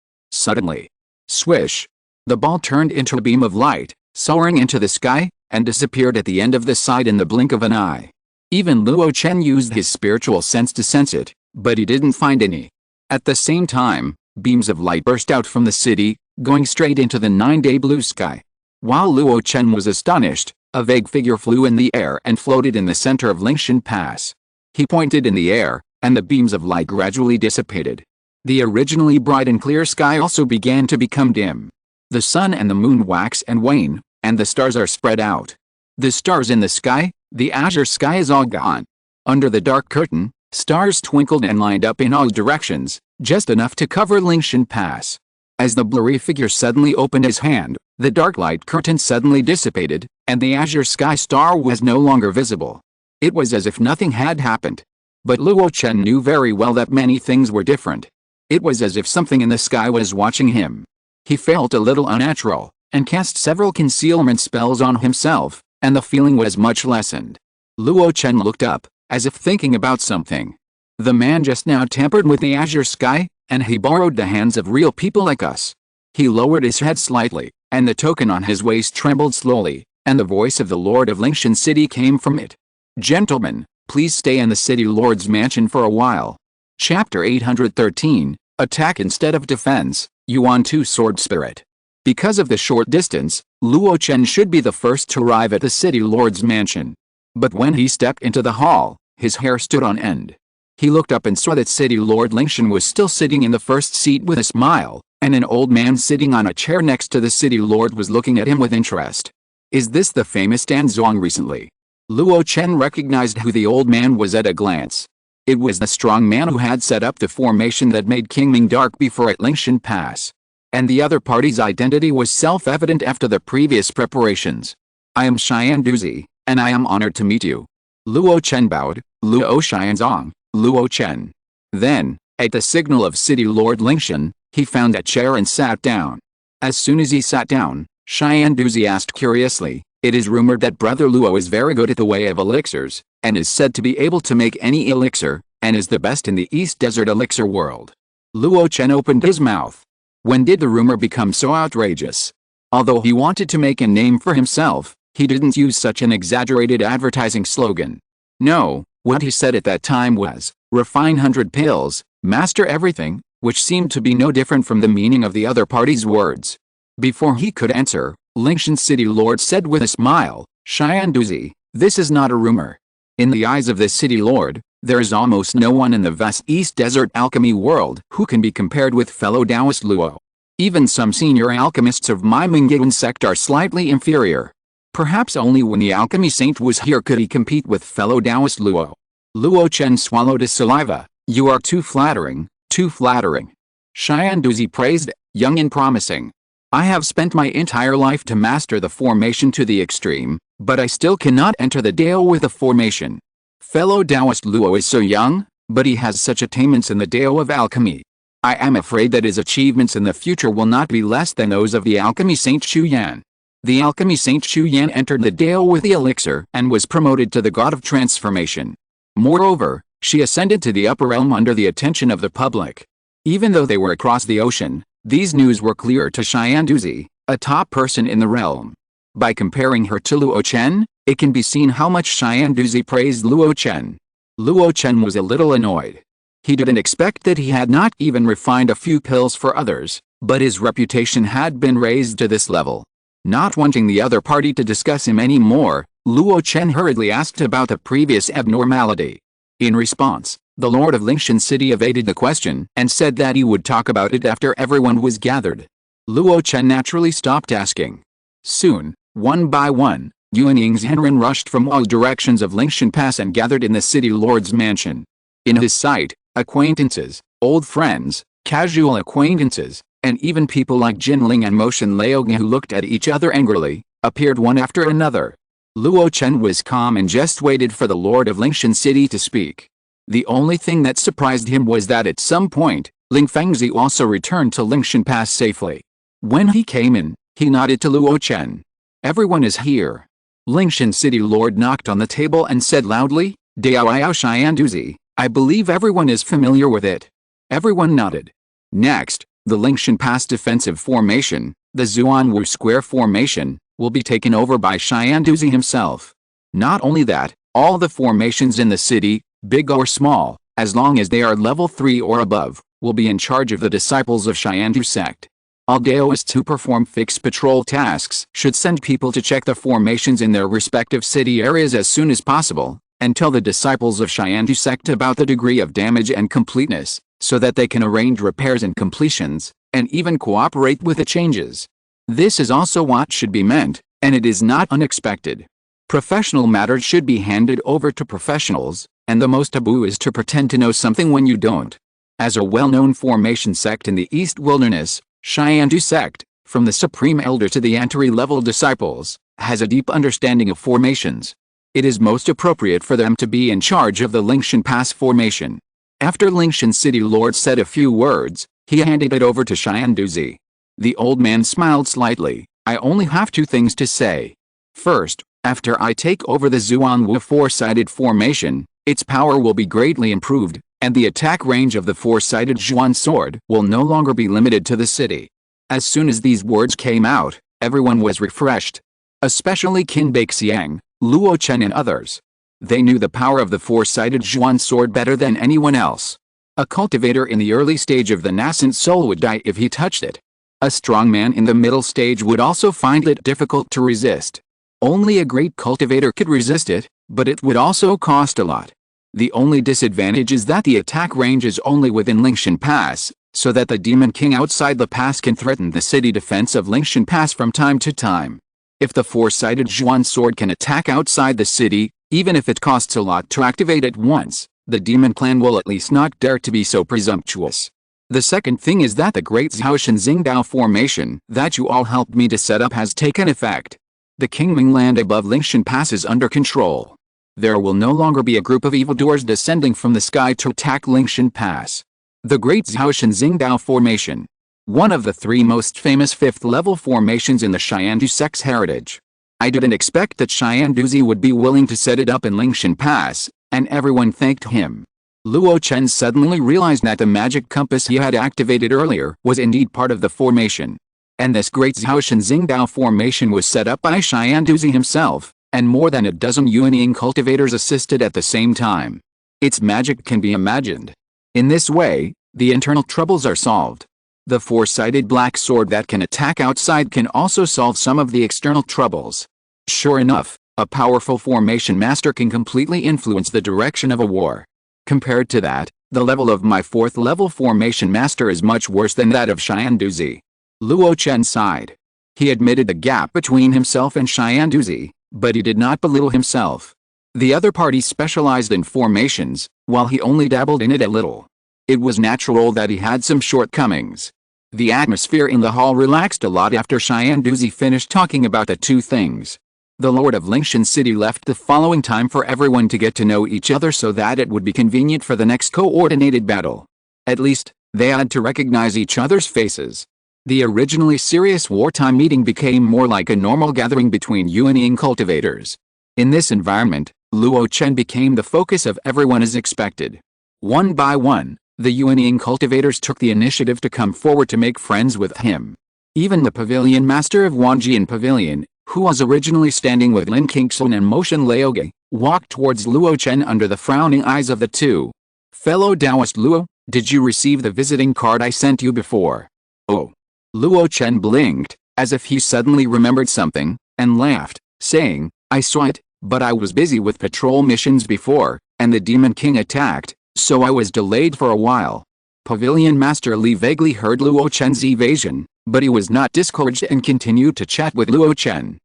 Suddenly, swish! The ball turned into a beam of light, soaring into the sky, and disappeared at the end of the side in the blink of an eye. Even Luo Chen used his spiritual sense to sense it, but he didn't find any. At the same time, beams of light burst out from the city, going straight into the 9-day blue sky. While Luo Chen was astonished, a vague figure flew in the air and floated in the center of Lingshan Pass. He pointed in the air, and the beams of light gradually dissipated. The originally bright and clear sky also began to become dim. The sun and the moon wax and wane, and the stars are spread out. The stars in the sky, the azure sky is all gone. Under the dark curtain, stars twinkled and lined up in all directions, just enough to cover Lingshan Pass. As the blurry figure suddenly opened his hand, the dark light curtain suddenly dissipated, and the azure sky star was no longer visible. It was as if nothing had happened. But Luo Chen knew very well that many things were different. It was as if something in the sky was watching him. He felt a little unnatural, and cast several concealment spells on himself, and the feeling was much lessened. Luo Chen looked up, as if thinking about something. The man just now tampered with the azure sky, and he borrowed the hands of real people like us. He lowered his head slightly, and the token on his waist trembled slowly, and the voice of the Lord of Lingshan City came from it. Gentlemen, please stay in the City Lord's mansion for a while. Chapter 813, Attack instead of Defense, Yuan 2 Sword Spirit. Because of the short distance, Luo Chen should be the first to arrive at the City Lord's mansion. But when he stepped into the hall, his hair stood on end. He looked up and saw that City Lord Lingshan was still sitting in the first seat with a smile, and an old man sitting on a chair next to the City Lord was looking at him with interest. Is this the famous Dan Zong recently? Luo Chen recognized who the old man was at a glance. It was the strong man who had set up the formation that made Qingming dark before at Lingshan Pass. And the other party's identity was self-evident after the previous preparations. I am Xian Duzi, and I am honored to meet you. Luo Chen bowed. Luo Xianzong, Luo Chen. Then, at the signal of City Lord Lingshan, he found a chair and sat down. As soon as he sat down, Xian Duzi asked curiously, it is rumored that Brother Luo is very good at the way of elixirs, and is said to be able to make any elixir, and is the best in the East Desert elixir world. Luo Chen opened his mouth. When did the rumor become so outrageous? Although he wanted to make a name for himself, he didn't use such an exaggerated advertising slogan. No, what he said at that time was, refine 100 pills, master everything, which seemed to be no different from the meaning of the other party's words. Before he could answer, Lingshan City Lord said with a smile, Xian Duzi, this is not a rumor. In the eyes of the City Lord, there is almost no one in the vast East Desert alchemy world who can be compared with fellow Taoist Luo. Even some senior alchemists of my Mingguan sect are slightly inferior. Perhaps only when the alchemy saint was here could he compete with fellow Taoist Luo. Luo Chen swallowed his saliva. You are too flattering, too flattering. Xian Duzi praised, young and promising. I have spent my entire life to master the formation to the extreme, but I still cannot enter the Dao with the formation. Fellow Taoist Luo is so young, but he has such attainments in the Dao of alchemy. I am afraid that his achievements in the future will not be less than those of the alchemy saint Xu Yan. The alchemy saint Xu Yan entered the Dao with the elixir and was promoted to the god of transformation. Moreover, she ascended to the upper realm under the attention of the public. Even though they were across the ocean, these news were clear to Xian Duzi, a top person in the realm. By comparing her to Luo Chen, it can be seen how much Xian Duzi praised Luo Chen. Luo Chen was a little annoyed. He didn't expect that he had not even refined a few pills for others, but his reputation had been raised to this level. Not wanting the other party to discuss him anymore, Luo Chen hurriedly asked about the previous abnormality. In response, the Lord of Lingshan City evaded the question and said that he would talk about it after everyone was gathered. Luo Chen naturally stopped asking. Soon, one by one, Yuan Ying's Henren rushed from all directions of Lingshan Pass and gathered in the city lord's mansion. In his sight, acquaintances, old friends, casual acquaintances, and even people like Jinling and Motion Laoge who looked at each other angrily, appeared one after another. Luo Chen was calm and just waited for the Lord of Lingshan City to speak. The only thing that surprised him was that at some point, Ling Fengzi also returned to Lingshan Pass safely. When he came in, he nodded to Luo Chen. Everyone is here. Lingshan City Lord knocked on the table and said loudly, Daoyao Shianduzi, I believe everyone is familiar with it. Everyone nodded. Next, the Lingshan Pass defensive formation, the Zuanwu Square formation, will be taken over by Shianduzi himself. Not only that, all the formations in the city, big or small, as long as they are level 3 or above, will be in charge of the disciples of Shiandu sect. All Daoists who perform fixed patrol tasks should send people to check the formations in their respective city areas as soon as possible, and tell the disciples of Shiandu sect about the degree of damage and completeness, so that they can arrange repairs and completions, and even cooperate with the changes. This is also what should be meant, and it is not unexpected. Professional matters should be handed over to professionals, and the most taboo is to pretend to know something when you don't. As a well-known formation sect in the East Wilderness, Shiandu sect, from the Supreme Elder to the entry-level disciples, has a deep understanding of formations. It is most appropriate for them to be in charge of the Lingshan Pass formation. After Lingshan City Lord said a few words, he handed it over to Shianduzi. The old man smiled slightly. I only have 2 things to say. First, after I take over the Zuanwu 4-sided formation, its power will be greatly improved, and the attack range of the 4-sided Zhuan sword will no longer be limited to the city. As soon as these words came out, everyone was refreshed. Especially Qin Baixiang, Luo Chen and others. They knew the power of the 4-sided Zhuan sword better than anyone else. A cultivator in the early stage of the nascent soul would die if he touched it. A strong man in the middle stage would also find it difficult to resist. Only a great cultivator could resist it, but it would also cost a lot. The only disadvantage is that the attack range is only within Lingshan Pass, so that the Demon King outside the pass can threaten the city defense of Lingshan Pass from time to time. If the 4-sided Zhuan sword can attack outside the city, even if it costs a lot to activate at once, the demon clan will at least not dare to be so presumptuous. The second thing is that the great Zhaoshan Xingdao formation that you all helped me to set up has taken effect. The Qingming land above Lingshan Pass is under control. There will no longer be a group of evildoers descending from the sky to attack Lingshan Pass. The great Zhaoshan Xingdao formation. One of the 3 most famous 5th-level formations in the Shiandu sect's heritage. I didn't expect that Shianduzi would be willing to set it up in Lingshan Pass, and everyone thanked him. Luo Chen suddenly realized that the magic compass he had activated earlier was indeed part of the formation. And this great Zhaoshan Xingdao formation was set up by Shianduzi himself, and more than a dozen Yuanying cultivators assisted at the same time. Its magic can be imagined. In this way, the internal troubles are solved. The 4-sided black sword that can attack outside can also solve some of the external troubles. Sure enough, a powerful formation master can completely influence the direction of a war. Compared to that, the level of my 4th-level formation master is much worse than that of Shianduzi. Luo Chen sighed. He admitted the gap between himself and Shianduzi, but he did not belittle himself. The other party specialized in formations, while he only dabbled in it a little. It was natural that he had some shortcomings. The atmosphere in the hall relaxed a lot after Shianduzi finished talking about the 2 things. The Lord of Lingshan City left the following time for everyone to get to know each other so that it would be convenient for the next coordinated battle. At least, they had to recognize each other's faces. The originally serious wartime meeting became more like a normal gathering between Yuanying cultivators. In this environment, Luo Chen became the focus of everyone as expected. One by one, the Yuanying cultivators took the initiative to come forward to make friends with him. Even the pavilion master of Wanjian Pavilion, who was originally standing with Lin Qingxun and Motion Laoge, walked towards Luo Chen under the frowning eyes of the 2. Fellow Taoist Luo, did you receive the visiting card I sent you before? Oh. Luo Chen blinked, as if he suddenly remembered something, and laughed, saying, I saw it, but I was busy with patrol missions before, and the Demon King attacked, so I was delayed for a while. Pavilion Master Li vaguely heard Luo Chen's evasion, but he was not discouraged and continued to chat with Luo Chen.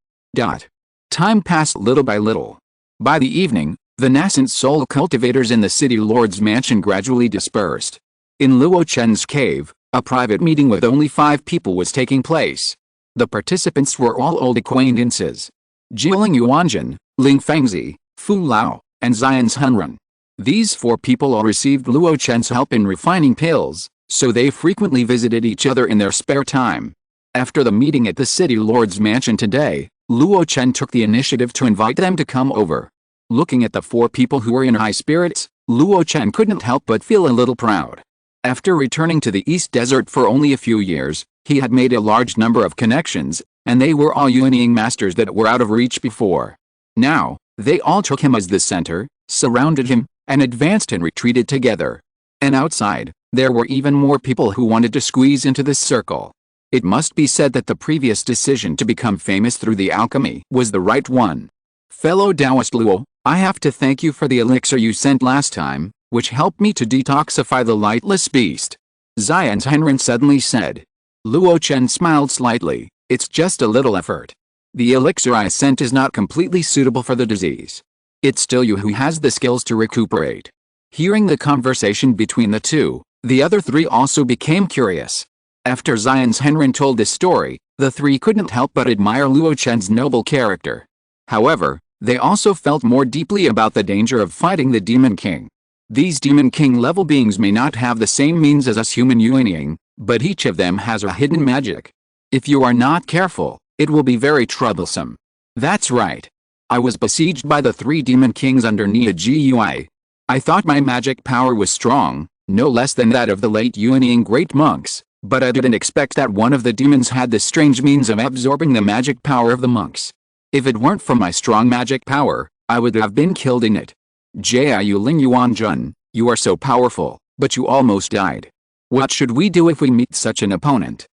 Time passed little by little. By the evening, the nascent soul cultivators in the city lord's mansion gradually dispersed. In Luo Chen's cave, a private meeting with only 5 people was taking place. The participants were all old acquaintances. Jiling Yuanjun, Ling Fengzi, Fu Lao, and Xian's Hunrun. These 4 people all received Luo Chen's help in refining pills, so they frequently visited each other in their spare time. After the meeting at the city lord's mansion today, Luo Chen took the initiative to invite them to come over. Looking at the 4 people who were in high spirits, Luo Chen couldn't help but feel a little proud. After returning to the East Desert for only a few years, he had made a large number of connections, and they were all Yuanying masters that were out of reach before. Now, they all took him as the center, surrounded him, and advanced and retreated together. And outside, there were even more people who wanted to squeeze into this circle. It must be said that the previous decision to become famous through the alchemy was the right one. Fellow Taoist Luo, I have to thank you for the elixir you sent last time, which helped me to detoxify the lightless beast. Xian's Henren suddenly said. Luo Chen smiled slightly. It's just a little effort. The elixir I sent is not completely suitable for the disease. It's still you who has the skills to recuperate. Hearing the conversation between the two, the other 3 also became curious. After Xian's Henren told this story, the 3 couldn't help but admire Luo Chen's noble character. However, they also felt more deeply about the danger of fighting the Demon King. These Demon King level beings may not have the same means as us human Yuanying, but each of them has a hidden magic. If you are not careful, it will be very troublesome. That's right. I was besieged by the 3 Demon Kings under Nia Gui. I thought my magic power was strong, no less than that of the late Yuanying great monks, but I didn't expect that one of the demons had the strange means of absorbing the magic power of the monks. If it weren't for my strong magic power, I would have been killed in it. Jiayu Ling Yuanjun, you are so powerful, but you almost died. What should we do if we meet such an opponent?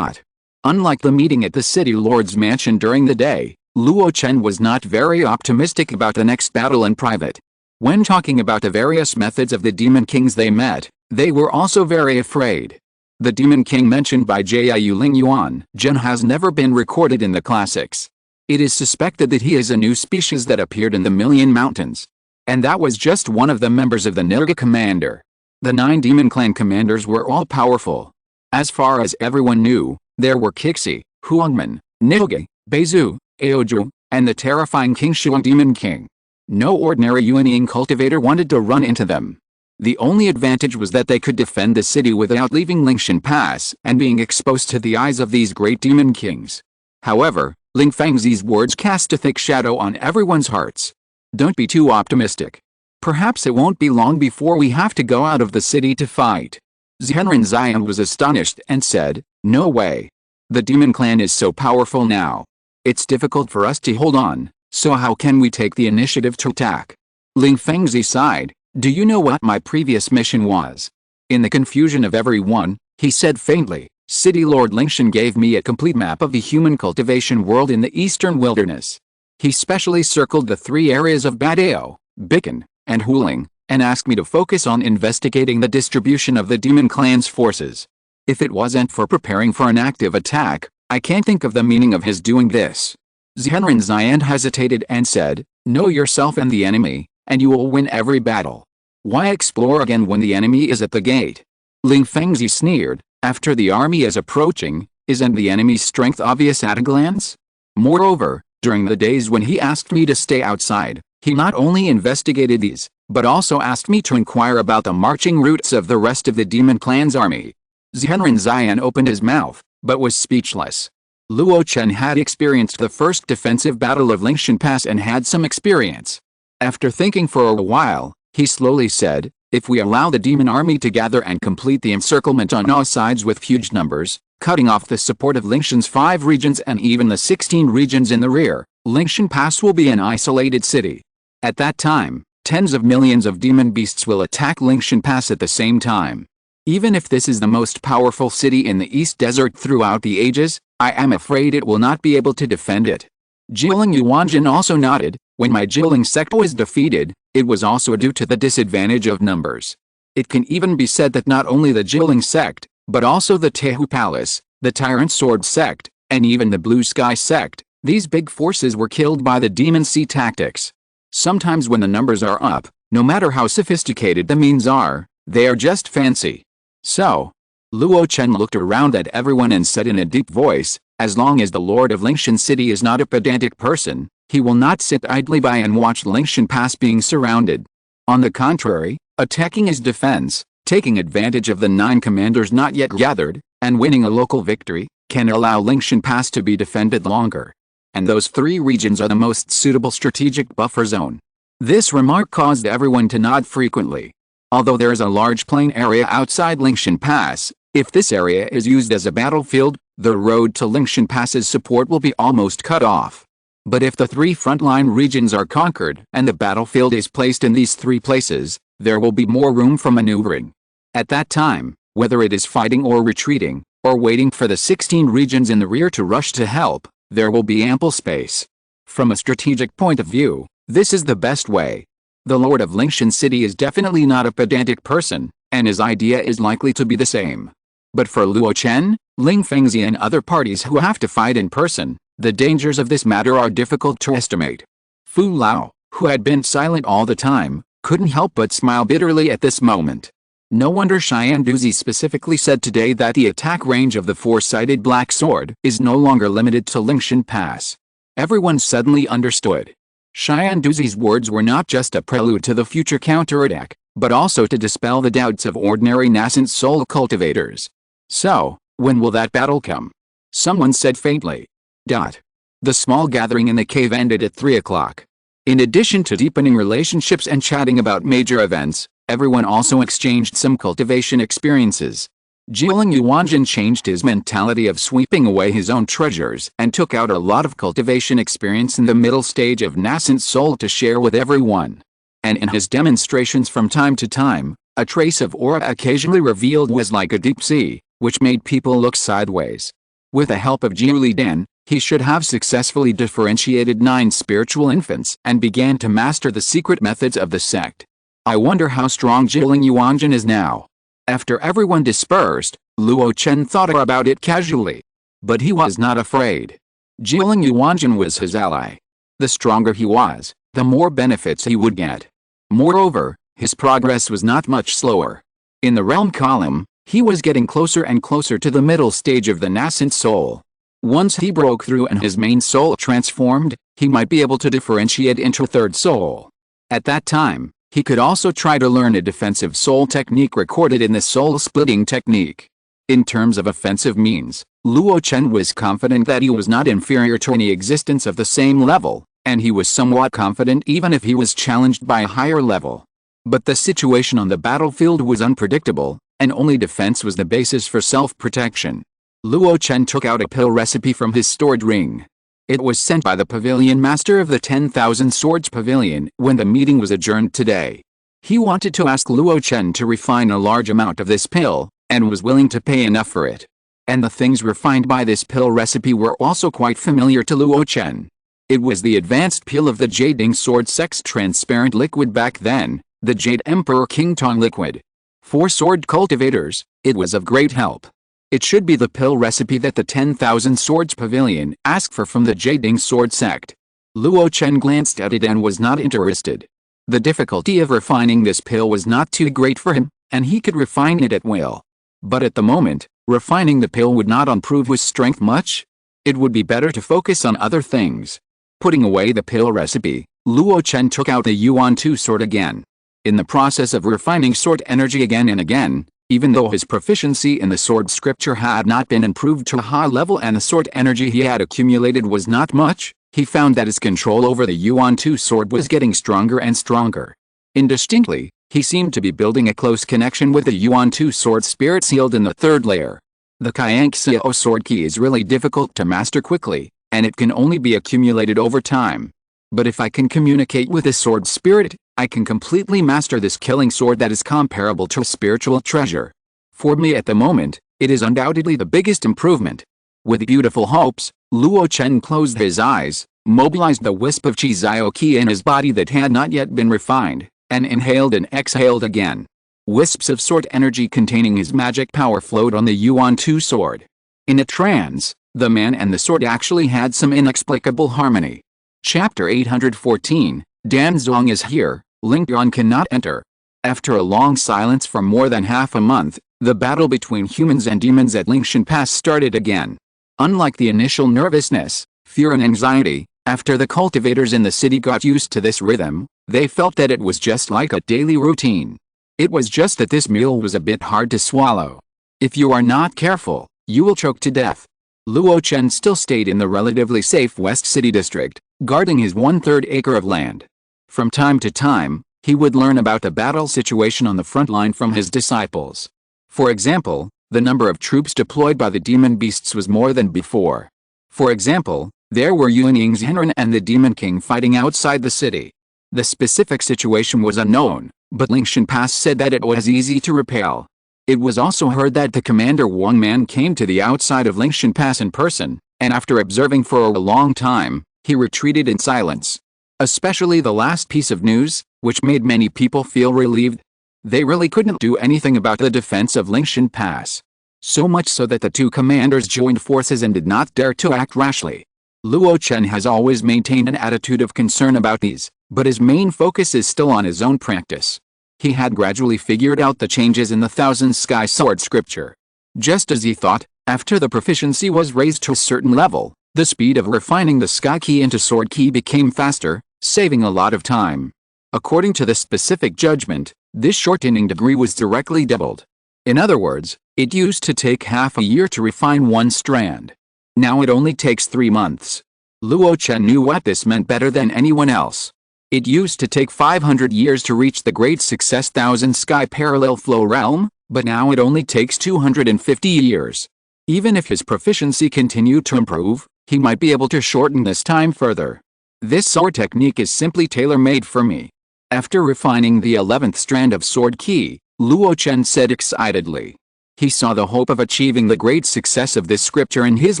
Unlike the meeting at the city lord's mansion during the day, Luo Chen was not very optimistic about the next battle in private. When talking about the various methods of the Demon Kings they met, they were also very afraid. The Demon King mentioned by Jiayu Ling Yuanjun has never been recorded in the classics. It is suspected that he is a new species that appeared in the Million Mountains. And that was just one of the members of the Nilga Commander. The 9 Demon Clan commanders were all powerful. As far as everyone knew, there were Kixi, Huangman, Nilga, Beizu, Aoju, and the terrifying King Shuang Demon King. No ordinary Yuanying cultivator wanted to run into them. The only advantage was that they could defend the city without leaving Lingshan Pass and being exposed to the eyes of these great Demon Kings. However, Ling Fengzi's words cast a thick shadow on everyone's hearts. Don't be too optimistic. Perhaps it won't be long before we have to go out of the city to fight. Xianren Xian was astonished and said, no way. The Demon Clan is so powerful now. It's difficult for us to hold on, so how can we take the initiative to attack? Ling Fengzi sighed. Do you know what my previous mission was? In the confusion of everyone, he said faintly, City Lord Lingshan gave me a complete map of the human cultivation world in the eastern wilderness. He specially circled the 3 areas of Badao, Bikin, and Huling, and asked me to focus on investigating the distribution of the Demon Clan's forces. If it wasn't for preparing for an active attack, I can't think of the meaning of his doing this. Xianren Xian hesitated and said, know yourself and the enemy, and you will win every battle. Why explore again when the enemy is at the gate? Ling Fengzi sneered, after the army is approaching, isn't the enemy's strength obvious at a glance? Moreover, during the days when he asked me to stay outside, he not only investigated these, but also asked me to inquire about the marching routes of the rest of the Demon Clan's army. Xianren Xian opened his mouth, but was speechless. Luo Chen had experienced the first defensive battle of Lingshan Pass and had some experience. After thinking for a while, he slowly said, if we allow the demon army to gather and complete the encirclement on all sides with huge numbers, cutting off the support of Lingshan's 5 regions and even the 16 regions in the rear, Lingshan Pass will be an isolated city. At that time, tens of millions of demon beasts will attack Lingshan Pass at the same time. Even if this is the most powerful city in the East Desert throughout the ages, I am afraid it will not be able to defend it. Jiling Yuanjin also nodded, when my Jiling sect was defeated, it was also due to the disadvantage of numbers. It can even be said that not only the Jiling sect, but also the Tehu Palace, the Tyrant Sword sect, and even the Blue Sky sect, these big forces were killed by the Demon Sea tactics. Sometimes when the numbers are up, no matter how sophisticated the means are, they are just fancy. So, Luo Chen looked around at everyone and said in a deep voice, as long as the Lord of Lingshan City is not a pedantic person, he will not sit idly by and watch Lingshan Pass being surrounded. On the contrary, attacking his defense, taking advantage of the 9 commanders not yet gathered, and winning a local victory, can allow Lingshan Pass to be defended longer. And those 3 regions are the most suitable strategic buffer zone. This remark caused everyone to nod frequently. Although there is a large plain area outside Lingshan Pass, if this area is used as a battlefield, the road to Lingshan Pass's support will be almost cut off. But if the 3 frontline regions are conquered and the battlefield is placed in these 3 places, there will be more room for maneuvering. At that time, whether it is fighting or retreating, or waiting for the 16 regions in the rear to rush to help, there will be ample space. From a strategic point of view, this is the best way. The Lord of Lingshan City is definitely not a pedantic person, and his idea is likely to be the same. But for Luo Chen, Ling Fengzi and other parties who have to fight in person, the dangers of this matter are difficult to estimate. Fu Lao, who had been silent all the time, couldn't help but smile bitterly at this moment. No wonder Xian Duzi specifically said today that the attack range of the 4-sided black sword is no longer limited to Lingshan Pass. Everyone suddenly understood. Xian Duzi's words were not just a prelude to the future counterattack, but also to dispel the doubts of ordinary nascent soul cultivators. So, when will that battle come? Someone said faintly. The small gathering in the cave ended at 3 o'clock. In addition to deepening relationships and chatting about major events, everyone also exchanged some cultivation experiences. Jiling Yuanjin changed his mentality of sweeping away his own treasures and took out a lot of cultivation experience in the middle stage of nascent soul to share with everyone. And in his demonstrations from time to time, a trace of aura occasionally revealed was like a deep sea, which made people look sideways. With the help of Jiu Li Dan, he should have successfully differentiated 9 spiritual infants and began to master the secret methods of the sect. I wonder how strong Jiling Yuanjin is now. After everyone dispersed, Luo Chen thought about it casually. But he was not afraid. Jiling Yuanjin was his ally. The stronger he was, the more benefits he would get. Moreover, his progress was not much slower. In the realm column, he was getting closer and closer to the middle stage of the nascent soul. Once he broke through and his main soul transformed, he might be able to differentiate into a 3rd soul. At that time, he could also try to learn a defensive soul technique recorded in the soul-splitting technique. In terms of offensive means, Luo Chen was confident that he was not inferior to any existence of the same level, and he was somewhat confident even if he was challenged by a higher level. But the situation on the battlefield was unpredictable, and only defense was the basis for self-protection. Luo Chen took out a pill recipe from his stored ring. It was sent by the pavilion master of the 10,000 Swords Pavilion when the meeting was adjourned today. He wanted to ask Luo Chen to refine a large amount of this pill, and was willing to pay enough for it. And the things refined by this pill recipe were also quite familiar to Luo Chen. It was the advanced pill of the Jading Sword Sect's transparent liquid back then, the Jade Emperor King Tong liquid. For sword cultivators, it was of great help. It should be the pill recipe that the 10,000 Swords Pavilion asked for from the Jading Sword sect. Luo Chen glanced at it and was not interested. The difficulty of refining this pill was not too great for him, and he could refine it at will. But at the moment, refining the pill would not improve his strength much. It would be better to focus on other things. Putting away the pill recipe, Luo Chen took out the Yuan 2 sword again. In the process of refining sword energy again and again, even though his proficiency in the sword scripture had not been improved to a high level and the sword energy he had accumulated was not much, he found that his control over the Yuan 2 sword was getting stronger and stronger. Indistinctly, he seemed to be building a close connection with the Yuan 2 sword spirit sealed in the 3rd layer. The Kaiang Xiao sword key is really difficult to master quickly, and it can only be accumulated over time. But if I can communicate with the sword spirit, I can completely master this killing sword that is comparable to a spiritual treasure. For me at the moment, it is undoubtedly the biggest improvement. With beautiful hopes, Luo Chen closed his eyes, mobilized the wisp of Qizhao Qi in his body that had not yet been refined, and inhaled and exhaled again. Wisps of sword energy containing his magic power flowed on the Yuan Tu sword. In a trance, the man and the sword actually had some inexplicable harmony. Chapter 814, Danzong is here, Ling Yuan cannot enter. After a long silence for more than half a month, the battle between humans and demons at Lingshan Pass started again. Unlike the initial nervousness, fear and anxiety, after the cultivators in the city got used to this rhythm, they felt that it was just like a daily routine. It was just that this meal was a bit hard to swallow. If you are not careful, you will choke to death. Luo Chen still stayed in the relatively safe West City district, guarding his 1/3 acre of land. From time to time, he would learn about the battle situation on the front line from his disciples. For example, the number of troops deployed by the demon beasts was more than before. For example, there were Yuanying's Henren and the Demon King fighting outside the city. The specific situation was unknown, but Lingshan Pass said that it was easy to repel. It was also heard that the commander Wang Man came to the outside of Lingshan Pass in person, and after observing for a long time, he retreated in silence. Especially the last piece of news, which made many people feel relieved. They really couldn't do anything about the defense of Lingshan Pass. So much so that the two commanders joined forces and did not dare to act rashly. Luo Chen has always maintained an attitude of concern about these, but his main focus is still on his own practice. He had gradually figured out the changes in the Thousand Sky Sword scripture. Just as he thought, after the proficiency was raised to a certain level, the speed of refining the Sky Key into Sword Key became faster, saving a lot of time. According to the specific judgment, this shortening degree was directly doubled. In other words, it used to take half a year to refine one strand. Now it only takes 3 months. Luo Chen knew what this meant better than anyone else. It used to take 500 years to reach the great success Thousand Sky Parallel Flow realm, but now it only takes 250 years. Even if his proficiency continued to improve, he might be able to shorten this time further. This sword technique is simply tailor-made for me. After refining the 11th strand of Sword Key, Luo Chen said excitedly. He saw the hope of achieving the great success of this scripture in his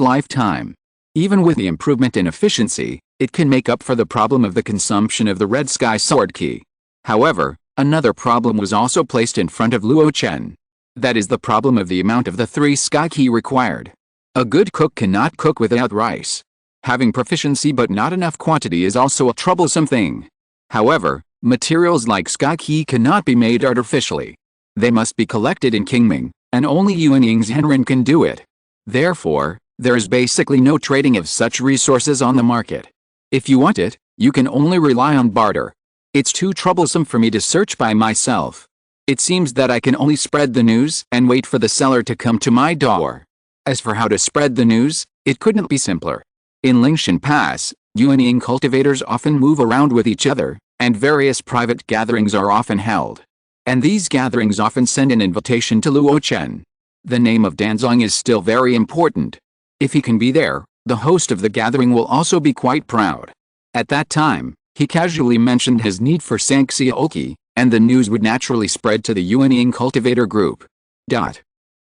lifetime. Even with the improvement in efficiency, it can make up for the problem of the consumption of the Red Sky Sword Key. However, another problem was also placed in front of Luo Chen. That is the problem of the amount of the 3 Sky Key required. A good cook cannot cook without rice. Having proficiency but not enough quantity is also a troublesome thing. However, materials like Sky Key cannot be made artificially. They must be collected in Qingming, and only Yuanying's Henren can do it. Therefore, there is basically no trading of such resources on the market. If you want it, you can only rely on barter. It's too troublesome for me to search by myself. It seems that I can only spread the news and wait for the seller to come to my door. As for how to spread the news, it couldn't be simpler. In Lingshan Pass, Yuanying cultivators often move around with each other, and various private gatherings are often held. And these gatherings often send an invitation to Luo Chen. The name of Danzong is still very important. If he can be there, the host of the gathering will also be quite proud. At that time, he casually mentioned his need for Sanxiaoki, and the news would naturally spread to the Yuanying cultivator group.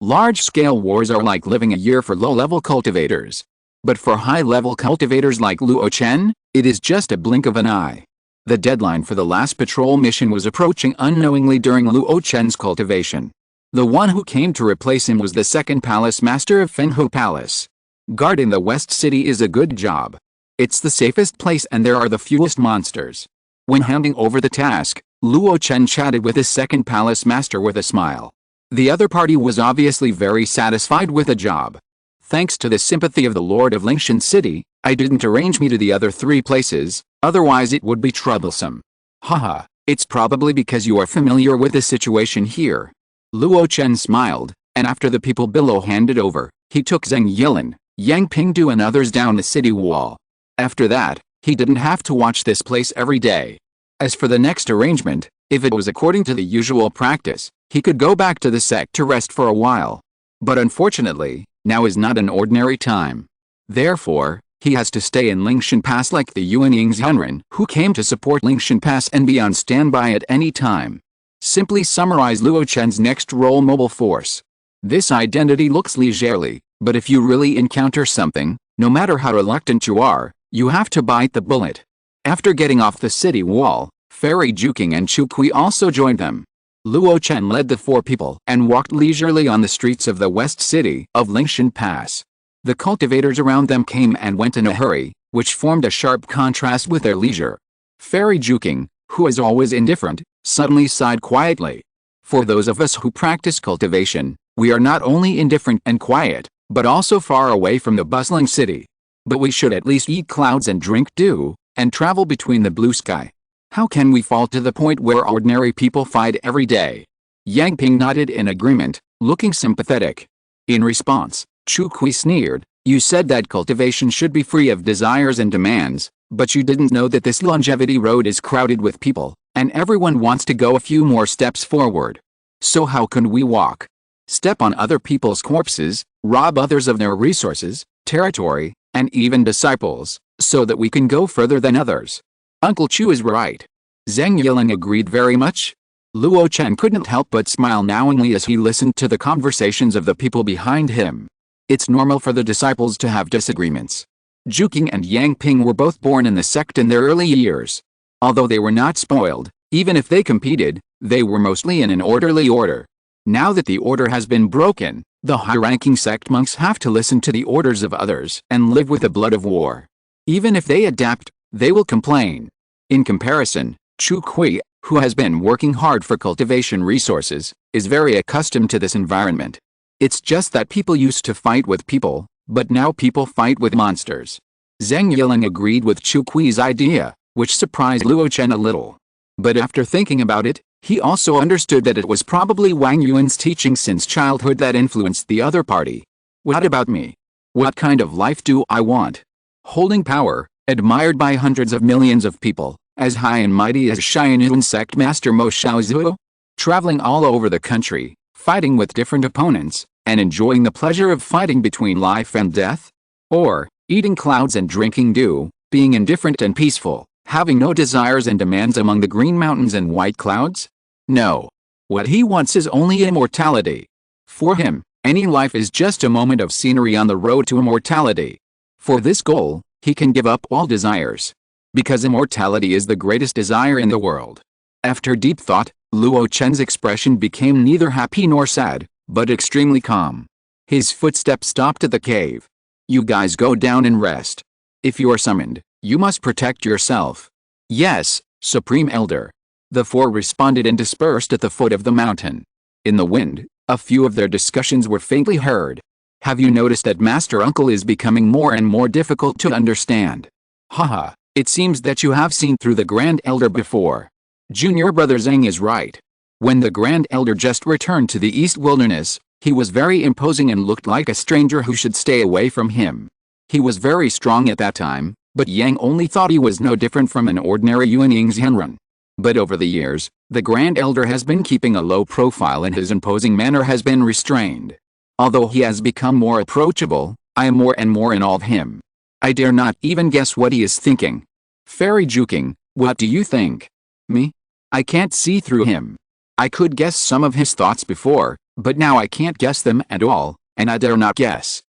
Large-scale wars are like living a year for low-level cultivators. But for high-level cultivators like Luo Chen, it is just a blink of an eye. The deadline for the last patrol mission was approaching unknowingly during Luo Chen's cultivation. The one who came to replace him was the second palace master of Fenghu Palace. Guarding the West City is a good job. It's the safest place and there are the fewest monsters. When handing over the task, Luo Chen chatted with his second palace master with a smile. The other party was obviously very satisfied with the job. Thanks to the sympathy of the Lord of Lingshan City, I didn't arrange me to the other 3 places, otherwise it would be troublesome. Haha, it's probably because you are familiar with the situation here. Luo Chen smiled, and after the people below handed over, he took Zheng Yilin, Yang Pingdu and others down the city wall. After that, he didn't have to watch this place every day. As for the next arrangement, if it was according to the usual practice, he could go back to the sect to rest for a while. But unfortunately, now is not an ordinary time. Therefore, he has to stay in Lingshan Pass like the Yuanying's Henren who came to support Lingshan Pass and be on standby at any time. Simply summarize Luo Chen's next role: mobile force. This identity looks leisurely, But if you really encounter something, no matter how reluctant you are, you have to bite the bullet. After getting off the city wall, Fairy Juking and Chukui also joined them. Luo Chen led the four people and walked leisurely on the streets of the west city of Lingshan Pass. The cultivators around them came and went in a hurry, which formed a sharp contrast with their leisure. Fairy Juking, who is always indifferent, suddenly sighed quietly. For those of us who practice cultivation, we are not only indifferent and quiet, but also far away from the bustling city. But we should at least eat clouds and drink dew, and travel between the blue sky. How can we fall to the point where ordinary people fight every day? Yang Ping nodded in agreement, looking sympathetic. In response, Chu Kui sneered, "You said that cultivation should be free of desires and demands, but you didn't know that this longevity road is crowded with people, and everyone wants to go a few more steps forward. So how can we walk? Step on other people's corpses, rob others of their resources, territory, and even disciples, so that we can go further than others." Uncle Chu is right. Zhang Yiling agreed very much. Luo Chen couldn't help but smile knowingly as he listened to the conversations of the people behind him. It's normal for the disciples to have disagreements. Juking and Yang Ping were both born in the sect in their early years. Although they were not spoiled, even if they competed, they were mostly in an orderly order. Now that the order has been broken, the high-ranking sect monks have to listen to the orders of others and live with the blood of war. Even if they adapt, they will complain. In comparison, Chu Kui, who has been working hard for cultivation resources, is very accustomed to this environment. It's just that people used to fight with people, but now people fight with monsters. Zhang Yiling agreed with Chu Kui's idea, which surprised Luo Chen a little. But after thinking about it, he also understood that it was probably Wang Yuan's teaching since childhood that influenced the other party. What about me? What kind of life do I want? Holding power, admired by hundreds of millions of people, as high and mighty as Xianyun sect master Mo Xiaozuo? Traveling all over the country, fighting with different opponents, and enjoying the pleasure of fighting between life and death? Or, eating clouds and drinking dew, being indifferent and peaceful, having no desires and demands among the green mountains and white clouds? No. What he wants is only immortality. For him, any life is just a moment of scenery on the road to immortality. For this goal, he can give up all desires. Because immortality is the greatest desire in the world. After deep thought, Luo Chen's expression became neither happy nor sad, but extremely calm. His footsteps stopped at the cave. "You guys go down and rest. If you are summoned, you must protect yourself." "Yes, Supreme Elder." The four responded and dispersed at the foot of the mountain. In the wind, a few of their discussions were faintly heard. "Have you noticed that Master Uncle is becoming more and more difficult to understand? Haha, it seems that you have seen through the Grand Elder before." Junior brother Zhang is right. When the Grand Elder just returned to the East Wilderness, he was very imposing and looked like a stranger who should stay away from him. He was very strong at that time, but Yang only thought he was no different from an ordinary Yuanying Xianrun. But over the years, the Grand Elder has been keeping a low profile and his imposing manner has been restrained. Although he has become more approachable, I am more and more in awe of him. I dare not even guess what he is thinking. Fairy Juking, what do you think? Me? I can't see through him. I could guess some of his thoughts before, but now I can't guess them at all, and I dare not guess.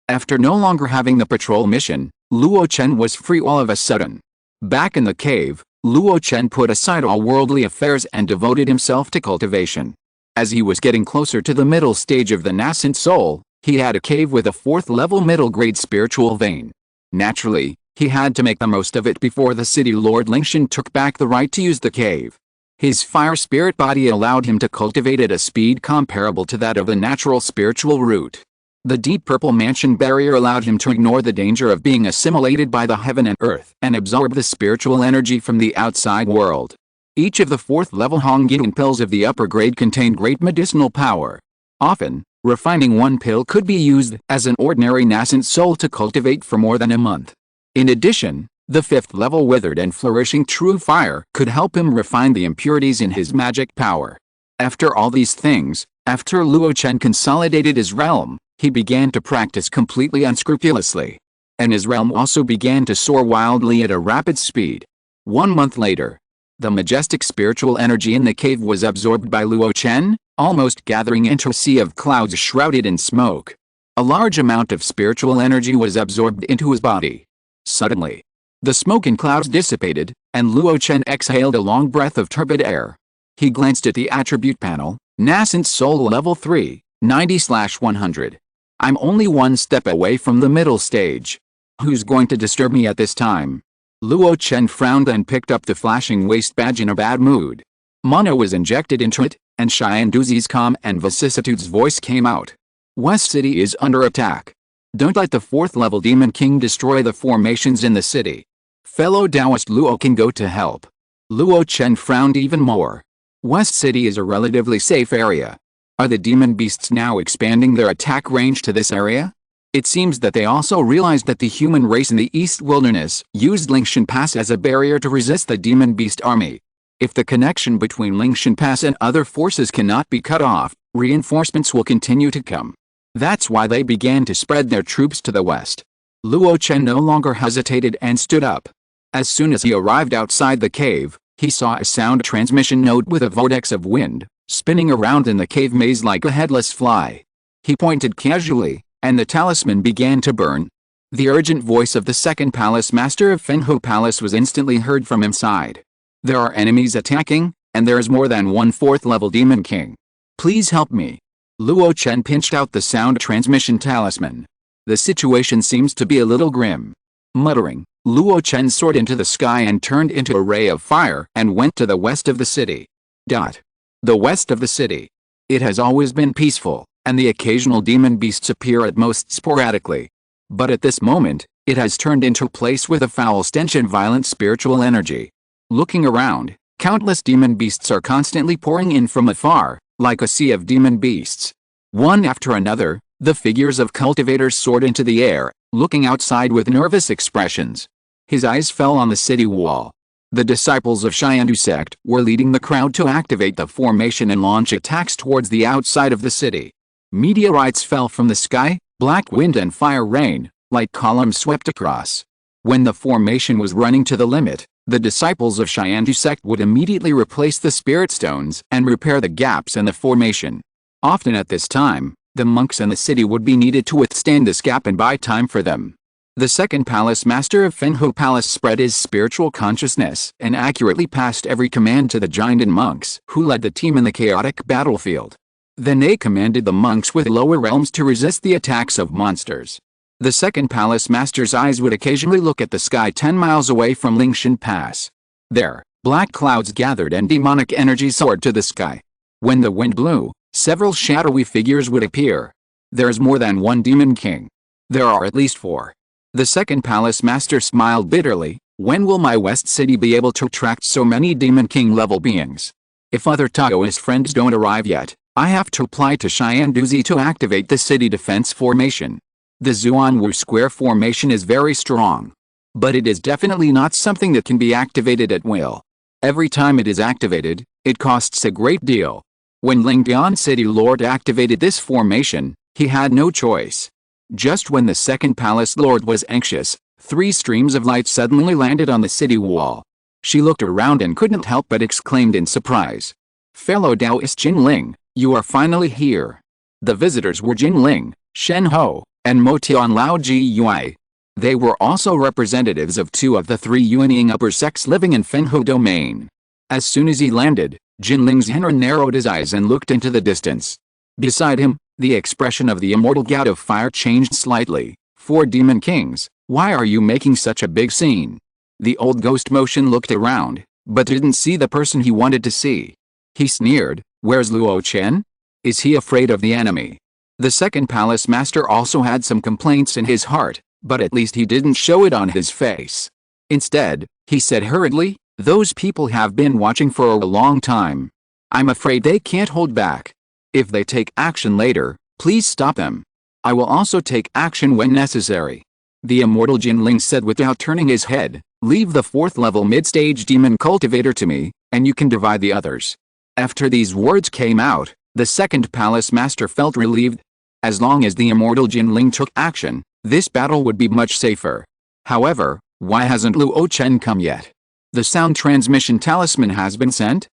After no longer having the patrol mission, Luo Chen was free all of a sudden. Back in the cave, Luo Chen put aside all worldly affairs and devoted himself to cultivation. As he was getting closer to the middle stage of the nascent soul, he had a cave with a 4th level middle grade spiritual vein. Naturally, he had to make the most of it before the city lord Lingshan took back the right to use the cave. His fire spirit body allowed him to cultivate at a speed comparable to that of the natural spiritual root. The deep purple mansion barrier allowed him to ignore the danger of being assimilated by the heaven and earth and absorb the spiritual energy from the outside world. Each of the 4th level Hongyan pills of the upper grade contained great medicinal power. Often, refining one pill could be used as an ordinary nascent soul to cultivate for more than a month. In addition, the 5th level withered and flourishing true fire could help him refine the impurities in his magic power. After all these things, after Luo Chen consolidated his realm, he began to practice completely unscrupulously. And his realm also began to soar wildly at a rapid speed. 1 month later, the majestic spiritual energy in the cave was absorbed by Luo Chen, almost gathering into a sea of clouds shrouded in smoke. A large amount of spiritual energy was absorbed into his body. Suddenly, the smoke and clouds dissipated, and Luo Chen exhaled a long breath of turbid air. He glanced at the attribute panel, Nascent Soul Level 3, 90/100. I'm only one step away from the middle stage. Who's going to disturb me at this time? Luo Chen frowned and picked up the flashing waist badge in a bad mood. Mana was injected into it, and Xianduzi's calm and vicissitudes voice came out. West City is under attack. Don't let the 4th level Demon King destroy the formations in the city. Fellow Taoist Luo can go to help. Luo Chen frowned even more. West City is a relatively safe area. Are the demon beasts now expanding their attack range to this area? It seems that they also realized that the human race in the East Wilderness used Lingshan Pass as a barrier to resist the demon beast army. If the connection between Lingshan Pass and other forces cannot be cut off, reinforcements will continue to come. That's why they began to spread their troops to the west. Luo Chen no longer hesitated and stood up. As soon as he arrived outside the cave, he saw a sound transmission node with a vortex of wind, spinning around in the cave maze like a headless fly. He pointed casually, and the talisman began to burn. The urgent voice of the second palace master of Fenho Palace was instantly heard from inside. There are enemies attacking, and there is more than one 4th level demon king. Please help me. Luo Chen pinched out the sound transmission talisman. The situation seems to be a little grim. Muttering, Luo Chen soared into the sky and turned into a ray of fire and went to the west of the city. The west of the city. It has always been peaceful, and the occasional demon beasts appear at most sporadically. But at this moment, it has turned into a place with a foul stench and violent spiritual energy. Looking around, countless demon beasts are constantly pouring in from afar, like a sea of demon beasts. One after another, the figures of cultivators soared into the air, looking outside with nervous expressions. His eyes fell on the city wall. The disciples of Xiandu sect were leading the crowd to activate the formation and launch attacks towards the outside of the city. Meteorites fell from the sky, black wind and fire rain, like columns swept across. When the formation was running to the limit, the disciples of Xiandu sect would immediately replace the spirit stones and repair the gaps in the formation. Often at this time, the monks in the city would be needed to withstand this gap and buy time for them. The second palace master of Fenho Palace spread his spiritual consciousness and accurately passed every command to the giant monks who led the team in the chaotic battlefield. Then they commanded the monks with lower realms to resist the attacks of monsters. The second palace master's eyes would occasionally look at the sky 10 miles away from Lingshan Pass. There, black clouds gathered and demonic energy soared to the sky. When the wind blew, several shadowy figures would appear. There's more than one demon king. There are at least 4. The second palace master smiled bitterly. When will my West City be able to attract so many demon king level beings? If other Taoist friends don't arrive yet, I have to apply to Xianduzi to activate the city defense formation. The Zuanwu Square formation is very strong. But it is definitely not something that can be activated at will. Every time it is activated, it costs a great deal. When Lingdian City Lord activated this formation, he had no choice. Just when the second palace lord was anxious, 3 streams of light suddenly landed on the city wall. She looked around and couldn't help but exclaimed in surprise. Fellow Taoist Jinling, you are finally here. The visitors were Jinling, Shen Ho, and Motian Lao Ji Yui. They were also representatives of 2 of the 3 Yuanying upper sects living in Fenho domain. As soon as he landed, Jinling's Henren narrowed his eyes and looked into the distance. Beside him, the expression of the immortal god of fire changed slightly. 4 demon kings, why are you making such a big scene? The old ghost motion looked around, but didn't see the person he wanted to see. He sneered, where's Luo Chen? Is he afraid of the enemy? The second palace master also had some complaints in his heart, but at least he didn't show it on his face. Instead, he said hurriedly, those people have been watching for a long time. I'm afraid they can't hold back. If they take action later, please stop them. I will also take action when necessary. The immortal Jinling said without turning his head, leave the 4th level mid-stage demon cultivator to me, and you can divide the others. After these words came out, the second palace master felt relieved. As long as the immortal Jinling took action, this battle would be much safer. However, why hasn't Luo Chen come yet? The sound transmission talisman has been sent?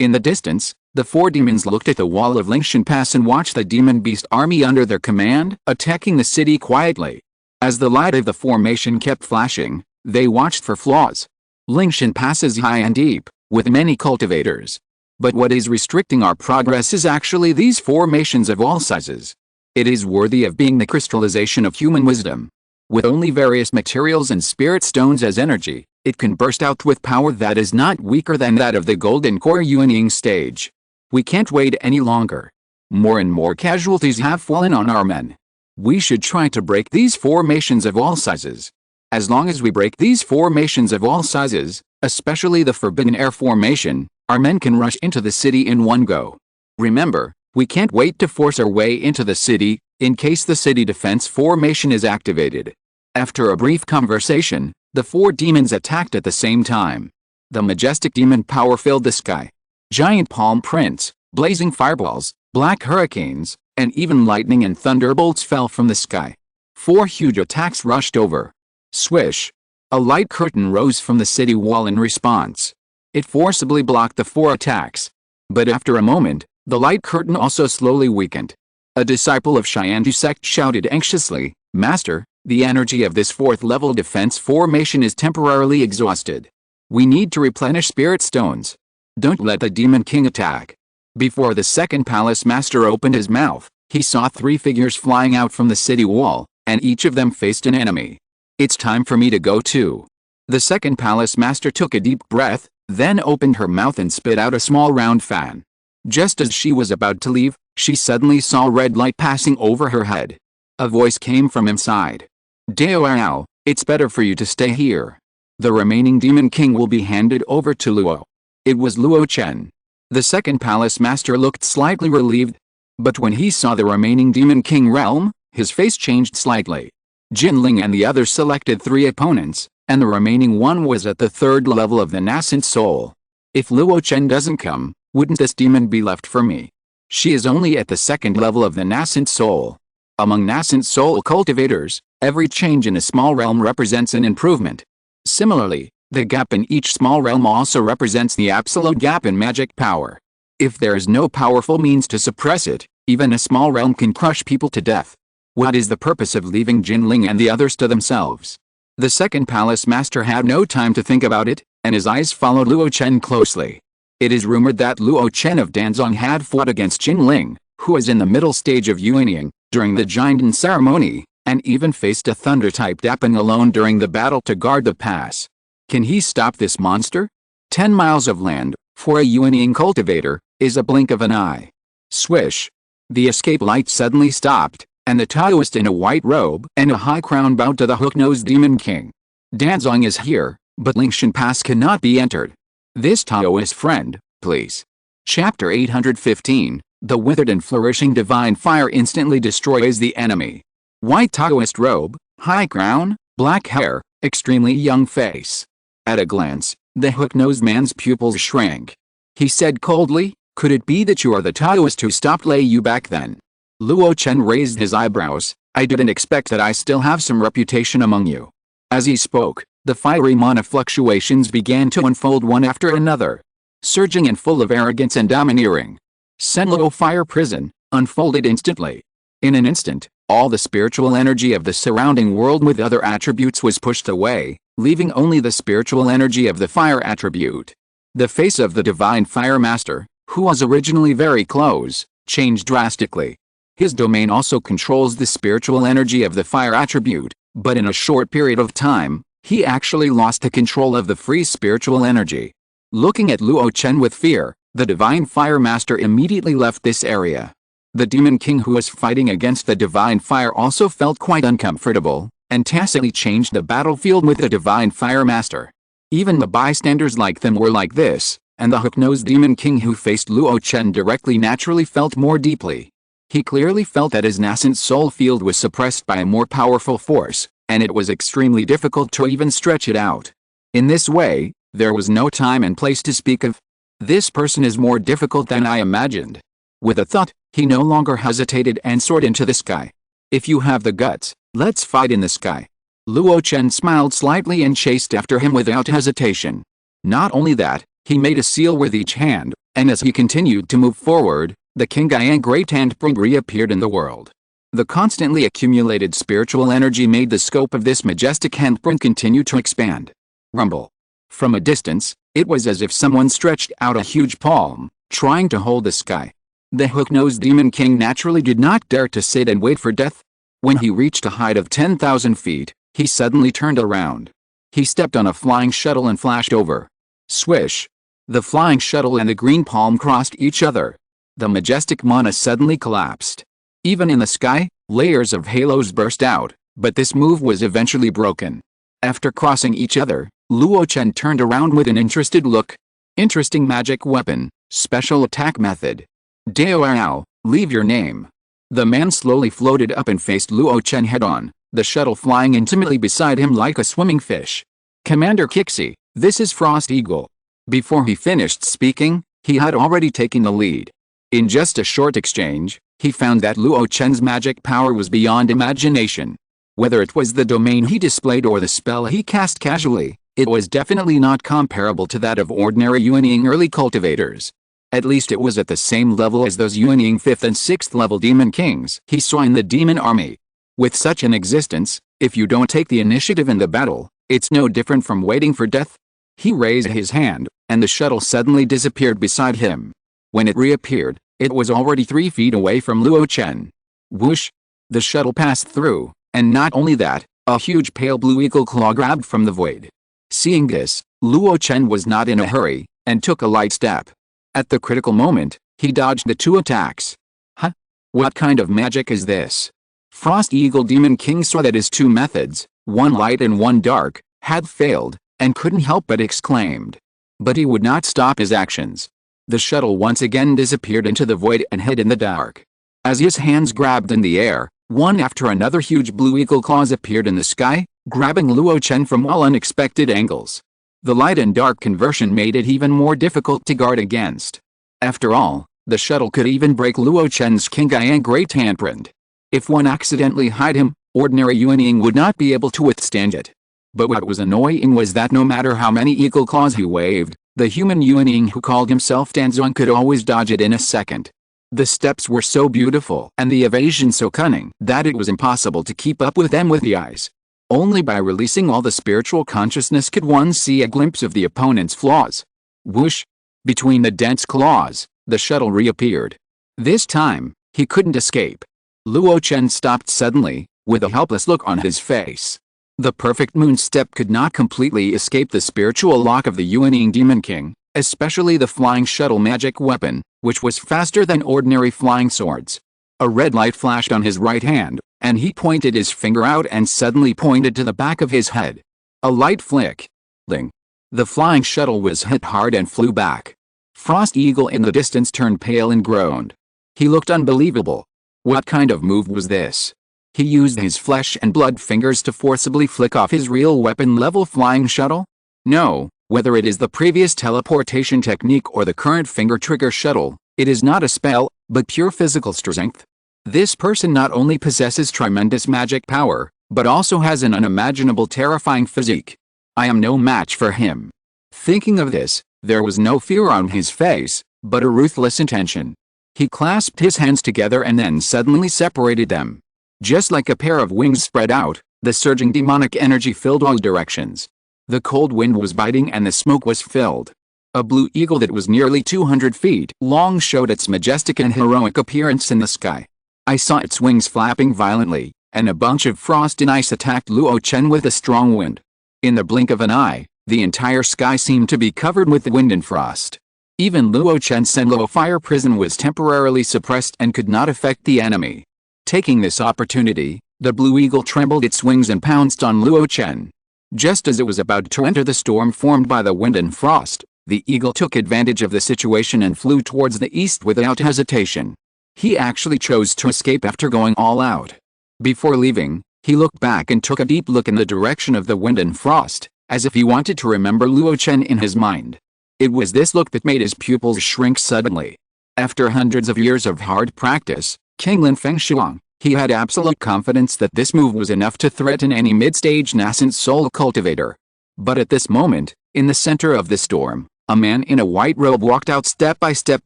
In the distance, the four demons looked at the wall of Lingshan Pass and watched the demon beast army under their command attacking the city quietly. As the light of the formation kept flashing, they watched for flaws. Lingshan Pass is high and deep, with many cultivators. But what is restricting our progress is actually these formations of all sizes. It is worthy of being the crystallization of human wisdom. With only various materials and spirit stones as energy, it can burst out with power that is not weaker than that of the golden core Yuanying stage. We can't wait any longer. More and more casualties have fallen on our men. We should try to break these formations of all sizes. As long as we break these formations of all sizes, especially the Forbidden Air formation, our men can rush into the city in one go. Remember, we can't wait to force our way into the city, in case the city defense formation is activated. After a brief conversation, the four demons attacked at the same time. The majestic demon power filled the sky. Giant palm prints, blazing fireballs, black hurricanes, and even lightning and thunderbolts fell from the sky. Four huge attacks rushed over. Swish! A light curtain rose from the city wall in response. It forcibly blocked the four attacks. But after a moment, the light curtain also slowly weakened. A disciple of Xianju sect shouted anxiously, "Master, the energy of this fourth-level defense formation is temporarily exhausted. We need to replenish spirit stones. Don't let the Demon King attack." Before the second palace master opened his mouth, he saw three figures flying out from the city wall, and each of them faced an enemy. "It's time for me to go too." The second palace master took a deep breath, then opened her mouth and spit out a small round fan. Just as she was about to leave, she suddenly saw red light passing over her head. A voice came from inside. "Dao, it's better for you to stay here. The remaining Demon King will be handed over to Luo." It was Luo Chen. The second palace master looked slightly relieved. But when he saw the remaining Demon King realm, his face changed slightly. Jinling and the others selected 3 opponents, and the remaining one was at the 3rd level of the nascent soul. If Luo Chen doesn't come, wouldn't this demon be left for me? She is only at the 2nd level of the nascent soul. Among nascent soul cultivators, every change in a small realm represents an improvement. Similarly, the gap in each small realm also represents the absolute gap in magic power. If there is no powerful means to suppress it, even a small realm can crush people to death. What is the purpose of leaving Jinling and the others to themselves? The second palace master had no time to think about it, and his eyes followed Luo Chen closely. It is rumored that Luo Chen of Danzong had fought against Jinling, who was in the middle stage of Yuanying, during the Jinden ceremony, and even faced a thunder-type Dapan alone during the battle to guard the pass. Can he stop this monster? 10 miles of land, for a Yuanying cultivator, is a blink of an eye. Swish! The escape light suddenly stopped, and the Taoist in a white robe and a high crown bowed to the hook-nosed Demon King. "Danzong is here, but Lingshan Pass cannot be entered. This Taoist friend, please." Chapter 815, The Withered and Flourishing Divine Fire instantly destroys the enemy. White Taoist robe, high crown, black hair, extremely young face. At a glance, the hook-nosed man's pupils shrank. He said coldly, "Could it be that you are the Taoist who stopped Lei Yu back then?" Luo Chen raised his eyebrows. "I didn't expect that I still have some reputation among you." As he spoke, the fiery mana fluctuations began to unfold one after another. Surging and full of arrogance and domineering. Senluo Fire Prison, unfolded instantly. In an instant, all the spiritual energy of the surrounding world with other attributes was pushed away, leaving only the spiritual energy of the fire attribute. The face of the Divine Fire Master, who was originally very close, changed drastically. His domain also controls the spiritual energy of the fire attribute, but in a short period of time, he actually lost the control of the free spiritual energy. Looking at Luo Chen with fear, the Divine Fire Master immediately left this area. The Demon King who was fighting against the Divine Fire also felt quite uncomfortable, and tacitly changed the battlefield with the Divine Fire Master. Even the bystanders like them were like this, and the hook-nosed Demon King who faced Luo Chen directly naturally felt more deeply. He clearly felt that his nascent soul field was suppressed by a more powerful force, and it was extremely difficult to even stretch it out. In this way, there was no time and place to speak of. This person is more difficult than I imagined. With a thought, he no longer hesitated and soared into the sky. "If you have the guts, let's fight in the sky." Luo Chen smiled slightly and chased after him without hesitation. Not only that, he made a seal with each hand, And as he continued to move forward, the Qingyang Great Handprint reappeared in the world. The constantly accumulated spiritual energy made the scope of this majestic handprint continue to expand. Rumble. From a distance, it was as if someone stretched out a huge palm, trying to hold the sky. The hook-nosed Demon King naturally did not dare to sit and wait for death. When he reached a height of 10,000 feet, he suddenly turned around. He stepped on a flying shuttle and flashed over. Swish! The flying shuttle and the green palm crossed each other. The majestic mana suddenly collapsed. Even in the sky, layers of halos burst out, but this move was eventually broken. After crossing each other, Luo Chen turned around with an interested look. Interesting magic weapon, special attack method. Dao, leave your name. The man slowly floated up and faced Luo Chen head-on, the shuttle flying intimately beside him like a swimming fish. Commander Kixi, this is Frost Eagle. Before he finished speaking, he had already taken the lead. In just a short exchange, he found that Luo Chen's magic power was beyond imagination. Whether it was the domain he displayed or the spell he cast casually, it was definitely not comparable to that of ordinary Yuanying early cultivators. At least it was at the same level as those Yuanying 5th and 6th level demon kings he saw in the demon army. With such an existence, if you don't take the initiative in the battle, it's no different from waiting for death. He raised his hand, and the shuttle suddenly disappeared beside him. When it reappeared, it was already 3 feet away from Luo Chen. Whoosh! The shuttle passed through, and not only that, a huge pale blue eagle claw grabbed from the void. Seeing this, Luo Chen was not in a hurry, and took a light step. At the critical moment, he dodged the 2 attacks. Huh? What kind of magic is this? Frost Eagle Demon King saw that his 2 methods, one light and one dark, had failed, and couldn't help but exclaimed. But he would not stop his actions. The shuttle once again disappeared into the void and hid in the dark. As his hands grabbed in the air, one after another huge blue eagle claws appeared in the sky, grabbing Luo Chen from all unexpected angles. The light and dark conversion made it even more difficult to guard against. After all, the shuttle could even break Luo Chen's Qingyang Great Handprint. If one accidentally hit him, ordinary Yuanying would not be able to withstand it. But what was annoying was that no matter how many eagle claws he waved, the human Yuanying who called himself Danzong could always dodge it in a second. The steps were so beautiful and the evasion so cunning that it was impossible to keep up with them with the eyes. Only by releasing all the spiritual consciousness could one see a glimpse of the opponent's flaws. Whoosh! Between the dense claws, the shuttle reappeared. This time, he couldn't escape. Luo Chen stopped suddenly, with a helpless look on his face. The perfect moon step could not completely escape the spiritual lock of the Yuanying Demon King, especially the flying shuttle magic weapon, which was faster than ordinary flying swords. A red light flashed on his right hand, and he pointed his finger out and suddenly pointed to the back of his head. A light flick. Ling. The flying shuttle was hit hard and flew back. Frost Eagle in the distance turned pale and groaned. He looked unbelievable. What kind of move was this? He used his flesh and blood fingers to forcibly flick off his real weapon-level flying shuttle? No, whether it is the previous teleportation technique or the current finger-trigger shuttle, it is not a spell, but pure physical strength. This person not only possesses tremendous magic power, but also has an unimaginable terrifying physique. I am no match for him. Thinking of this, there was no fear on his face, but a ruthless intention. He clasped his hands together and then suddenly separated them. Just like a pair of wings spread out, the surging demonic energy filled all directions. The cold wind was biting and the smoke was filled. A blue eagle that was nearly 200 feet long showed its majestic and heroic appearance in the sky. I saw its wings flapping violently, and a bunch of frost and ice attacked Luo Chen with a strong wind. In the blink of an eye, the entire sky seemed to be covered with wind and frost. Even Luo Chen's Senlo fire prison was temporarily suppressed and could not affect the enemy. Taking this opportunity, the blue eagle trembled its wings and pounced on Luo Chen. Just as it was about to enter the storm formed by the wind and frost, the eagle took advantage of the situation and flew towards the east without hesitation. He actually chose to escape after going all out. Before leaving, he looked back and took a deep look in the direction of the wind and frost, as if he wanted to remember Luo Chen in his mind. It was this look that made his pupils shrink suddenly. After hundreds of years of hard practice, King Lin Fengshuang, he had absolute confidence that this move was enough to threaten any mid-stage nascent soul cultivator. But at this moment, in the center of the storm, A man in a white robe walked out step by step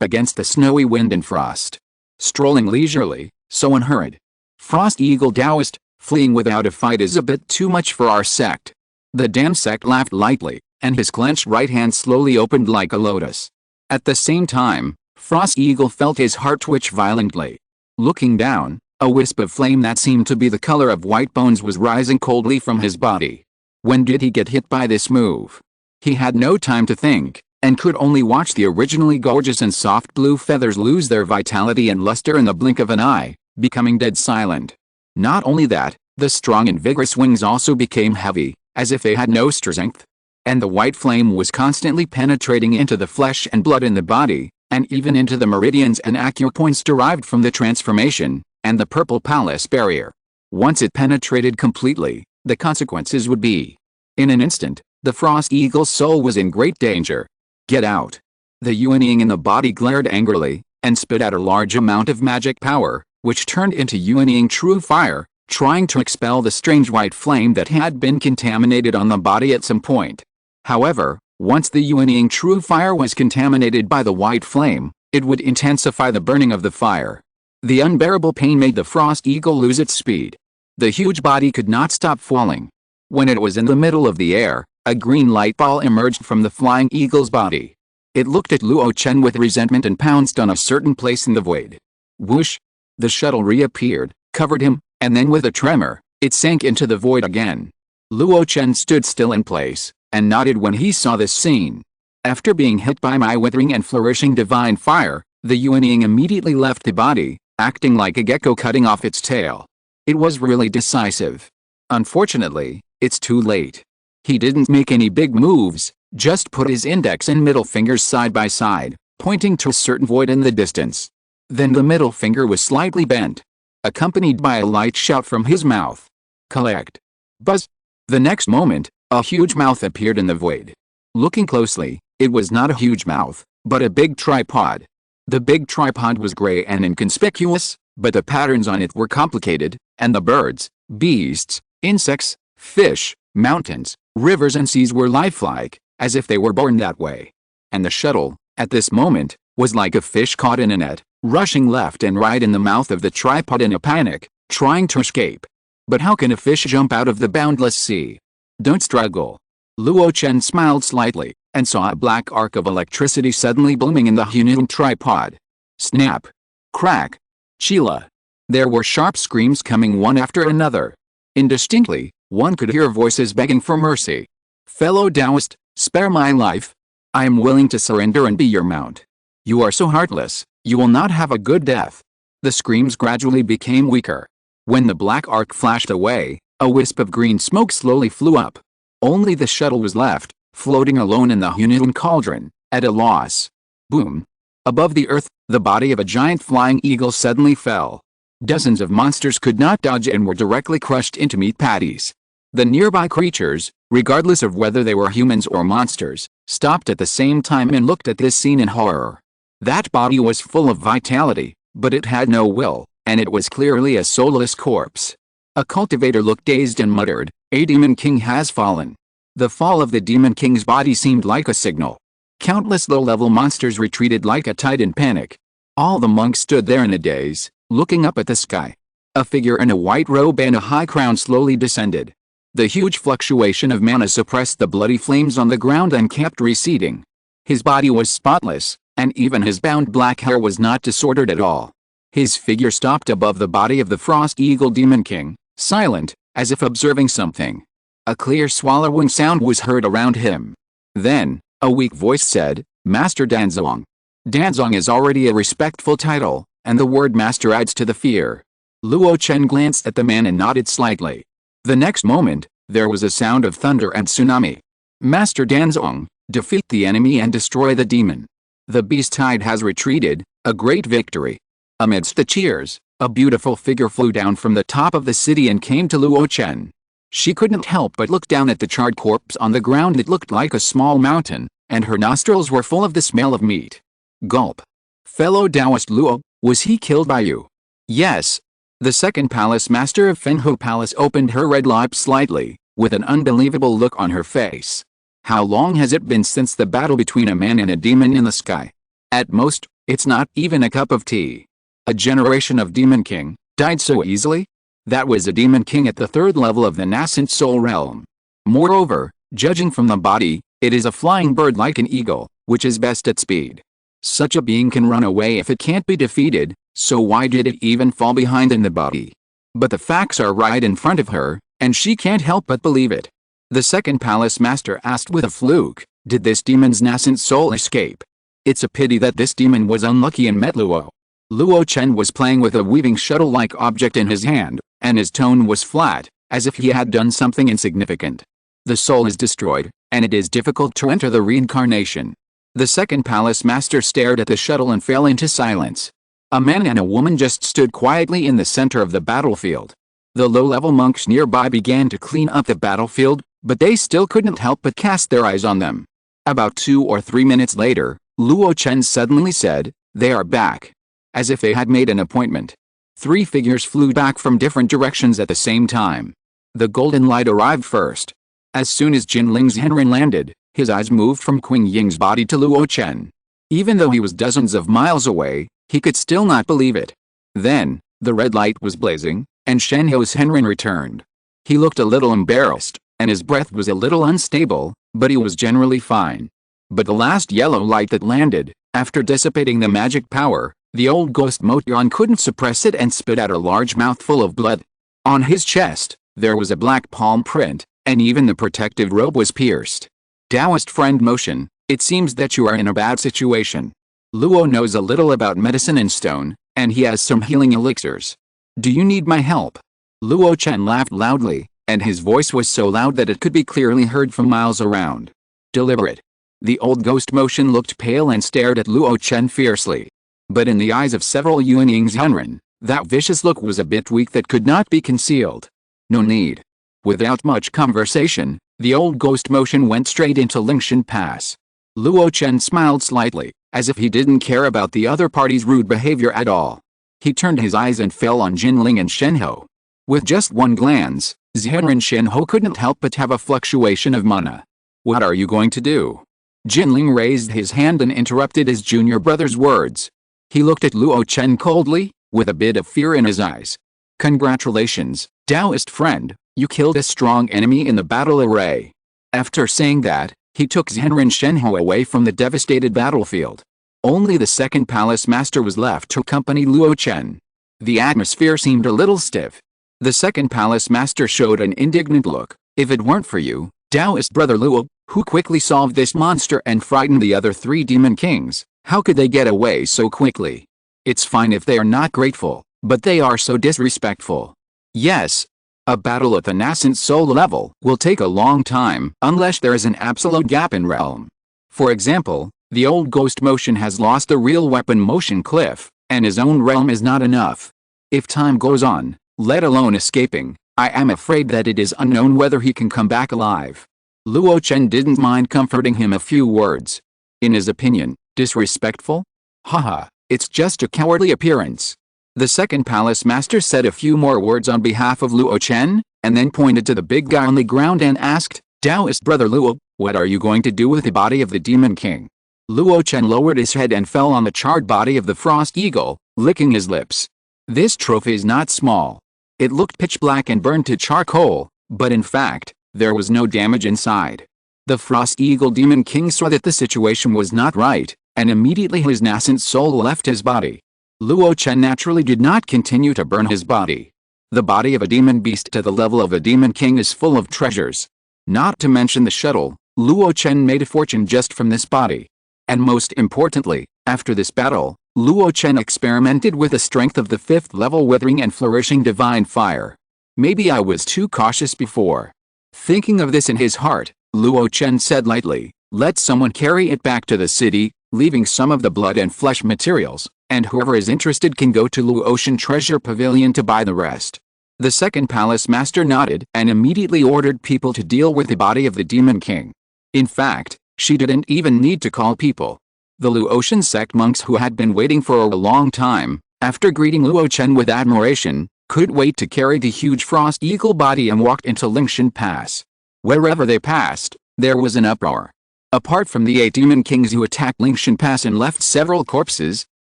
against the snowy wind and frost. Strolling leisurely, so unhurried. Frost Eagle Taoist, fleeing without a fight is a bit too much for our sect. The damn sect laughed lightly, and his clenched right hand slowly opened like a lotus. At the same time, Frost Eagle felt his heart twitch violently. Looking down, a wisp of flame that seemed to be the color of white bones was rising coldly from his body. When did he get hit by this move? He had no time to think, and could only watch the originally gorgeous and soft blue feathers lose their vitality and luster in the blink of an eye, becoming dead silent. Not only that, the strong and vigorous wings also became heavy, as if they had no strength. And the white flame was constantly penetrating into the flesh and blood in the body, and even into the meridians and acupoints derived from the transformation, and the purple palace barrier. Once it penetrated completely, the consequences would be. In an instant, the Frost Eagle's soul was in great danger. Get out. The Yuanying in the body glared angrily, and spit out a large amount of magic power, which turned into Yuanying true fire, trying to expel the strange white flame that had been contaminated on the body at some point. However, once the Yuanying true fire was contaminated by the white flame, it would intensify the burning of the fire. The unbearable pain made the Frost Eagle lose its speed. The huge body could not stop falling. When it was in the middle of the air, a green light ball emerged from the flying eagle's body. It looked at Luo Chen with resentment and pounced on a certain place in the void. Whoosh! The shuttle reappeared, covered him, and then with a tremor, it sank into the void again. Luo Chen stood still in place, and nodded when he saw this scene. After being hit by my withering and flourishing divine fire, the Yuanying immediately left the body, acting like a gecko cutting off its tail. It was really decisive. Unfortunately, it's too late. He didn't make any big moves, just put his index and middle fingers side by side, pointing to a certain void in the distance. Then the middle finger was slightly bent, accompanied by a light shout from his mouth. Collect. Buzz. The next moment, a huge mouth appeared in the void. Looking closely, it was not a huge mouth, but a big tripod. The big tripod was gray and inconspicuous, but the patterns on it were complicated, and the birds, beasts, insects, fish, mountains, rivers and seas were lifelike, as if they were born that way. And the shuttle, at this moment, was like a fish caught in a net, rushing left and right in the mouth of the tripod in a panic, trying to escape. But how can a fish jump out of the boundless sea? Don't struggle. Luo Chen smiled slightly, and saw a black arc of electricity suddenly blooming in the Hunan tripod. Snap! Crack! Chila! There were sharp screams coming one after another. Indistinctly, one could hear voices begging for mercy. Fellow Taoist, spare my life. I am willing to surrender and be your mount. You are so heartless, you will not have a good death. The screams gradually became weaker. When the black arc flashed away, a wisp of green smoke slowly flew up. Only the shuttle was left, floating alone in the Hunan cauldron, at a loss. Boom! Above the earth, the body of a giant flying eagle suddenly fell. Dozens of monsters could not dodge and were directly crushed into meat patties. The nearby creatures, regardless of whether they were humans or monsters, stopped at the same time and looked at this scene in horror. That body was full of vitality, but it had no will, and it was clearly a soulless corpse. A cultivator looked dazed and muttered, "A demon king has fallen." The fall of the demon king's body seemed like a signal. Countless low-level monsters retreated like a tide in panic. All the monks stood there in a daze, looking up at the sky. A figure in a white robe and a high crown slowly descended. The huge fluctuation of mana suppressed the bloody flames on the ground and kept receding. His body was spotless, and even his bound black hair was not disordered at all. His figure stopped above the body of the Frost Eagle Demon King, silent, as if observing something. A clear swallowing sound was heard around him. Then, a weak voice said, "Master Danzong." Danzong is already a respectful title, and the word master adds to the fear. Luo Chen glanced at the man and nodded slightly. The next moment, there was a sound of thunder and tsunami. "Master Danzong, defeat the enemy and destroy the demon. The beast tide has retreated, a great victory." Amidst the cheers, a beautiful figure flew down from the top of the city and came to Luo Chen. She couldn't help but look down at the charred corpse on the ground that looked like a small mountain, and her nostrils were full of the smell of meat. Gulp. "Fellow Taoist Luo, was he killed by you?" "Yes." The second palace master of Fenghu Palace opened her red lips slightly, with an unbelievable look on her face. How long has it been since the battle between a man and a demon in the sky? At most, it's not even a cup of tea. A generation of Demon King died so easily? That was a Demon King at the 3rd level of the nascent soul realm. Moreover, judging from the body, it is a flying bird like an eagle, which is best at speed. Such a being can run away if it can't be defeated, so why did it even fall behind in the body? But the facts are right in front of her, and she can't help but believe it. The second palace master asked with a fluke, did this demon's nascent soul escape? It's a pity that this demon was unlucky and met Luo. Luo Chen was playing with a weaving shuttle-like object in his hand, and his tone was flat, as if he had done something insignificant. The soul is destroyed, and it is difficult to enter the reincarnation. The second palace master stared at the shuttle and fell into silence. A man and a woman just stood quietly in the center of the battlefield. The low-level monks nearby began to clean up the battlefield, but they still couldn't help but cast their eyes on them. About 2 or 3 minutes later, Luo Chen suddenly said, "They are back." As if they had made an appointment. 3 figures flew back from different directions at the same time. The golden light arrived first. As soon as Jinling's Henren landed, his eyes moved from Qing Ying's body to Luo Chen. Even though he was dozens of miles away, he could still not believe it. Then, the red light was blazing, and Shen Heo's Henren returned. He looked a little embarrassed, and his breath was a little unstable, but he was generally fine. But the last yellow light that landed, after dissipating the magic power, the old ghost Motian couldn't suppress it and spit out a large mouthful of blood. On his chest, there was a black palm print, and even the protective robe was pierced. Taoist friend Motion, it seems that you are in a bad situation. Luo knows a little about medicine and stone, and he has some healing elixirs. Do you need my help? Luo Chen laughed loudly, and his voice was so loud that it could be clearly heard from miles around. Deliberate. The old ghost Motion looked pale and stared at Luo Chen fiercely. But in the eyes of several Yuanying's Henren, that vicious look was a bit weak that could not be concealed. No need. Without much conversation, the old ghost Motion went straight into Lingshan Pass. Luo Chen smiled slightly, as if he didn't care about the other party's rude behavior at all. He turned his eyes and fell on Jinling and Shenhe. With just one glance, Zhenren Shenhe couldn't help but have a fluctuation of mana. What are you going to do? Jinling raised his hand and interrupted his junior brother's words. He looked at Luo Chen coldly, with a bit of fear in his eyes. Congratulations, Taoist friend, you killed a strong enemy in the battle array. After saying that, he took Zhenren Shenhe away from the devastated battlefield. Only the second palace master was left to accompany Luo Chen. The atmosphere seemed a little stiff. The second palace master showed an indignant look. If it weren't for you, Taoist brother Luo, who quickly solved this monster and frightened the other 3 demon kings, how could they get away so quickly? It's fine if they are not grateful, but they are so disrespectful. Yes. A battle at the nascent soul level will take a long time unless there is an absolute gap in realm. For example, the old ghost Motion has lost the real weapon Motion Cliff, and his own realm is not enough. If time goes on, let alone escaping, I am afraid that it is unknown whether he can come back alive. Luo Chen didn't mind comforting him a few words. In his opinion, disrespectful? Haha, it's just a cowardly appearance. The second palace master said a few more words on behalf of Luo Chen, and then pointed to the big guy on the ground and asked, Taoist brother Luo, what are you going to do with the body of the demon king? Luo Chen lowered his head and fell on the charred body of the frost eagle, licking his lips. This trophy is not small. It looked pitch black and burned to charcoal, but in fact, there was no damage inside. The frost eagle demon king saw that the situation was not right, and immediately his nascent soul left his body. Luo Chen naturally did not continue to burn his body. The body of a demon beast to the level of a demon king is full of treasures. Not to mention the shuttle, Luo Chen made a fortune just from this body. And most importantly, after this battle, Luo Chen experimented with the strength of the 5th level withering and flourishing divine fire. Maybe I was too cautious before. Thinking of this in his heart, Luo Chen said lightly, let someone carry it back to the city, leaving some of the blood and flesh materials, and whoever is interested can go to Luo Chen Treasure Pavilion to buy the rest. The second palace master nodded and immediately ordered people to deal with the body of the demon king. In fact, she didn't even need to call people. The Luo Chen sect monks who had been waiting for a long time, after greeting Luo Chen with admiration, could wait to carry the huge frost eagle body and walked into Lingshan Pass. Wherever they passed, There was an uproar. Apart from the 8 demon kings who attacked Lingshan Pass and left several corpses,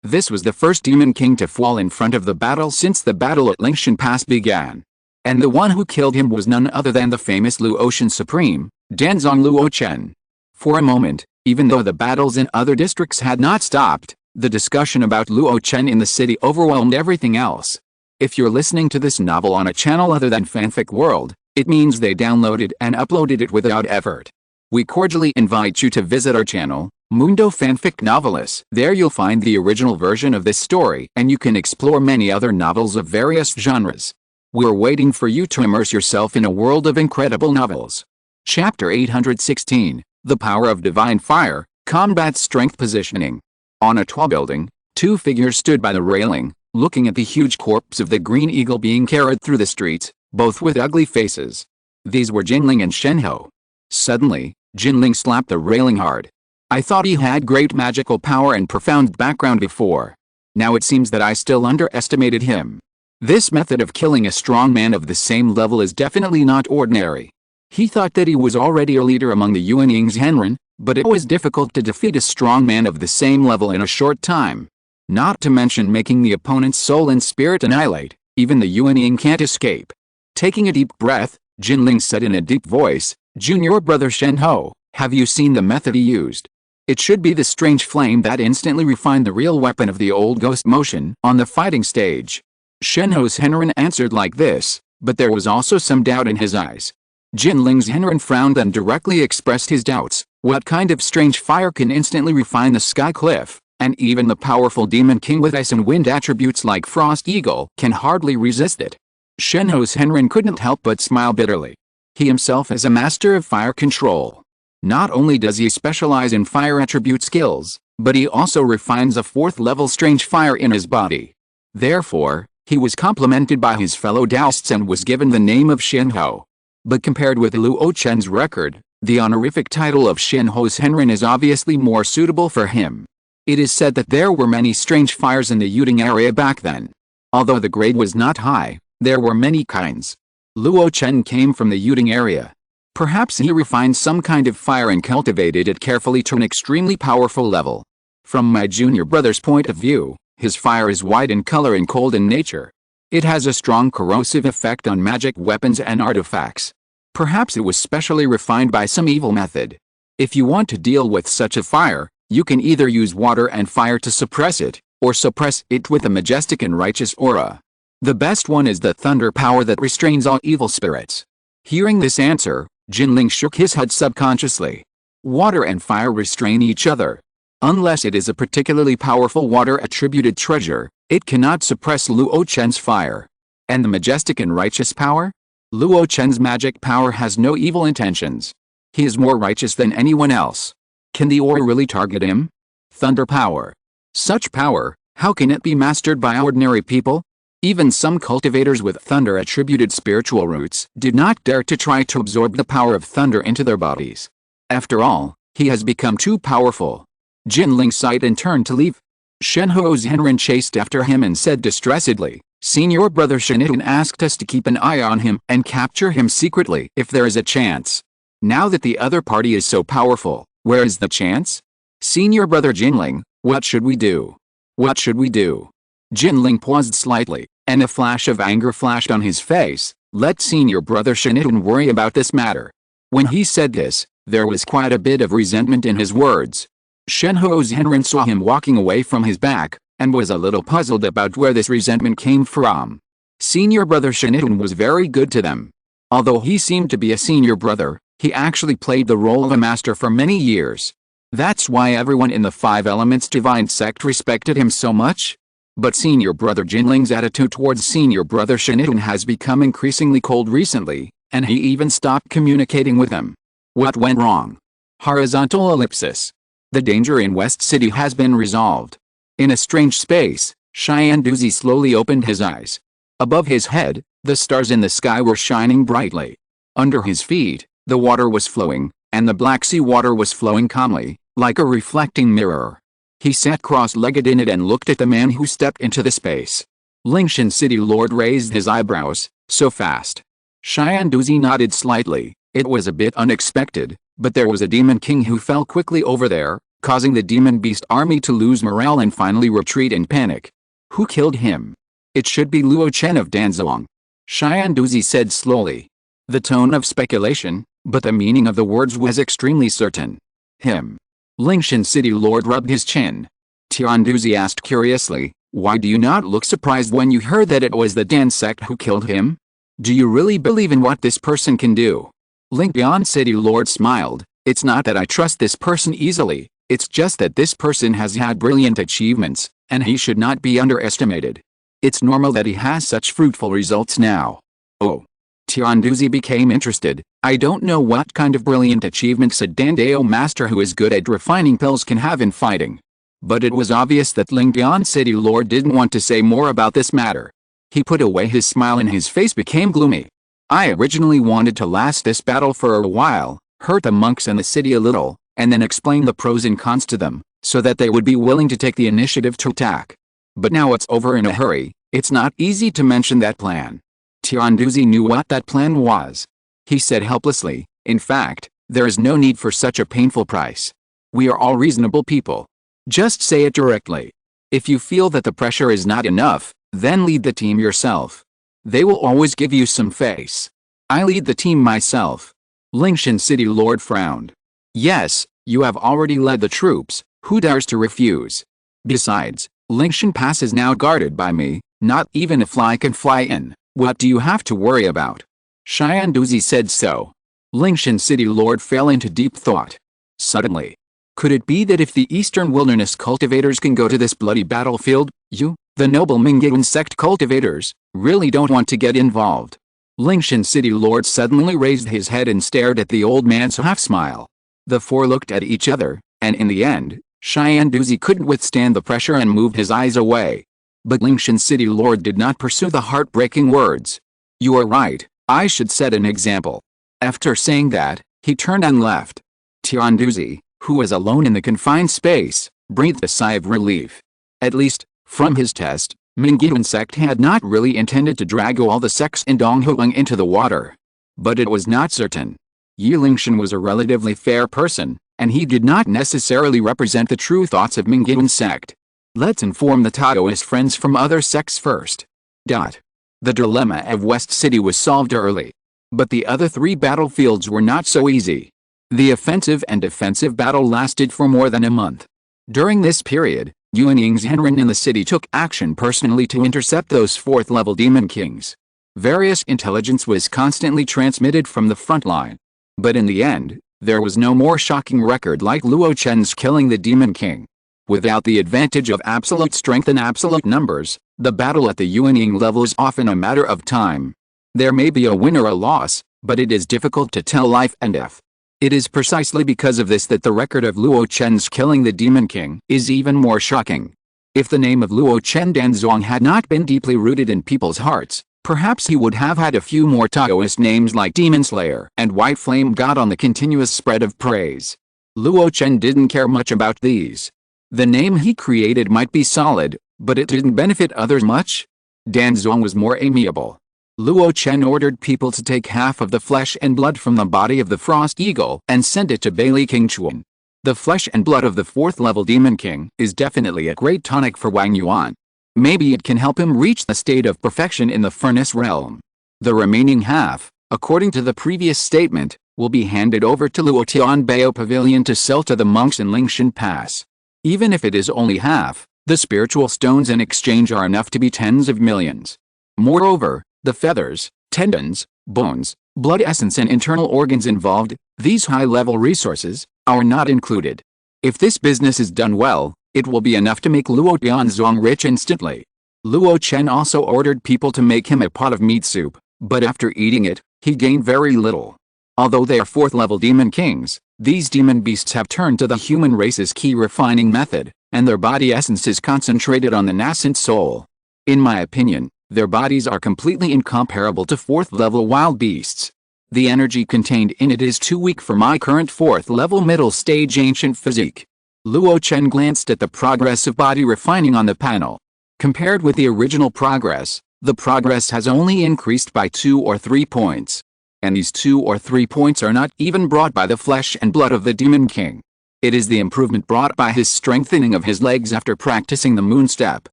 this was the first demon king to fall in front of the battle since the battle at Lingshan Pass began. And the one who killed him was none other than the famous Luo Chen Supreme, Danzong Luo Chen. For a moment, even though the battles in other districts had not stopped, the discussion about Luo Chen in the city overwhelmed everything else. If you're listening to this novel on a channel other than Fanfic World, it means they downloaded and uploaded it without effort. We cordially invite you to visit our channel, Mundo Fanfic Novelis. There you'll find the original version of this story and you can explore many other novels of various genres. We're waiting for you to immerse yourself in a world of incredible novels. Chapter 816, The Power of Divine Fire, Combat Strength Positioning. On a tall building, 2 figures stood by the railing, looking at the huge corpse of the Green Eagle being carried through the streets, both with ugly faces. These were Jinling and Shenhou. Suddenly, Jinling slapped the railing hard. I thought he had great magical power and profound background before. Now it seems that I still underestimated him. This method of killing a strong man of the same level is definitely not ordinary. He thought that he was already a leader among the Yuanying's Henren, but it was difficult to defeat a strong man of the same level in a short time. Not to mention making the opponent's soul and spirit annihilate, even the Yuanying can't escape. Taking a deep breath, Jinling said in a deep voice, Junior brother Shenhou, have you seen the method he used? It should be the strange flame that instantly refined the real weapon of the old ghost motion on the fighting stage. Shenhou's Henren answered like this, but there was also some doubt in his eyes. Jinling's Henren frowned and directly expressed his doubts. What kind of strange fire can instantly refine the sky cliff? And even the powerful demon king with ice and wind attributes like Frost Eagle can hardly resist it. Shenhou's Henren couldn't help but smile bitterly. He himself is a master of fire control. Not only does he specialize in fire attribute skills, but he also refines a 4th level strange fire in his body. Therefore, he was complimented by his fellow Taoists and was given the name of Shenhou. But compared with Luo Chen's record, the honorific title of Shenhou's Henren is obviously more suitable for him. It is said that there were many strange fires in the Yuding area back then. Although the grade was not high, there were many kinds. Luo Chen came from the Yuding area. Perhaps he refined some kind of fire and cultivated it carefully to an extremely powerful level. From my junior brother's point of view, his fire is white in color and cold in nature. It has a strong corrosive effect on magic weapons and artifacts. Perhaps it was specially refined by some evil method. If you want to deal with such a fire, you can either use water and fire to suppress it, or suppress it with a majestic and righteous aura. The best one is the thunder power that restrains all evil spirits. Hearing this answer, Jinling shook his head subconsciously. Water and fire restrain each other. Unless it is a particularly powerful water-attributed treasure, it cannot suppress Luo Chen's fire. And the majestic and righteous power? Luo Chen's magic power has no evil intentions. He is more righteous than anyone else. Can the aura really target him? Thunder power. Such power, how can it be mastered by ordinary people? Even some cultivators with thunder-attributed spiritual roots did not dare to try to absorb the power of thunder into their bodies. After all, he has become too powerful. Jinling sighed and turned to leave. Shenhou's Henren chased after him and said distressedly, Senior brother Shenhou asked us to keep an eye on him and capture him secretly if there is a chance. Now that the other party is so powerful, where is the chance? Senior brother Jinling, what should we do? What should we do? Jinling paused slightly, and a flash of anger flashed on his face. Let senior brother Shenhou worry about this matter. When he said this, there was quite a bit of resentment in his words. Shenhou's Henren saw him walking away from his back, and was a little puzzled about where this resentment came from. Senior brother Shenhou was very good to them. Although he seemed to be a senior brother, he actually played the role of a master for many years. That's why everyone in the 5 Elements Divine sect respected him so much. But senior brother Jinling's attitude towards senior brother Shenhou has become increasingly cold recently, and he even stopped communicating with him. What went wrong? Horizontal ellipsis. The danger in West City has been resolved. In a strange space, Xianduzi slowly opened his eyes. Above his head, the stars in the sky were shining brightly. Under his feet, the water was flowing, and the Black Sea water was flowing calmly, like a reflecting mirror. He sat cross-legged in it and looked at the man who stepped into the space. Lingshan City Lord raised his eyebrows. So fast. Xianduzi nodded slightly. It was a bit unexpected, But there was a demon king who fell quickly over there, causing the demon beast army to lose morale and finally retreat in panic. Who killed him? It should be Luo Chen of Danzong. Xianduzi said slowly. The tone of speculation, but the meaning of the words was extremely certain. Him. Lingshan City Lord rubbed his chin. Tianduzi asked curiously, why do you not look surprised when you heard that it was the Dan sect who killed him? Do you really believe in what this person can do? Lingshan City Lord smiled. It's not that I trust this person easily, it's just that this person has had brilliant achievements, and he should not be underestimated. It's normal that he has such fruitful results now. Oh. Tianduzi became interested. I don't know what kind of brilliant achievements a Dandao master who is good at refining pills can have in fighting. But it was obvious that Lingshan City Lord didn't want to say more about this matter. He put away his smile and his face became gloomy. I originally wanted to last this battle for a while, hurt the monks in the city a little, and then explain the pros and cons to them, so that they would be willing to take the initiative to attack. But now it's over in a hurry, it's not easy to mention that plan. Tianduzi knew what that plan was. He said helplessly, in fact, there is no need for such a painful price. We are all reasonable people. Just say it directly. If you feel that the pressure is not enough, then lead the team yourself. They will always give you some face. I lead the team myself. Lingshan City Lord frowned. Yes, you have already led the troops, who dares to refuse? Besides, Lingshan Pass is now guarded by me, not even a fly can fly in. What do you have to worry about? Xianduzi said so. Lingshan City Lord fell into deep thought. Suddenly. Could it be that if the Eastern Wilderness cultivators can go to this bloody battlefield, you, the noble Mingguan sect cultivators, really don't want to get involved? Lingshan City Lord suddenly raised his head and stared at the old man's half-smile. The four looked at each other, and in the end, Xianduzi couldn't withstand the pressure and moved his eyes away. But Lingshan City Lord did not pursue the heartbreaking words. You are right, I should set an example. After saying that, he turned and left. Tianduzi, who was alone in the confined space, breathed a sigh of relief. At least, from his test, Mingguan sect had not really intended to drag all the sects in Donghuang into the water. But it was not certain. Yi Lingshan was a relatively fair person, and he did not necessarily represent the true thoughts of Mingguan sect. Let's inform the Taoist friends from other sects first. The dilemma of West City was solved early. But the other three battlefields were not so easy. The offensive and defensive battle lasted for more than a month. During this period, Yuan Yingzhenren in the city took action personally to intercept those fourth-level demon kings. Various intelligence was constantly transmitted from the front line. But in the end, there was no more shocking record like Luo Chen's killing the demon king. Without the advantage of absolute strength and absolute numbers, the battle at the Yuanying level is often a matter of time. There may be a win or a loss, but it is difficult to tell life and death. It is precisely because of this that the record of Luo Chen's killing the demon king is even more shocking. If the name of Luo Chen Danzong had not been deeply rooted in people's hearts, perhaps he would have had a few more Taoist names like Demon Slayer and White Flame God on the continuous spread of praise. Luo Chen didn't care much about these. The name he created might be solid, but it didn't benefit others much. Danzong was more amiable. Luo Chen ordered people to take half of the flesh and blood from the body of the Frost Eagle and send it to Bailey King Chuan. The flesh and blood of the fourth-level Demon King is definitely a great tonic for Wang Yuan. Maybe it can help him reach the state of perfection in the furnace realm. The remaining half, according to the previous statement, will be handed over to Luo Tianbao Pavilion to sell to the monks in Lingshan Pass. Even if it is only half, the spiritual stones in exchange are enough to be tens of millions. Moreover, the feathers, tendons, bones, blood essence and internal organs involved, these high-level resources, are not included. If this business is done well, it will be enough to make Luo Tianzong rich instantly. Luo Chen also ordered people to make him a pot of meat soup, but after eating it, he gained very little. Although they are fourth-level demon kings, these demon beasts have turned to the human race's key refining method, and their body essence is concentrated on the nascent soul. In my opinion, their bodies are completely incomparable to fourth-level wild beasts. The energy contained in it is too weak for my current fourth-level middle-stage ancient physique. Luo Chen glanced at the progress of body refining on the panel. Compared with the original progress, the progress has only increased by 2 or 3 points. And these 2 or 3 points are not even brought by the flesh and blood of the Demon King. It is the improvement brought by his strengthening of his legs after practicing the moon step.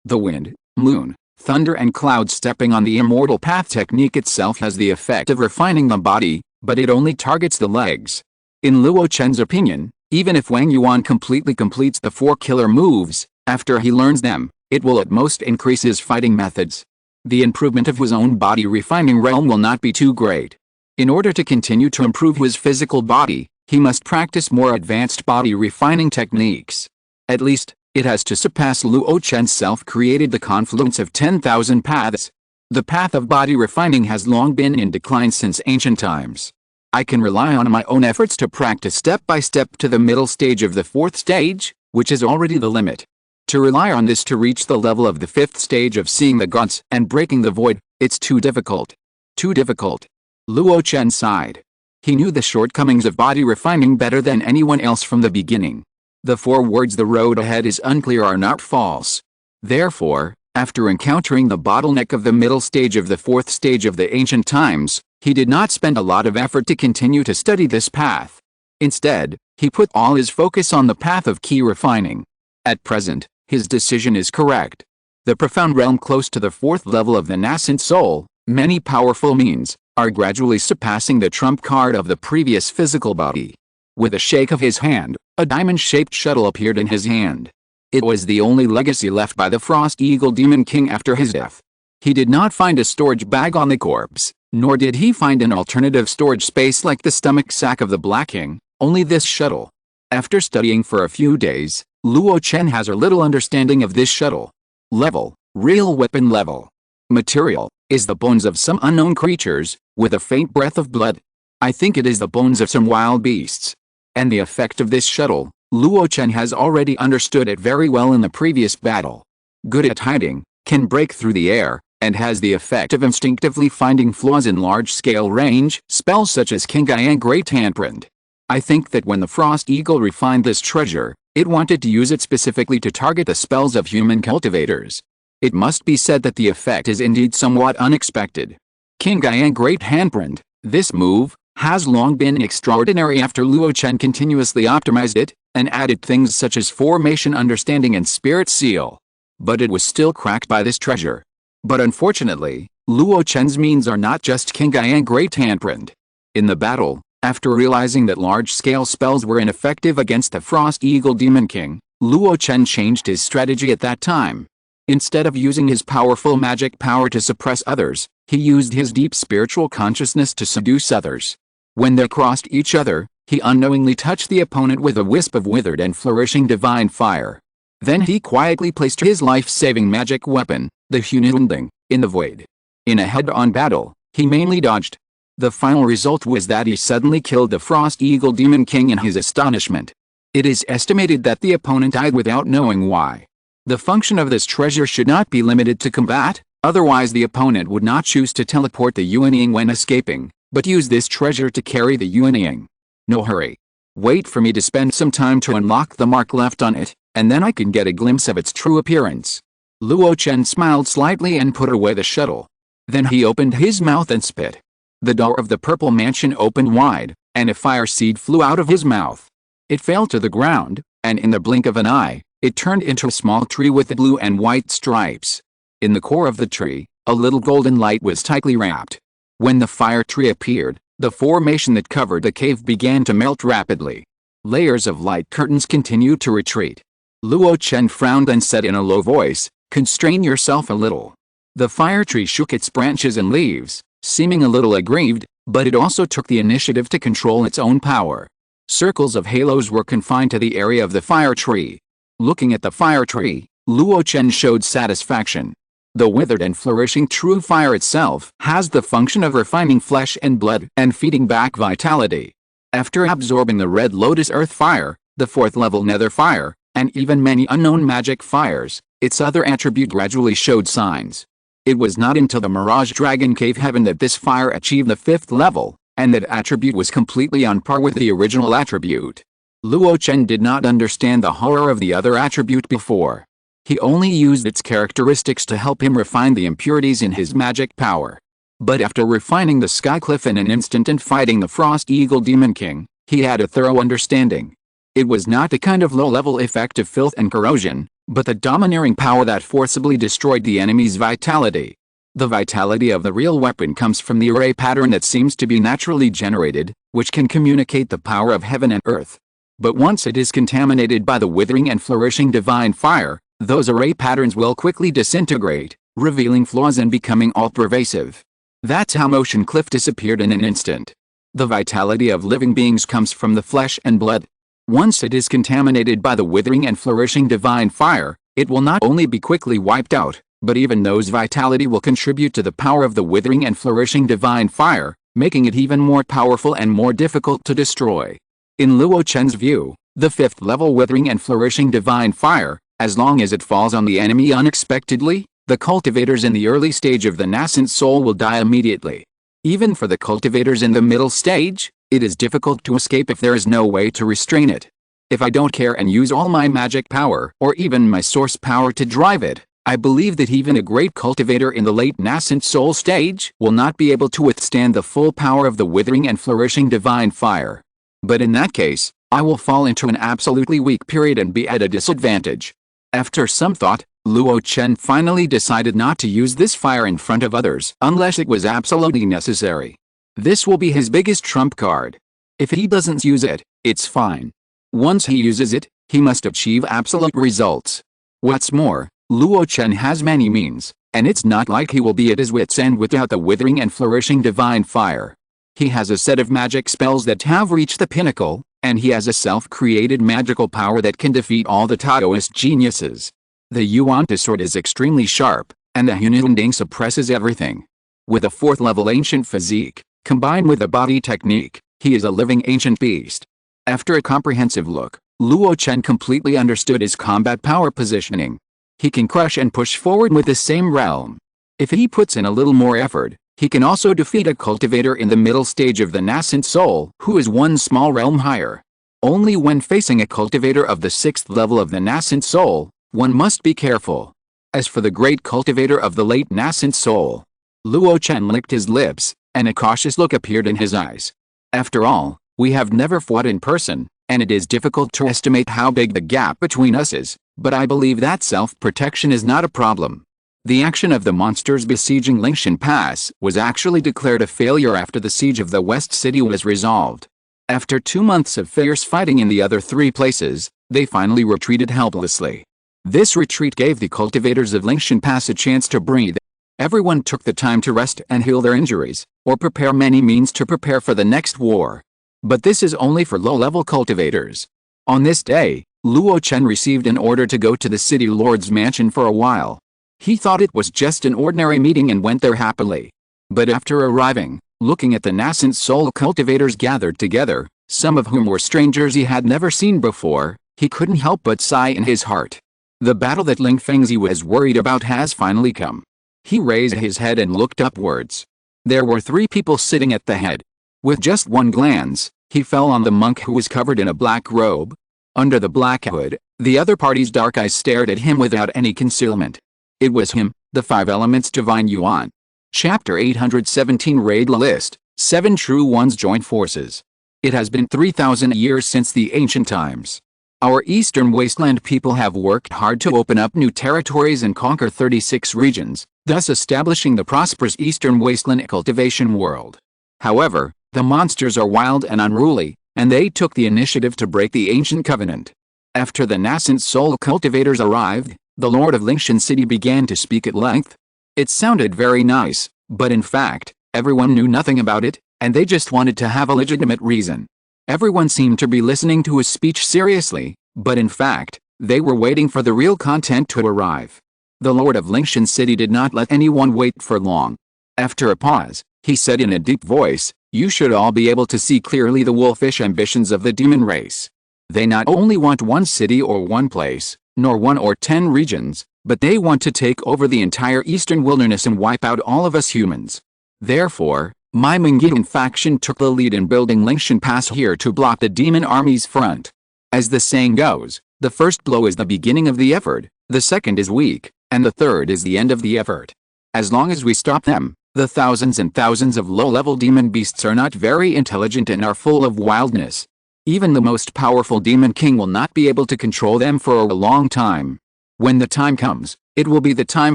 The wind, moon, thunder and cloud stepping on the immortal path technique itself has the effect of refining the body, but it only targets the legs. In Luo Chen's opinion, even if Wang Yuan completely completes the 4 killer moves, after he learns them, it will at most increase his fighting methods. The improvement of his own body refining realm will not be too great. In order to continue to improve his physical body, he must practice more advanced body refining techniques. At least, it has to surpass Luo Chen's self-created the confluence of 10,000 paths. The path of body refining has long been in decline since ancient times. I can rely on my own efforts to practice step by step to the middle stage of the 4th stage, which is already the limit. To rely on this to reach the level of the 5th stage of seeing the gods and breaking the void, it's too difficult. Too difficult. Luo Chen sighed. He knew the shortcomings of body refining better than anyone else from the beginning. The 4 words "the road ahead is unclear" are not false. Therefore, after encountering the bottleneck of the middle stage of the 4th stage of the ancient times, he did not spend a lot of effort to continue to study this path. Instead, he put all his focus on the path of key refining. At present, his decision is correct. The profound realm close to the 4th level of the nascent soul, many powerful means, are gradually surpassing the trump card of the previous physical body. With a shake of his hand, a diamond-shaped shuttle appeared in his hand. It was the only legacy left by the Frost Eagle Demon King after his death. He did not find a storage bag on the corpse, nor did he find an alternative storage space like the stomach sack of the Black King, only this shuttle. After studying for a few days, Luo Chen has a little understanding of this shuttle. Level, real weapon level. Material, is the bones of some unknown creatures, with a faint breath of blood. I think it is the bones of some wild beasts. And the effect of this shuttle, Luo Chen has already understood it very well in the previous battle. Good at hiding, can break through the air, and has the effect of instinctively finding flaws in large-scale range spells such as Qingyang Great Handprint. I think that when the Frost Eagle refined this treasure, it wanted to use it specifically to target the spells of human cultivators. It must be said that the effect is indeed somewhat unexpected. Qingyang Great Handprint, this move, has long been extraordinary after Luo Chen continuously optimized it, and added things such as formation understanding and spirit seal. But it was still cracked by this treasure. But unfortunately, Luo Chen's means are not just Qingyang Great Handprint. In the battle, after realizing that large-scale spells were ineffective against the Frost Eagle Demon King, Luo Chen changed his strategy at that time. Instead of using his powerful magic power to suppress others, he used his deep spiritual consciousness to seduce others. When they crossed each other, he unknowingly touched the opponent with a wisp of withered and flourishing divine fire. Then he quietly placed his life-saving magic weapon, the Hununding, in the void. In a head-on battle, he mainly dodged. The final result was that he suddenly killed the Frost Eagle Demon King in his astonishment. It is estimated that the opponent died without knowing why. The function of this treasure should not be limited to combat, otherwise the opponent would not choose to teleport the Yuanying when escaping, but use this treasure to carry the Yuanying. No hurry. Wait for me to spend some time to unlock the mark left on it, and then I can get a glimpse of its true appearance. Luo Chen smiled slightly and put away the shuttle. Then he opened his mouth and spit. The door of the purple mansion opened wide, and a fire seed flew out of his mouth. It fell to the ground, and in the blink of an eye, it turned into a small tree with blue and white stripes. In the core of the tree, a little golden light was tightly wrapped. When the fire tree appeared, the formation that covered the cave began to melt rapidly. Layers of light curtains continued to retreat. Luo Chen frowned and said in a low voice, "Constrain yourself a little." The fire tree shook its branches and leaves, seeming a little aggrieved, but it also took the initiative to control its own power. Circles of halos were confined to the area of the fire tree. Looking at the fire tree, Luo Chen showed satisfaction. The withered and flourishing true fire itself has the function of refining flesh and blood and feeding back vitality. After absorbing the red lotus earth fire, the 4th level nether fire, and even many unknown magic fires, its other attribute gradually showed signs. It was not until the Mirage Dragon Cave Heaven that this fire achieved the 5th level, and that attribute was completely on par with the original attribute. Luo Chen did not understand the horror of the other attribute before. He only used its characteristics to help him refine the impurities in his magic power. But after refining the Skycliff in an instant and fighting the Frost Eagle Demon King, he had a thorough understanding. It was not the kind of low-level effect of filth and corrosion, but the domineering power that forcibly destroyed the enemy's vitality. The vitality of the real weapon comes from the array pattern that seems to be naturally generated, which can communicate the power of heaven and earth. But once it is contaminated by the withering and flourishing divine fire, those array patterns will quickly disintegrate, revealing flaws and becoming all-pervasive. That's how Motion Cliff disappeared in an instant. The vitality of living beings comes from the flesh and blood. Once it is contaminated by the withering and flourishing divine fire, it will not only be quickly wiped out, but even those vitality will contribute to the power of the withering and flourishing divine fire, making it even more powerful and more difficult to destroy. In Luo Chen's view, the 5th level withering and flourishing divine fire, as long as it falls on the enemy unexpectedly, the cultivators in the early stage of the nascent soul will die immediately. Even for the cultivators in the middle stage, it is difficult to escape if there is no way to restrain it. If I don't care and use all my magic power or even my source power to drive it, I believe that even a great cultivator in the late nascent soul stage will not be able to withstand the full power of the withering and flourishing divine fire. But in that case, I will fall into an absolutely weak period and be at a disadvantage. After some thought, Luo Chen finally decided not to use this fire in front of others unless it was absolutely necessary. This will be his biggest trump card. If he doesn't use it, it's fine. Once he uses it, he must achieve absolute results. What's more, Luo Chen has many means, and it's not like he will be at his wit's end without the withering and flourishing divine fire. He has a set of magic spells that have reached the pinnacle, and he has a self-created magical power that can defeat all the Taoist geniuses. The Yuan sword is extremely sharp, and the Hununding suppresses everything. With a 4th level ancient physique, combined with a body technique, he is a living ancient beast. After a comprehensive look, Luo Chen completely understood his combat power positioning. He can crush and push forward with the same realm. If he puts in a little more effort, he can also defeat a cultivator in the middle stage of the nascent soul who is one small realm higher. Only when facing a cultivator of the 6th level of the nascent soul, one must be careful. As for the great cultivator of the late nascent soul, Luo Chen licked his lips, and a cautious look appeared in his eyes. After all, we have never fought in person, and it is difficult to estimate how big the gap between us is, but I believe that self-protection is not a problem. The action of the monsters besieging Lingshan Pass was actually declared a failure after the siege of the West City was resolved. After 2 months of fierce fighting in the other 3 places, they finally retreated helplessly. This retreat gave the cultivators of Lingshan Pass a chance to breathe. Everyone took the time to rest and heal their injuries, or prepare many means to prepare for the next war. But this is only for low-level cultivators. On this day, Luo Chen received an order to go to the city lord's mansion for a while. He thought it was just an ordinary meeting and went there happily. But after arriving, looking at the nascent soul cultivators gathered together, some of whom were strangers he had never seen before, he couldn't help but sigh in his heart. The battle that Ling Fengzi was worried about has finally come. He raised his head and looked upwards. There were 3 people sitting at the head. With just one glance, he fell on the monk who was covered in a black robe. Under the black hood, the other party's dark eyes stared at him without any concealment. It was him, the 5 elements divine Yuan. Chapter 817 Raid List, 7 True Ones Join Forces. It has been 3,000 years since the ancient times. Our eastern wasteland people have worked hard to open up new territories and conquer 36 regions, thus establishing the prosperous eastern wasteland cultivation world. However, the monsters are wild and unruly, and they took the initiative to break the ancient covenant. After the nascent soul cultivators arrived, the Lord of Lingshan City began to speak at length. It sounded very nice, but in fact, everyone knew nothing about it, and they just wanted to have a legitimate reason. Everyone seemed to be listening to his speech seriously, but in fact, they were waiting for the real content to arrive. The Lord of Lingshan City did not let anyone wait for long. After a pause, he said in a deep voice, "You should all be able to see clearly the wolfish ambitions of the demon race. They not only want one city or one place, nor 1 or 10 regions, but they want to take over the entire eastern wilderness and wipe out all of us humans. Therefore, my Mingian faction took the lead in building Lingshan Pass here to block the demon army's front. As the saying goes, the first blow is the beginning of the effort, the second is weak, and the third is the end of the effort. As long as we stop them, The thousands and thousands of low-level demon beasts are not very intelligent and are full of wildness. Even the most powerful demon king will not be able to control them for a long time. When the time comes, it will be the time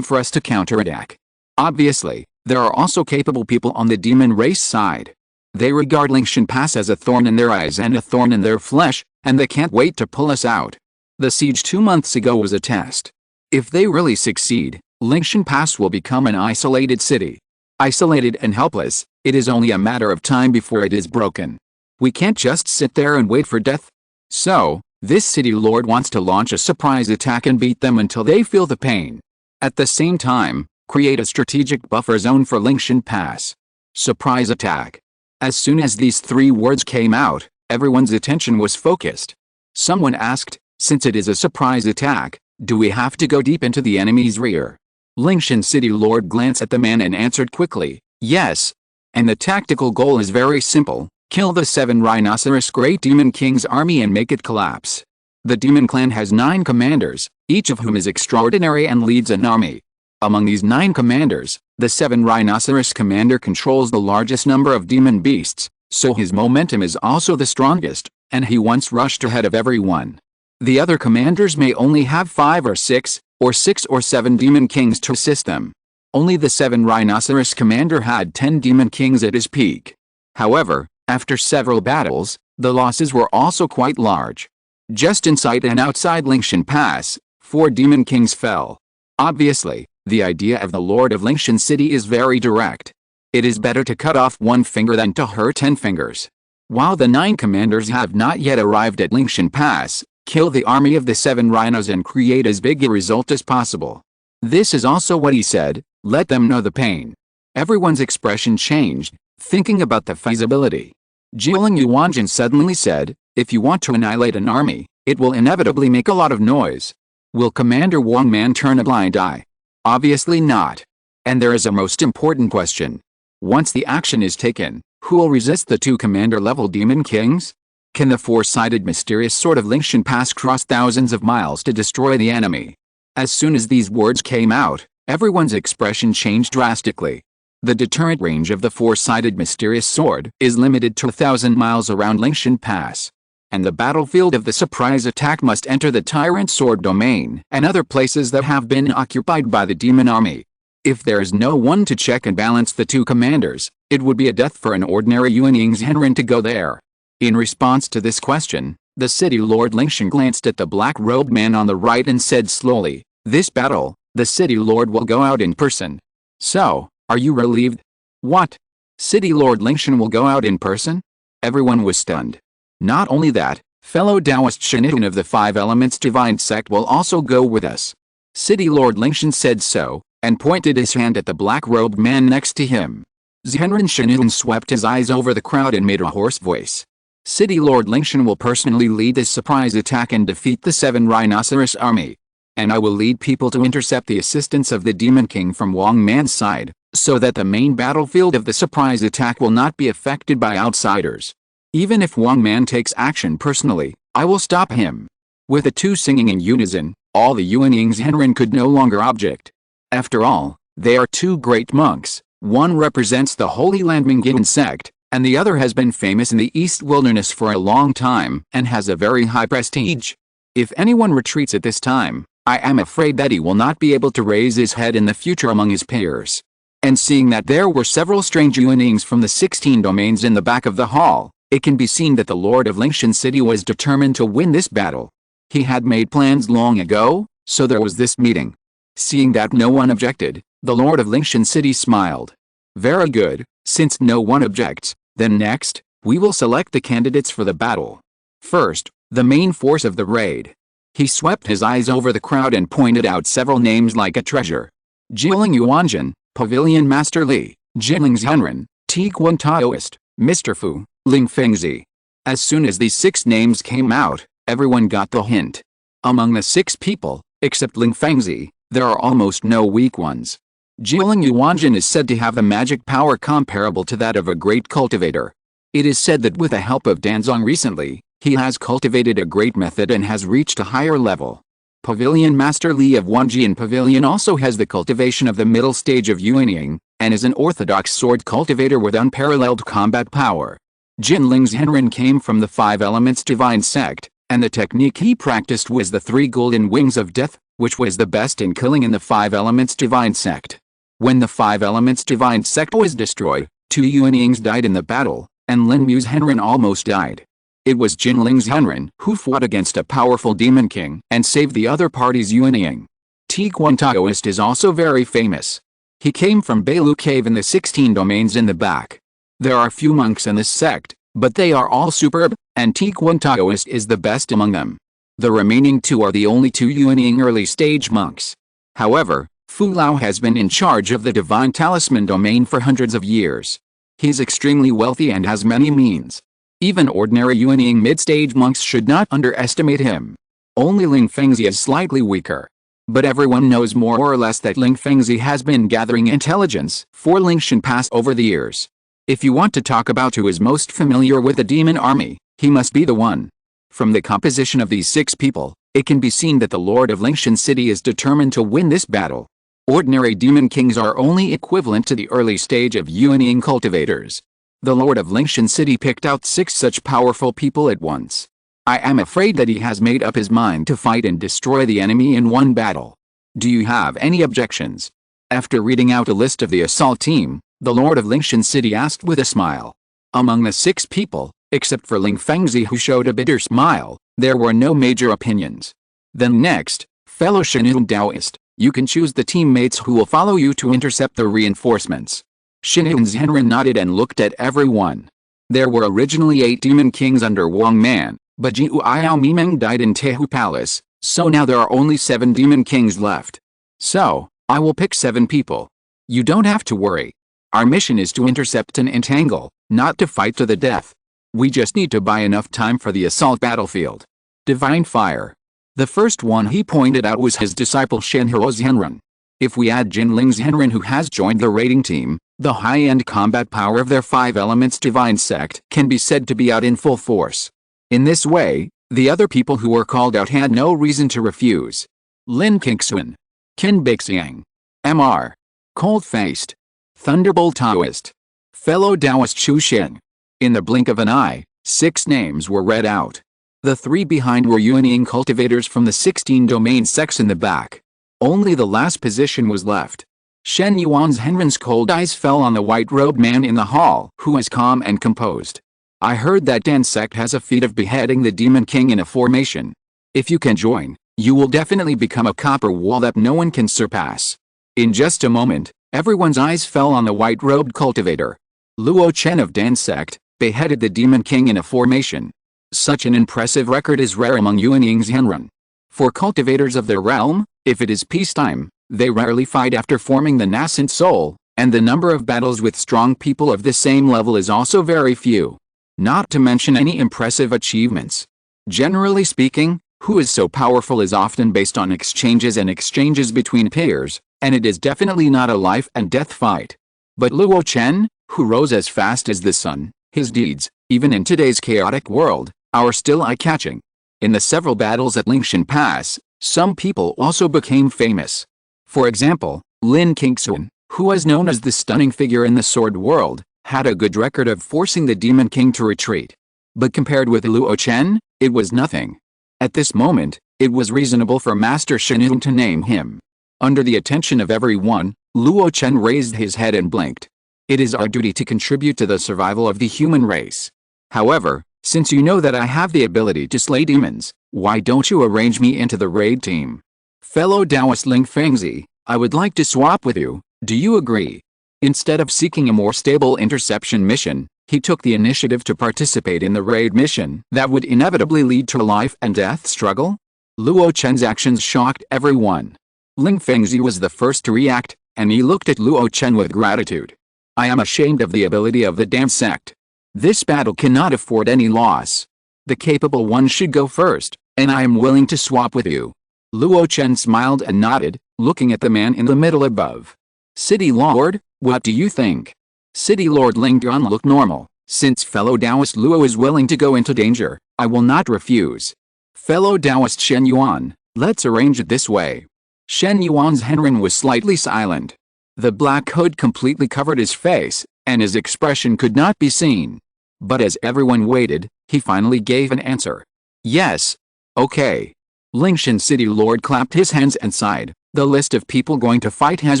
for us to counterattack. Obviously, there are also capable people on the demon race side. They regard Lingshan Pass as a thorn in their eyes and a thorn in their flesh, and they can't wait to pull us out. The siege 2 months ago was a test. If they really succeed, Lingshan Pass will become an isolated city. Isolated and helpless, it is only a matter of time before it is broken. We can't just sit there and wait for death. So, this city lord wants to launch a surprise attack and beat them until they feel the pain. At the same time, create a strategic buffer zone for Lingshan Pass. Surprise attack. As soon as these 3 words came out, everyone's attention was focused. Someone asked, since it is a surprise attack, do we have to go deep into the enemy's rear? Lingshan City Lord glanced at the man and answered quickly, yes. And the tactical goal is very simple. Kill the 7 Rhinoceros Great Demon King's army and make it collapse. The demon clan has 9 commanders, each of whom is extraordinary and leads an army. Among these 9 commanders, the 7 Rhinoceros commander controls the largest number of demon beasts, so his momentum is also the strongest, and he once rushed ahead of everyone. The other commanders may only have 5 or 6 or 7 demon kings to assist them. Only the 7 Rhinoceros commander had 10 demon kings at his peak. However, after several battles, the losses were also quite large. Just inside and outside Lingshan Pass, 4 demon kings fell. Obviously, the idea of the Lord of Lingshan City is very direct. It is better to cut off 1 finger than to hurt 10 fingers. While the 9 commanders have not yet arrived at Lingshan Pass, kill the army of the 7 rhinos and create as big a result as possible. This is also what he said, let them know the pain. Everyone's expression changed, thinking about the feasibility. Jiling Yuanjin suddenly said, if you want to annihilate an army, it will inevitably make a lot of noise. Will Commander Wang Man turn a blind eye? Obviously not. And there is a most important question. Once the action is taken, who will resist the 2 commander-level demon kings? Can the 4-sided mysterious sword of Lingshan Pass cross thousands of miles to destroy the enemy? As soon as these words came out, everyone's expression changed drastically. The deterrent range of the 4-sided mysterious sword is limited to 1,000 miles around Lingshan Pass. And the battlefield of the surprise attack must enter the tyrant sword domain and other places that have been occupied by the demon army. If there is no one to check and balance the 2 commanders, it would be a death for an ordinary Yuanying's Henrin to go there. In response to this question, the city lord Lingshan glanced at the black-robed man on the right and said slowly, this battle, the city lord will go out in person. So, are you relieved? What? City Lord Lingshan will go out in person? Everyone was stunned. Not only that, fellow Taoist Shinitun of the 5 Elements Divine Sect will also go with us. City Lord Lingshan said so, and pointed his hand at the black-robed man next to him. Zhenren Shinitun swept his eyes over the crowd and made a hoarse voice. City Lord Lingshan will personally lead this surprise attack and defeat the 7 Rhinoceros army. And I will lead people to intercept the assistance of the Demon King from Wang Man's side, so that the main battlefield of the surprise attack will not be affected by outsiders. Even if Wang Man takes action personally, I will stop him. With the 2 singing in unison, all the Yuanying's Henrin could no longer object. After all, they are 2 great monks, one represents the Holy Land Mingyan sect, and the other has been famous in the East Wilderness for a long time and has a very high prestige. If anyone retreats at this time, I am afraid that he will not be able to raise his head in the future among his peers. And seeing that there were several strange Yuanyings from the 16 domains in the back of the hall, it can be seen that the Lord of Lingshan City was determined to win this battle. He had made plans long ago, so there was this meeting. Seeing that no one objected, the Lord of Lingshan City smiled. Very good, since no one objects, then next, we will select the candidates for the battle. First, the main force of the raid. He swept his eyes over the crowd and pointed out several names like a treasure. Jiling Yuanjin, Pavilion Master Li, Jinling's Henrin, Tiguan Taoist, Mr. Fu, Ling Fengzi. As soon as these 6 names came out, everyone got the hint. Among the 6 people, except Ling Fengzi, there are almost no weak ones. Jiling Yuanjin is said to have a magic power comparable to that of a great cultivator. It is said that with the help of Danzong recently, he has cultivated a great method and has reached a higher level. Pavilion Master Li of Wanjian Pavilion also has the cultivation of the middle stage of Yuanying, and is an orthodox sword cultivator with unparalleled combat power. Jinling Zhenren came from the Five Elements Divine Sect, and the technique he practiced was the Three Golden Wings of Death, which was the best in killing in the Five Elements Divine Sect. When the Five Elements Divine Sect was destroyed, 2 Yuanyings died in the battle, and Lin Mu's Zhenren almost died. It was Jinling Zhenren who fought against a powerful demon king and saved the other party's Yuanying. Tiguan Taoist is also very famous. He came from Bailu Cave in the 16 domains in the back. There are few monks in this sect, but they are all superb, and Tiguan Taoist is the best among them. The remaining 2 are the only 2 Yuanying early-stage monks. However, Fu Lao has been in charge of the Divine Talisman domain for hundreds of years. He's extremely wealthy and has many means. Even ordinary Yuanying mid-stage monks should not underestimate him. Only Ling Fengzi is slightly weaker. But everyone knows more or less that Ling Fengzi has been gathering intelligence for Lingshan Pass over the years. If you want to talk about who is most familiar with the demon army, he must be the one. From the composition of these 6 people, it can be seen that the Lord of Lingshan City is determined to win this battle. Ordinary demon kings are only equivalent to the early stage of Yuanying cultivators. The Lord of Lingshan City picked out 6 such powerful people at once. I am afraid that he has made up his mind to fight and destroy the enemy in one battle. Do you have any objections? After reading out a list of the assault team, the Lord of Lingshan City asked with a smile. Among the 6 people, except for Ling Fengzi who showed a bitter smile, there were no major opinions. Then next, fellow Shinun Taoist, you can choose the teammates who will follow you to intercept the reinforcements. Shinun Zhenren nodded and looked at everyone. There were originally 8 demon kings under Wang Man, but Jiu Iao Mimeng died in Tehu Palace, so now there are only 7 demon kings left. So, I will pick 7 people. You don't have to worry. Our mission is to intercept and entangle, not to fight to the death. We just need to buy enough time for the assault battlefield. Divine Fire. The first one he pointed out was his disciple Shenhiro Zhenren. If we add Jinling Zhenren who has joined the raiding team, the high-end combat power of their 5 Elements Divine Sect can be said to be out in full force. In this way, the other people who were called out had no reason to refuse. Lin Qingxuan, Qin Beixiang, Mr. Cold-Faced, Thunderbolt Taoist, fellow Taoist Xu Xin. In the blink of an eye, 6 names were read out. The 3 behind were Yuanying cultivators from the 16 domain sects in the back. Only the last position was left. Shen Yuan's Henren's cold eyes fell on the white-robed man in the hall, who was calm and composed. I heard that Dan sect has a feat of beheading the demon king in a formation. If you can join, you will definitely become a copper wall that no one can surpass. In just a moment, everyone's eyes fell on the white-robed cultivator. Luo Chen of Dan sect beheaded the demon king in a formation. Such an impressive record is rare among Yuanying Zhenren. For cultivators of their realm, if it is peacetime, they rarely fight after forming the nascent soul, and the number of battles with strong people of the same level is also very few. Not to mention any impressive achievements. Generally speaking, who is so powerful is often based on exchanges between peers, and it is definitely not a life and death fight. But Luo Chen, who rose as fast as the sun, his deeds, even in today's chaotic world, are still eye-catching. In the several battles at Lingshan Pass, some people also became famous. For example, Lin Qingxuan, who was known as the stunning figure in the sword world, had a good record of forcing the demon king to retreat. But compared with Luo Chen, it was nothing. At this moment, it was reasonable for Master Shenun to name him. Under the attention of everyone, Luo Chen raised his head and blinked. It is our duty to contribute to the survival of the human race. However, since you know that I have the ability to slay demons, why don't you arrange me into the raid team? Fellow Taoist Ling Fengzi, I would like to swap with you, do you agree? Instead of seeking a more stable interception mission, he took the initiative to participate in the raid mission that would inevitably lead to a life and death struggle. Luo Chen's actions shocked everyone. Ling Fengzi was the first to react, and he looked at Luo Chen with gratitude. I am ashamed of the ability of the damn sect. This battle cannot afford any loss. The capable one should go first, and I am willing to swap with you. Luo Chen smiled and nodded, looking at the man in the middle above. City Lord, what do you think? City Lord Ling Duan looked normal. Since fellow Taoist Luo is willing to go into danger, I will not refuse. Fellow Taoist Shen Yuan, let's arrange it this way. Shen Yuan's Henren was slightly silent. The black hood completely covered his face, and his expression could not be seen. But as everyone waited, he finally gave an answer. Yes. Okay. Lingshan City Lord clapped his hands and sighed. The list of people going to fight has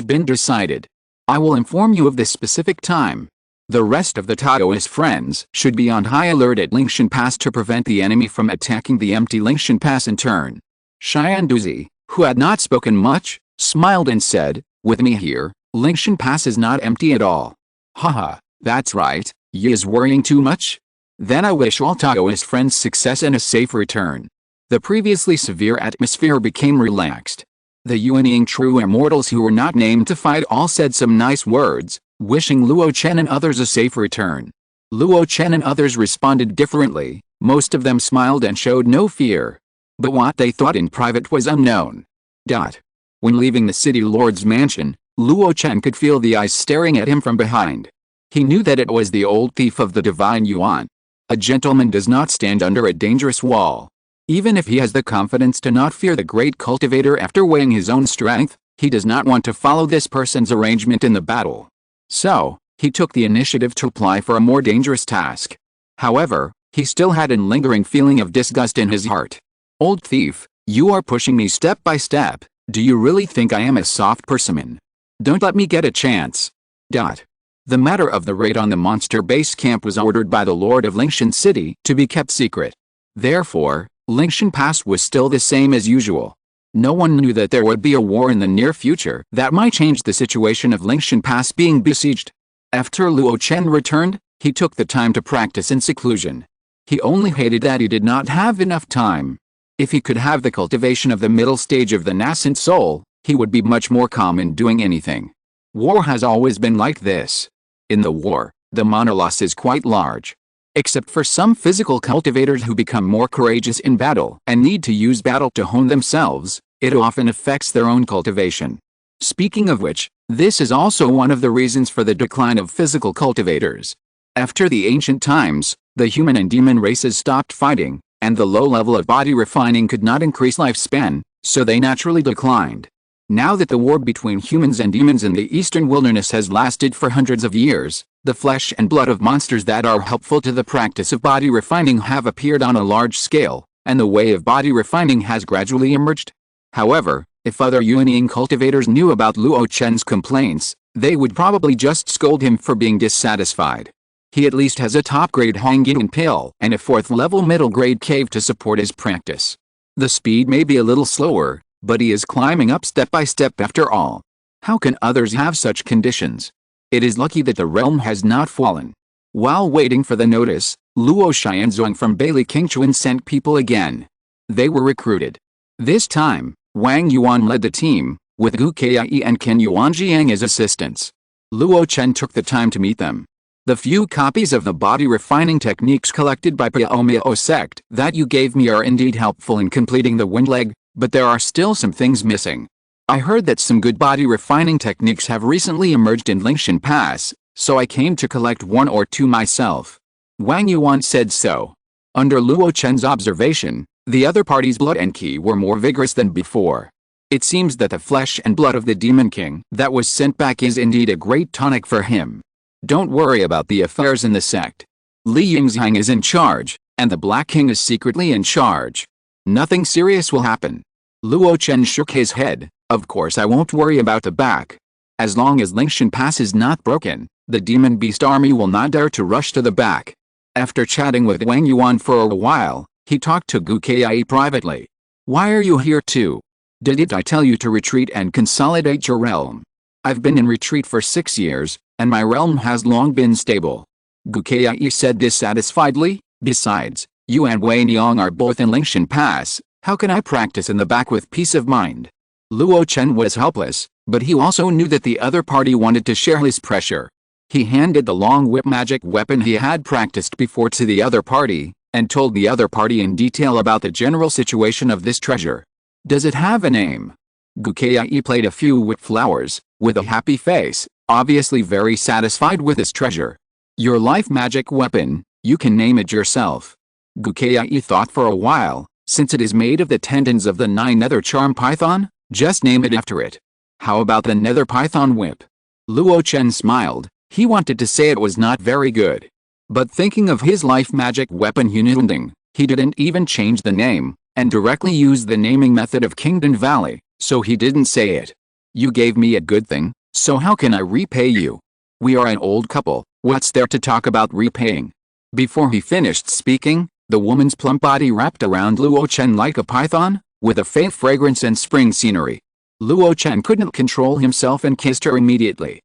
been decided. I will inform you of the specific time. The rest of the Taoist friends should be on high alert at Lingshan Pass to prevent the enemy from attacking the empty Lingshan Pass in turn. Xian Duzi, who had not spoken much, smiled and said, with me here, Lingshan Pass is not empty at all. Haha, that's right, Yi is worrying too much? Then I wish all Taoist friends success and a safe return. The previously severe atmosphere became relaxed. The Yuanying true immortals who were not named to fight all said some nice words, wishing Luo Chen and others a safe return. Luo Chen and others responded differently, most of them smiled and showed no fear. But what they thought in private was unknown. When leaving the city lord's mansion, Luo Chen could feel the eyes staring at him from behind. He knew that it was the old thief of the divine yuan. A gentleman does not stand under a dangerous wall. Even if he has the confidence to not fear the great cultivator after weighing his own strength, he does not want to follow this person's arrangement in the battle. So, he took the initiative to apply for a more dangerous task. However, he still had a lingering feeling of disgust in his heart. Old thief, you are pushing me step by step. Do you really think I am a soft person? Don't let me get a chance. The matter of the raid on the monster base camp was ordered by the Lord of Lingshan City to be kept secret. Therefore, Lingshan Pass was still the same as usual. No one knew that there would be a war in the near future that might change the situation of Lingshan Pass being besieged. After Luo Chen returned, he took the time to practice in seclusion. He only hated that he did not have enough time. If he could have the cultivation of the middle stage of the nascent soul, he would be much more calm in doing anything. War has always been like this. In the war, the monoloss is quite large. Except for some physical cultivators who become more courageous in battle and need to use battle to hone themselves, it often affects their own cultivation. Speaking of which, this is also one of the reasons for the decline of physical cultivators. After the ancient times, the human and demon races stopped fighting, and the low level of body refining could not increase lifespan, so they naturally declined. Now that the war between humans and demons in the eastern wilderness has lasted for hundreds of years, the flesh and blood of monsters that are helpful to the practice of body refining have appeared on a large scale, and the way of body refining has gradually emerged. However, if other Yuanying cultivators knew about Luo Chen's complaints, they would probably just scold him for being dissatisfied. He at least has a top-grade Zongmiao Pill and a 4th-level middle-grade cave to support his practice. The speed may be a little slower, but he is climbing up step by step after all. How can others have such conditions? It is lucky that the realm has not fallen. While waiting for the notice, Luo Xianzong from Bailey Qingchuan sent people again. They were recruited. This time, Wang Yuan led the team, with Gu Kai and Qin Yuanjiang as assistants. Luo Chen took the time to meet them. The few copies of the body refining techniques collected by Miao sect that you gave me are indeed helpful in completing the wind leg, but there are still some things missing. I heard that some good body refining techniques have recently emerged in Lingshan Pass, so I came to collect 1 or 2 myself. Wang Yuan said so. Under Luo Chen's observation, the other party's blood and ki were more vigorous than before. It seems that the flesh and blood of the Demon King that was sent back is indeed a great tonic for him. Don't worry about the affairs in the sect. Li Yingzhang is in charge, and the Black King is secretly in charge. Nothing serious will happen. Luo Chen shook his head. Of course I won't worry about the back. As long as Lingshan Pass is not broken, the Demon Beast army will not dare to rush to the back. After chatting with Wang Yuan for a while, he talked to Gu Kai privately. Why are you here too? Didn't I tell you to retreat and consolidate your realm? I've been in retreat for 6 years, and my realm has long been stable. Gu Kai said dissatisfiedly. Besides, you and Wei Niang are both in Lingshan Pass. How can I practice in the back with peace of mind? Luo Chen was helpless, but he also knew that the other party wanted to share his pressure. He handed the long whip magic weapon he had practiced before to the other party, and told the other party in detail about the general situation of this treasure. Does it have a name? Gu Kai played a few whip flowers, with a happy face, obviously very satisfied with his treasure. Your life magic weapon, you can name it yourself. Gu Kai thought for a while. Since it is made of the tendons of the 9 nether charm python, just name it after it. How about the nether python whip? Luo Chen smiled. He wanted to say it was not very good. But thinking of his life magic weapon Hununding, he didn't even change the name, and directly used the naming method of Kingdom Valley, so he didn't say it. You gave me a good thing, so how can I repay you? We are an old couple, what's there to talk about repaying? Before he finished speaking, the woman's plump body wrapped around Luo Chen like a python, with a faint fragrance and spring scenery. Luo Chen couldn't control himself and kissed her immediately.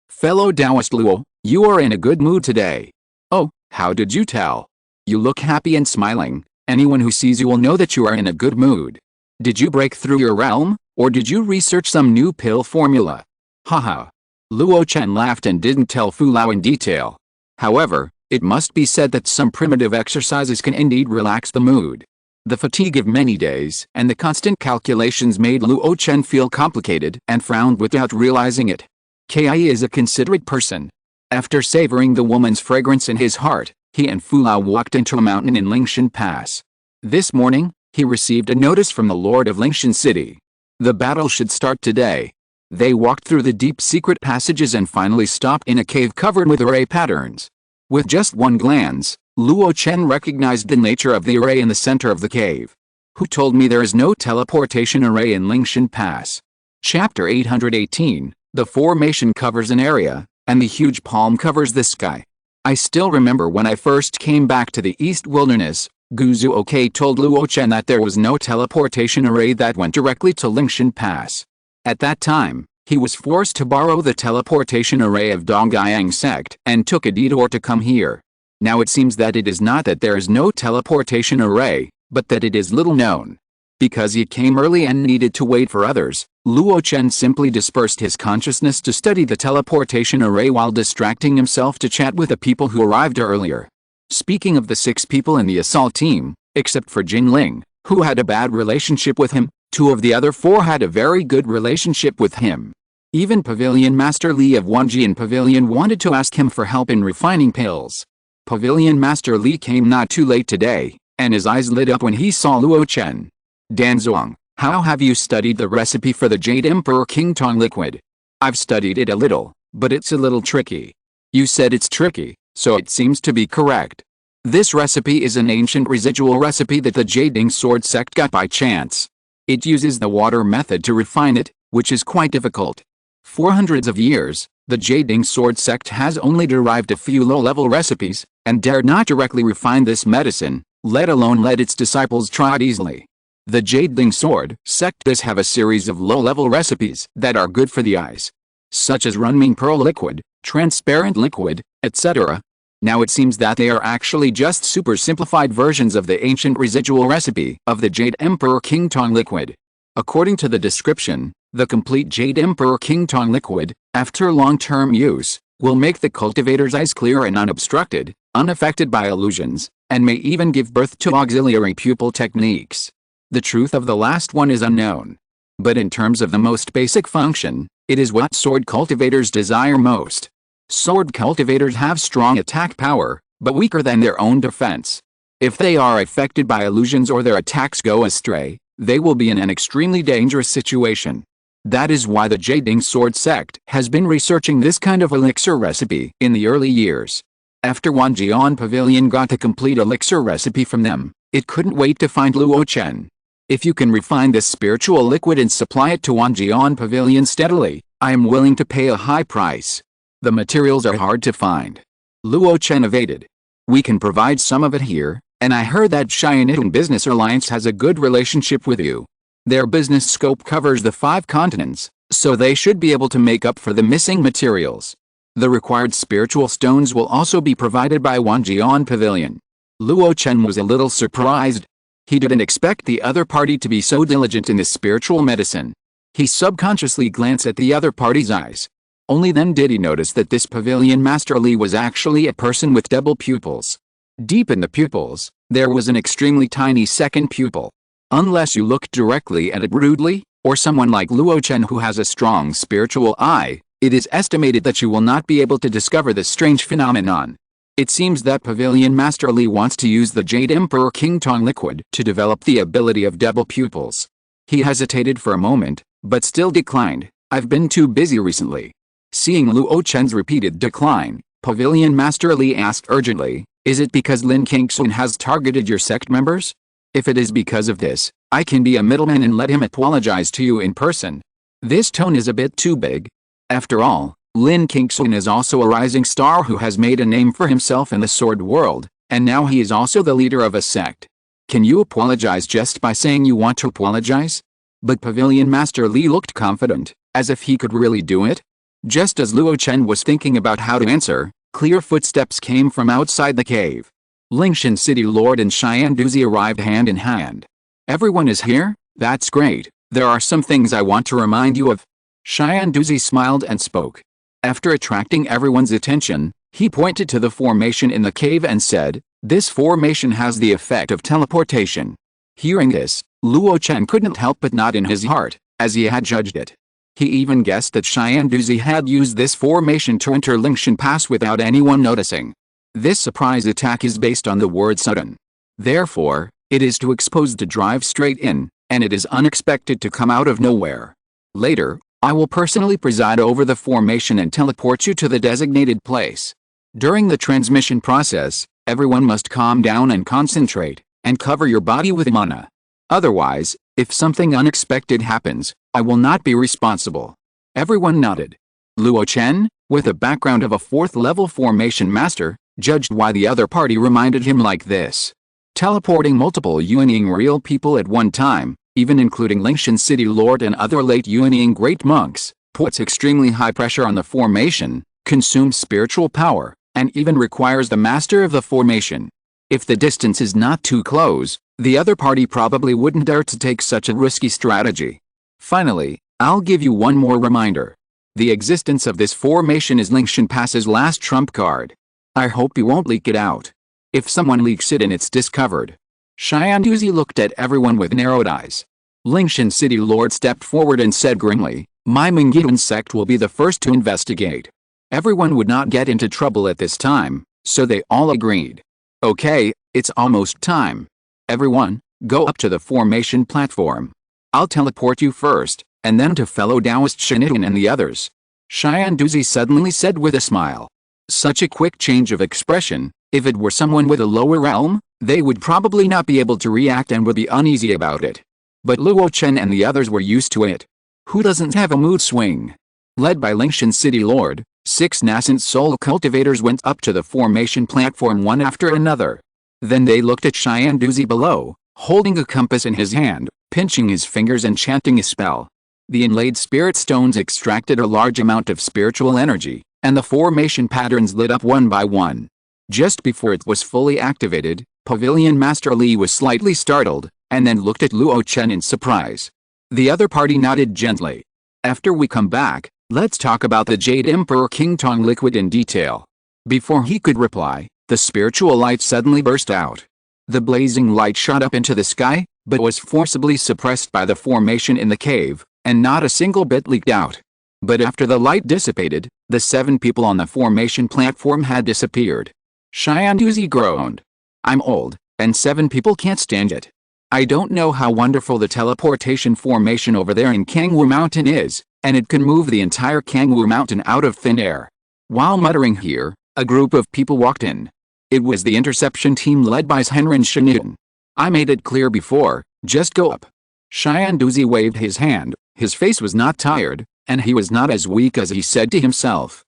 Fellow Taoist Luo, you are in a good mood today. Oh, how did you tell? You look happy and smiling. Anyone who sees you will know that you are in a good mood. Did you break through your realm, or did you research some new pill formula? Haha. Luo Chen laughed and didn't tell Fu Lao in detail. However, it must be said that some primitive exercises can indeed relax the mood. The fatigue of many days and the constant calculations made Luo Chen feel complicated and frowned without realizing it. Kai is a considerate person. After savoring the woman's fragrance in his heart, he and Fu Lao walked into a mountain in Lingshan Pass. This morning, he received a notice from the Lord of Lingshan City. The battle should start today. They walked through the deep secret passages and finally stopped in a cave covered with array patterns. With just one glance, Luo Chen recognized the nature of the array in the center of the cave. Who told me there is no teleportation array in Lingshan Pass? Chapter 818. The formation covers an area, and the huge palm covers the sky. I still remember when I first came back to the East Wilderness, Guzu Oke told Luo Chen that there was no teleportation array that went directly to Lingshan Pass. At that time, he was forced to borrow the teleportation array of Dongyang sect and took a detour to come here. Now it seems that it is not that there is no teleportation array, but that it is little known. Because he came early and needed to wait for others, Luo Chen simply dispersed his consciousness to study the teleportation array while distracting himself to chat with the people who arrived earlier. Speaking of the 6 people in the assault team, except for Jin Ling, who had a bad relationship with him, 2 of the other 4 had a very good relationship with him. Even Pavilion Master Li of Wanjian Pavilion wanted to ask him for help in refining pills. Pavilion Master Li came not too late today, and his eyes lit up when he saw Luo Chen. Danzong, how have you studied the recipe for the Jade Emperor King Tong liquid? I've studied it a little, but it's a little tricky. You said it's tricky, so it seems to be correct. This recipe is an ancient residual recipe that the Jading Sword sect got by chance. It uses the water method to refine it, which is quite difficult. For hundreds of years, the Jading Sword sect has only derived a few low-level recipes, and dared not directly refine this medicine, let alone let its disciples try it easily. The Jading Sword sect does have a series of low-level recipes that are good for the eyes, such as Runming Pearl liquid, transparent liquid, etc. Now it seems that they are actually just super simplified versions of the ancient residual recipe of the Jade Emperor King Tong liquid. According to the description, the complete Jade Emperor King Tong liquid, after long-term use, will make the cultivator's eyes clear and unobstructed, unaffected by illusions, and may even give birth to auxiliary pupil techniques. The truth of the last one is unknown. But in terms of the most basic function, it is what sword cultivators desire most. Sword cultivators have strong attack power, but weaker than their own defense. If they are affected by illusions or their attacks go astray, they will be in an extremely dangerous situation. That is why the Jading Sword sect has been researching this kind of elixir recipe in the early years. After Wanjian Pavilion got the complete elixir recipe from them, it couldn't wait to find Luo Chen. If you can refine this spiritual liquid and supply it to Wanjian Pavilion steadily, I am willing to pay a high price. The materials are hard to find. Luo Chen evaded. We can provide some of it here, and I heard that Xianitong Business Alliance has a good relationship with you. Their business scope covers the 5 continents, so they should be able to make up for the missing materials. The required spiritual stones will also be provided by Wanjian Pavilion. Luo Chen was a little surprised. He didn't expect the other party to be so diligent in this spiritual medicine. He subconsciously glanced at the other party's eyes. Only then did he notice that this Pavilion Master Li was actually a person with double pupils. Deep in the pupils, there was an extremely tiny second pupil. Unless you look directly at it rudely, or someone like Luo Chen who has a strong spiritual eye, it is estimated that you will not be able to discover this strange phenomenon. It seems that Pavilion Master Li wants to use the Jade Emperor King Tong liquid to develop the ability of double pupils. He hesitated for a moment, but still declined. I've been too busy recently. Seeing Luo Chen's repeated decline, Pavilion Master Li asked urgently, "Is it because Lin Kingsun has targeted your sect members? If it is because of this, I can be a middleman and let him apologize to you in person." This tone is a bit too big. After all, Lin Kingsun is also a rising star who has made a name for himself in the sword world, and now he is also the leader of a sect. Can you apologize just by saying you want to apologize? But Pavilion Master Li looked confident, as if he could really do it. Just as Luo Chen was thinking about how to answer, clear footsteps came from outside the cave. Lingshan City Lord and Cheyenne Duzi arrived hand in hand. "Everyone is here? That's great. There are some things I want to remind you of." Cheyenne Duzi smiled and spoke. After attracting everyone's attention, he pointed to the formation in the cave and said, "This formation has the effect of teleportation." Hearing this, Luo Chen couldn't help but nod in his heart, as he had judged it. He even guessed that Cheyenne Duzi had used this formation to enter Lingshan Pass without anyone noticing. This surprise attack is based on the word sudden. Therefore, it is too exposed to drive straight in, and it is unexpected to come out of nowhere. Later, I will personally preside over the formation and teleport you to the designated place. During the transmission process, everyone must calm down and concentrate, and cover your body with mana. Otherwise, if something unexpected happens, I will not be responsible. Everyone nodded. Luo Chen, with a background of a 4th-level formation master, judged why the other party reminded him like this. Teleporting multiple Yuanying real people at one time, even including Lingshan City Lord and other late Yuanying great monks, puts extremely high pressure on the formation, consumes spiritual power, and even requires the master of the formation. If the distance is not too close, the other party probably wouldn't dare to take such a risky strategy. Finally, I'll give you one more reminder. The existence of this formation is Lingshan Pass's last trump card. I hope you won't leak it out. If someone leaks it and it's discovered. Cheyenne Duzi looked at everyone with narrowed eyes. Lingshan City Lord stepped forward and said grimly, "My Mingguan sect will be the first to investigate." Everyone would not get into trouble at this time, so they all agreed. "Okay, it's almost time. Everyone, go up to the formation platform. I'll teleport you first, and then to fellow Taoist Shinitan and the others." Cheyenne Duzi suddenly said with a smile. Such a quick change of expression, if it were someone with a lower realm, they would probably not be able to react and would be uneasy about it. But Luo Chen and the others were used to it. Who doesn't have a mood swing? Led by Lingshan City Lord, 6 nascent soul cultivators went up to the formation platform one after another. Then they looked at Cheyenne Duzi below, holding a compass in his hand, pinching his fingers and chanting a spell. The inlaid spirit stones extracted a large amount of spiritual energy, and the formation patterns lit up one by one. Just before it was fully activated, Pavilion Master Li was slightly startled, and then looked at Luo Chen in surprise. The other party nodded gently. "After we come back, let's talk about the Jade Emperor King Tong liquid in detail." Before he could reply, the spiritual light suddenly burst out. The blazing light shot up into the sky, but was forcibly suppressed by the formation in the cave, and not a single bit leaked out. But after the light dissipated, the 7 people on the formation platform had disappeared. Cheyenne Duzi groaned. "I'm old, and 7 people can't stand it. I don't know how wonderful the teleportation formation over there in Kangwu Mountain is, and it can move the entire Kangwu Mountain out of thin air." While muttering here, a group of people walked in. It was the interception team led by Henrin Shinitan. "I made it clear before, just go up." Cheyenne Duzi waved his hand. His face was not tired, and he was not as weak as he said to himself.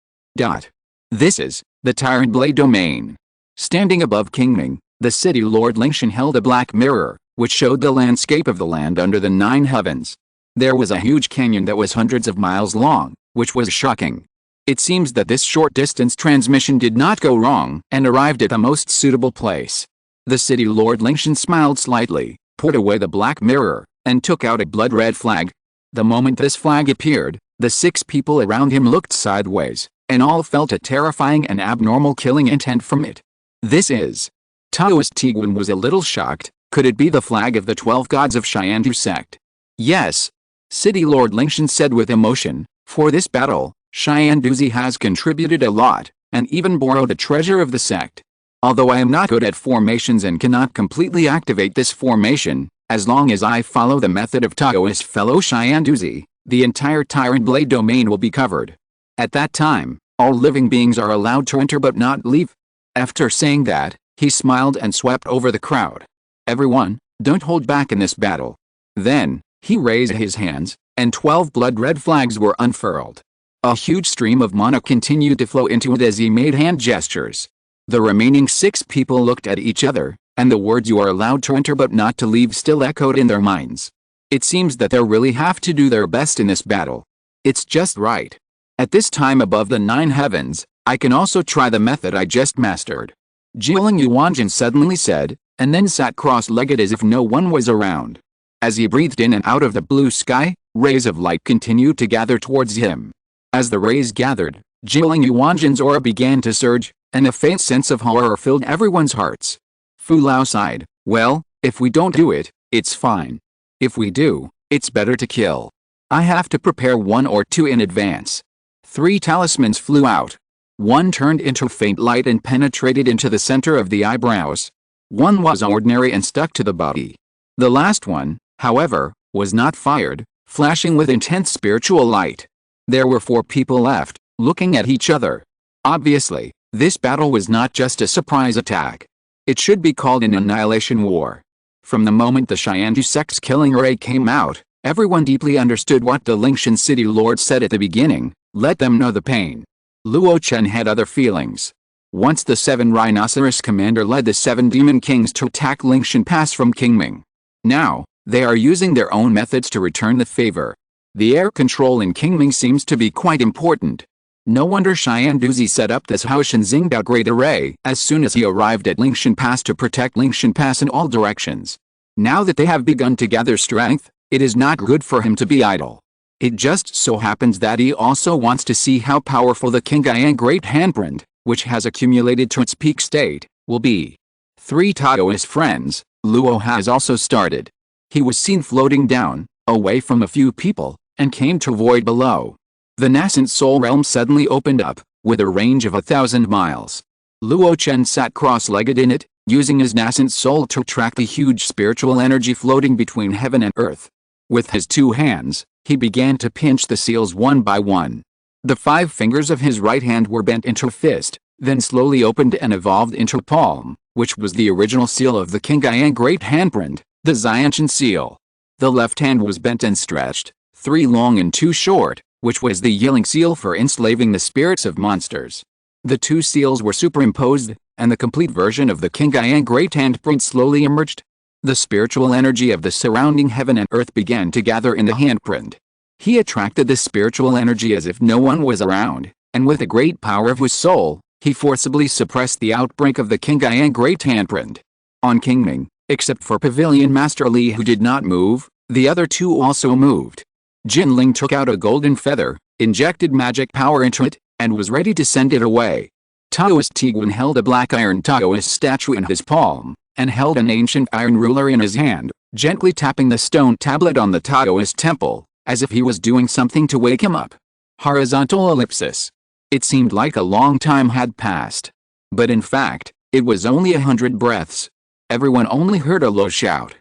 This is the Tyrant Blade domain. Standing above Kingming, the city Lord Lingshan held a black mirror, which showed the landscape of the land under the 9 heavens. There was a huge canyon that was hundreds of miles long, which was shocking. It seems that this short-distance transmission did not go wrong and arrived at the most suitable place. The city Lord Lingshan smiled slightly, put away the black mirror, and took out a blood-red flag. The moment this flag appeared, the 6 people around him looked sideways, and all felt a terrifying and abnormal killing intent from it. "This is..." Taoist Tiguan was a little shocked. Could it be the flag of the 12 gods of Cheyenne sect? "Yes," City Lord Lingshan said with emotion, "for this battle, Cheyenne Duzi has contributed a lot, and even borrowed a treasure of the sect. Although I am not good at formations and cannot completely activate this formation, as long as I follow the method of Taoist fellow Cheyenne Duzi, the entire Tyrant Blade domain will be covered." At that time, all living beings are allowed to enter but not leave. After saying that, he smiled and swept over the crowd. Everyone, don't hold back in this battle. Then, he raised his hands, and 12 blood-red flags were unfurled. A huge stream of mana continued to flow into it as he made hand gestures. The remaining 6 people looked at each other, and the words "you are allowed to enter but not to leave" still echoed in their minds. It seems that they really have to do their best in this battle. It's just right. At this time above the 9 heavens, I can also try the method I just mastered. Jilin Yuanjin suddenly said, and then sat cross-legged as if no one was around. As he breathed in and out of the blue sky, rays of light continued to gather towards him. As the rays gathered, Jilin Yuanjin's aura began to surge, and a faint sense of horror filled everyone's hearts. Fu Lao sighed, well, if we don't do it, it's fine. If we do, it's better to kill. I have to prepare 1 or 2 in advance. 3 talismans flew out. 1 turned into faint light and penetrated into the center of the eyebrows. 1 was ordinary and stuck to the body. The last one, however, was not fired, flashing with intense spiritual light. There were 4 people left, looking at each other. Obviously, this battle was not just a surprise attack. It should be called an annihilation war. From the moment the Xianju sect's killing ray came out, everyone deeply understood what the Lingshan city lord said at the beginning: let them know the pain. Luo Chen had other feelings. Once the 7 rhinoceros commander led the 7 demon kings to attack Lingshan Pass from Qingming. Now, they are using their own methods to return the favor. The air control in Qingming seems to be quite important. No wonder Xian Duzi set up this Haoshan Xingdao Great Array as soon as he arrived at Lingshan Pass to protect Lingshan Pass in all directions. Now that they have begun to gather strength, it is not good for him to be idle. It just so happens that he also wants to see how powerful the Qingyang Great Handprint, which has accumulated to its peak state, will be. 3 Taoist friends, Luo has also started. He was seen floating down, away from a few people, and came to void below. The nascent soul realm suddenly opened up, with a range of 1,000 miles. Luo Chen sat cross-legged in it, using his nascent soul to track the huge spiritual energy floating between heaven and earth. With his 2 hands, he began to pinch the seals one by one. The 5 fingers of his right hand were bent into a fist, then slowly opened and evolved into a palm, which was the original seal of the Qingyang Great Handprint, the Xiantian seal. The left hand was bent and stretched, 3 long and 2 short, which was the Yiling seal for enslaving the spirits of monsters. The 2 seals were superimposed, and the complete version of the Qingyang Great Handprint slowly emerged. The spiritual energy of the surrounding heaven and earth began to gather in the handprint. He attracted this spiritual energy as if no one was around, and with the great power of his soul, he forcibly suppressed the outbreak of the Qingyang Great Handprint. On Qingming, except for Pavilion Master Li who did not move, the other 2 also moved. Jinling took out a golden feather, injected magic power into it, and was ready to send it away. Taoist Tiguan held a black iron Taoist statue in his palm, and held an ancient iron ruler in his hand, gently tapping the stone tablet on the Taoist temple, as if he was doing something to wake him up. Horizontal ellipsis. It seemed like a long time had passed. But in fact, it was only 100 breaths. Everyone only heard a low shout.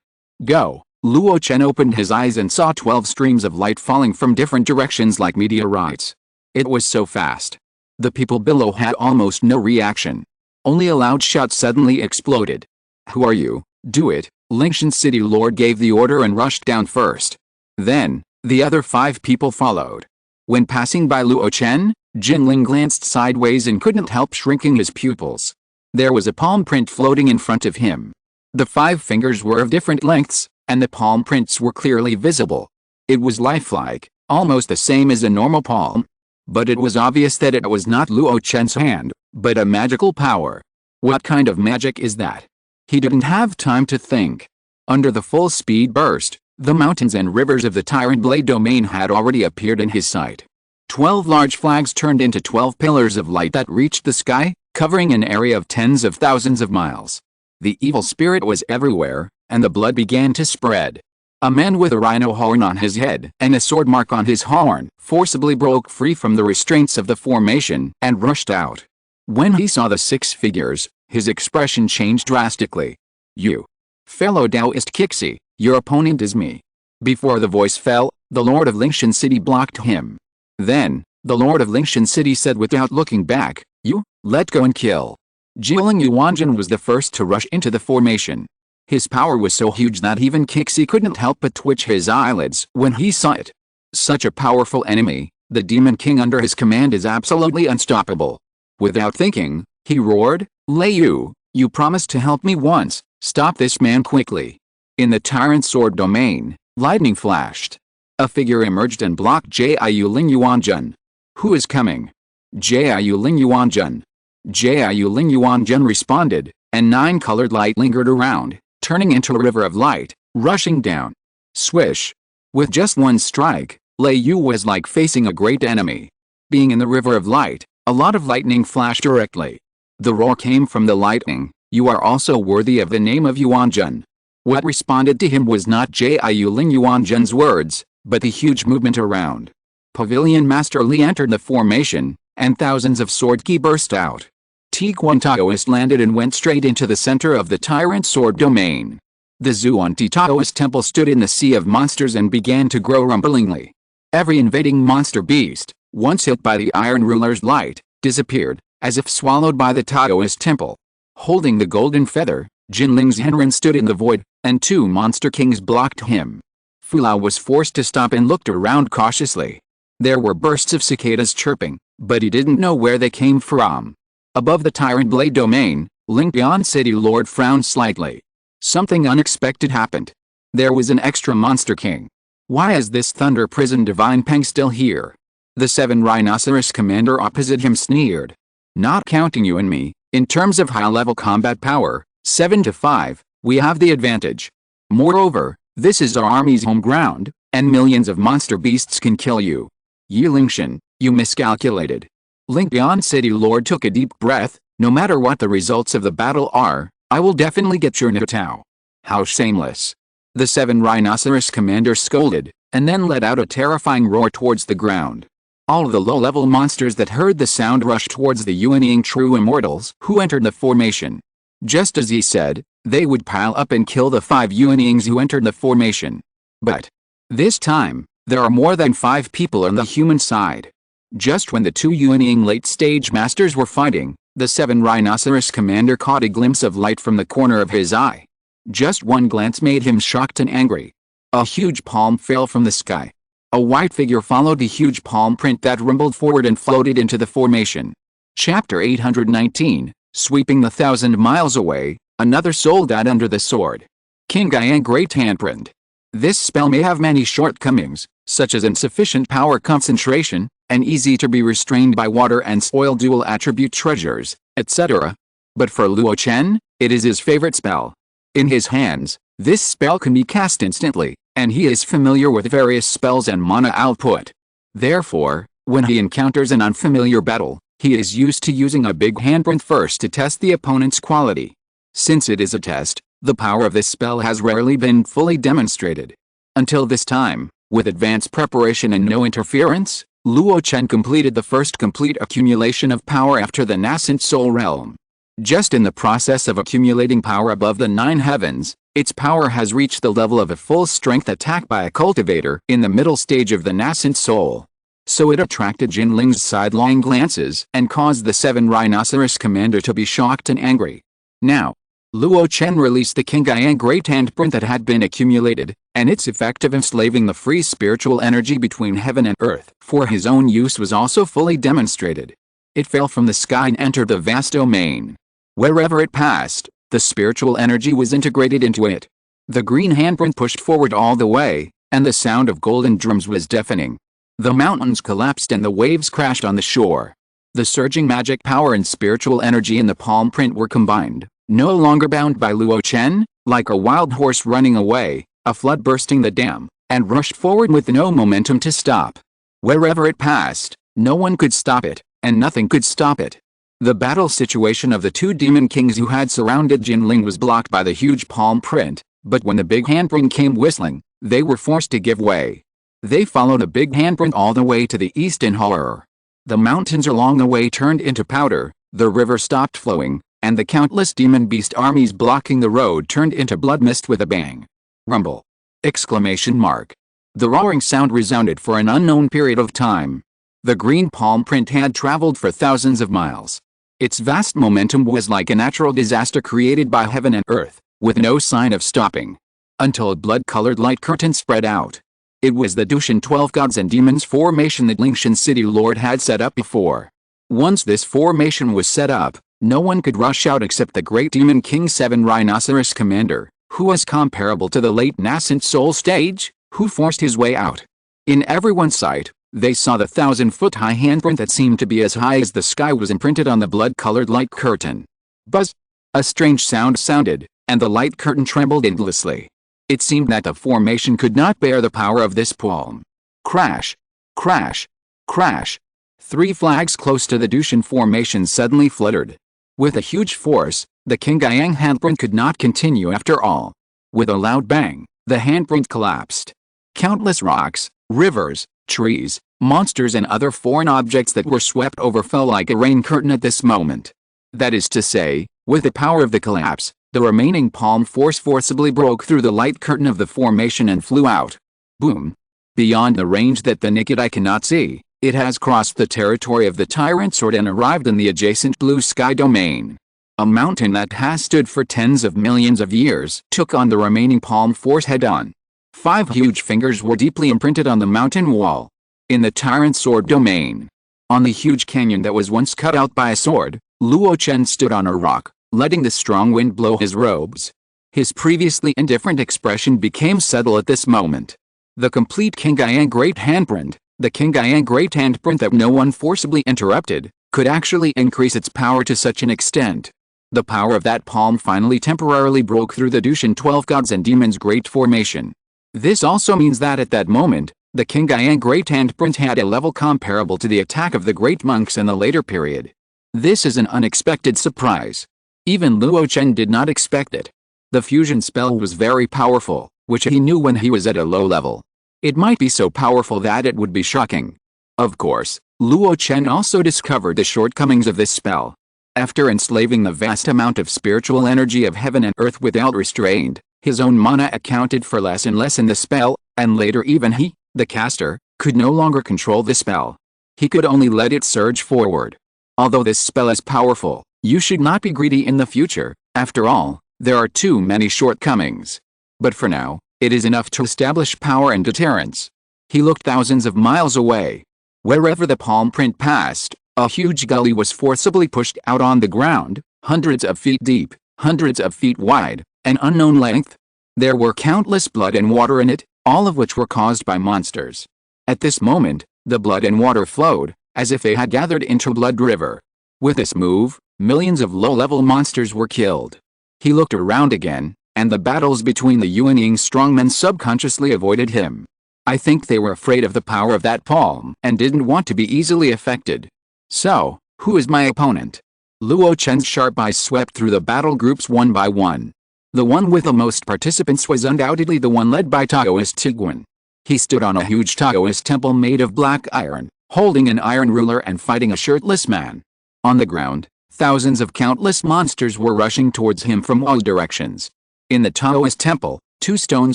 Go! Luo Chen opened his eyes and saw 12 streams of light falling from different directions like meteorites. It was so fast. The people below had almost no reaction. Only a loud shout suddenly exploded. Who are you? Do it! Lingshan City Lord gave the order and rushed down first. Then, the other 5 people followed. When passing by Luo Chen, Jinling glanced sideways and couldn't help shrinking his pupils. There was a palm print floating in front of him. The 5 fingers were of different lengths, and the palm prints were clearly visible. It was lifelike, almost the same as a normal palm. But it was obvious that it was not Luo Chen's hand, but a magical power. What kind of magic is that? He didn't have time to think. Under the full speed burst, the mountains and rivers of the Tyrant Blade domain had already appeared in his sight. 12 large flags turned into 12 pillars of light that reached the sky, covering an area of tens of thousands of miles. The evil spirit was everywhere, and the blood began to spread. A man with a rhino horn on his head and a sword mark on his horn forcibly broke free from the restraints of the formation and rushed out. When he saw the 6 figures, his expression changed drastically. You, fellow Taoist Kixi, your opponent is me. Before the voice fell, the Lord of Lingshan City blocked him. Then, The Lord of Lingshan City said without looking back, "You, let go and kill." Jiling Yuanjun was the first to rush into the formation. His power was so huge that even Kixi couldn't help but twitch his eyelids when he saw it. Such a powerful enemy, the Demon King under his command is absolutely unstoppable. Without thinking, he roared, "Lei Yu, you promised to help me once, stop this man quickly." In the Tyrant Sword domain, lightning flashed. A figure emerged and blocked Jiu Ling Yuanjun. "Who is coming?" "Jiu Ling Yuanjun." Jiu Ling Yuanjun responded, and 9 colored light lingered around, turning into a river of light, rushing down. Swish! With just one strike, Lei Yu was like facing a great enemy. Being in the river of light, a lot of lightning flashed directly. The roar came from the lightning, "You are also worthy of the name of Yuanjun." What responded to him was not Jiu Ling Yuanjun's words, but the huge movement around. Pavilion Master Li entered the formation, and thousands of sword ki burst out. Tiguan Taoist landed and went straight into the center of the Tyrant Sword domain. The Zuanti Taoist temple stood in the sea of monsters and began to grow rumblingly. Every invading monster beast, once hit by the Iron Ruler's light, disappeared, as if swallowed by the Taoist temple. Holding the golden feather, Jinling's Henren stood in the void, and 2 monster kings blocked him. Fulao was forced to stop and looked around cautiously. There were bursts of cicadas chirping, but he didn't know where they came from. Above the Tyrant Blade domain, Lingbian City Lord frowned slightly. Something unexpected happened. There was an extra monster king. Why is this thunder prison Divine Peng still here? The 7 Rhinoceros commander opposite him sneered. Not counting you and me, in terms of high-level combat power, 7 to 5, we have the advantage. Moreover, this is our army's home ground, and millions of monster beasts can kill you. Yi Lingshan, you miscalculated. Lingbian City Lord took a deep breath. No matter what the results of the battle are, I will definitely get your Nitao. How shameless. The 7 Rhinoceros commander scolded, and then let out a terrifying roar towards the ground. All the low-level monsters that heard the sound rushed towards the Yuanying true immortals who entered the formation. Just as he said, they would pile up and kill the 5 Yuanyings who entered the formation. But this time, there are more than 5 people on the human side. Just when the 2 Yuanying late-stage masters were fighting, the 7 Rhinoceros commander caught a glimpse of light from the corner of his eye. Just one glance made him shocked and angry. A huge palm fell from the sky. A white figure followed the huge palm print that rumbled forward and floated into the formation. Chapter 819, Sweeping the 1,000 miles away, another soul died under the sword. King Gaian Great Handprint. This spell may have many shortcomings, such as insufficient power concentration, and easy to be restrained by water and soil dual attribute treasures, etc. But for Luo Chen, it is his favorite spell. In his hands, this spell can be cast instantly, and he is familiar with various spells and mana output. Therefore, when he encounters an unfamiliar battle, he is used to using a big handprint first to test the opponent's quality. Since it is a test, the power of this spell has rarely been fully demonstrated. Until this time, with advanced preparation and no interference, Luo Chen completed the first complete accumulation of power after the nascent soul realm. Just in the process of accumulating power above the 9 heavens, its power has reached the level of a full-strength attack by a cultivator in the middle stage of the nascent soul. So it attracted Jinling's sidelong glances and caused the 7 Rhinoceros commander to be shocked and angry. Now, Luo Chen released the King Gaian Great Handprint that had been accumulated, and its effect of enslaving the free spiritual energy between heaven and earth for his own use was also fully demonstrated. It fell from the sky and entered the vast domain. Wherever it passed, the spiritual energy was integrated into it. The green handprint pushed forward all the way, and the sound of golden drums was deafening. The mountains collapsed and the waves crashed on the shore. The surging magic power and spiritual energy in the palm print were combined, no longer bound by Luo Chen, like a wild horse running away, a flood bursting the dam, and rushed forward with no momentum to stop. Wherever it passed, no one could stop it, and nothing could stop it. The battle situation of the 2 demon kings who had surrounded Jinling was blocked by the huge palm print, but when the big handprint came whistling, they were forced to give way. They followed a big handprint all the way to the east in horror. The mountains along the way turned into powder, the river stopped flowing, and the countless demon beast armies blocking the road turned into blood mist with a bang. Rumble! Exclamation mark. The roaring sound resounded for an unknown period of time. The green palm print had traveled for thousands of miles. Its vast momentum was like a natural disaster created by heaven and earth, with no sign of stopping. Until a blood-colored light curtain spread out. It was the Dushan 12 gods and demons formation that Lingshan City Lord had set up before. Once this formation was set up, no one could rush out except the great demon king 7 Rhinoceros Commander, who was comparable to the late nascent soul stage, who forced his way out. In everyone's sight, they saw the 1,000-foot-high handprint that seemed to be as high as the sky was imprinted on the blood-colored light curtain. Buzz! A strange sound sounded, and the light curtain trembled endlessly. It seemed that the formation could not bear the power of this palm. Crash! Crash! Crash! 3 flags close to the Dushan formation suddenly fluttered. With a huge force, the Qingyang handprint could not continue after all. With a loud bang, the handprint collapsed. Countless rocks, rivers, trees, monsters and other foreign objects that were swept over fell like a rain curtain at this moment. That is to say, with the power of the collapse, the remaining palm force forcibly broke through the light curtain of the formation and flew out. Boom! Beyond the range that the naked eye cannot see, it has crossed the territory of the Tyrant Sword and arrived in the adjacent blue sky domain. A mountain that has stood for tens of millions of years took on the remaining palm force head-on. 5 huge fingers were deeply imprinted on the mountain wall. In the Tyrant Sword domain. On the huge canyon that was once cut out by a sword, Luo Chen stood on a rock, letting the strong wind blow his robes. His previously indifferent expression became subtle at this moment. The complete Qingyang Great Handprint, the Qingyang Great Handprint that no one forcibly interrupted, could actually increase its power to such an extent. The power of that palm finally temporarily broke through the Dushan 12 gods and demons great formation. This also means that at that moment, the Qingyang Great Handprint had a level comparable to the attack of the great monks in the later period. This is an unexpected surprise. Even Luo Chen did not expect it. The fusion spell was very powerful, which he knew when he was at a low level. It might be so powerful that it would be shocking. Of course, Luo Chen also discovered the shortcomings of this spell. After enslaving the vast amount of spiritual energy of heaven and earth without restraint, his own mana accounted for less and less in the spell, and later even he, the caster, could no longer control the spell. He could only let it surge forward. Although this spell is powerful, you should not be greedy in the future. After all, there are too many shortcomings. But for now, it is enough to establish power and deterrence. He looked thousands of miles away. Wherever the palm print passed, a huge gully was forcibly pushed out on the ground, hundreds of feet deep, hundreds of feet wide, an unknown length. There were countless blood and water in it, all of which were caused by monsters. At this moment, the blood and water flowed, as if they had gathered into a blood river. With this move, millions of low-level monsters were killed. He looked around again, and the battles between the Yuanying strongmen subconsciously avoided him. I think they were afraid of the power of that palm and didn't want to be easily affected. So, who is my opponent? Luo Chen's sharp eyes swept through the battle groups one by one. The one with the most participants was undoubtedly the one led by Taoist Tiguan. He stood on a huge Taoist temple made of black iron, holding an iron ruler and fighting a shirtless man. On the ground, thousands of countless monsters were rushing towards him from all directions. In the Taoist temple, 2 stone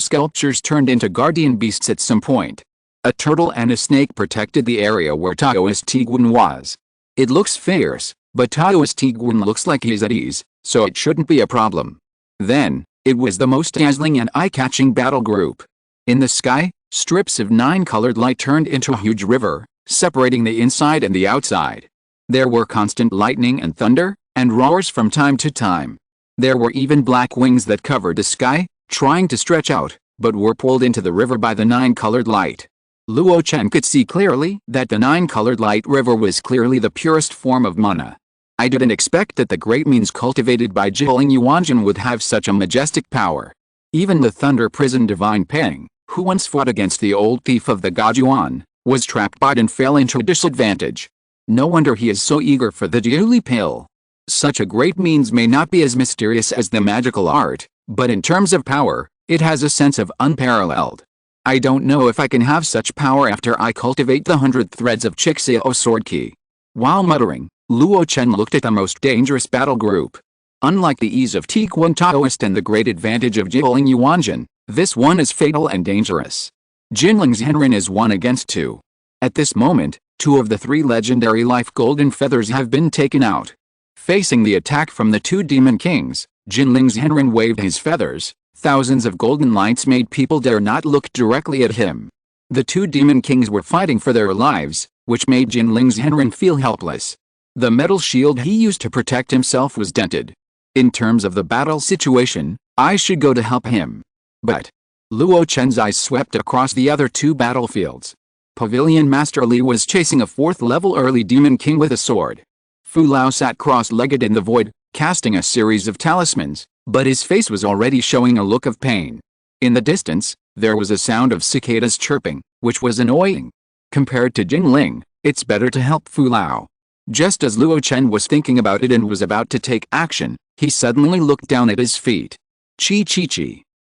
sculptures turned into guardian beasts at some point. A turtle and a snake protected the area where Taoist Tiguan was. It looks fierce, but Taoist Tiguan looks like he's at ease, so it shouldn't be a problem. Then, it was the most dazzling and eye-catching battle group. In the sky, strips of 9-colored light turned into a huge river, separating the inside and the outside. There were constant lightning and thunder, and roars from time to time. There were even black wings that covered the sky, trying to stretch out, but were pulled into the river by the 9-colored light. Luo Chen could see clearly that the 9-colored light river was clearly the purest form of mana. I didn't expect that the great means cultivated by Jilin Yuanjin would have such a majestic power. Even the thunder prison divine Peng, who once fought against the old thief of the god Yuan, was trapped by it and fell into a disadvantage. No wonder he is so eager for the Zongmiao Pill. Such a great means may not be as mysterious as the magical art, but in terms of power, it has a sense of unparalleled. I don't know if I can have such power after I cultivate the 100 threads of Chixio sword key. While muttering, Luo Chen looked at the most dangerous battle group. Unlike the ease of Tiguan Taoist and the great advantage of Jilin Yuanjin, this one is fatal and dangerous. Jinling Zhenren is 1 against 2. At this moment, 2 of the 3 legendary life golden feathers have been taken out. Facing the attack from the 2 demon kings, Jinling's Henren waved his feathers. Thousands of golden lights made people dare not look directly at him. The 2 demon kings were fighting for their lives, which made Jinling's Henren feel helpless. The metal shield he used to protect himself was dented. In terms of the battle situation, I should go to help him. But Luo Chen's eyes swept across the other 2 battlefields. Pavilion Master Li was chasing a 4th level early demon king with a sword. Fu Lao sat cross-legged in the void, casting a series of talismans, but his face was already showing a look of pain. In the distance, there was a sound of cicadas chirping, which was annoying. Compared to Jinling, it's better to help Fu Lao. Just as Luo Chen was thinking about it and was about to take action, he suddenly looked down at his feet. Chi.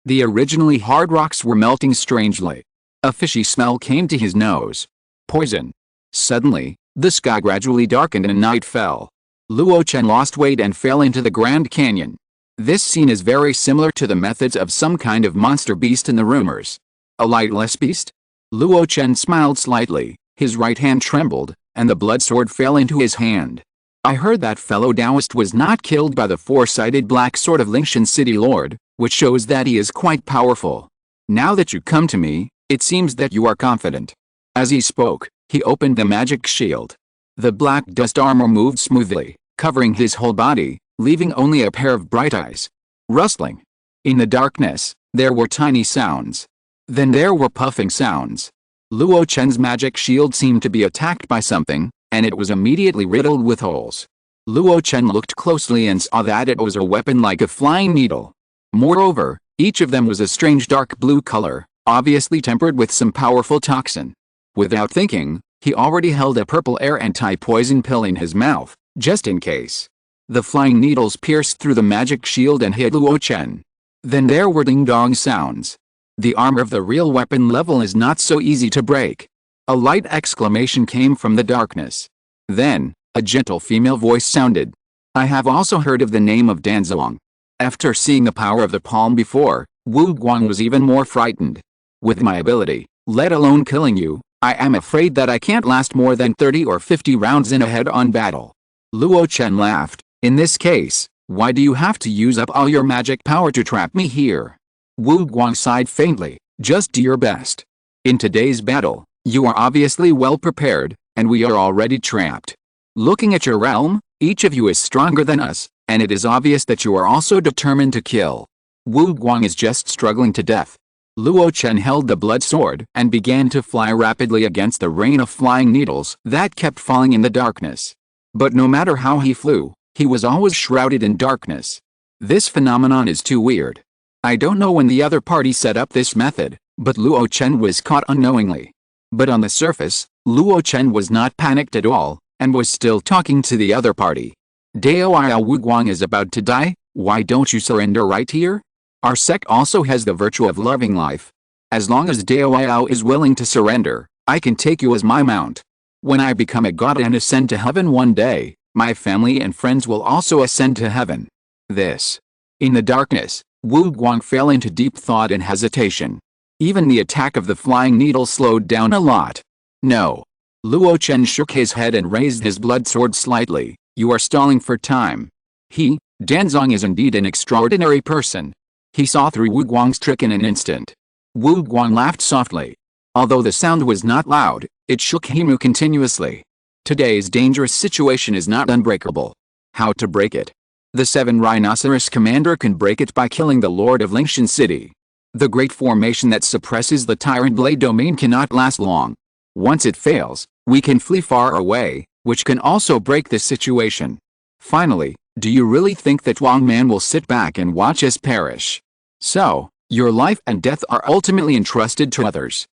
The originally hard rocks were melting strangely. A fishy smell came to his nose. Poison. Suddenly, the sky gradually darkened and night fell. Luo Chen lost weight and fell into the Grand Canyon. This scene is very similar to the methods of some kind of monster beast in the rumors. A lightless beast? Luo Chen smiled slightly, his right hand trembled, and the blood sword fell into his hand. I heard that fellow Taoist was not killed by the 4-sided black sword of Lingshan City Lord, which shows that he is quite powerful. Now that you come to me, it seems that you are confident. As he spoke, he opened the magic shield. The black dust armor moved smoothly, covering his whole body, leaving only a pair of bright eyes. Rustling. In the darkness, there were tiny sounds. Then there were puffing sounds. Luo Chen's magic shield seemed to be attacked by something, and it was immediately riddled with holes. Luo Chen looked closely and saw that it was a weapon like a flying needle. Moreover, each of them was a strange dark blue color, obviously tempered with some powerful toxin. Without thinking, he already held a purple air anti-poison pill in his mouth, just in case. The flying needles pierced through the magic shield and hit Luo Chen. Then there were ding-dong sounds. The armor of the real weapon level is not so easy to break. A light exclamation came from the darkness. Then, a gentle female voice sounded. I have also heard of the name of Danzong. After seeing the power of the palm before, Wu Guang was even more frightened. With my ability, let alone killing you, I am afraid that I can't last more than 30 or 50 rounds in a head-on battle. Luo Chen laughed. In this case, why do you have to use up all your magic power to trap me here? Wu Guang sighed faintly. Just do your best. In today's battle, you are obviously well prepared, and we are already trapped. Looking at your realm, each of you is stronger than us, and it is obvious that you are also determined to kill. Wu Guang is just struggling to death. Luo Chen held the blood sword and began to fly rapidly against the rain of flying needles that kept falling in the darkness. But no matter how he flew, he was always shrouded in darkness. This phenomenon is too weird. I don't know when the other party set up this method, but Luo Chen was caught unknowingly. But on the surface, Luo Chen was not panicked at all, and was still talking to the other party. Daoyao Wu Guang is about to die, why don't you surrender right here? Our sect also has the virtue of loving life. As long as Daoyao is willing to surrender, I can take you as my mount. When I become a god and ascend to heaven one day, my family and friends will also ascend to heaven. This. In the darkness, Wu Guang fell into deep thought and hesitation. Even the attack of the flying needle slowed down a lot. No. Luo Chen shook his head and raised his blood sword slightly. You are stalling for time. Danzong is indeed an extraordinary person. He saw through Wu Guang's trick in an instant. Wu Guang laughed softly. Although the sound was not loud, it shook Himu continuously. Today's dangerous situation is not unbreakable. How to break it? The 7 Rhinoceros Commander can break it by killing the Lord of Lingshan City. The great formation that suppresses the Tyrant Blade domain cannot last long. Once it fails, we can flee far away, which can also break the situation. Finally, do you really think that Wang Man will sit back and watch us perish? So, your life and death are ultimately entrusted to others.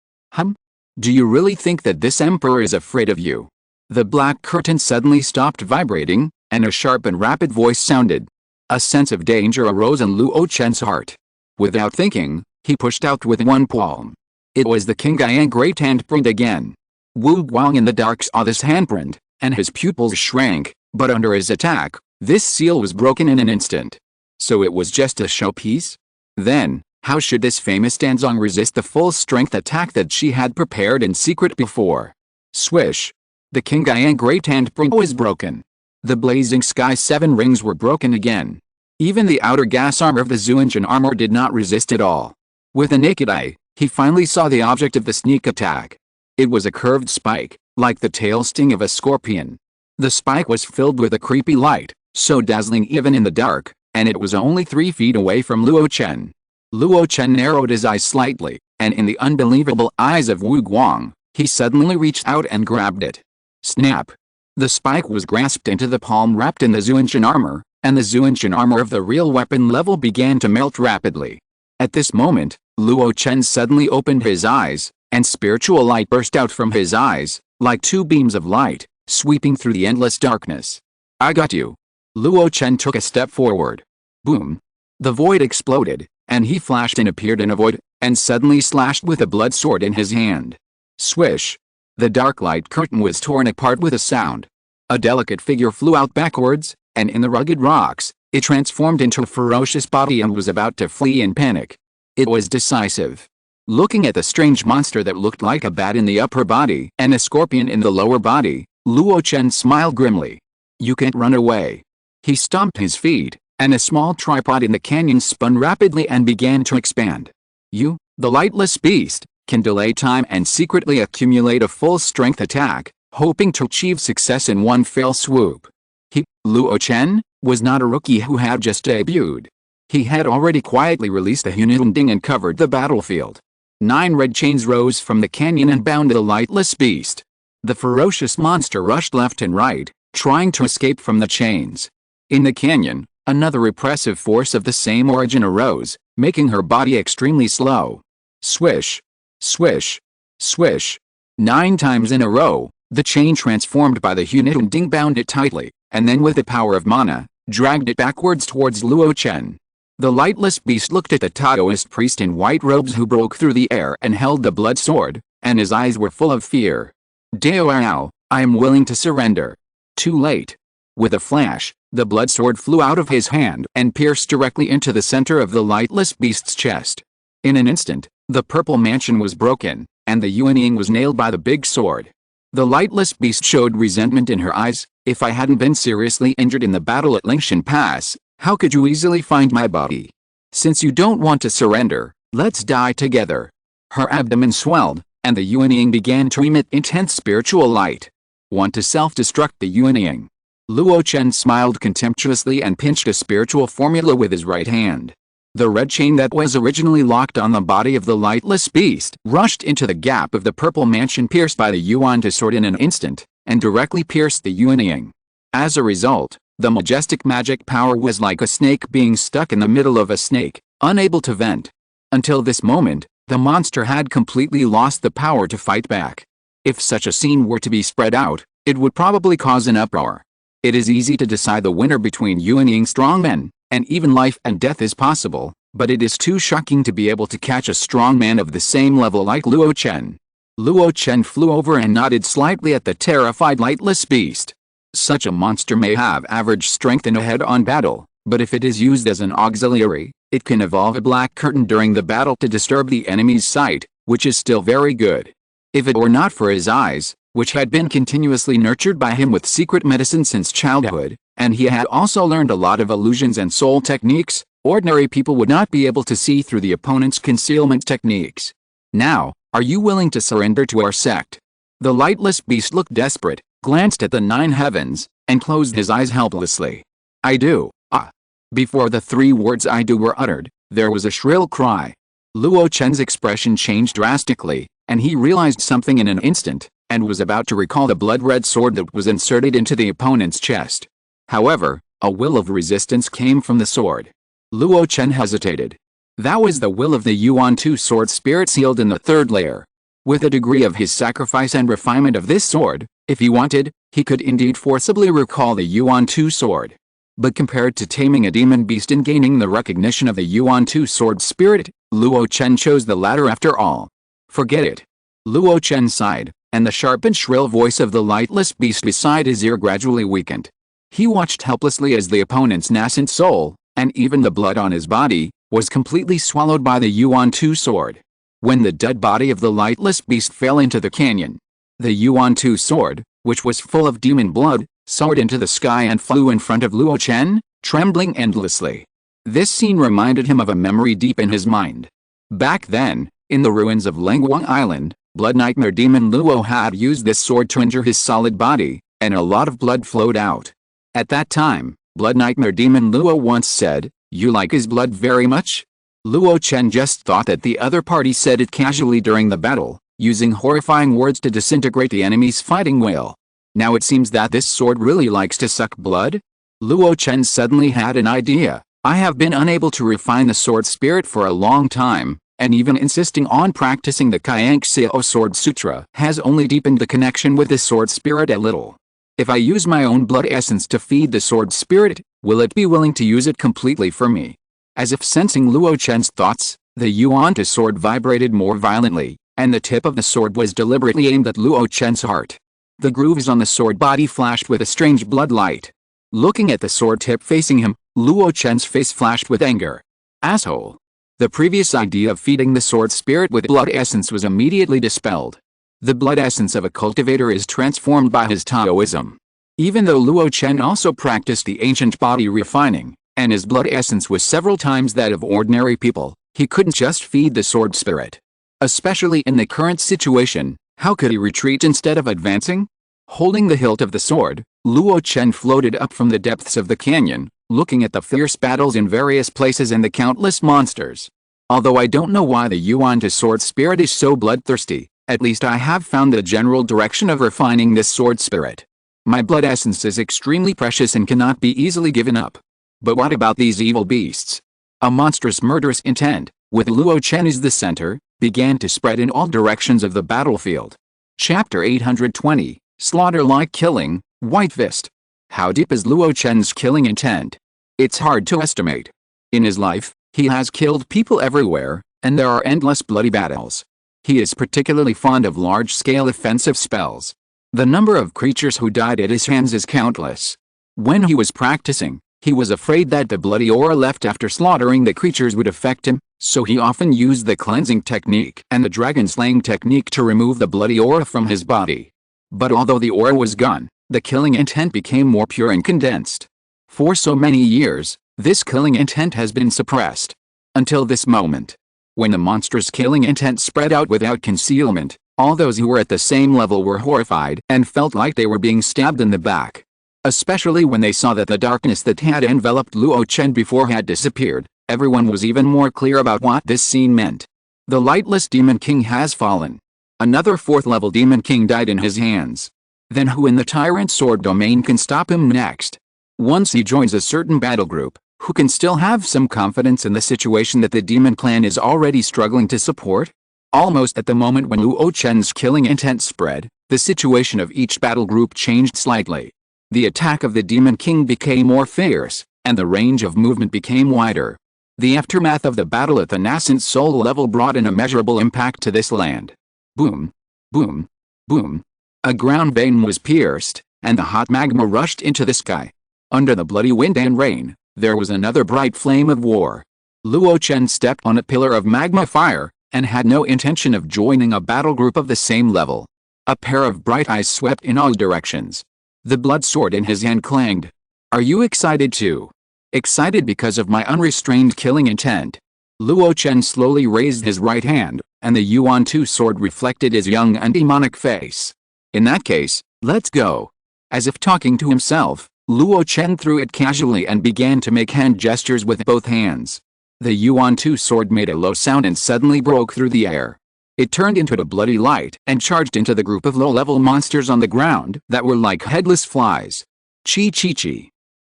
Do you really think that this emperor is afraid of you? The black curtain suddenly stopped vibrating, and a sharp and rapid voice sounded. A sense of danger arose in Luo Chen's heart. Without thinking, he pushed out with one palm. It was the King Guiyang great handprint again. Wu Guang in the dark saw this handprint, and his pupils shrank, but under his attack, this seal was broken in an instant. So it was just a showpiece? Then, how should this famous Danzong resist the full strength attack that she had prepared in secret before? Swish! The Qingyang Great Hand Pro was broken. The blazing sky 7 rings were broken again. Even the outer gas armor of the Zuanjin armor did not resist at all. With the naked eye, he finally saw the object of the sneak attack. It was a curved spike, like the tail sting of a scorpion. The spike was filled with a creepy light, so dazzling even in the dark, and it was only 3 feet away from Luo Chen. Luo Chen narrowed his eyes slightly, and in the unbelievable eyes of Wu Guang, he suddenly reached out and grabbed it. Snap! The spike was grasped into the palm wrapped in the Zuanjin armor, and the Zuanjin armor of the real weapon level began to melt rapidly. At this moment, Luo Chen suddenly opened his eyes, and spiritual light burst out from his eyes, like 2 beams of light, sweeping through the endless darkness. I got you. Luo Chen took a step forward. Boom! The void exploded, and he flashed and appeared in a void, and suddenly slashed with a blood sword in his hand. Swish! The dark light curtain was torn apart with a sound. A delicate figure flew out backwards, and in the rugged rocks, it transformed into a ferocious body and was about to flee in panic. It was decisive. Looking at the strange monster that looked like a bat in the upper body and a scorpion in the lower body, Luo Chen smiled grimly. You can't run away. He stomped his feet, and a small tripod in the canyon spun rapidly and began to expand. You, the lightless beast, can delay time and secretly accumulate a full-strength attack, hoping to achieve success in one fell swoop. He, Luo Chen, was not a rookie who had just debuted. He had already quietly released the Hununding and covered the battlefield. 9 red chains rose from the canyon and bound the lightless beast. The ferocious monster rushed left and right, trying to escape from the chains. In the canyon, another repressive force of the same origin arose, making her body extremely slow. Swish! Swish! Swish! 9 times in a row, the chain transformed by the Hununding bound it tightly, and then with the power of mana, dragged it backwards towards Luo Chen. The lightless beast looked at the Taoist priest in white robes who broke through the air and held the blood sword, and his eyes were full of fear. Dao, I am willing to surrender. Too late. With a flash, the blood sword flew out of his hand and pierced directly into the center of the lightless beast's chest. In an instant, the purple mansion was broken, and the Yuanying was nailed by the big sword. The lightless beast showed resentment in her eyes. If I hadn't been seriously injured in the battle at Lingshan Pass, how could you easily find my body? Since you don't want to surrender, let's die together. Her abdomen swelled, and the Yuanying began to emit intense spiritual light. Want to self-destruct the Yuanying? Luo Chen smiled contemptuously and pinched a spiritual formula with his right hand. The red chain that was originally locked on the body of the lightless beast rushed into the gap of the purple mansion pierced by the Yuan sword in an instant, and directly pierced the Yuanying. As a result, the majestic magic power was like a snake being stuck in the middle of a snake, unable to vent. Until this moment, the monster had completely lost the power to fight back. If such a scene were to be spread out, it would probably cause an uproar. It is easy to decide the winner between Yuanying strongmen, and even life and death is possible, but it is too shocking to be able to catch a strong man of the same level like Luo Chen. Luo Chen flew over and nodded slightly at the terrified lightless beast. Such a monster may have average strength in a head-on battle, but if it is used as an auxiliary, it can evolve a black curtain during the battle to disturb the enemy's sight, which is still very good. If it were not for his eyes, which had been continuously nurtured by him with secret medicine since childhood, and he had also learned a lot of illusions and soul techniques, ordinary people would not be able to see through the opponent's concealment techniques. Now, are you willing to surrender to our sect? The lightless beast looked desperate, glanced at the 9 heavens, and closed his eyes helplessly. I do. Ah. Before the 3 words I do were uttered, there was a shrill cry. Luo Chen's expression changed drastically, and he realized something in an instant, and was about to recall the blood-red sword that was inserted into the opponent's chest. However, a will of resistance came from the sword. Luo Chen hesitated. That was the will of the Yuan sword spirit sealed in the 3rd layer. With a degree of his sacrifice and refinement of this sword, if he wanted, he could indeed forcibly recall the Yuan sword. But compared to taming a demon beast and gaining the recognition of the Yuan sword spirit, Luo Chen chose the latter after all. Forget it. Luo Chen sighed, and the sharp and shrill voice of the lightless beast beside his ear gradually weakened. He watched helplessly as the opponent's nascent soul, and even the blood on his body, was completely swallowed by the Yuan sword. When the dead body of the lightless beast fell into the canyon, the Yuan sword, which was full of demon blood, soared into the sky and flew in front of Luo Chen, trembling endlessly. This scene reminded him of a memory deep in his mind. Back then, in the ruins of Lengguang Island, Blood Nightmare Demon Luo had used this sword to injure his solid body, and a lot of blood flowed out. At that time, Blood Nightmare Demon Luo once said, "You like his blood very much?" Luo Chen just thought that the other party said it casually during the battle, using horrifying words to disintegrate the enemy's fighting will. Now it seems that this sword really likes to suck blood? Luo Chen suddenly had an idea. I have been unable to refine the sword spirit for a long time, and even insisting on practicing the Xiao Sword Sutra has only deepened the connection with the sword spirit a little. If I use my own blood essence to feed the sword spirit, will it be willing to use it completely for me? As if sensing Luo Chen's thoughts, the yuan to sword vibrated more violently, and the tip of the sword was deliberately aimed at Luo Chen's heart. The grooves on the sword body flashed with a strange blood light. Looking at the sword tip facing him, Luo Chen's face flashed with anger. Asshole! The previous idea of feeding the sword spirit with blood essence was immediately dispelled. The blood essence of a cultivator is transformed by his Taoism. Even though Luo Chen also practiced the ancient body refining, and his blood essence was several times that of ordinary people, he couldn't just feed the sword spirit. Especially in the current situation, how could he retreat instead of advancing? Holding the hilt of the sword, Luo Chen floated up from the depths of the canyon, looking at the fierce battles in various places and the countless monsters. Although I don't know why the yuan to sword spirit is so bloodthirsty, at least I have found the general direction of refining this sword spirit. My blood essence is extremely precious and cannot be easily given up. But what about these evil beasts? A monstrous murderous intent, with Luo Chen as the center, began to spread in all directions of the battlefield. Chapter 820, Slaughter Like Killing, White Fist. How deep is Luo Chen's killing intent? It's hard to estimate. In his life, he has killed people everywhere, and there are endless bloody battles. He is particularly fond of large-scale offensive spells. The number of creatures who died at his hands is countless. When he was practicing, he was afraid that the bloody aura left after slaughtering the creatures would affect him, so he often used the cleansing technique and the dragon slaying technique to remove the bloody aura from his body. But although the aura was gone, the killing intent became more pure and condensed. For so many years, this killing intent has been suppressed. Until this moment. When the monstrous killing intent spread out without concealment, all those who were at the same level were horrified and felt like they were being stabbed in the back. Especially when they saw that the darkness that had enveloped Luo Chen before had disappeared, everyone was even more clear about what this scene meant. The lightless Demon King has fallen. Another 4th level Demon King died in his hands. Then who in the Tyrant Sword domain can stop him next? Once he joins a certain battle group, who can still have some confidence in the situation that the Demon Clan is already struggling to support? Almost at the moment when Luo Chen's killing intent spread, the situation of each battle group changed slightly. The attack of the Demon King became more fierce, and the range of movement became wider. The aftermath of the battle at the nascent soul level brought an immeasurable impact to this land. Boom, boom, boom. A ground vein was pierced, and the hot magma rushed into the sky. Under the bloody wind and rain, there was another bright flame of war. Luo Chen stepped on a pillar of magma fire, and had no intention of joining a battle group of the same level. A pair of bright eyes swept in all directions. The blood sword in his hand clanged. Are you excited too? Excited because of my unrestrained killing intent? Luo Chen slowly raised his right hand, and the Yuan Tu sword reflected his young and demonic face. In that case, let's go. As if talking to himself, Luo Chen threw it casually and began to make hand gestures with both hands. The Yuan Tu sword made a low sound and suddenly broke through the air. It turned into a bloody light and charged into the group of low-level monsters on the ground that were like headless flies. Chi.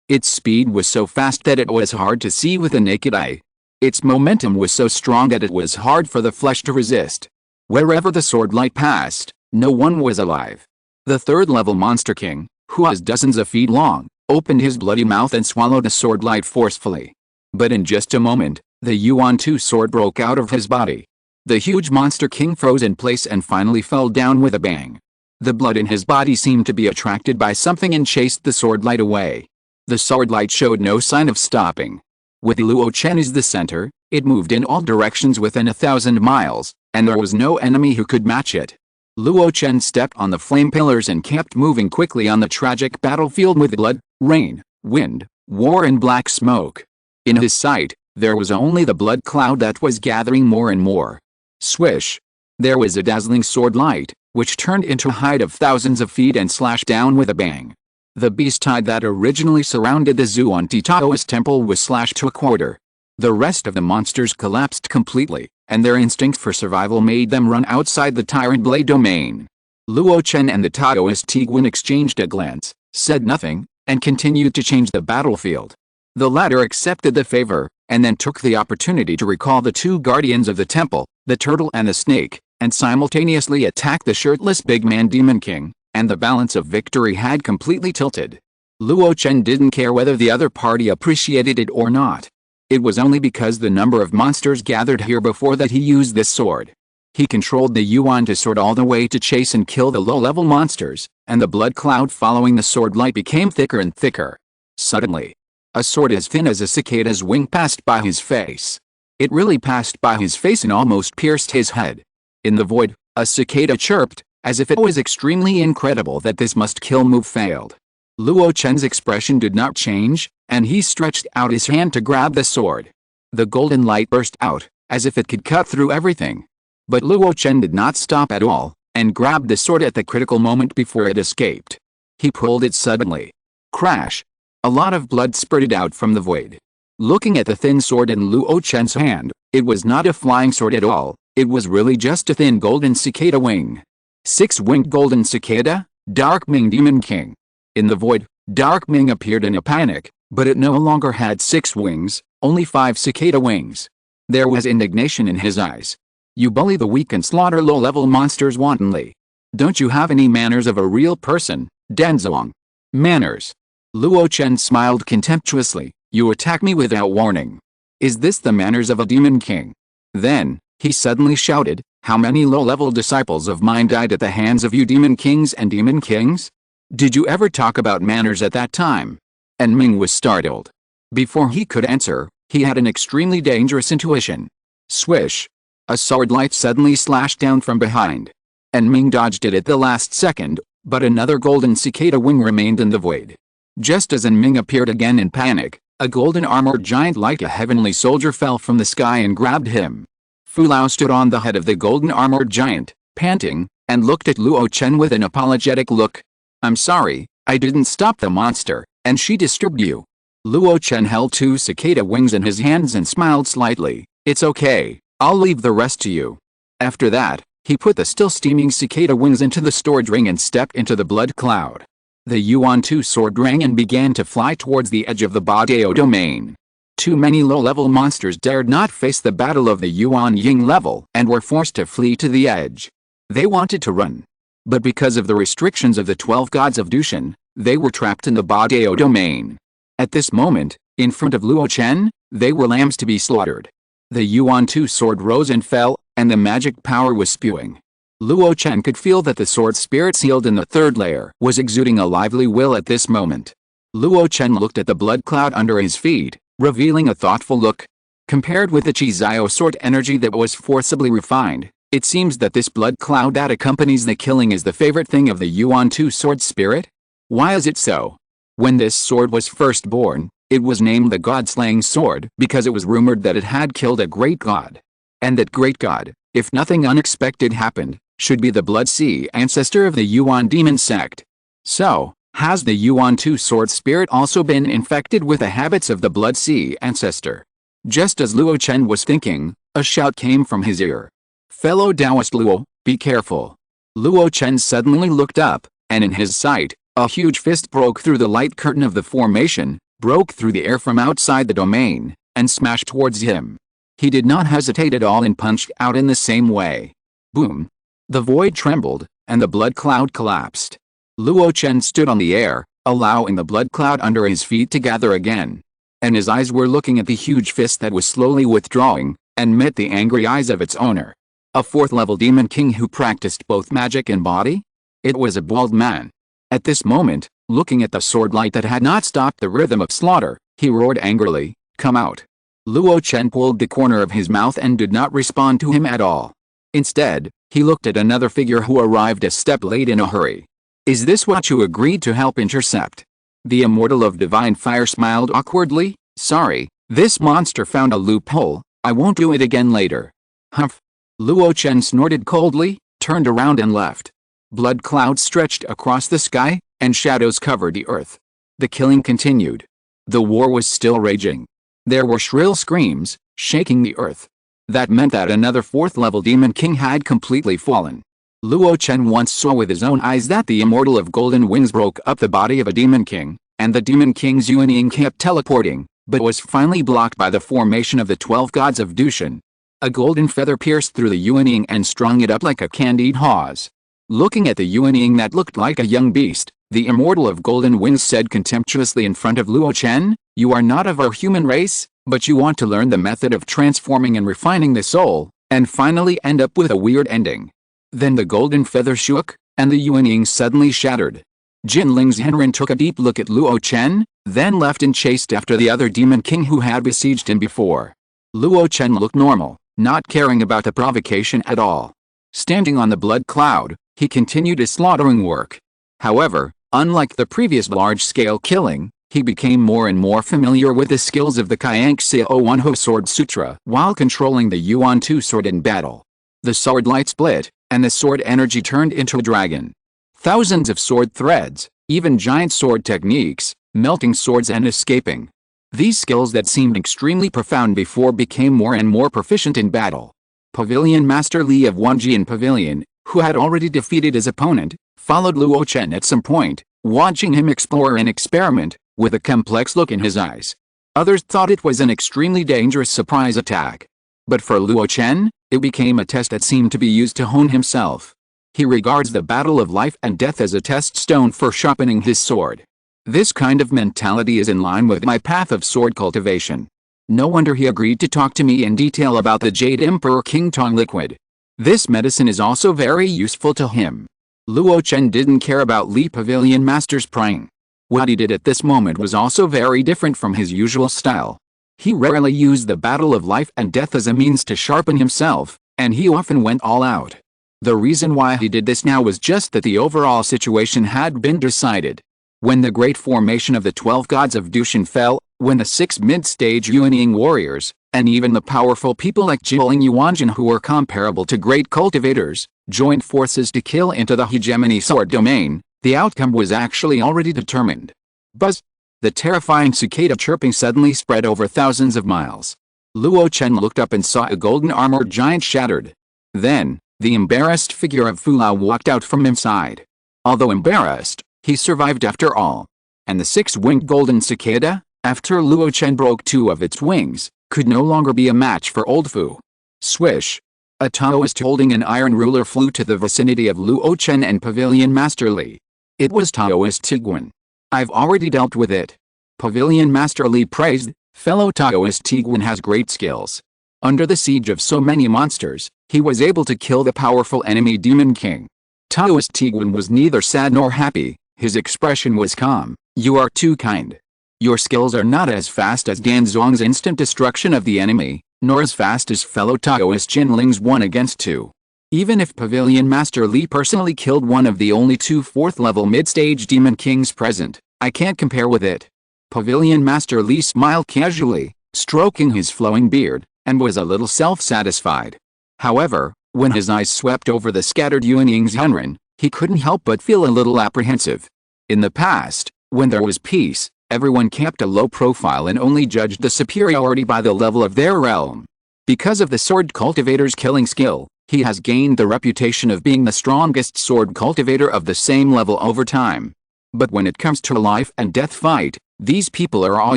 Its speed was so fast that it was hard to see with the naked eye. Its momentum was so strong that it was hard for the flesh to resist. Wherever the sword light passed, no one was alive. The 3rd-level Monster King, who was dozens of feet long, opened his bloody mouth and swallowed the sword light forcefully. But in just a moment, the Yuan Tu sword broke out of his body. The huge Monster King froze in place and finally fell down with a bang. The blood in his body seemed to be attracted by something and chased the sword light away. The sword light showed no sign of stopping. With Luo Chen as the center, it moved in all directions within 1,000 miles, and there was no enemy who could match it. Luo Chen stepped on the flame pillars and kept moving quickly on the tragic battlefield with blood, rain, wind, war and black smoke. In his sight, there was only the blood cloud that was gathering more and more. Swish! There was a dazzling sword light, which turned into a height of thousands of feet and slashed down with a bang. The beast tide that originally surrounded the Zhuangti Taoist temple was slashed to a quarter. The rest of the monsters collapsed completely, and their instinct for survival made them run outside the Tyrant Blade domain. Luo Chen and the Taoist Tiguan exchanged a glance, said nothing, and continued to change the battlefield. The latter accepted the favor, and then took the opportunity to recall the two guardians of the temple, the turtle and the snake, and simultaneously attack the shirtless big man Demon King, and the balance of victory had completely tilted. Luo Chen didn't care whether the other party appreciated it or not. It was only because the number of monsters gathered here before that he used this sword. He controlled the Yuan to sword all the way to chase and kill the low-level monsters, and the blood cloud following the sword light became thicker and thicker. Suddenly, a sword as thin as a cicada's wing passed by his face. It really passed by his face and almost pierced his head. In the void, a cicada chirped, as if it was extremely incredible that this must-kill move failed. Luo Chen's expression did not change, and he stretched out his hand to grab the sword. The golden light burst out, as if it could cut through everything. But Luo Chen did not stop at all, and grabbed the sword at the critical moment before it escaped. He pulled it suddenly. Crash! A lot of blood spurted out from the void. Looking at the thin sword in Luo Chen's hand, it was not a flying sword at all, it was really just a thin golden cicada wing. Six-winged golden cicada, Dark Ming Demon King. In the void, Dark Ming appeared in a panic, but it no longer had 6 wings, only 5 cicada wings. There was indignation in his eyes. You bully the weak and slaughter low-level monsters wantonly. Don't you have any manners of a real person, Danzong? Manners? Luo Chen smiled contemptuously. You attack me without warning. Is this the manners of a demon king? Then, he suddenly shouted, how many low-level disciples of mine died at the hands of you demon kings and demon kings? Did you ever talk about manners at that time? And Ming was startled. Before he could answer, he had an extremely dangerous intuition. Swish! A sword light suddenly slashed down from behind. And Ming dodged it at the last second, but another golden cicada wing remained in the void. Just as Ming appeared again in panic, a golden armored giant like a heavenly soldier fell from the sky and grabbed him. Fu Lao stood on the head of the golden armored giant, panting, and looked at Luo Chen with an apologetic look. I'm sorry, I didn't stop the monster, and she disturbed you. Luo Chen held 2 cicada wings in his hands and smiled slightly. It's okay, I'll leave the rest to you. After that, he put the still steaming cicada wings into the storage ring and stepped into the blood cloud. The Yuan 2 sword rang and began to fly towards the edge of the Badao domain. Too many low-level monsters dared not face the battle of the Yuan Ying level and were forced to flee to the edge. They wanted to run. But because of the restrictions of the 12 gods of Dushan, they were trapped in the Badao domain. At this moment, in front of Luo Chen, they were lambs to be slaughtered. The Yuan 2 sword rose and fell, and the magic power was spewing. Luo Chen could feel that the sword spirit sealed in the 3rd layer was exuding a lively will at this moment. Luo Chen looked at the blood cloud under his feet, revealing a thoughtful look. Compared with the Chizio sword energy that was forcibly refined, it seems that this blood cloud that accompanies the killing is the favorite thing of the Yuan 2 sword spirit? Why is it so? When this sword was first born, it was named the God-slaying sword because it was rumored that it had killed a great god. And that great god, if nothing unexpected happened, should be the Blood Sea ancestor of the Yuan demon sect. So, has the Yuan 2 sword spirit also been infected with the habits of the Blood Sea ancestor? Just as Luo Chen was thinking, a shout came from his ear. Fellow Taoist Luo, be careful. Luo Chen suddenly looked up, and in his sight, a huge fist broke through the light curtain of the formation, broke through the air from outside the domain, and smashed towards him. He did not hesitate at all and punched out in the same way. Boom! The void trembled, and the blood cloud collapsed. Luo Chen stood on the air, allowing the blood cloud under his feet to gather again. And his eyes were looking at the huge fist that was slowly withdrawing, and met the angry eyes of its owner. A 4th-level demon king who practiced both magic and body? It was a bald man. At this moment, looking at the sword light that had not stopped the rhythm of slaughter, he roared angrily, "Come out!" Luo Chen pulled the corner of his mouth and did not respond to him at all. Instead, He looked at another figure who arrived a step late in a hurry. Is this what you agreed to help intercept? The immortal of divine fire smiled awkwardly. Sorry, this monster found a loophole. I won't do it again later. Humph. Luo Chen snorted coldly, turned around and left. Blood clouds stretched across the sky, and shadows covered the earth. The killing continued. The war was still raging. There were shrill screams, shaking the earth. That meant that another fourth-level demon king had completely fallen. Luo Chen once saw with his own eyes that the immortal of golden wings broke up the body of a demon king, and the demon king's Yuanying kept teleporting, but was finally blocked by the formation of the 12 gods of Dushan. A golden feather pierced through the Yuanying and strung it up like a candied hawse. Looking at the Yuanying that looked like a young beast, the immortal of golden wings said contemptuously in front of Luo Chen, "You are not of our human race, but you want to learn the method of transforming and refining the soul, and finally end up with a weird ending." Then the golden feather shook, and the Yuanying suddenly shattered. Jinling's Henren took a deep look at Luo Chen, then left and chased after the other demon king who had besieged him before. Luo Chen looked normal, not caring about the provocation at all. Standing on the blood cloud, he continued his slaughtering work. However, unlike the previous large-scale killing, he became more and more familiar with the skills of the Kaiangxia Wanho Sword Sutra while controlling the Yuan 2 sword in battle. The sword light split, and the sword energy turned into a dragon. Thousands of sword threads, even giant sword techniques, melting swords and escaping. These skills that seemed extremely profound before became more and more proficient in battle. Pavilion Master Li of Wanjian Pavilion, who had already defeated his opponent, followed Luo Chen at some point, watching him explore and experiment, with a complex look in his eyes. Others thought it was an extremely dangerous surprise attack. But for Luo Chen, it became a test that seemed to be used to hone himself. He regards the battle of life and death as a test stone for sharpening his sword. This kind of mentality is in line with my path of sword cultivation. No wonder he agreed to talk to me in detail about the Jade Emperor King Tong liquid. This medicine is also very useful to him. Luo Chen didn't care about Li Pavilion Master's prying. What he did at this moment was also very different from his usual style. He rarely used the battle of life and death as a means to sharpen himself, and he often went all out. The reason why he did this now was just that the overall situation had been decided. When the great formation of the 12 gods of Dushan fell, when the 6 mid-stage Yuanying warriors, and even the powerful people like Jiling Yuanjin who were comparable to great cultivators, joined forces to kill into the hegemony sword domain, the outcome was actually already determined. Buzz! The terrifying cicada chirping suddenly spread over thousands of miles. Luo Chen looked up and saw a golden armored giant shattered. Then, the embarrassed figure of Fu Lao walked out from inside. Although embarrassed, he survived after all. And the 6-winged golden cicada, after Luo Chen broke 2 of its wings, could no longer be a match for old Fu. Swish! A Taoist holding an iron ruler flew to the vicinity of Luo Chen and Pavilion Master Li. It was Taoist Tiguan. I've already dealt with it. Pavilion Master Li praised, fellow Taoist Tiguan has great skills. Under the siege of so many monsters, he was able to kill the powerful enemy Demon King. Taoist Tiguan was neither sad nor happy, his expression was calm. You are too kind. Your skills are not as fast as Dan Zong's instant destruction of the enemy, nor as fast as fellow Taoist Jinling's 1 against 2. Even if Pavilion Master Li personally killed one of the only 2 4th-level mid-stage demon kings present, I can't compare with it. Pavilion Master Li smiled casually, stroking his flowing beard, and was a little self-satisfied. However, when his eyes swept over the scattered Yuanying's Henren, he couldn't help but feel a little apprehensive. In the past, when there was peace, everyone kept a low profile and only judged the superiority by the level of their realm. Because of the sword cultivator's killing skill, he has gained the reputation of being the strongest sword cultivator of the same level over time. But when it comes to a life and death fight, these people are all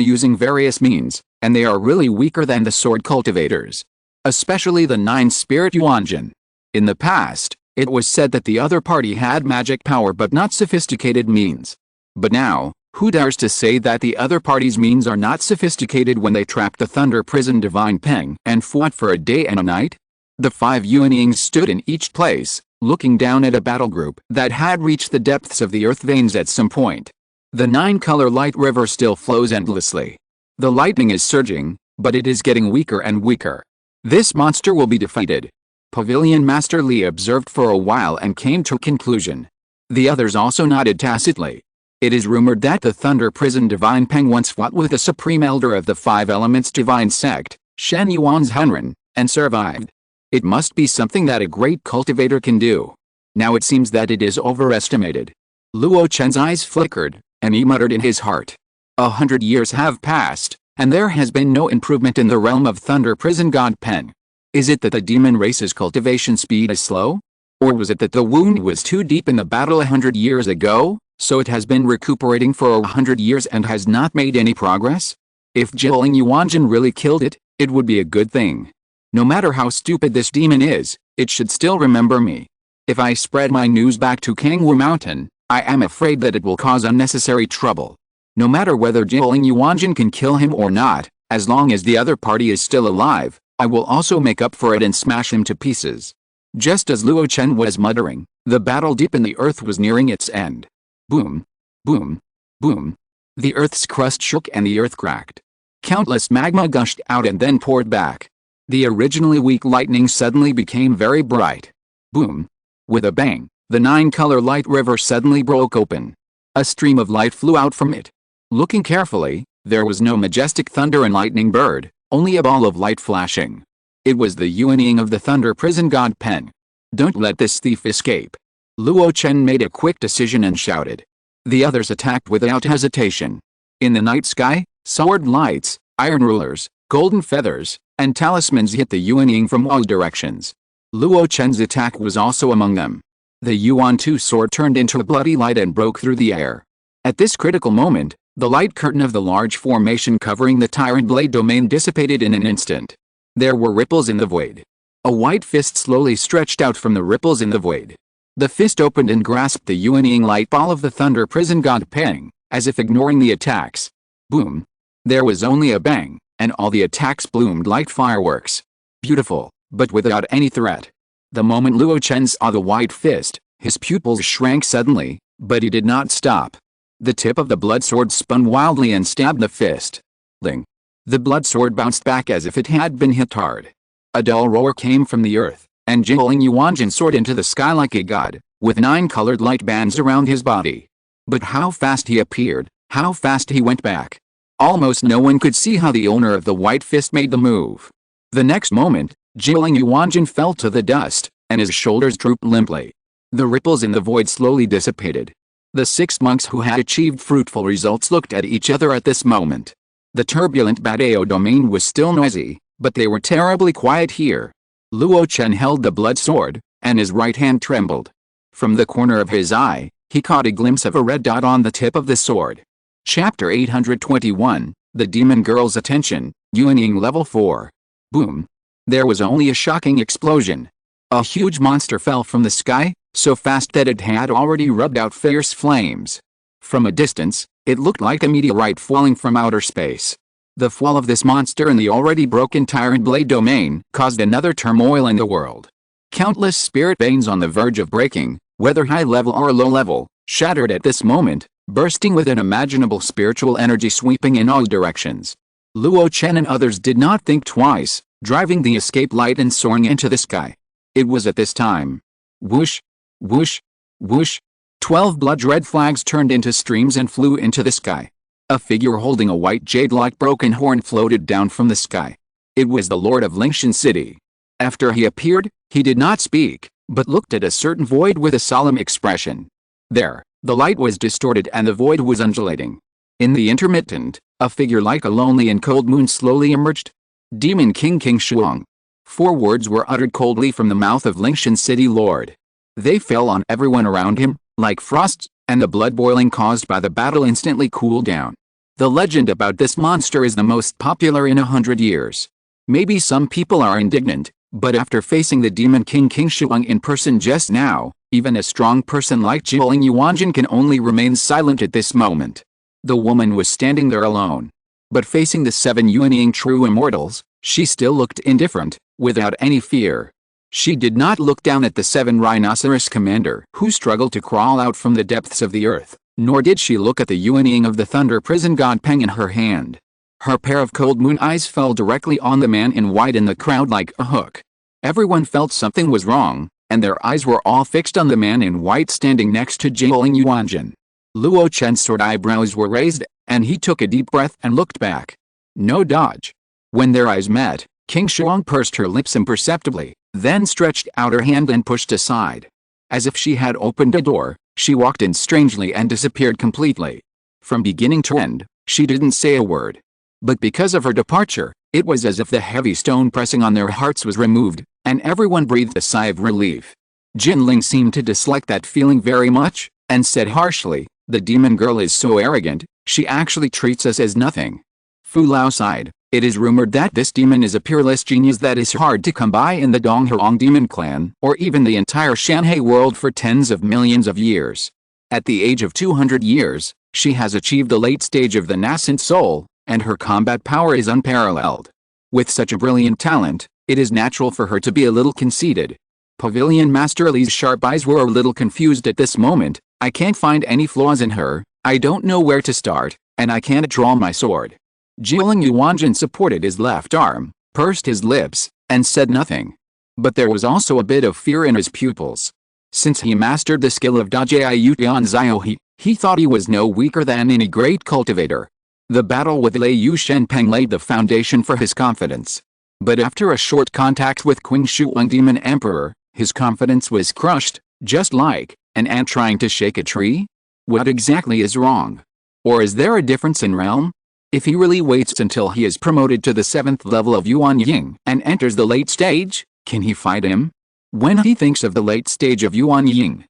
using various means, and they are really weaker than the sword cultivators. Especially the 9-spirit Yuanjin. In the past, it was said that the other party had magic power but not sophisticated means. But now, who dares to say that the other party's means are not sophisticated when they trapped the Thunder Prison Divine Peng and fought for a day and a night? The 5 Yuanyings stood in each place, looking down at a battle group that had reached the depths of the earth veins at some point. The 9-color light river still flows endlessly. The lightning is surging, but it is getting weaker and weaker. This monster will be defeated. Pavilion Master Li observed for a while and came to a conclusion. The others also nodded tacitly. It is rumored that the Thunder Prison Divine Peng once fought with the Supreme Elder of the Five Elements Divine Sect, Shen Yuan's Hunren, and survived. It must be something that a great cultivator can do. Now it seems that it is overestimated. Luo Chen's eyes flickered, and he muttered in his heart. 100 years have passed, and there has been no improvement in the realm of Thunder Prison God Peng. Is it that the demon race's cultivation speed is slow? Or was it that the wound was too deep in the battle 100 years ago, so it has been recuperating for 100 years and has not made any progress? If Jilin Yuanjin really killed it, it would be a good thing. No matter how stupid this demon is, it should still remember me. If I spread my news back to Kangwu Mountain, I am afraid that it will cause unnecessary trouble. No matter whether Jilin Yuanjin can kill him or not, as long as the other party is still alive, I will also make up for it and smash him to pieces. Just as Luo Chen was muttering, the battle deep in the earth was nearing its end. Boom, boom, boom. The earth's crust shook and the earth cracked. Countless magma gushed out and then poured back. The originally weak lightning suddenly became very bright. Boom. With a bang, the 9-color light river suddenly broke open. A stream of light flew out from it. Looking carefully, there was no majestic thunder and lightning bird, only a ball of light flashing. It was the Yuanying of the Thunder Prison God Peng. Don't let this thief escape. Luo Chen made a quick decision and shouted. The others attacked without hesitation. In the night sky, sword lights, iron rulers, golden feathers, and talismans hit the Yuanying from all directions. Luo Chen's attack was also among them. The Yuan 2 sword turned into a bloody light and broke through the air. At this critical moment, the light curtain of the large formation covering the Tyrant Blade domain dissipated in an instant. There were ripples in the void. A white fist slowly stretched out from the ripples in the void. The fist opened and grasped the Yuanying light ball of the Thunder Prison God Peng, as if ignoring the attacks. Boom. There was only a bang, and all the attacks bloomed like fireworks. Beautiful, but without any threat. The moment Luo Chen saw the white fist, his pupils shrank suddenly, but he did not stop. The tip of the blood sword spun wildly and stabbed the fist. Ling. The blood sword bounced back as if it had been hit hard. A dull roar came from the earth, and Jilin Yuanjin soared into the sky like a god, with 9-colored light bands around his body. But how fast he appeared, how fast he went back. Almost no one could see how the owner of the white fist made the move. The next moment, Jilin Yuanjin fell to the dust, and his shoulders drooped limply. The ripples in the void slowly dissipated. The 6 monks who had achieved fruitful results looked at each other at this moment. The turbulent Badao domain was still noisy, but they were terribly quiet here. Luo Chen held the blood sword, and his right hand trembled. From the corner of his eye, he caught a glimpse of a red dot on the tip of the sword. Chapter 821, The Demon Girl's Attention, Yuanying Level 4. Boom. There was only a shocking explosion. A huge monster fell from the sky, so fast that it had already rubbed out fierce flames. From a distance, it looked like a meteorite falling from outer space. The fall of this monster in the already broken Tyrant Blade domain caused another turmoil in the world. Countless spirit veins on the verge of breaking, whether high level or low level, shattered at this moment, bursting with unimaginable spiritual energy sweeping in all directions. Luo Chen and others did not think twice, driving the escape light and soaring into the sky. It was at this time. Whoosh, whoosh, whoosh. 12 blood-red flags turned into streams and flew into the sky. A figure holding a white jade-like broken horn floated down from the sky. It was the Lord of Lingshan City. After he appeared, he did not speak, but looked at a certain void with a solemn expression. There, the light was distorted and the void was undulating. In the intermittent, a figure like a lonely and cold moon slowly emerged. Demon King Shuang. 4 words were uttered coldly from the mouth of Lingshan City Lord. They fell on everyone around him, like frosts, and the blood boiling caused by the battle instantly cooled down. The legend about this monster is the most popular in 100 years. Maybe some people are indignant, but after facing the Demon King Shuang in person just now, even a strong person like Jilin Yuanjin can only remain silent at this moment. The woman was standing there alone. But facing the 7 Yuanying true immortals, she still looked indifferent, without any fear. She did not look down at the 7 rhinoceros commander who struggled to crawl out from the depths of the earth, nor did she look at the Yuanying of the Thunder Prison God Peng in her hand. Her pair of cold moon eyes fell directly on the man in white in the crowd like a hook. Everyone felt something was wrong, and their eyes were all fixed on the man in white standing next to Jiling Yuanjin. Luo Chen's short eyebrows were raised, and he took a deep breath and looked back. No dodge. When their eyes met, King Shuang pursed her lips imperceptibly, then stretched out her hand and pushed aside. As if she had opened a door, she walked in strangely and disappeared completely. From beginning to end, she didn't say a word. But because of her departure, it was as if the heavy stone pressing on their hearts was removed, and everyone breathed a sigh of relief. Jinling seemed to dislike that feeling very much, and said harshly, "The demon girl is so arrogant, she actually treats us as nothing." Fu Lao sighed. It is rumored that this demon is a peerless genius that is hard to come by in the Donghuang demon clan, or even the entire Shanhai world for tens of millions of years. At the age of 200 years, she has achieved the late stage of the nascent soul, and her combat power is unparalleled. With such a brilliant talent, it is natural for her to be a little conceited. Pavilion Master Li's sharp eyes were a little confused at this moment. I can't find any flaws in her, I don't know where to start, and I can't draw my sword. Jiling Yuanjin supported his left arm, pursed his lips, and said nothing. But there was also a bit of fear in his pupils. Since he mastered the skill of Dajia Tian Zio, he thought he was no weaker than any great cultivator. The battle with Lei Yu Shenpeng laid the foundation for his confidence. But after a short contact with Qing Shuang Demon Emperor, his confidence was crushed, just like an ant trying to shake a tree? What exactly is wrong? Or is there a difference in realm? If he really waits until he is promoted to the 7th level of Yuan Ying and enters the late stage, can he fight him? When he thinks of the late stage of Yuan Ying,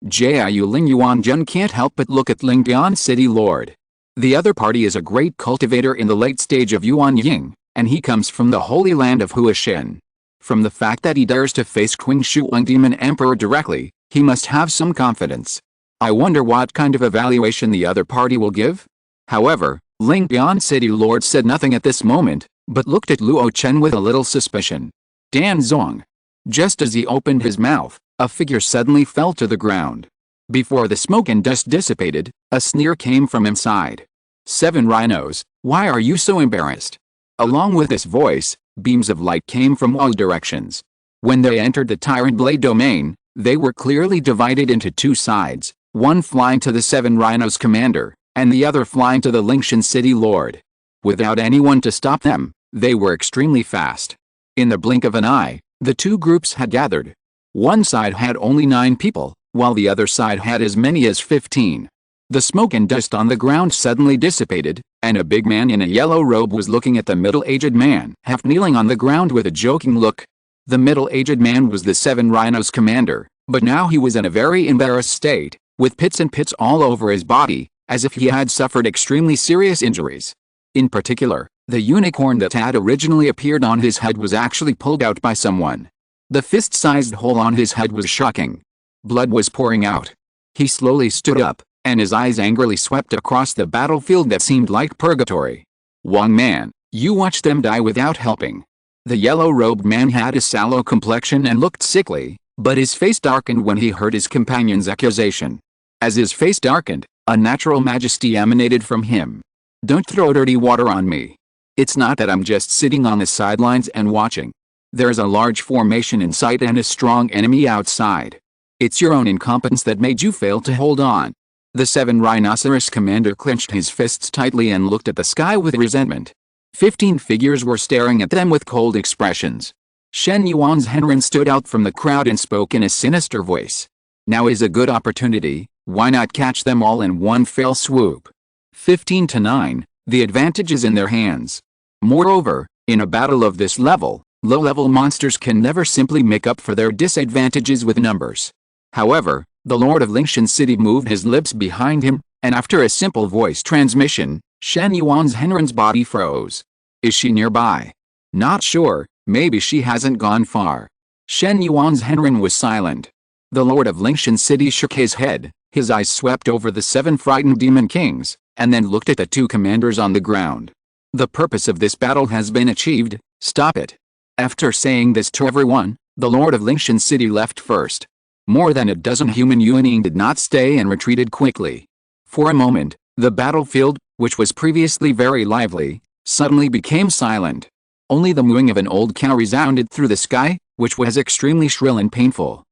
Jiu Ling Yuanjun can't help but look at Lingdian City Lord. The other party is a great cultivator in the late stage of Yuan Ying, and he comes from the holy land of Huashen. From the fact that he dares to face Qing Shuang Demon Emperor directly, he must have some confidence. I wonder what kind of evaluation the other party will give? However, Lingdian City Lord said nothing at this moment, but looked at Luo Chen with a little suspicion. Dan Zong. Just as he opened his mouth, a figure suddenly fell to the ground. Before the smoke and dust dissipated, a sneer came from inside. 7 rhinos, why are you so embarrassed? Along with this voice, beams of light came from all directions. When they entered the Tyrant Blade domain, they were clearly divided into 2 sides, one flying to the 7 rhinos commander, and the other flying to the Lingshan City Lord. Without anyone to stop them, they were extremely fast. In the blink of an eye, the 2 groups had gathered. One side had only 9 people, while the other side had as many as 15. The smoke and dust on the ground suddenly dissipated, and a big man in a yellow robe was looking at the middle-aged man, half kneeling on the ground with a joking look. The middle-aged man was the 7 rhinos commander, but now he was in a very embarrassed state, with pits and pits all over his body, as if he had suffered extremely serious injuries. In particular, the unicorn that had originally appeared on his head was actually pulled out by someone. The fist-sized hole on his head was shocking. Blood was pouring out. He slowly stood up, and his eyes angrily swept across the battlefield that seemed like purgatory. Wang man, you watched them die without helping. The yellow-robed man had a sallow complexion and looked sickly, but his face darkened when he heard his companion's accusation. As his face darkened, a natural majesty emanated from him. Don't throw dirty water on me. It's not that I'm just sitting on the sidelines and watching. There's a large formation in sight and a strong enemy outside. It's your own incompetence that made you fail to hold on. The 7 rhinoceros commander clenched his fists tightly and looked at the sky with resentment. 15 figures were staring at them with cold expressions. Shen Yuan's Henren stood out from the crowd and spoke in a sinister voice. Now is a good opportunity, why not catch them all in one fell swoop? 15-9, the advantage is in their hands. Moreover, in a battle of this level, low-level monsters can never simply make up for their disadvantages with numbers. However, the Lord of Lingshan City moved his lips behind him, and after a simple voice transmission, Shen Yuan's Henren's body froze. Is she nearby? Not sure, maybe she hasn't gone far. Shen Yuan's Henren was silent. The Lord of Lingshan City shook his head, his eyes swept over the 7 frightened demon kings, and then looked at the 2 commanders on the ground. The purpose of this battle has been achieved, stop it. After saying this to everyone, the Lord of Lingshan City left first. More than a dozen human Yuaning did not stay and retreated quickly. For a moment, the battlefield, which was previously very lively, suddenly became silent. Only the mooing of an old cow resounded through the sky, which was extremely shrill and painful.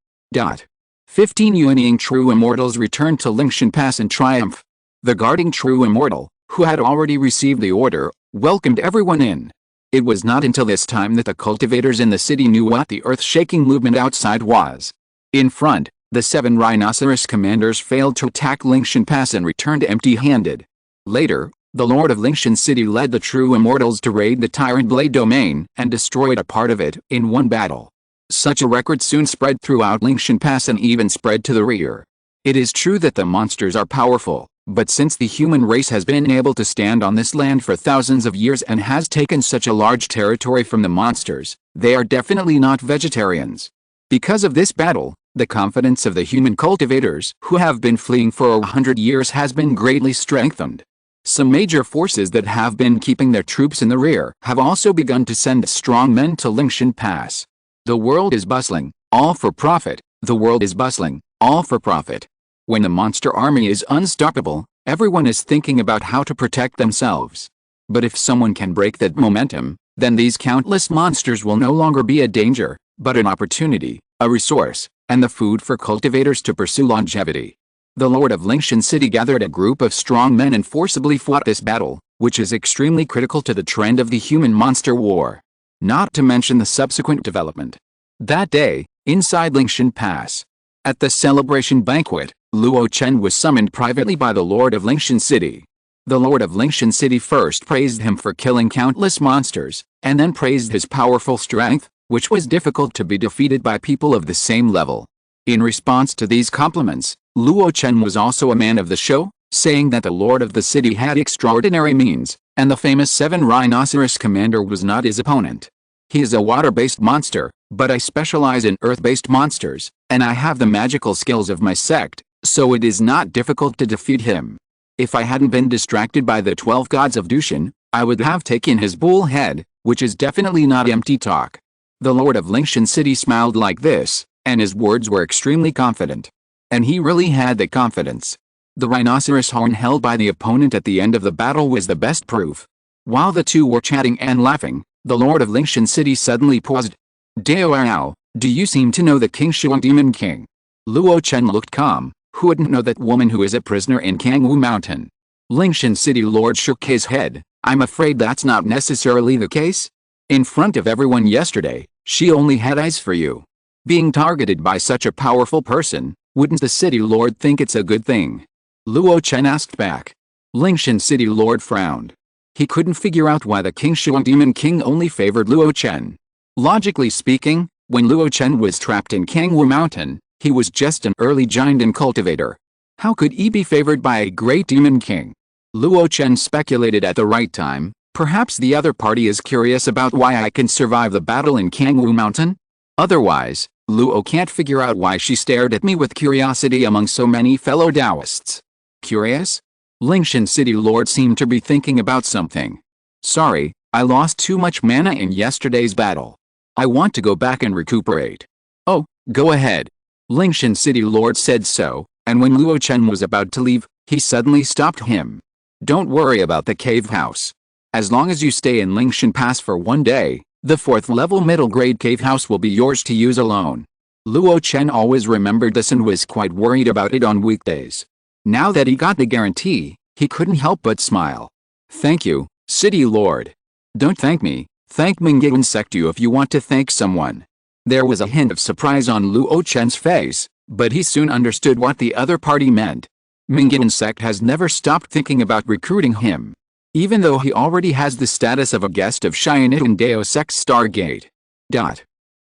15 Yuanying true immortals returned to Lingshan Pass in triumph. The guarding true immortal, who had already received the order, welcomed everyone in. It was not until this time that the cultivators in the city knew what the earth-shaking movement outside was. In front, the 7 rhinoceros commanders failed to attack Lingshan Pass and returned empty-handed. Later, the Lord of Lingshan City led the true immortals to raid the Tyrant Blade domain and destroyed a part of it in one battle. Such a record soon spread throughout Lingshan Pass and even spread to the rear. It is true that the monsters are powerful, but since the human race has been able to stand on this land for thousands of years and has taken such a large territory from the monsters, they are definitely not vegetarians. Because of this battle, the confidence of the human cultivators who have been fleeing for 100 years has been greatly strengthened. Some major forces that have been keeping their troops in the rear have also begun to send strong men to Lingshan Pass. The world is bustling, all for profit. The world is bustling, all for profit. When the monster army is unstoppable, everyone is thinking about how to protect themselves. But if someone can break that momentum, then these countless monsters will no longer be a danger, but an opportunity, a resource, and the food for cultivators to pursue longevity. The Lord of Lingshan City gathered a group of strong men and forcibly fought this battle, which is extremely critical to the trend of the human-monster war. Not to mention the subsequent development. That day, inside Lingshan Pass, at the celebration banquet, Luo Chen was summoned privately by the Lord of Lingshan City. The Lord of Lingshan City first praised him for killing countless monsters, and then praised his powerful strength, which was difficult to be defeated by people of the same level. In response to these compliments, Luo Chen was also a man of the show, saying that the Lord of the city had extraordinary means, and the famous 7 rhinoceros commander was not his opponent. He is a water-based monster, but I specialize in earth-based monsters, and I have the magical skills of my sect, so it is not difficult to defeat him. If I hadn't been distracted by the 12 gods of Dushan, I would have taken his bull head, which is definitely not empty talk. The Lord of Lingshan City smiled like this, and his words were extremely confident. And he really had the confidence. The rhinoceros horn held by the opponent at the end of the battle was the best proof. While the two were chatting and laughing, the Lord of Lingshan City suddenly paused. Dao, do you seem to know the King Shuang Demon King? Luo Chen looked calm. Who wouldn't know that woman who is a prisoner in Kangwu Mountain? Lingshan City Lord shook his head. I'm afraid that's not necessarily the case. In front of everyone yesterday, she only had eyes for you. Being targeted by such a powerful person, wouldn't the city lord think it's a good thing? Luo Chen asked back. Lingshan City Lord frowned. He couldn't figure out why the King Shuang Demon King only favored Luo Chen. Logically speaking, when Luo Chen was trapped in Kangwu Mountain, he was just an early giant and cultivator. How could he be favored by a great demon king? Luo Chen speculated at the right time. Perhaps the other party is curious about why I can survive the battle in Kangwu Mountain? Otherwise, Luo can't figure out why she stared at me with curiosity among so many fellow Taoists. Curious? Lingshan City Lord seemed to be thinking about something. Sorry, I lost too much mana in yesterday's battle. I want to go back and recuperate. Oh, go ahead. Lingshan City Lord said so, and when Luo Chen was about to leave, he suddenly stopped him. Don't worry about the cave house. As long as you stay in Lingshan Pass for 1 day, the 4th level middle grade cave house will be yours to use alone. Luo Chen always remembered this and was quite worried about it on weekdays. Now that he got the guarantee, he couldn't help but smile. Thank you, City Lord. Don't thank me, thank Mingyun Sect you if you want to thank someone. There was a hint of surprise on Luo Chen's face, but he soon understood what the other party meant. Mingyun Sect has never stopped thinking about recruiting him. Even though he already has the status of a guest of Xianit Dao Sect's Stargate.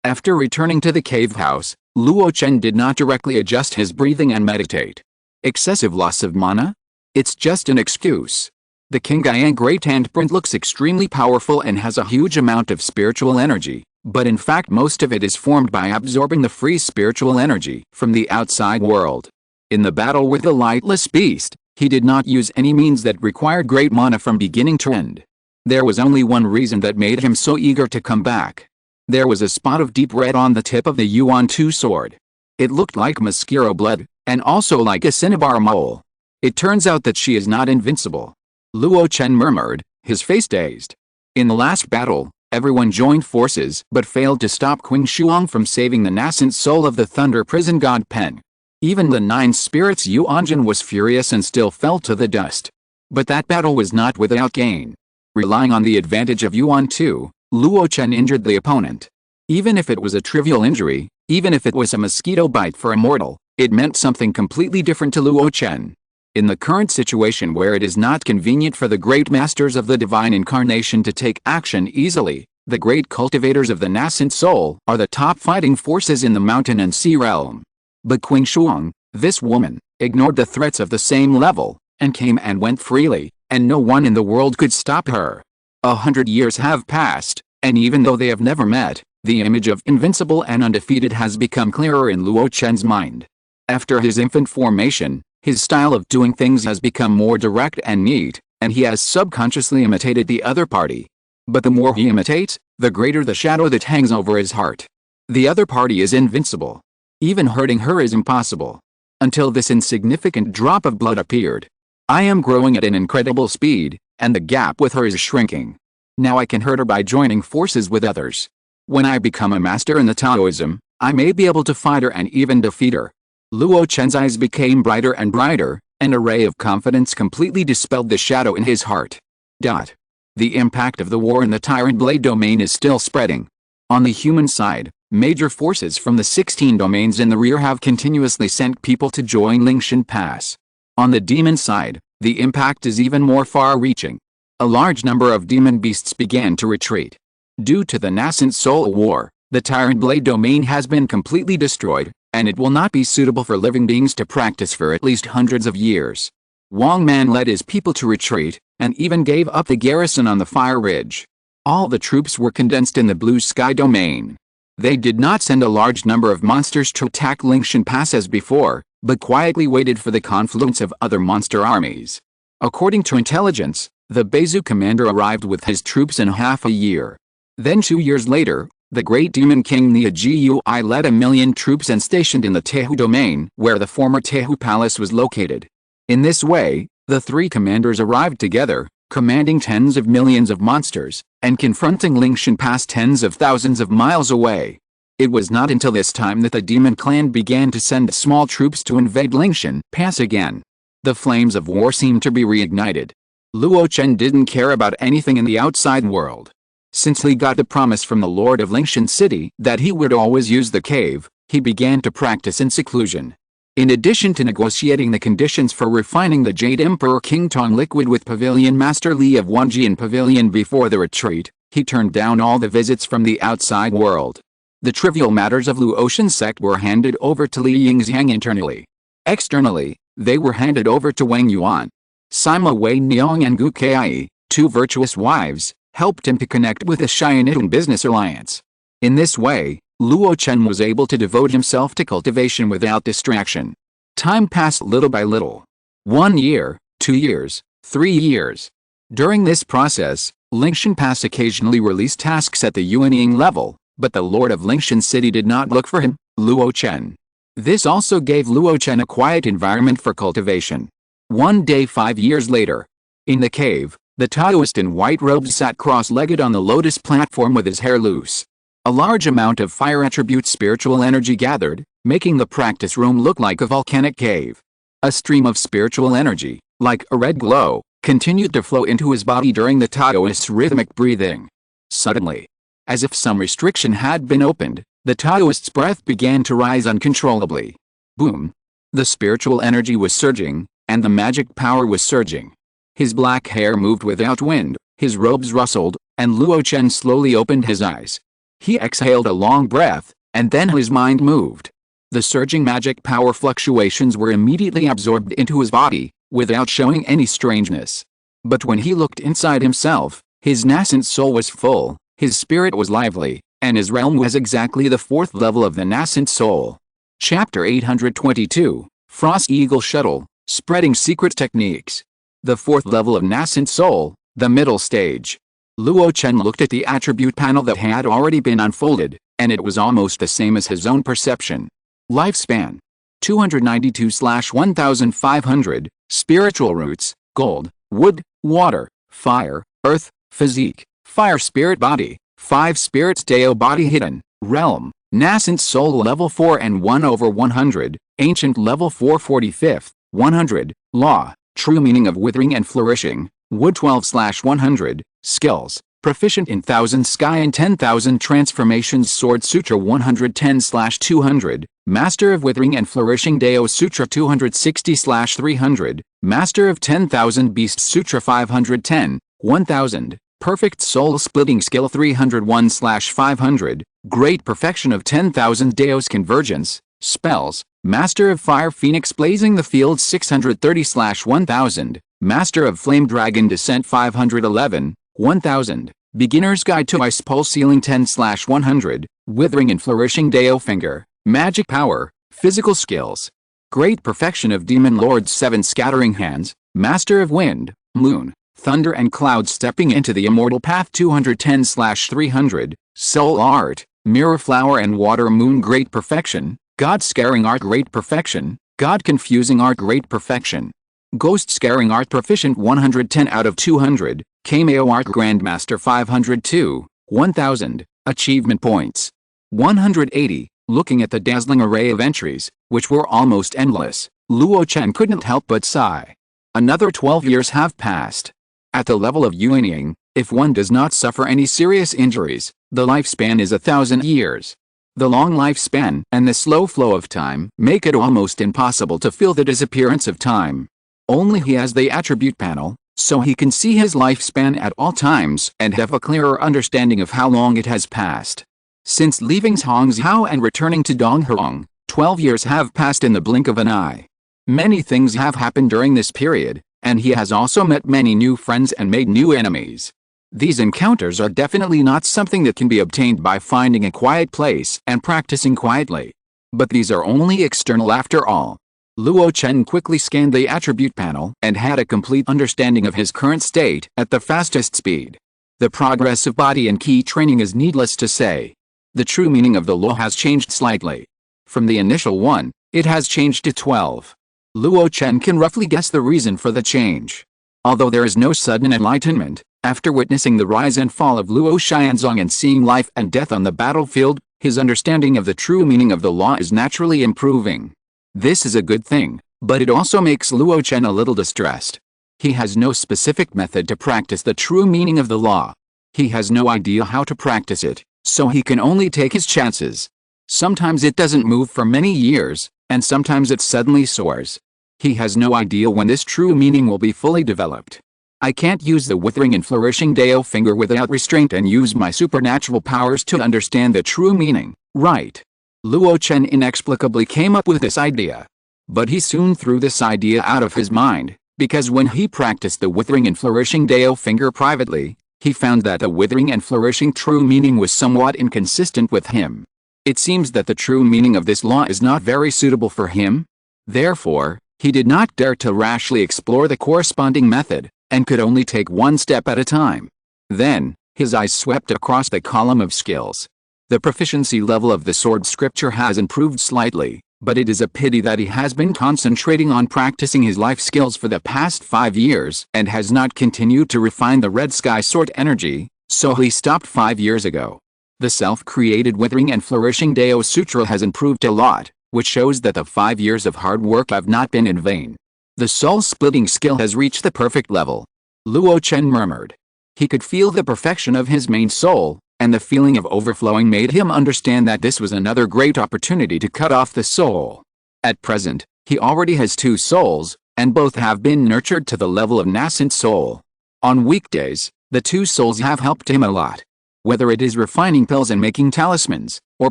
After returning to the cave house, Luo Chen did not directly adjust his breathing and meditate. Excessive loss of mana? It's just an excuse. The King Gaian Great Handprint looks extremely powerful and has a huge amount of spiritual energy, but in fact most of it is formed by absorbing the free spiritual energy from the outside world. In the battle with the Lightless Beast, he did not use any means that required great mana from beginning to end. There was only one reason that made him so eager to come back. There was a spot of deep red on the tip of the Yuan Tu sword. It looked like mosquito blood, and also like a cinnabar mole. It turns out that she is not invincible. Luo Chen murmured, his face dazed. In the last battle, Everyone joined forces but failed to stop Qing Shuang from saving the nascent soul of the thunder prison god Peng. Even the 9 spirits Yuanjin was furious and still fell to the dust. But that battle was not without gain. Relying on the advantage of Yuan too, Luo Chen injured the opponent. Even if it was a trivial injury, even if it was a mosquito bite for a mortal, it meant something completely different to Luo Chen. In the current situation where it is not convenient for the great masters of the divine incarnation to take action easily, the great cultivators of the nascent soul are the top fighting forces in the mountain and sea realm. But Qing Shuang, this woman, ignored the threats of the same level, and came and went freely, and no one in the world could stop her. 100 years have passed, and even though they have never met, the image of invincible and undefeated has become clearer in Luo Chen's mind. After his infant formation, his style of doing things has become more direct and neat, and he has subconsciously imitated the other party. But the more he imitates, the greater the shadow that hangs over his heart. The other party is invincible. Even hurting her is impossible. Until this insignificant drop of blood appeared. I am growing at an incredible speed, and the gap with her is shrinking. Now I can hurt her by joining forces with others. When I become a master in the Taoism, I may be able to fight her and even defeat her. Luo Chen's eyes became brighter and brighter, and a ray of confidence completely dispelled the shadow in his heart. The impact of the war in the Tyrant Blade domain is still spreading. On the human side, major forces from the 16 domains in the rear have continuously sent people to join Lingshan Pass. On the demon side, the impact is even more far-reaching. A large number of demon beasts began to retreat. Due to the nascent soul war, the Tyrant Blade domain has been completely destroyed, and it will not be suitable for living beings to practice for at least hundreds of years. Wang Man led his people to retreat, and even gave up the garrison on the Fire Ridge. All the troops were condensed in the Blue Sky domain. They did not send a large number of monsters to attack Lingshan Pass as before, but quietly waited for the confluence of other monster armies. According to intelligence, the Bigu commander arrived with his troops in half a year. Then 2 years later, the great demon king Nia Gui led 1 million troops and stationed in the Tehu domain where the former Tehu palace was located. In this way, the 3 commanders arrived together, commanding tens of millions of monsters, and confronting Lingshan Pass tens of thousands of miles away. It was not until this time that the demon clan began to send small troops to invade Lingshan Pass again. The flames of war seemed to be reignited. Luo Chen didn't care about anything in the outside world. Since he got the promise from the Lord of Lingshan City that he would always use the cave, he began to practice in seclusion. In addition to negotiating the conditions for refining the Jade Emperor King Tong liquid with Pavilion Master Li of Wanjian Pavilion before the retreat, he turned down all the visits from the outside world. The trivial matters of Luo Chen's sect were handed over to Li Yingxiang internally. Externally, they were handed over to Wang Yuan. Sima Wei Niang and Gu Kai, 2 virtuous wives, helped him to connect with the Xianitun Business Alliance. In this way, Luo Chen was able to devote himself to cultivation without distraction. Time passed little by little. 1 year, 2 years, 3 years. During this process, Lingshan Pass occasionally released tasks at the Yuanying level, but the Lord of Lingshan City did not look for him, Luo Chen. This also gave Luo Chen a quiet environment for cultivation. One day 5 years later, in the cave, the Taoist in white robes sat cross-legged on the lotus platform with his hair loose. A large amount of fire attribute spiritual energy gathered, making the practice room look like a volcanic cave. A stream of spiritual energy, like a red glow, continued to flow into his body during the Taoist's rhythmic breathing. Suddenly, as if some restriction had been opened, the Taoist's breath began to rise uncontrollably. Boom! The spiritual energy was surging, and the magic power was surging. His black hair moved without wind, his robes rustled, and Luo Chen slowly opened his eyes. He exhaled a long breath, and then his mind moved. The surging magic power fluctuations were immediately absorbed into his body, without showing any strangeness. But when he looked inside himself, his nascent soul was full, his spirit was lively, and his realm was exactly the 4th level of the nascent soul. Chapter 822, Frost Eagle Shuttle, Spreading Secret Techniques. The 4th level of nascent soul, the middle stage. Luo Chen looked at the attribute panel that had already been unfolded, and it was almost the same as his own perception. Lifespan: 292/1500, spiritual roots, gold, wood, water, fire, earth, physique, fire spirit body, 5 spirits Deo body hidden, realm, nascent soul level 4 and 1/100, ancient level 4 45th, 100, law, true meaning of withering and flourishing, wood 12/100, skills, proficient in 1000 sky and 10,000 transformations sword sutra 110/200, master of withering and flourishing Deo sutra 260/300, master of 10,000 beast sutra 510, 1000, perfect soul splitting skill 301/500, great perfection of 10,000 Deos convergence, spells, master of fire phoenix blazing the field 630/1000, master of flame dragon descent 511, 1000, beginner's guide to ice pulse ceiling 10/100, withering and flourishing Deo finger, magic power, physical skills, great perfection of demon lords 7 scattering hands, master of wind, moon, thunder and cloud stepping into the immortal path 210/300, soul art, mirror flower and water moon great perfection, god scaring art great perfection, god confusing art great perfection, ghost scaring art proficient 110 out of 200, cameo art grandmaster 502, 1000, achievement points 180. Looking at the dazzling array of entries, which were almost endless, Luo Chen couldn't help but sigh. Another 12 years have passed. At the level of Yuanying, if one does not suffer any serious injuries, the lifespan is 1,000 years. The long lifespan and the slow flow of time make it almost impossible to feel the disappearance of time. Only he has the attribute panel, so he can see his lifespan at all times and have a clearer understanding of how long it has passed. Since leaving Zongmiao and returning to Donghuang, 12 years have passed in the blink of an eye. Many things have happened during this period, and he has also met many new friends and made new enemies. These encounters are definitely not something that can be obtained by finding a quiet place and practicing quietly. But these are only external after all. Luo Chen quickly scanned the attribute panel and had a complete understanding of his current state at the fastest speed. The progress of body and key training is needless to say. The true meaning of the law has changed slightly. From the initial 1, it has changed to 12. Luo Chen can roughly guess the reason for the change. Although there is no sudden enlightenment, after witnessing the rise and fall of Luo Xianzong and seeing life and death on the battlefield, his understanding of the true meaning of the law is naturally improving. This is a good thing, but it also makes Luo Chen a little distressed. He has no specific method to practice the true meaning of the law. He has no idea how to practice it, so he can only take his chances. Sometimes it doesn't move for many years, and sometimes it suddenly soars. He has no idea when this true meaning will be fully developed. I can't use the withering and flourishing Deo finger without restraint and use my supernatural powers to understand the true meaning, right? Luo Chen inexplicably came up with this idea. But he soon threw this idea out of his mind, because when he practiced the withering and flourishing Deo finger privately, he found that the withering and flourishing true meaning was somewhat inconsistent with him. It seems that the true meaning of this law is not very suitable for him. Therefore, he did not dare to rashly explore the corresponding method, and could only take one step at a time. Then, his eyes swept across the column of skills. The proficiency level of the sword scripture has improved slightly, but it is a pity that he has been concentrating on practicing his life skills for the past 5 years and has not continued to refine the red sky sword energy, so he stopped 5 years ago. The self-created withering and flourishing Deo Sutra has improved a lot, which shows that the 5 years of hard work have not been in vain. The soul-splitting skill has reached the perfect level. Luo Chen murmured. He could feel the perfection of his main soul, and the feeling of overflowing made him understand that this was another great opportunity to cut off the soul. At present, he already has 2 souls, and both have been nurtured to the level of nascent soul. On weekdays, the 2 souls have helped him a lot. Whether it is refining pills and making talismans, or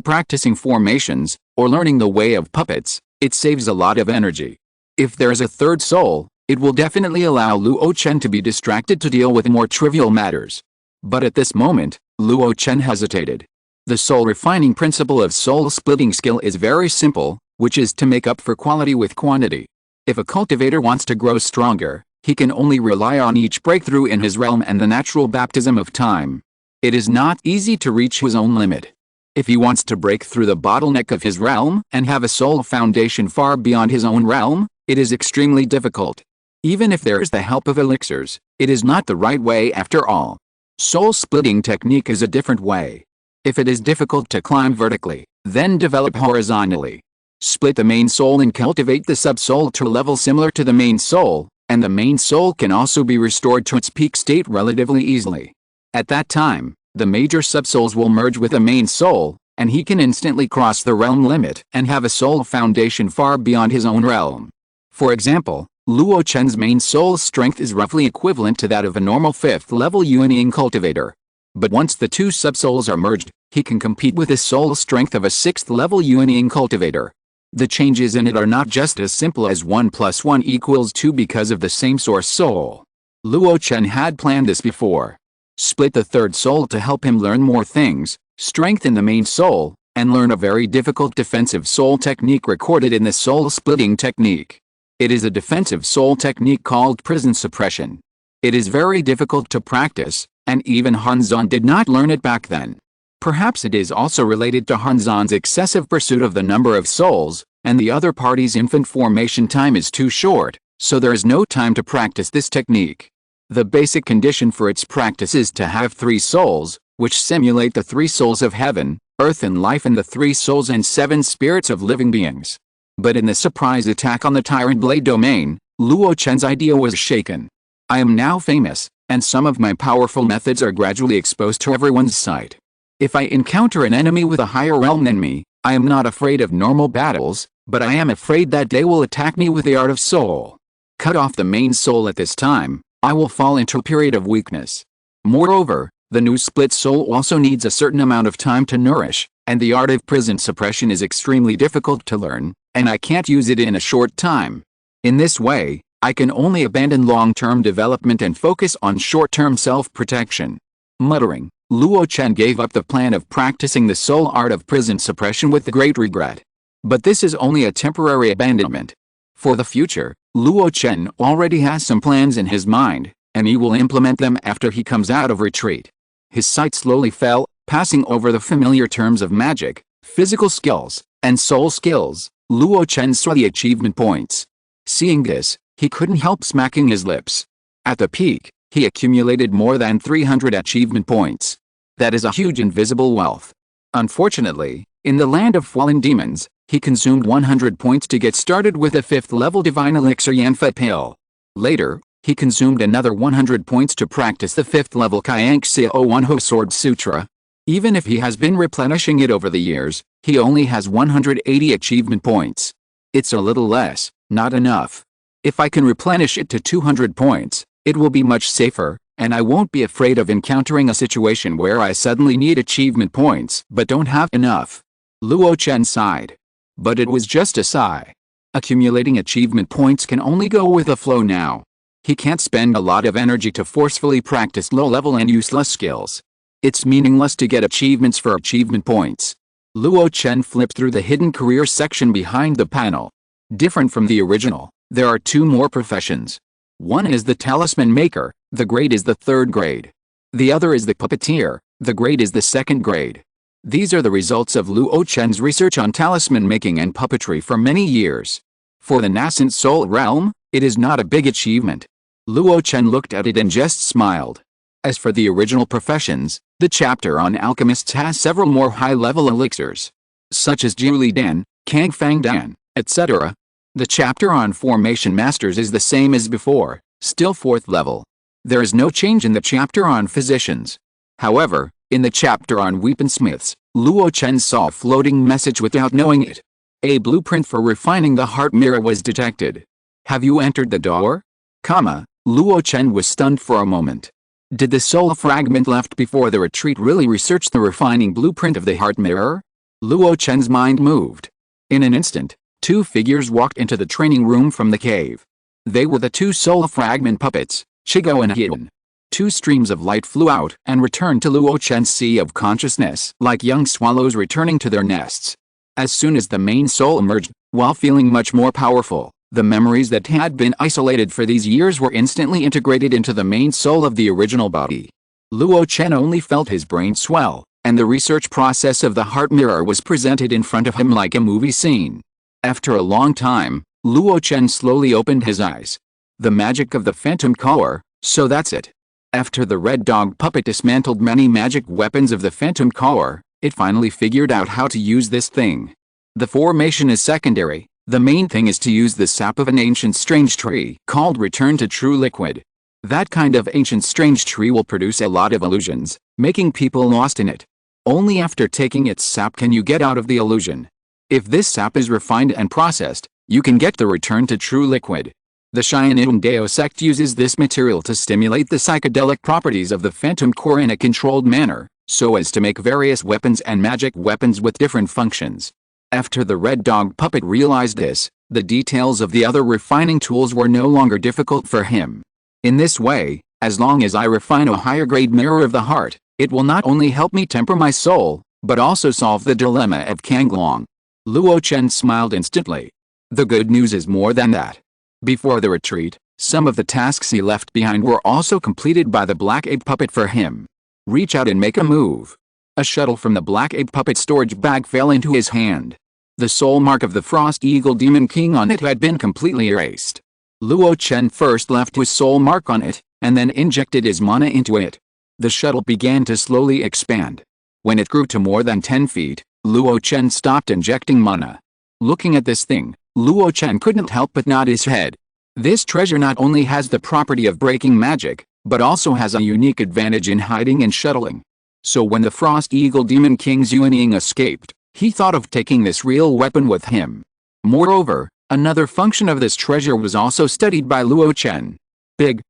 practicing formations, or learning the way of puppets, it saves a lot of energy. If there is a 3rd soul, it will definitely allow Luo Chen to be distracted to deal with more trivial matters. But at this moment, Luo Chen hesitated. The soul-refining principle of soul-splitting skill is very simple, which is to make up for quality with quantity. If a cultivator wants to grow stronger, he can only rely on each breakthrough in his realm and the natural baptism of time. It is not easy to reach his own limit. If he wants to break through the bottleneck of his realm and have a soul foundation far beyond his own realm, it is extremely difficult. Even if there is the help of elixirs, it is not the right way after all. Soul-splitting technique is a different way. If it is difficult to climb vertically, then develop horizontally. Split the main soul and cultivate the subsoul to a level similar to the main soul, and the main soul can also be restored to its peak state relatively easily. At that time, the major subsouls will merge with the main soul, and he can instantly cross the realm limit and have a soul foundation far beyond his own realm. For example, Luo Chen's main soul strength is roughly equivalent to that of a normal 5th level Yuanying cultivator. But once the two subsouls are merged, he can compete with the soul strength of a 6th level Yuanying cultivator. The changes in it are not just as simple as 1 + 1 = 2 because of the same source soul. Luo Chen had planned this before. Split the third soul to help him learn more things, strengthen the main soul, and learn a very difficult defensive soul technique recorded in the soul-splitting technique. It is a defensive soul technique called prison suppression. It is very difficult to practice, and even Hanzan did not learn it back then. Perhaps it is also related to Hanzan's excessive pursuit of the number of souls, and the other party's infant formation time is too short, so there is no time to practice this technique. The basic condition for its practice is to have 3 souls, which simulate the 3 souls of heaven, earth and life, and the 3 souls and 7 spirits of living beings. But in the surprise attack on the Tyrant Blade domain, Luo Chen's idea was shaken. I am now famous, and some of my powerful methods are gradually exposed to everyone's sight. If I encounter an enemy with a higher realm than me, I am not afraid of normal battles, but I am afraid that they will attack me with the art of soul. Cut off the main soul at this time, I will fall into a period of weakness. Moreover, the new split soul also needs a certain amount of time to nourish, and the art of prison suppression is extremely difficult to learn, and I can't use it in a short time. In this way, I can only abandon long-term development and focus on short-term self-protection. Muttering, Luo Chen gave up the plan of practicing the soul art of prison suppression with great regret. But this is only a temporary abandonment. For the future, Luo Chen already has some plans in his mind, and he will implement them after he comes out of retreat. His sight slowly fell, passing over the familiar terms of magic, physical skills, and soul skills. Luo Chen saw the achievement points. Seeing this, he couldn't help smacking his lips. At the peak, he accumulated more than 300 achievement points. That is a huge invisible wealth. Unfortunately, in the land of fallen demons, he consumed 100 points to get started with a 5th level divine elixir Yanfa Pill. Later, he consumed another 100 points to practice the 5th level Kyanxia One-Ho Sword Sutra. Even if he has been replenishing it over the years, he only has 180 achievement points. It's a little less, not enough. If I can replenish it to 200 points, it will be much safer, and I won't be afraid of encountering a situation where I suddenly need achievement points but don't have enough. Luo Chen sighed. But it was just a sigh. Accumulating achievement points can only go with the flow now. He can't spend a lot of energy to forcefully practice low-level and useless skills. It's meaningless to get achievements for achievement points. Luo Chen flipped through the hidden career section behind the panel. Different from the original, there are 2 more professions. One is the talisman maker, the grade is the 3rd grade. The other is the puppeteer, the grade is the 2nd grade. These are the results of Luo Chen's research on talisman making and puppetry for many years. For the nascent soul realm, it is not a big achievement. Luo Chen looked at it and just smiled. As for the original professions, the chapter on alchemists has several more high-level elixirs, such as Jiuli Dan, Kang Fang Dan, etc. The chapter on formation masters is the same as before, still 4th level. There is no change in the chapter on physicians. However, in the chapter on weaponsmiths, Luo Chen saw a floating message without knowing it. A blueprint for refining the heart mirror was detected. Have you entered the door? Luo Chen was stunned for a moment. Did the soul fragment left before the retreat really research the refining blueprint of the heart mirror? Luo Chen's mind moved. In an instant, 2 figures walked into the training room from the cave. They were the 2 soul fragment puppets, Chigo and Hyun. 2 streams of light flew out and returned to Luo Chen's sea of consciousness like young swallows returning to their nests. As soon as the main soul emerged, while feeling much more powerful, the memories that had been isolated for these years were instantly integrated into the main soul of the original body. Luo Chen only felt his brain swell, and the research process of the heart mirror was presented in front of him like a movie scene. After a long time, Luo Chen slowly opened his eyes. The magic of the phantom color, so that's it. After the red dog puppet dismantled many magic weapons of the phantom core, it finally figured out how to use this thing. The formation is secondary. The main thing is to use the sap of an ancient strange tree called Return to True Liquid. That kind of ancient strange tree will produce a lot of illusions, making people lost in it. Only after taking its sap can you get out of the illusion. If this sap is refined and processed, you can get the Return to True Liquid. The Zongmiao sect uses this material to stimulate the psychedelic properties of the phantom core in a controlled manner, so as to make various weapons and magic weapons with different functions. After the red dog puppet realized this, the details of the other refining tools were no longer difficult for him. In this way, as long as I refine a higher grade mirror of the heart, it will not only help me temper my soul, but also solve the dilemma of Kanglong. Luo Chen smiled instantly. The good news is more than that. Before the retreat, some of the tasks he left behind were also completed by the black ape puppet for him. Reach out and make a move. A shuttle from the black ape puppet storage bag fell into his hand. The soul mark of the Frost Eagle Demon King on it had been completely erased. Luo Chen first left his soul mark on it, and then injected his mana into it. The shuttle began to slowly expand. When it grew to more than 10 feet, Luo Chen stopped injecting mana. Looking at this thing, Luo Chen couldn't help but nod his head. This treasure not only has the property of breaking magic, but also has a unique advantage in hiding and shuttling. So when the Frost Eagle Demon King's Yuanying escaped, he thought of taking this real weapon with him. Moreover, another function of this treasure was also studied by Luo Chen. Big.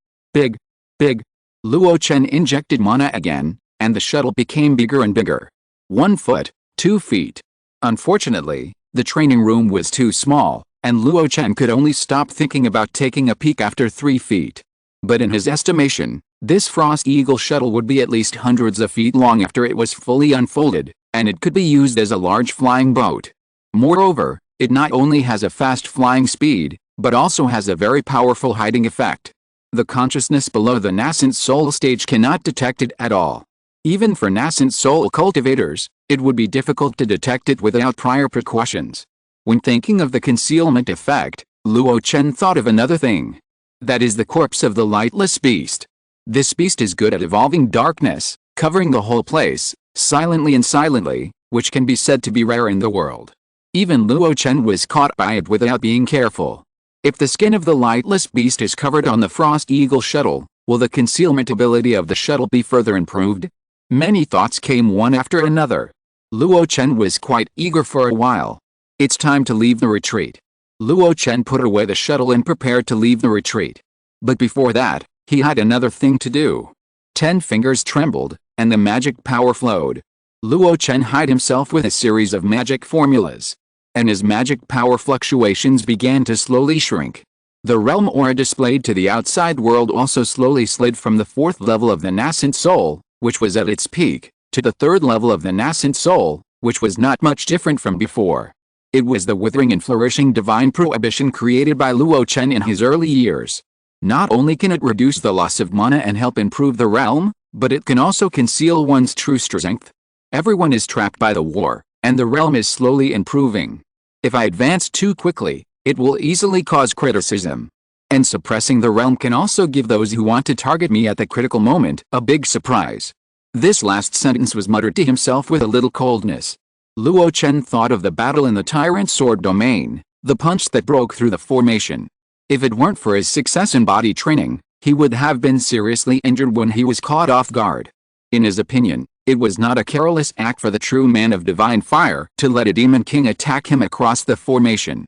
Luo Chen injected mana again, and the shuttle became bigger and bigger. 1 foot, 2 feet. Unfortunately, the training room was too small, and Luo Chen could only stop thinking about taking a peek after 3 feet. But in his estimation, this Frost Eagle shuttle would be at least hundreds of feet long after it was fully unfolded, and it could be used as a large flying boat. Moreover, it not only has a fast flying speed, but also has a very powerful hiding effect. The consciousness below the nascent soul stage cannot detect it at all. Even for nascent soul cultivators, it would be difficult to detect it without prior precautions. When thinking of the concealment effect, Luo Chen thought of another thing. That is the corpse of the lightless beast. This beast is good at evolving darkness, covering the whole place, silently, which can be said to be rare in the world. Even Luo Chen was caught by it without being careful. If the skin of the lightless beast is covered on the Frost Eagle shuttle, will the concealment ability of the shuttle be further improved? Many thoughts came one after another. Luo Chen was quite eager for a while. It's time to leave the retreat. Luo Chen put away the shuttle and prepared to leave the retreat. But before that, he had another thing to do. 10 fingers trembled, and the magic power flowed. Luo Chen hid himself with a series of magic formulas. And his magic power fluctuations began to slowly shrink. The realm aura displayed to the outside world also slowly slid from the 4th level of the nascent soul, which was at its peak, to the 3rd level of the nascent soul, which was not much different from before. It was the withering and flourishing divine prohibition created by Luo Chen in his early years. Not only can it reduce the loss of mana and help improve the realm, but it can also conceal one's true strength. Everyone is trapped by the war, and the realm is slowly improving. If I advance too quickly, it will easily cause criticism. And suppressing the realm can also give those who want to target me at the critical moment a big surprise. This last sentence was muttered to himself with a little coldness. Luo Chen thought of the battle in the Tyrant Sword domain, the punch that broke through the formation. If it weren't for his success in body training, he would have been seriously injured when he was caught off guard. In his opinion, it was not a careless act for the true man of divine fire to let a demon king attack him across the formation.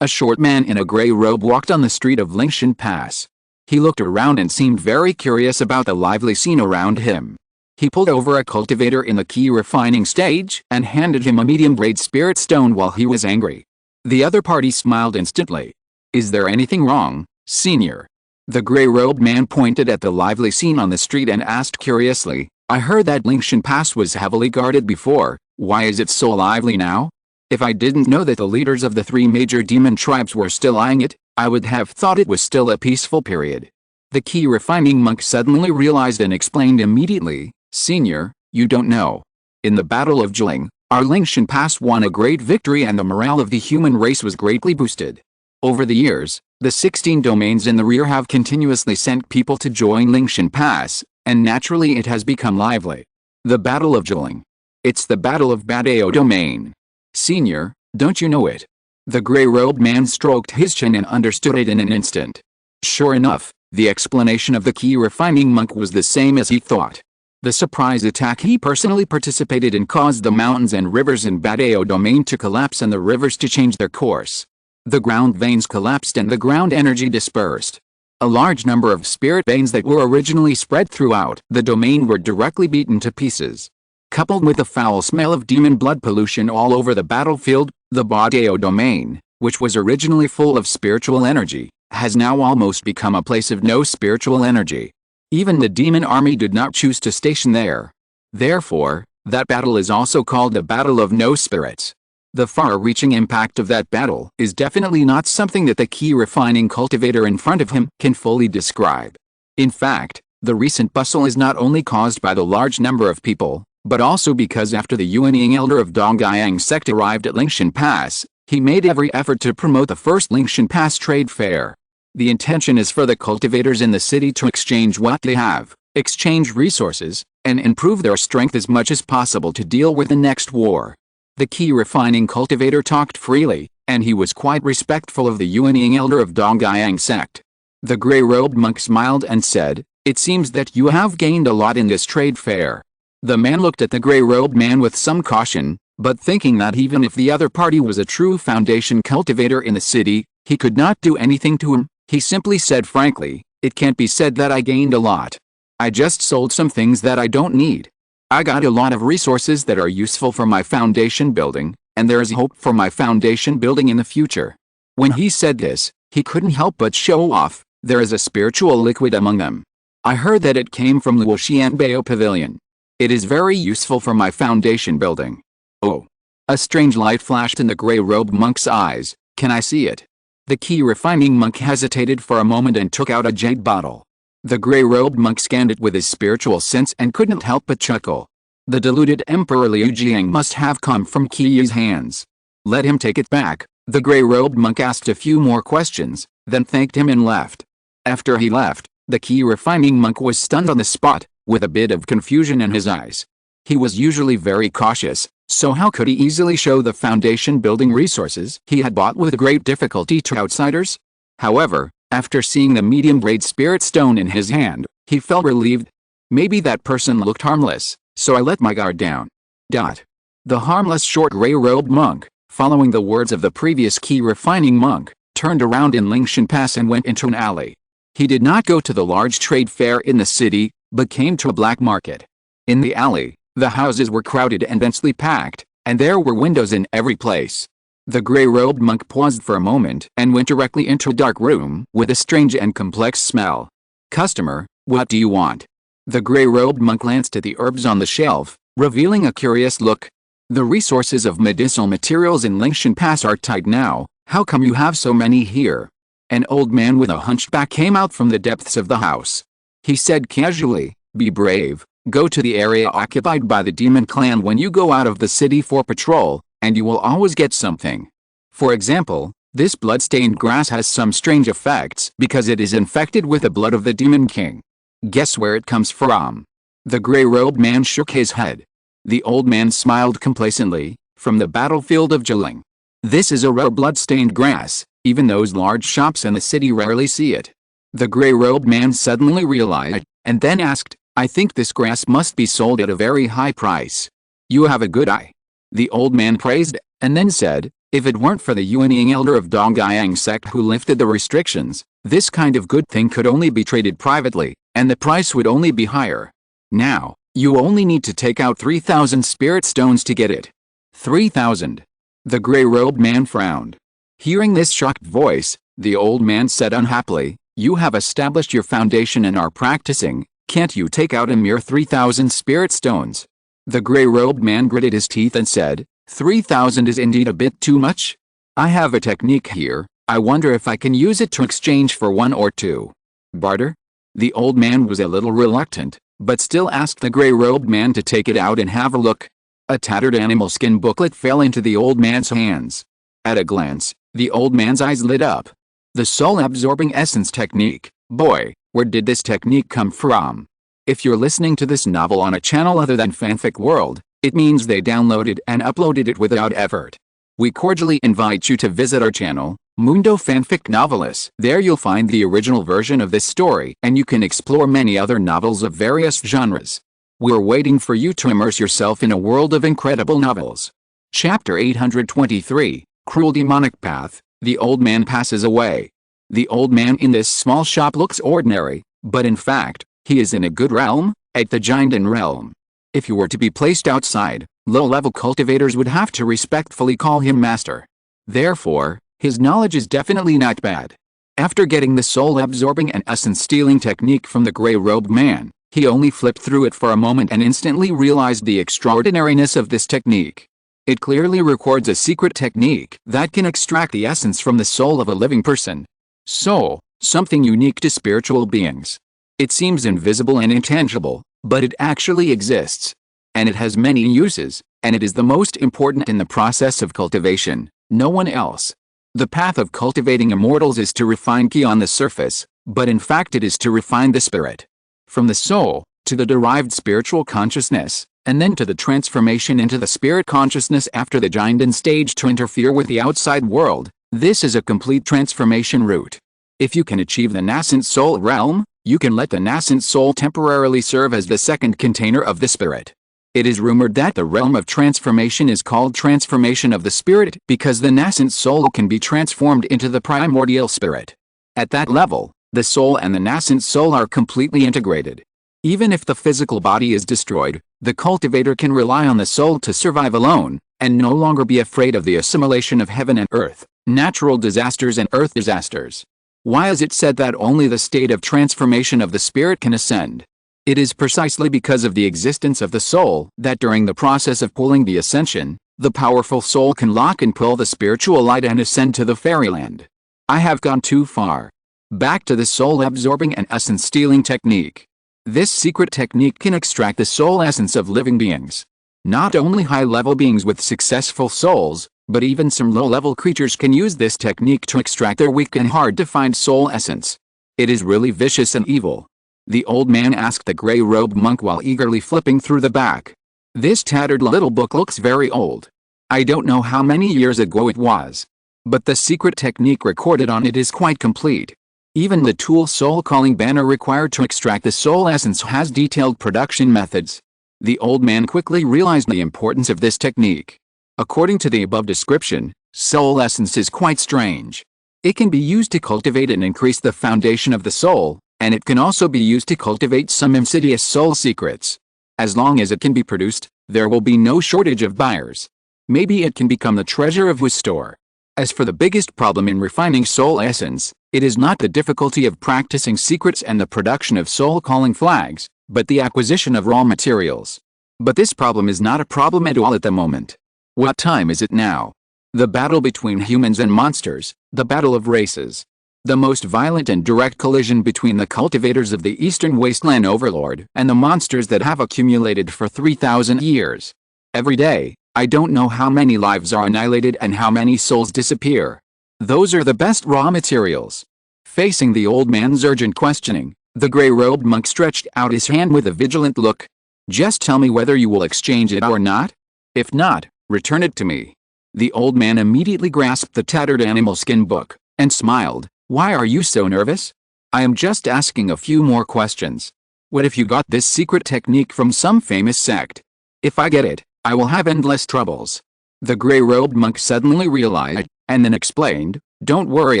A short man in a gray robe walked on the street of Lingshan Pass. He looked around and seemed very curious about the lively scene around him. He pulled over a cultivator in the key refining stage and handed him a medium-grade spirit stone while he was angry. The other party smiled instantly. "Is there anything wrong, senior?" The gray-robed man pointed at the lively scene on the street and asked curiously, "I heard that Lingshan Pass was heavily guarded before, why is it so lively now? If I didn't know that the leaders of the 3 major demon tribes were still eyeing it, I would have thought it was still a peaceful period." The key refining monk suddenly realized and explained immediately, "Senior, you don't know. In the Battle of Jiling, our Lingshan Pass won a great victory and the morale of the human race was greatly boosted. Over the years, the 16 domains in the rear have continuously sent people to join Lingshan Pass, and naturally it has become lively. The Battle of Zhiling. It's the Battle of Badao Domain. Senior, don't you know it? The gray-robed man stroked his chin and understood it in an instant. Sure enough, the explanation of the key refining monk was the same as he thought. The surprise attack he personally participated in caused the mountains and rivers in Badao Domain to collapse and the rivers to change their course. The ground veins collapsed and the ground energy dispersed. A large number of spirit veins that were originally spread throughout the domain were directly beaten to pieces. Coupled with the foul smell of demon blood pollution all over the battlefield, the Badao Domain, which was originally full of spiritual energy, has now almost become a place of no spiritual energy. Even the demon army did not choose to station there. Therefore, that battle is also called the Battle of No Spirits. The far-reaching impact of that battle is definitely not something that the key refining cultivator in front of him can fully describe. In fact, the recent bustle is not only caused by the large number of people, but also because after the Yuanying elder of Dongyang sect arrived at Lingshan Pass, he made every effort to promote the first Lingshan Pass trade fair. The intention is for the cultivators in the city to exchange what they have, exchange resources, and improve their strength as much as possible to deal with the next war. The key refining cultivator talked freely, and he was quite respectful of the Yuanying elder of Dongyang sect. The gray-robed monk smiled and said, "It seems that you have gained a lot in this trade fair." The man looked at the gray-robed man with some caution, but thinking that even if the other party was a true foundation cultivator in the city, he could not do anything to him, he simply said frankly, "It can't be said that I gained a lot. I just sold some things that I don't need. I got a lot of resources that are useful for my foundation building, and there is hope for my foundation building in the future." When he said this, he couldn't help but show off, "There is a spiritual liquid among them. I heard that it came from Luo Chen Pavilion. It is very useful for my foundation building." Oh. A strange light flashed in the gray-robed monk's eyes. "Can I see it?" The key refining monk hesitated for a moment and took out a jade bottle. The gray-robed monk scanned it with his spiritual sense and couldn't help but chuckle. The deluded Emperor Liu Jiang must have come from Qi's hands. Let him take it back. The gray-robed monk asked a few more questions, then thanked him and left. After he left, the key refining monk was stunned on the spot, with a bit of confusion in his eyes. He was usually very cautious, so how could he easily show the foundation building resources he had bought with great difficulty to outsiders? However, after seeing the medium-grade spirit stone in his hand, he felt relieved. Maybe that person looked harmless, so I let my guard down. The harmless short gray-robed monk, following the words of the previous key refining monk, turned around in Lingshan Pass and went into an alley. He did not go to the large trade fair in the city, but came to a black market. In the alley, the houses were crowded and densely packed, and there were windows in every place. The gray-robed monk paused for a moment and went directly into a dark room with a strange and complex smell. "Customer, what do you want?" The gray-robed monk glanced at the herbs on the shelf, revealing a curious look. "The resources of medicinal materials in Lingshan Pass are tight now. How come you have so many here?" An old man with a hunchback came out from the depths of the house. He said casually, "Be brave, go to the area occupied by the demon clan when you go out of the city for patrol, and you will always get something. For example, this blood-stained grass has some strange effects because it is infected with the blood of the demon king. Guess where it comes from?" The gray-robed man shook his head. The old man smiled complacently, "From the battlefield of Zhiling. This is a rare blood-stained grass, even those large shops in the city rarely see it." The gray-robed man suddenly realized, and then asked, "I think this grass must be sold at a very high price." "You have a good eye." The old man praised, and then said, "If it weren't for the Yuanying elder of Dongyang sect who lifted the restrictions, this kind of good thing could only be traded privately, and the price would only be higher. Now, you only need to take out 3,000 spirit stones to get it." 3,000. The gray-robed man frowned. Hearing this shocked voice, the old man said unhappily, "You have established your foundation and are practicing, can't you take out a mere 3,000 spirit stones?" The gray-robed man gritted his teeth and said, 3,000 is indeed a bit too much. I have a technique here, I wonder if I can use it to exchange for one or two. Barter? The old man was a little reluctant, but still asked the gray-robed man to take it out and have a look. A tattered animal skin booklet fell into the old man's hands. At a glance, the old man's eyes lit up. The soul-absorbing essence technique. Boy, where did this technique come from? If you're listening to this novel on a channel other than Fanfic World, it means they downloaded and uploaded it without effort. We cordially invite you to visit our channel, Mundo Fanfic Novelis. There you'll find the original version of this story, and you can explore many other novels of various genres. We're waiting for you to immerse yourself in a world of incredible novels. Chapter 823, Cruel Demonic Path. The old man passes away. The old man in this small shop looks ordinary, but in fact, he is in a good realm, at the Jinden realm. If he were to be placed outside, low-level cultivators would have to respectfully call him master. Therefore, his knowledge is definitely not bad. After getting the soul-absorbing and essence-stealing technique from the gray-robed man, he only flipped through it for a moment and instantly realized the extraordinariness of this technique. It clearly records a secret technique that can extract the essence from the soul of a living person. Soul, something unique to spiritual beings. It seems invisible and intangible, but it actually exists. And it has many uses, and it is the most important in the process of cultivation, no one else. The path of cultivating immortals is to refine ki on the surface, but in fact it is to refine the spirit. From the soul, to the derived spiritual consciousness, and then to the transformation into the spirit consciousness after the Jinden stage to interfere with the outside world. This is a complete transformation route. If you can achieve the nascent soul realm, you can let the nascent soul temporarily serve as the second container of the spirit. It is rumored that the realm of transformation is called transformation of the spirit because the nascent soul can be transformed into the primordial spirit. At that level, the soul and the nascent soul are completely integrated. Even if the physical body is destroyed, the cultivator can rely on the soul to survive alone, and no longer be afraid of the assimilation of heaven and earth, natural disasters and earth disasters. Why is it said that only the state of transformation of the spirit can ascend? It is precisely because of the existence of the soul that during the process of pulling the ascension, the powerful soul can lock and pull the spiritual light and ascend to the fairyland. I have gone too far. Back to the soul-absorbing and essence-stealing technique. This secret technique can extract the soul essence of living beings. Not only high-level beings with successful souls, but even some low-level creatures can use this technique to extract their weak and hard-to-find soul essence. It is really vicious and evil. The old man asked the gray-robed monk while eagerly flipping through the back. This tattered little book looks very old. I don't know how many years ago it was. But the secret technique recorded on it is quite complete. Even the tool soul-calling banner required to extract the soul essence has detailed production methods. The old man quickly realized the importance of this technique. According to the above description, soul essence is quite strange. It can be used to cultivate and increase the foundation of the soul, and it can also be used to cultivate some insidious soul secrets. As long as it can be produced, there will be no shortage of buyers. Maybe it can become the treasure of his store. As for the biggest problem in refining soul essence, it is not the difficulty of practicing secrets and the production of soul-calling flags, but the acquisition of raw materials. But this problem is not a problem at all at the moment. What time is it now? The battle between humans and monsters, the battle of races. The most violent and direct collision between the cultivators of the Eastern Wasteland Overlord and the monsters that have accumulated for 3,000 years. Every day, I don't know how many lives are annihilated and how many souls disappear. Those are the best raw materials. Facing the old man's urgent questioning, the gray-robed monk stretched out his hand with a vigilant look. Just tell me whether you will exchange it or not. If not, return it to me. The old man immediately grasped the tattered animal skin book, and smiled. Why are you so nervous? I am just asking a few more questions. What if you got this secret technique from some famous sect? If I get it, I will have endless troubles. The gray-robed monk suddenly realized, and then explained, don't worry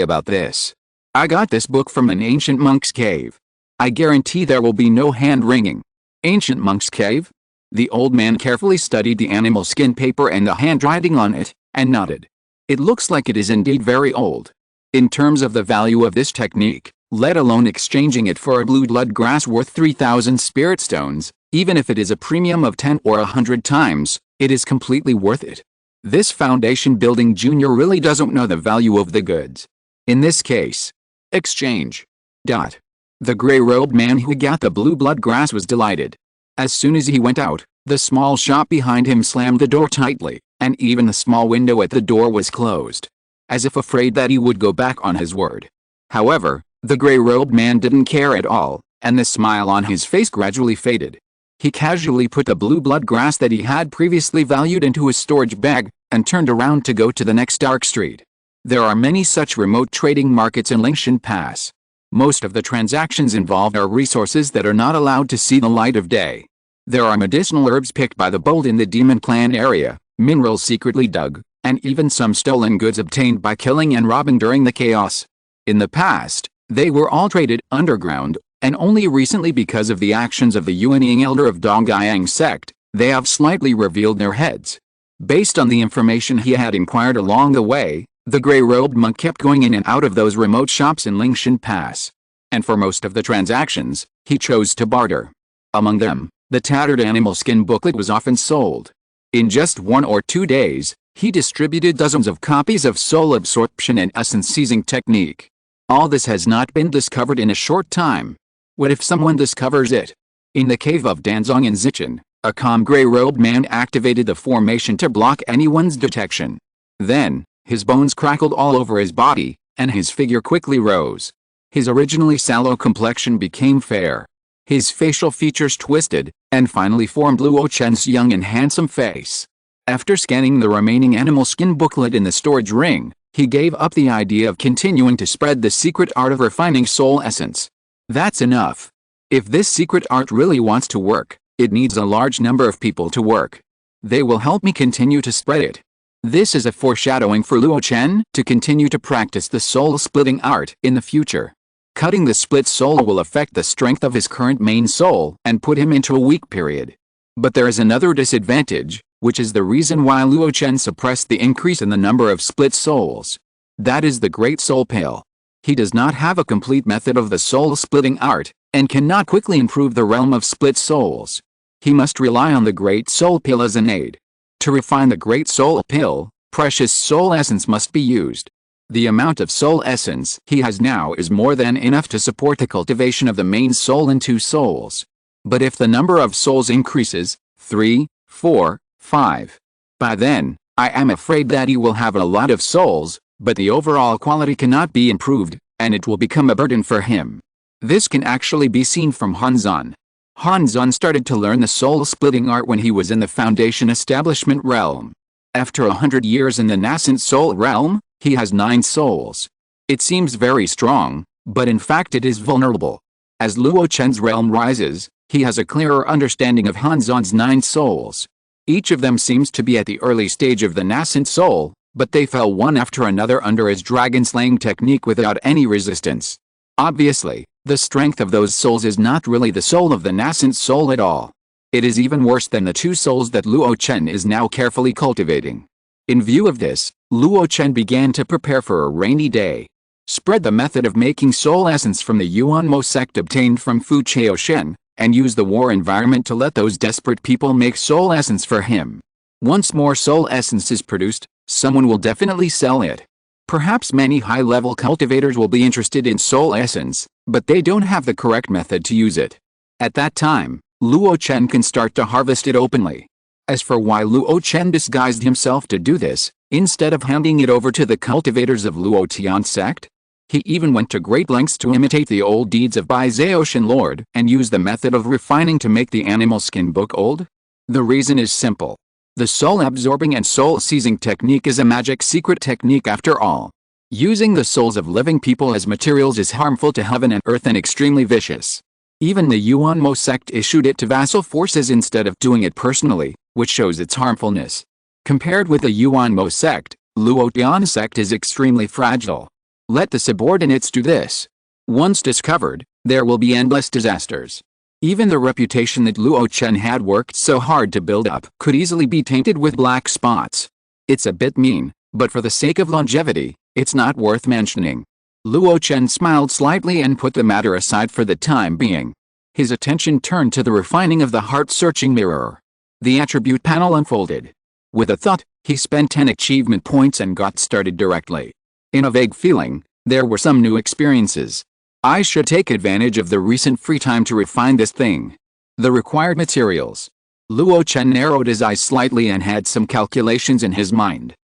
about this. I got this book from an ancient monk's cave. I guarantee there will be no hand-wringing. Ancient monk's cave? The old man carefully studied the animal skin paper and the handwriting on it, and nodded. It looks like it is indeed very old. In terms of the value of this technique, let alone exchanging it for a blue blood grass worth 3,000 spirit stones, even if it is a premium of 10 or 100 times, it is completely worth it. This foundation building junior really doesn't know the value of the goods. In this case, exchange. The gray-robed man who got the blue blood grass was delighted. As soon as he went out, the small shop behind him slammed the door tightly, and even the small window at the door was closed. as if afraid that he would go back on his word. However, the gray-robed man didn't care at all, and the smile on his face gradually faded. He casually put the blue blood grass that he had previously valued into his storage bag, and turned around to go to the next dark street. There are many such remote trading markets in Lingshan Pass. Most of the transactions involved are resources that are not allowed to see the light of day. There are medicinal herbs picked by the bold in the Demon Clan area, minerals secretly dug, and even some stolen goods obtained by killing and robbing during the chaos. In the past, they were all traded underground, and only recently, because of the actions of the Yuanying elder of Dongyang sect, they have slightly revealed their heads. Based on the information he had inquired along the way, the gray-robed monk kept going in and out of those remote shops in Lingshan Pass. And for most of the transactions, he chose to barter. Among them, the tattered animal skin booklet was often sold. In just 1 or 2 days, he distributed dozens of copies of soul absorption and essence seizing technique. All this has not been discovered in a short time. What if someone discovers it? In the cave of Danzong in Zichen, a calm gray-robed man activated the formation to block anyone's detection. Then, his bones crackled all over his body, and his figure quickly rose. His originally sallow complexion became fair. His facial features twisted, and finally formed Luo Chen's young and handsome face. After scanning the remaining animal skin booklet in the storage ring, he gave up the idea of continuing to spread the secret art of refining soul essence. That's enough. If this secret art really wants to work, it needs a large number of people to work. They will help me continue to spread it. This is a foreshadowing for Luo Chen to continue to practice the soul-splitting art in the future. Cutting the split soul will affect the strength of his current main soul and put him into a weak period. But there is another disadvantage, which is the reason why Luo Chen suppressed the increase in the number of split souls. That is the Great Soul Pill. He does not have a complete method of the soul-splitting art, and cannot quickly improve the realm of split souls. He must rely on the Great Soul Pill as an aid. To refine the Great Soul Pill, precious soul essence must be used. The amount of soul essence he has now is more than enough to support the cultivation of the main soul in 2 souls. But if the number of souls increases, 3, 4, 5, by then, I am afraid that he will have a lot of souls, but the overall quality cannot be improved, and it will become a burden for him. This can actually be seen from Hanzan. Hanzan started to learn the soul-splitting art when he was in the Foundation Establishment realm. After 100 years in the nascent soul realm, he has 9 souls. It seems very strong, but in fact it is vulnerable. As Luo Chen's realm rises, he has a clearer understanding of Hanzan's 9 souls. Each of them seems to be at the early stage of the nascent soul, but they fell one after another under his dragon-slaying technique without any resistance. Obviously, the strength of those souls is not really the soul of the nascent soul at all. It is even worse than the 2 souls that Luo Chen is now carefully cultivating. In view of this, Luo Chen began to prepare for a rainy day. Spread the method of making soul essence from the Yuanmo sect obtained from Fu Chaoshen, and use the war environment to let those desperate people make soul essence for him. Once more soul essence is produced, someone will definitely sell it. Perhaps many high-level cultivators will be interested in soul essence, but they don't have the correct method to use it. At that time, Luo Chen can start to harvest it openly. As for why Luo Chen disguised himself to do this, instead of handing it over to the cultivators of Luo Tian sect, he even went to great lengths to imitate the old deeds of Bai Zaoshan Lord and use the method of refining to make the animal skin book old. The reason is simple. The soul-absorbing and soul-seizing technique is a magic secret technique after all. Using the souls of living people as materials is harmful to heaven and earth and extremely vicious. Even the Yuanmo sect issued it to vassal forces instead of doing it personally, which shows its harmfulness. Compared with the Yuanmo sect, Luo Tian sect is extremely fragile. Let the subordinates do this. Once discovered, there will be endless disasters. Even the reputation that Luo Chen had worked so hard to build up could easily be tainted with black spots. It's a bit mean, but for the sake of longevity, it's not worth mentioning. Luo Chen smiled slightly and put the matter aside for the time being. His attention turned to the refining of the heart-searching mirror. The attribute panel unfolded. With a thought, he spent 10 achievement points and got started directly. In a vague feeling, there were some new experiences. I should take advantage of the recent free time to refine this thing. The required materials. Luo Chen narrowed his eyes slightly and had some calculations in his mind.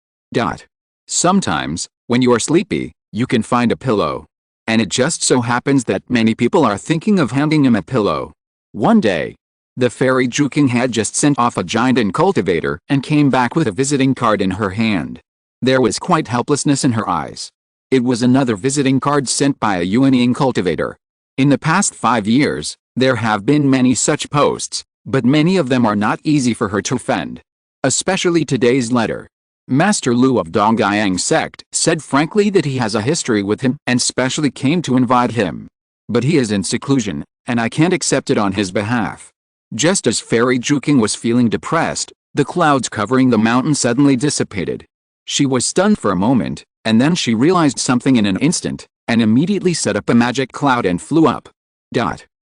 Sometimes, When you are sleepy, you can find a pillow. And it just so happens that many people are thinking of handing him a pillow. One day, the fairy Juking had just sent off a giant cultivator and came back with a visiting card in her hand. There was quite helplessness in her eyes. It was another visiting card sent by a Yuanying cultivator. In the past 5 years, there have been many such posts, but many of them are not easy for her to fend. Especially today's letter. Master Lu of Dongyang sect said frankly that he has a history with him and specially came to invite him. But he is in seclusion, and I can't accept it on his behalf. Just as Fairy Juking was feeling depressed, the clouds covering the mountain suddenly dissipated. She was stunned for a moment, and then she realized something in an instant, and immediately set up a magic cloud and flew up.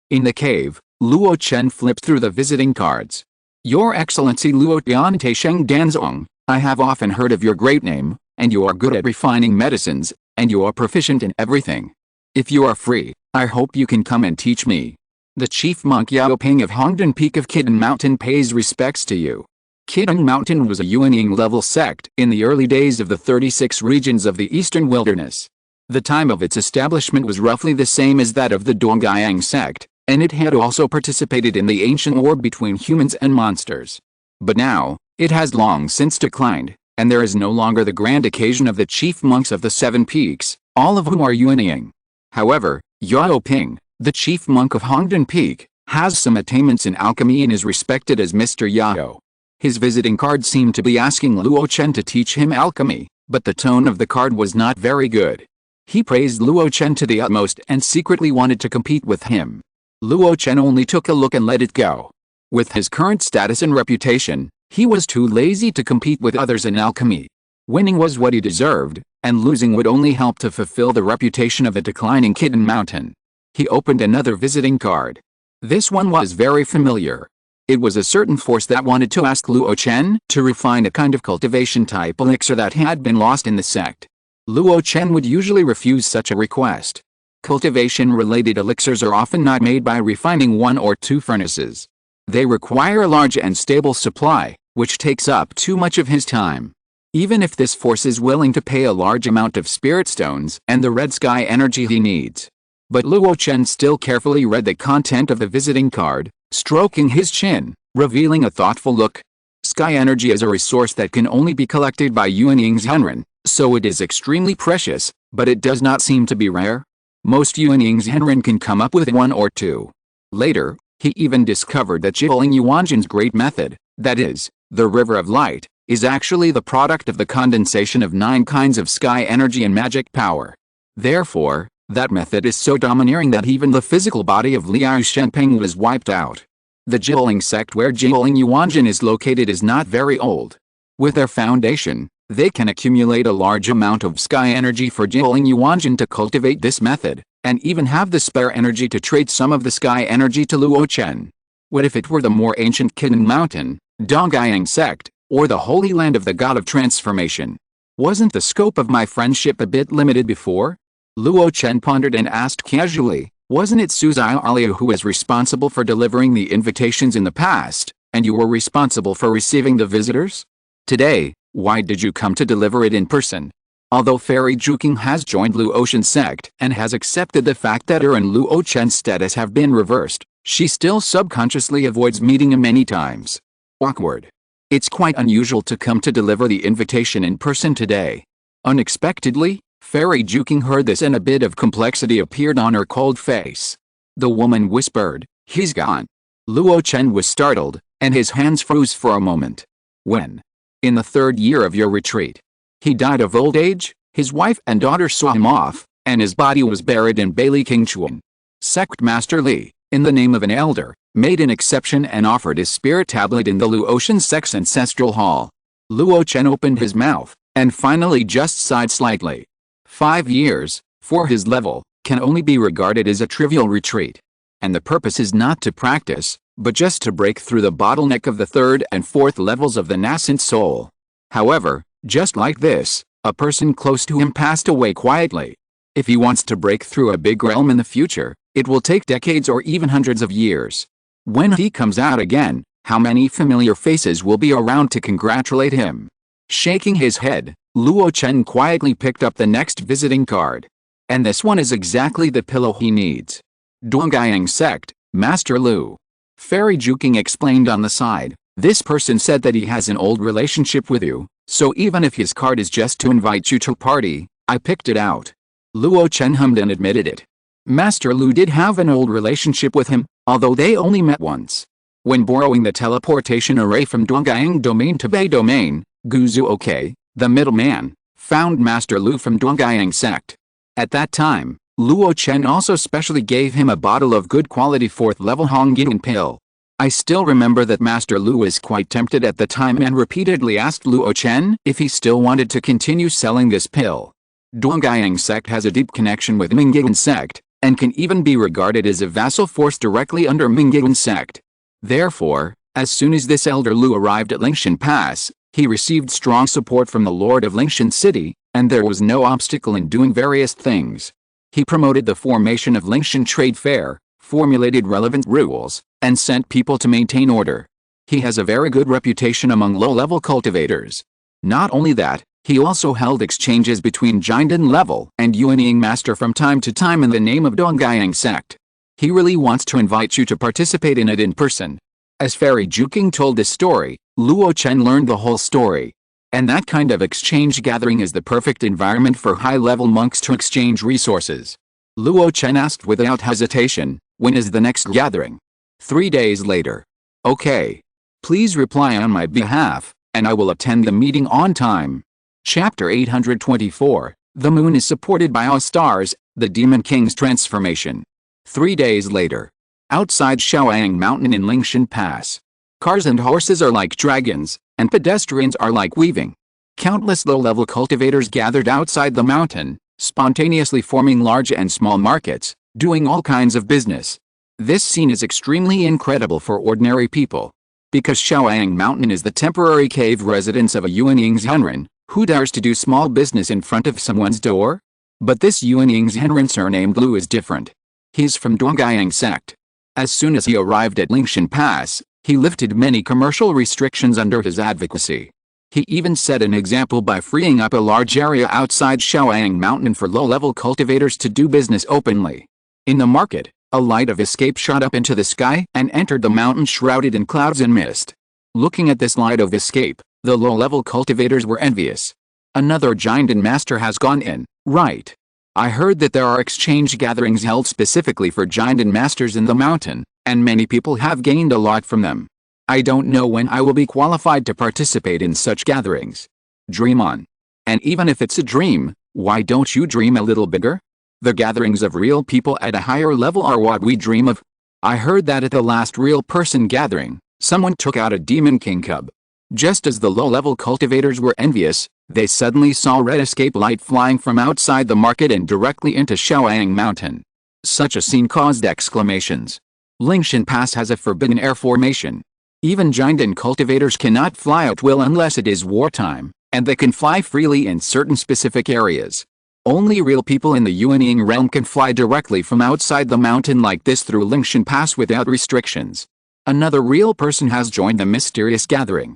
In the cave, Luo Chen flipped through the visiting cards. Your Excellency Luo Tian Taisheng Danzong, I have often heard of your great name, and you are good at refining medicines, and you are proficient in everything. If you are free, I hope you can come and teach me. The chief monk Yao Ping of Hongdan Peak of Kidden Mountain pays respects to you. Kidden Mountain was a Yuanying level sect in the early days of the 36 regions of the eastern wilderness. The time of its establishment was roughly the same as that of the Dongyang sect, and it had also participated in the ancient war between humans and monsters. But now, it has long since declined, and there is no longer the grand occasion of the chief monks of the 7 peaks, all of whom are Yuanying. However, Yao Ping, the chief monk of Hongdan Peak, has some attainments in alchemy and is respected as Mr. Yao. His visiting card seemed to be asking Luo Chen to teach him alchemy, but the tone of the card was not very good. He praised Luo Chen to the utmost and secretly wanted to compete with him. Luo Chen only took a look and let it go. With his current status and reputation, he was too lazy to compete with others in alchemy. Winning was what he deserved, and losing would only help to fulfill the reputation of a declining Kidden Mountain. He opened another visiting card. This one was very familiar. It was a certain force that wanted to ask Luo Chen to refine a kind of cultivation type elixir that had been lost in the sect. Luo Chen would usually refuse such a request. Cultivation-related elixirs are often not made by refining 1 or 2 furnaces. They require a large and stable supply, which takes up too much of his time. Even if this force is willing to pay a large amount of spirit stones and the red sky energy he needs. But Luo Chen still carefully read the content of the visiting card, stroking his chin, revealing a thoughtful look. Sky energy is a resource that can only be collected by Yuanying Zhenren, so it is extremely precious, but it does not seem to be rare. Most Yuanying Zhenren can come up with 1 or 2. Later, he even discovered that Zhiling Yuanjin's great method, that is, the River of Light, is actually the product of the condensation of 9 kinds of sky energy and magic power. Therefore, that method is so domineering that even the physical body of Liao Shenping was wiped out. The Zhiling sect where Zhiling Yuanjin is located is not very old. With their foundation, they can accumulate a large amount of sky energy for Zhiling Yuanjin to cultivate this method, and even have the spare energy to trade some of the sky energy to Luo Chen. What if it were the more ancient Kidden Mountain, Dongyang sect, or the Holy Land of the God of Transformation? Wasn't the scope of my friendship a bit limited before? Luo Chen pondered and asked casually, wasn't it Suzai Alia who was responsible for delivering the invitations in the past, and you were responsible for receiving the visitors? Today, why did you come to deliver it in person? Although Fairy Juking has joined Luo Chen's sect and has accepted the fact that her and Luo Chen's status have been reversed, she still subconsciously avoids meeting him many times. Awkward. It's quite unusual to come to deliver the invitation in person today. Unexpectedly, Fairy Juking heard this and a bit of complexity appeared on her cold face. The woman whispered, he's gone. Luo Chen was startled, and his hands froze for a moment. When? In the 3rd year of your retreat. He died of old age, his wife and daughter saw him off, and his body was buried in Bailey Kingchuan. Sect Master Li, in the name of an elder, made an exception and offered his spirit tablet in the Luo Chen sect's ancestral hall. Luo Chen opened his mouth, and finally just sighed slightly. 5 years, for his level, can only be regarded as a trivial retreat. And the purpose is not to practice, but just to break through the bottleneck of the 3rd and 4th levels of the nascent soul. However, just like this, a person close to him passed away quietly. If he wants to break through a big realm in the future, it will take decades or even hundreds of years. When he comes out again, how many familiar faces will be around to congratulate him? Shaking his head, Luo Chen quietly picked up the next visiting card. And this one is exactly the pillow he needs. Dongyang sect, Master Lu. Fairy Juking explained on the side. This person said that he has an old relationship with you, so even if his card is just to invite you to party, I picked it out. Luo Chen hummed and admitted it. Master Lu did have an old relationship with him, although they only met once. When borrowing the teleportation array from Dongyang domain to Bei domain, Guzu Oke, the middleman, found Master Lu from Dongyang sect. At that time, Luo Chen also specially gave him a bottle of good quality 4th level Zongmiao Pill. I still remember that Master Lu was quite tempted at the time and repeatedly asked Luo Chen if he still wanted to continue selling this pill. Dongyang sect has a deep connection with Mingyuan sect, and can even be regarded as a vassal force directly under Mingyuan sect. Therefore, as soon as this elder Lu arrived at Lingshan Pass, he received strong support from the Lord of Lingshan City, and there was no obstacle in doing various things. He promoted the formation of Lingshan Trade Fair, formulated relevant rules, and sent people to maintain order. He has a very good reputation among low-level cultivators. Not only that, he also held exchanges between Jinden level and Yuanying Master from time to time in the name of Dongyang sect. He really wants to invite you to participate in it in person. As Fairy Juking told this story, Luo Chen learned the whole story. And that kind of exchange gathering is the perfect environment for high-level monks to exchange resources. Luo Chen asked without hesitation, when is the next gathering? 3 days later. Okay. Please reply on my behalf, and I will attend the meeting on time. Chapter 824, The Moon is supported by all stars, the Demon King's transformation. 3 days later. Outside Shaoyang Mountain in Lingshan Pass. Cars and horses are like dragons, and pedestrians are like weaving. Countless low-level cultivators gathered outside the mountain, spontaneously forming large and small markets, doing all kinds of business. This scene is extremely incredible for ordinary people. Because Shaoyang Mountain is the temporary cave residence of a Yuanying Zhenren, who dares to do small business in front of someone's door? But this Yuanying Zhenren surnamed Lu is different. He's from Dongyang sect. As soon as he arrived at Lingshan Pass, he lifted many commercial restrictions under his advocacy. He even set an example by freeing up a large area outside Shaoyang Mountain for low-level cultivators to do business openly. In the market, a light of escape shot up into the sky and entered the mountain shrouded in clouds and mist. Looking at this light of escape, the low-level cultivators were envious. Another Jinden master has gone in, right? I heard that there are exchange gatherings held specifically for Jinden masters in the mountain, and many people have gained a lot from them. I don't know when I will be qualified to participate in such gatherings. Dream on. And even if it's a dream, why don't you dream a little bigger? The gatherings of real people at a higher level are what we dream of. I heard that at the last real person gathering, someone took out a Demon King cub. Just as the low-level cultivators were envious, they suddenly saw red escape light flying from outside the market and directly into Shaoyang Mountain. Such a scene caused exclamations. Lingshan Pass has a forbidden air formation. Even Jinden cultivators cannot fly at will unless it is wartime, and they can fly freely in certain specific areas. Only real people in the Yuanying realm can fly directly from outside the mountain like this through Lingshan Pass without restrictions. Another real person has joined the mysterious gathering.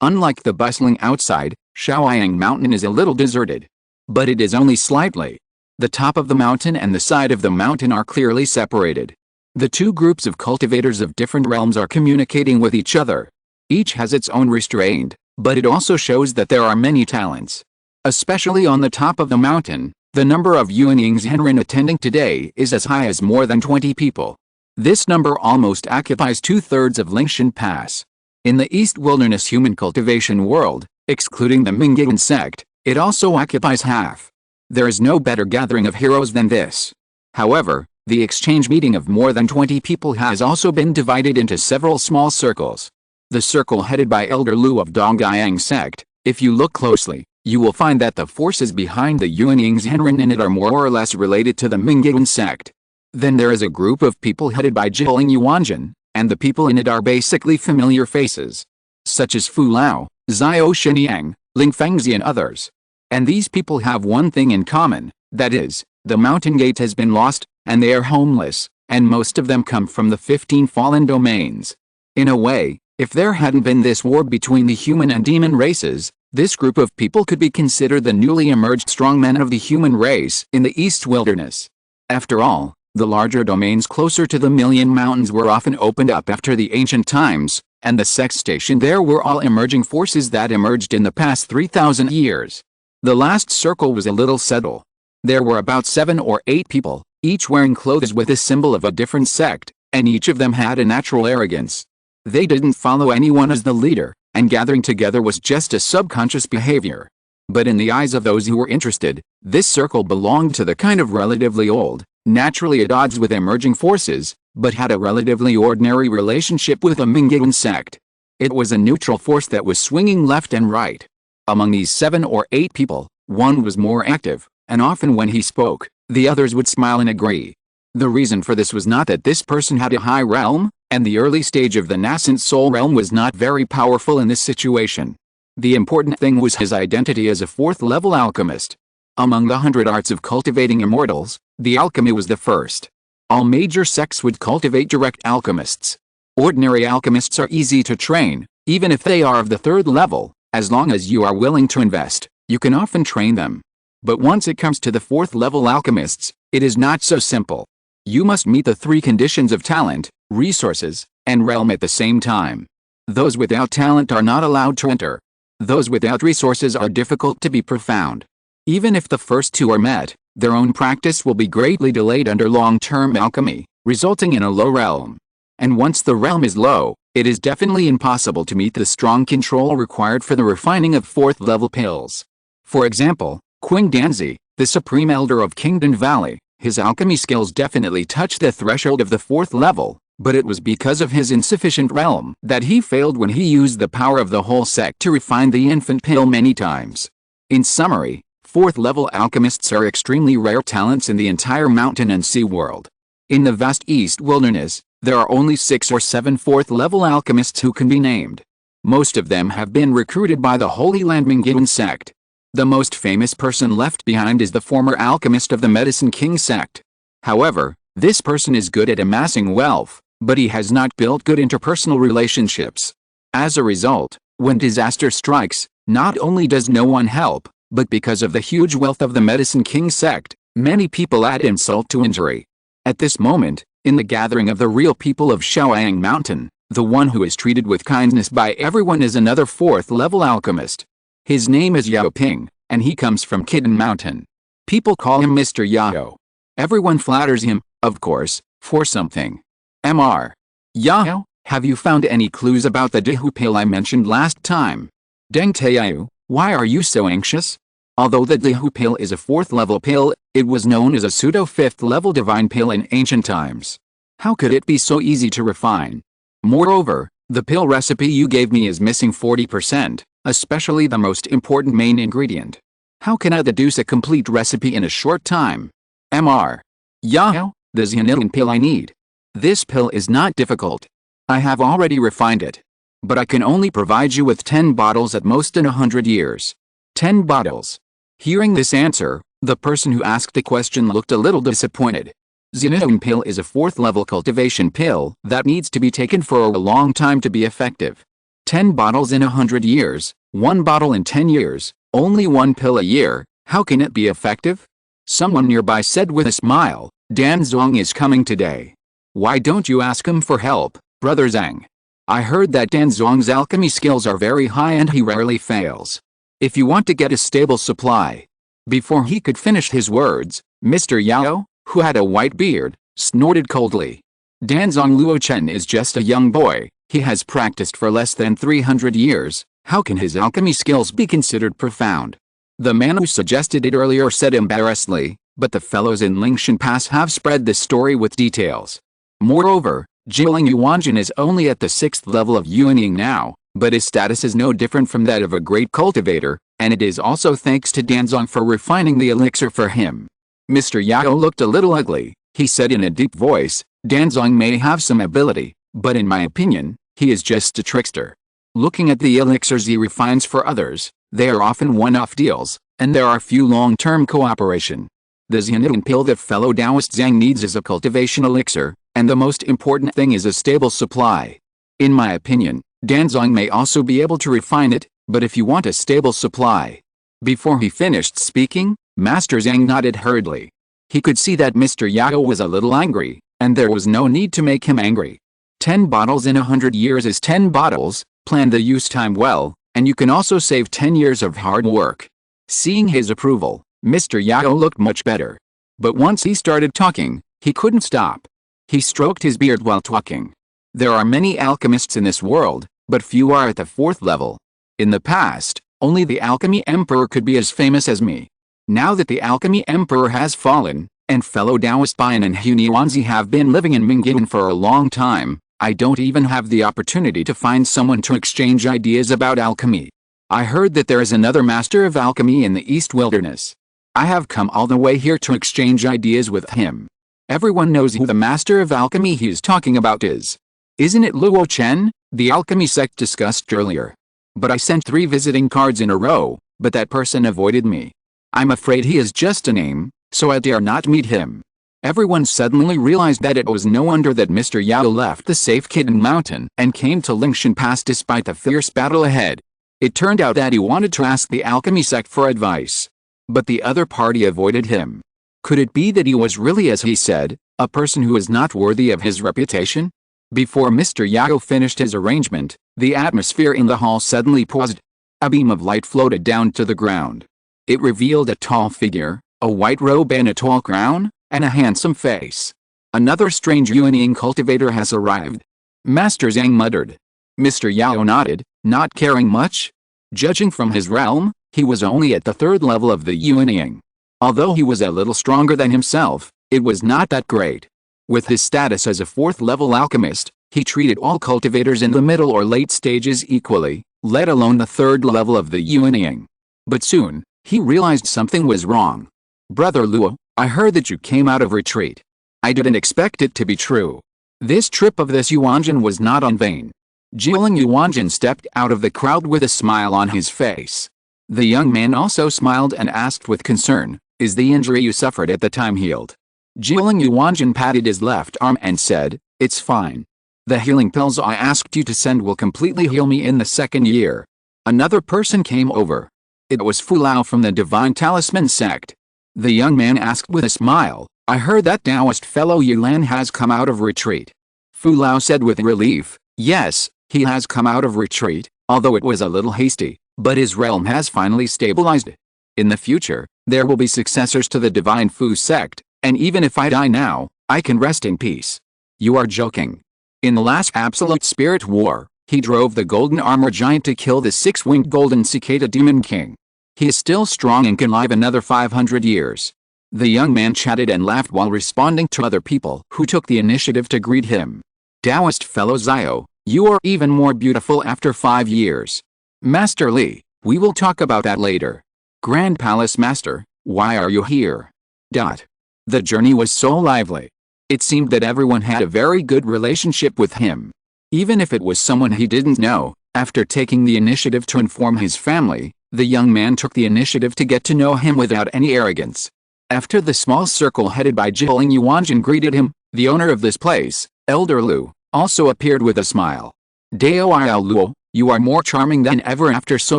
Unlike the bustling outside, Shaoyang Mountain is a little deserted. But it is only slightly. The top of the mountain and the side of the mountain are clearly separated. The two groups of cultivators of different realms are communicating with each other. Each has its own restraint, but it also shows that there are many talents. Especially on the top of the mountain, the number of Yuanying Zhenren attending today is as high as more than 20 people. This number almost occupies 2/3 of Lingshan Pass. In the East Wilderness human cultivation world, excluding the Mingyuan sect, it also occupies half. There is no better gathering of heroes than this. However, the exchange meeting of more than 20 people has also been divided into several small circles. The circle headed by Elder Lu of Dongyang sect, if you look closely, you will find that the forces behind the Yuanying Zhenren in it are more or less related to the Mingyuan sect. Then there is a group of people headed by Jiling Yuanjin, and the people in it are basically familiar faces, such as Fu Lao, Zhao Xinyang, Ling Fengzi and others. And these people have one thing in common, that is, the mountain gate has been lost, and they are homeless, and most of them come from the 15 fallen domains. In a way, if there hadn't been this war between the human and demon races, This group of people could be considered the newly emerged strongmen of the human race in the East Wilderness. After all, the larger domains closer to the Million Mountains were often opened up after the ancient times, and the sects stationed there were all emerging forces that emerged in the past 3,000 years. The last circle was a little subtle. There were about 7 or 8 people, each wearing clothes with a symbol of a different sect, and each of them had a natural arrogance. They didn't follow anyone as the leader, and gathering together was just a subconscious behavior. But in the eyes of those who were interested, this circle belonged to the kind of relatively old, naturally at odds with emerging forces, but had a relatively ordinary relationship with the Mingguan sect. It was a neutral force that was swinging left and right. Among these 7 or 8 people, one was more active, and often when he spoke, the others would smile and agree. The reason for this was not that this person had a high realm, and the early stage of the nascent soul realm was not very powerful in this situation. The important thing was his identity as a 4th-level alchemist. Among the 100 arts of cultivating immortals, the alchemy was the first. All major sects would cultivate direct alchemists. Ordinary alchemists are easy to train, even if they are of the 3rd level, as long as you are willing to invest, you can often train them. But once it comes to the 4th-level alchemists, it is not so simple. You must meet the 3 conditions of talent, resources, and realm at the same time. Those without talent are not allowed to enter. Those without resources are difficult to be profound. Even if the first 2 are met, their own practice will be greatly delayed under long-term alchemy, resulting in a low realm. And once the realm is low, it is definitely impossible to meet the strong control required for the refining of 4th-level pills. For example, Qing Danzi, the supreme elder of Kingdom Valley, his alchemy skills definitely touched the threshold of the 4th level, but it was because of his insufficient realm that he failed when he used the power of the whole sect to refine the infant pill many times. In summary, 4th-level alchemists are extremely rare talents in the entire mountain and sea world. In the vast East Wilderness, there are only 6 or 7 4th-level alchemists who can be named. Most of them have been recruited by the Holy Land Mingguan sect. The most famous person left behind is the former alchemist of the Medicine King sect. However, this person is good at amassing wealth, but he has not built good interpersonal relationships. As a result, when disaster strikes, not only does no one help, but because of the huge wealth of the Medicine King sect, many people add insult to injury. At this moment, in the gathering of the real people of Shaoyang Mountain, the one who is treated with kindness by everyone is another 4th-level alchemist. His name is Yao Ping, and he comes from Kidden Mountain. People call him Mr. Yao. Everyone flatters him, of course, for something. Mr. Yao, have you found any clues about the Dihu pill I mentioned last time? Deng Tayao, why are you so anxious? Although the Dihu pill is a 4th-level pill, it was known as a pseudo-5th-level divine pill in ancient times. How could it be so easy to refine? Moreover, the pill recipe you gave me is missing 40%. Especially the most important main ingredient. How can I deduce a complete recipe in a short time? Mr. Yao, the Xianilian pill I need. This pill is not difficult. I have already refined it. But I can only provide you with 10 bottles at most in 100 years. 10 bottles. Hearing this answer, the person who asked the question looked a little disappointed. Xianilian pill is a 4th-level cultivation pill that needs to be taken for a long time to be effective. 10 bottles in 100 years, 1 bottle in 10 years, only 1 pill a year, how can it be effective? Someone nearby said with a smile, Dan Zong is coming today. Why don't you ask him for help, Brother Zhang? I heard that Dan Zong's alchemy skills are very high and he rarely fails. If you want to get a stable supply. Before he could finish his words, Mr. Yao, who had a white beard, snorted coldly. Dan Zong Luo Chen is just a young boy. He has practiced for less than 300 years, how can his alchemy skills be considered profound? The man who suggested it earlier said embarrassedly, but the fellows in Lingshan Pass have spread this story with details. Moreover, Jiling Yuanjin is only at the 6th level of Yuanying now, but his status is no different from that of a great cultivator, and it is also thanks to Danzong for refining the elixir for him. Mr. Yao looked a little ugly, he said in a deep voice, Danzong may have some ability, but in my opinion, he is just a trickster. Looking at the elixirs he refines for others, they are often one-off deals, and there are few long-term cooperation. The Xianilian pill that fellow Taoist Zhang needs is a cultivation elixir, and the most important thing is a stable supply. In my opinion, Danzong may also be able to refine it, but if you want a stable supply. Before he finished speaking, Master Zhang nodded hurriedly. He could see that Mr. Yao was a little angry, and there was no need to make him angry. 10 bottles in 100 years is 10 bottles, plan the use time well, and you can also save 10 years of hard work. Seeing his approval, Mr. Yao looked much better. But once he started talking, he couldn't stop. He stroked his beard while talking. There are many alchemists in this world, but few are at the 4th level. In the past, only the Alchemy Emperor could be as famous as me. Now that the Alchemy Emperor has fallen, and fellow Taoist Bian and Hunyuanzi have been living in Mingyan for a long time, I don't even have the opportunity to find someone to exchange ideas about alchemy. I heard that there is another master of alchemy in the East Wilderness. I have come all the way here to exchange ideas with him. Everyone knows who the master of alchemy he is talking about is. Isn't it Luo Chen, the alchemy sect discussed earlier? But I sent 3 visiting cards in a row, but that person avoided me. I'm afraid he is just a name, so I dare not meet him. Everyone suddenly realized that it was no wonder that Mr. Yao left the safe Kitten Mountain and came to Lingshan Pass despite the fierce battle ahead. It turned out that he wanted to ask the alchemy sect for advice. But the other party avoided him. Could it be that he was really, as he said, a person who is not worthy of his reputation? Before Mr. Yao finished his arrangement, the atmosphere in the hall suddenly paused. A beam of light floated down to the ground. It revealed a tall figure, a white robe and a tall crown, and a handsome face. Another strange Yuanying cultivator has arrived. Master Zhang muttered. Mr. Yao nodded, not caring much. Judging from his realm, he was only at the 3rd level of the Yuanying. Although he was a little stronger than himself, it was not that great. With his status as a 4th level alchemist, he treated all cultivators in the middle or late stages equally, let alone the 3rd level of the Yuanying. But soon, he realized something was wrong. Brother Luo, I heard that you came out of retreat. I didn't expect it to be true. This trip of this Yuanjin was not in vain. Jiling Yuanjin stepped out of the crowd with a smile on his face. The young man also smiled and asked with concern, is the injury you suffered at the time healed? Jiling Yuanjin patted his left arm and said, it's fine. The healing pills I asked you to send will completely heal me in the 2nd year. Another person came over. It was Fu Lao from the Divine Talisman sect. The young man asked with a smile, I heard that Taoist fellow Yulan has come out of retreat. Fu Lao said with relief, yes, he has come out of retreat, although it was a little hasty, but his realm has finally stabilized. In the future, there will be successors to the Divine Fu sect, and even if I die now, I can rest in peace. You are joking. In the last Absolute Spirit War, he drove the Golden Armor Giant to kill the 6-winged Golden Cicada Demon King. He is still strong and can live another 500 years. The young man chatted and laughed while responding to other people who took the initiative to greet him. Taoist fellow Zio, you are even more beautiful after 5 years. Master Li, we will talk about that later. Grand Palace Master, why are you here? The journey was so lively. It seemed that everyone had a very good relationship with him. Even if it was someone he didn't know, after taking the initiative to inform his family, the young man took the initiative to get to know him without any arrogance. After the small circle headed by Jiling Yuanjin greeted him, the owner of this place, Elder Lu, also appeared with a smile. Dao Luo, you are more charming than ever after so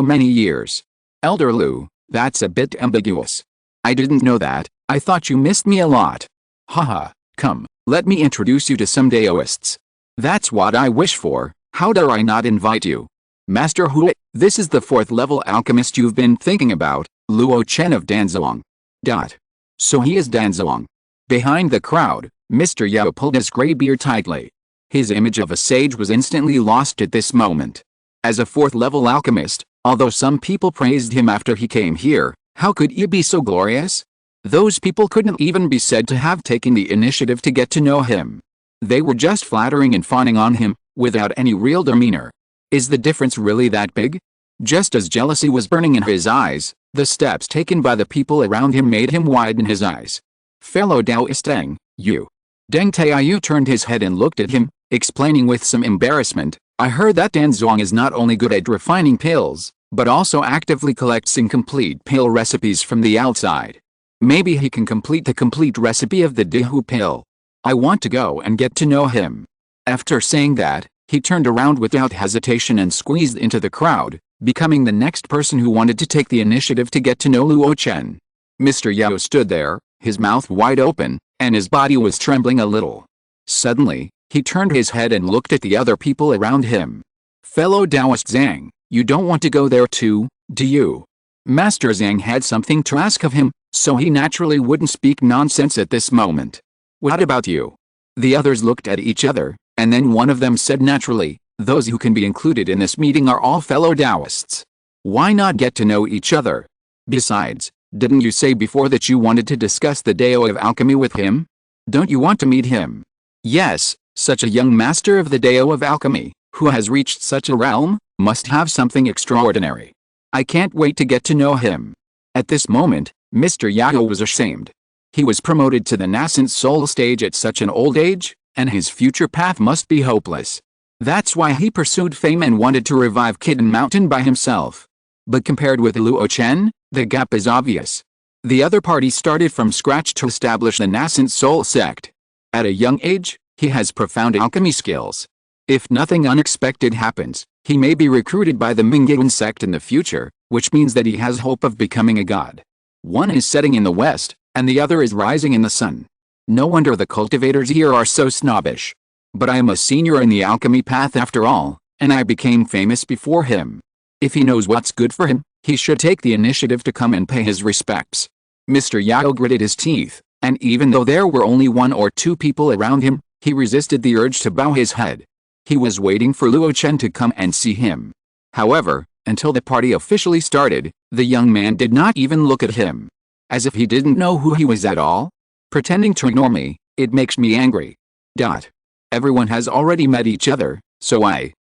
many years. Elder Lu, that's a bit ambiguous. I didn't know that, I thought you missed me a lot. Haha, come, let me introduce you to some Daoists. That's what I wish for, how dare I not invite you? Master Hui, this is the 4th level alchemist you've been thinking about, Luo Chen of Danzong. So he is Danzong. Behind the crowd, Mr. Yao pulled his gray beard tightly. His image of a sage was instantly lost at this moment. As a 4th level alchemist, although some people praised him after he came here, how could he be so glorious? Those people couldn't even be said to have taken the initiative to get to know him. They were just flattering and fawning on him, without any real demeanor. Is the difference really that big? Just as jealousy was burning in his eyes, the steps taken by the people around him made him widen his eyes. Fellow Taoist Deng, you. Deng Taiyu turned his head and looked at him, explaining with some embarrassment, I heard that Danzong is not only good at refining pills, but also actively collects incomplete pill recipes from the outside. Maybe he can complete the complete recipe of the Dihu pill. I want to go and get to know him. After saying that, he turned around without hesitation and squeezed into the crowd, becoming the next person who wanted to take the initiative to get to know Luo Chen. Mr. Yao stood there, his mouth wide open, and his body was trembling a little. Suddenly, he turned his head and looked at the other people around him. Fellow Taoist Zhang, you don't want to go there too, do you? Master Zhang had something to ask of him, so he naturally wouldn't speak nonsense at this moment. What about you? The others looked at each other, and then one of them said naturally, those who can be included in this meeting are all fellow Taoists. Why not get to know each other? Besides, didn't you say before that you wanted to discuss the Dao of Alchemy with him? Don't you want to meet him? Yes, such a young master of the Dao of Alchemy, who has reached such a realm, must have something extraordinary. I can't wait to get to know him. At this moment, Mr. Yao was ashamed. He was promoted to the nascent soul stage at such an old age, and his future path must be hopeless. That's why he pursued fame and wanted to revive Kitten Mountain by himself. But compared with Luo Chen, the gap is obvious. The other party started from scratch to establish the nascent soul sect. At a young age, he has profound alchemy skills. If nothing unexpected happens, he may be recruited by the Bigu sect in the future, which means that he has hope of becoming a god. One is setting in the west, and the other is rising in the sun. No wonder the cultivators here are so snobbish. But I am a senior in the alchemy path after all, and I became famous before him. If he knows what's good for him, he should take the initiative to come and pay his respects. Mr. Yao gritted his teeth, and even though there were only 1 or 2 people around him, he resisted the urge to bow his head. He was waiting for Luo Chen to come and see him. However, until the party officially started, the young man did not even look at him. As if he didn't know who he was at all. Pretending to ignore me, it makes me angry. Everyone has already met each other, so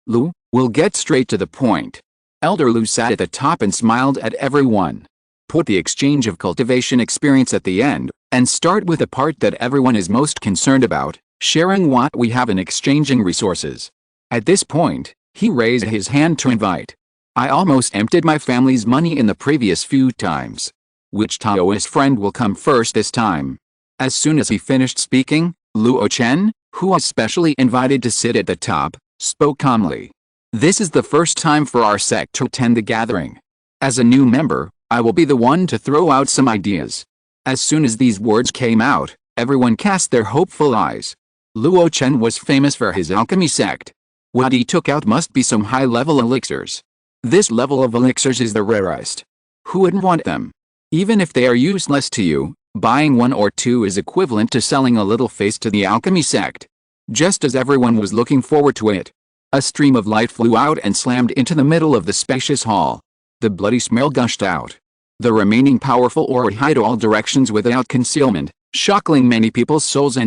Lu, will get straight to the point. Elder Lu sat at the top and smiled at everyone. Put the exchange of cultivation experience at the end, and start with the part that everyone is most concerned about, sharing what we have and exchanging resources. At this point, he raised his hand to invite. I almost emptied my family's money in the previous few times. Which Taoist friend will come first this time? As soon as he finished speaking, Luo Chen, who was specially invited to sit at the top, spoke calmly. This is the first time for our sect to attend the gathering. As a new member, I will be the one to throw out some ideas. As soon as these words came out, everyone cast their hopeful eyes. Luo Chen was famous for his alchemy sect. What he took out must be some high-level elixirs. This level of elixirs is the rarest. Who wouldn't want them? Even if they are useless to you, buying 1 or 2 is equivalent to selling a little face to the alchemy sect. Just as everyone was looking forward to it, a stream of light flew out and slammed into the middle of the spacious hall. The bloody smell gushed out. The remaining powerful aura hid all directions without concealment, shockling many people's souls,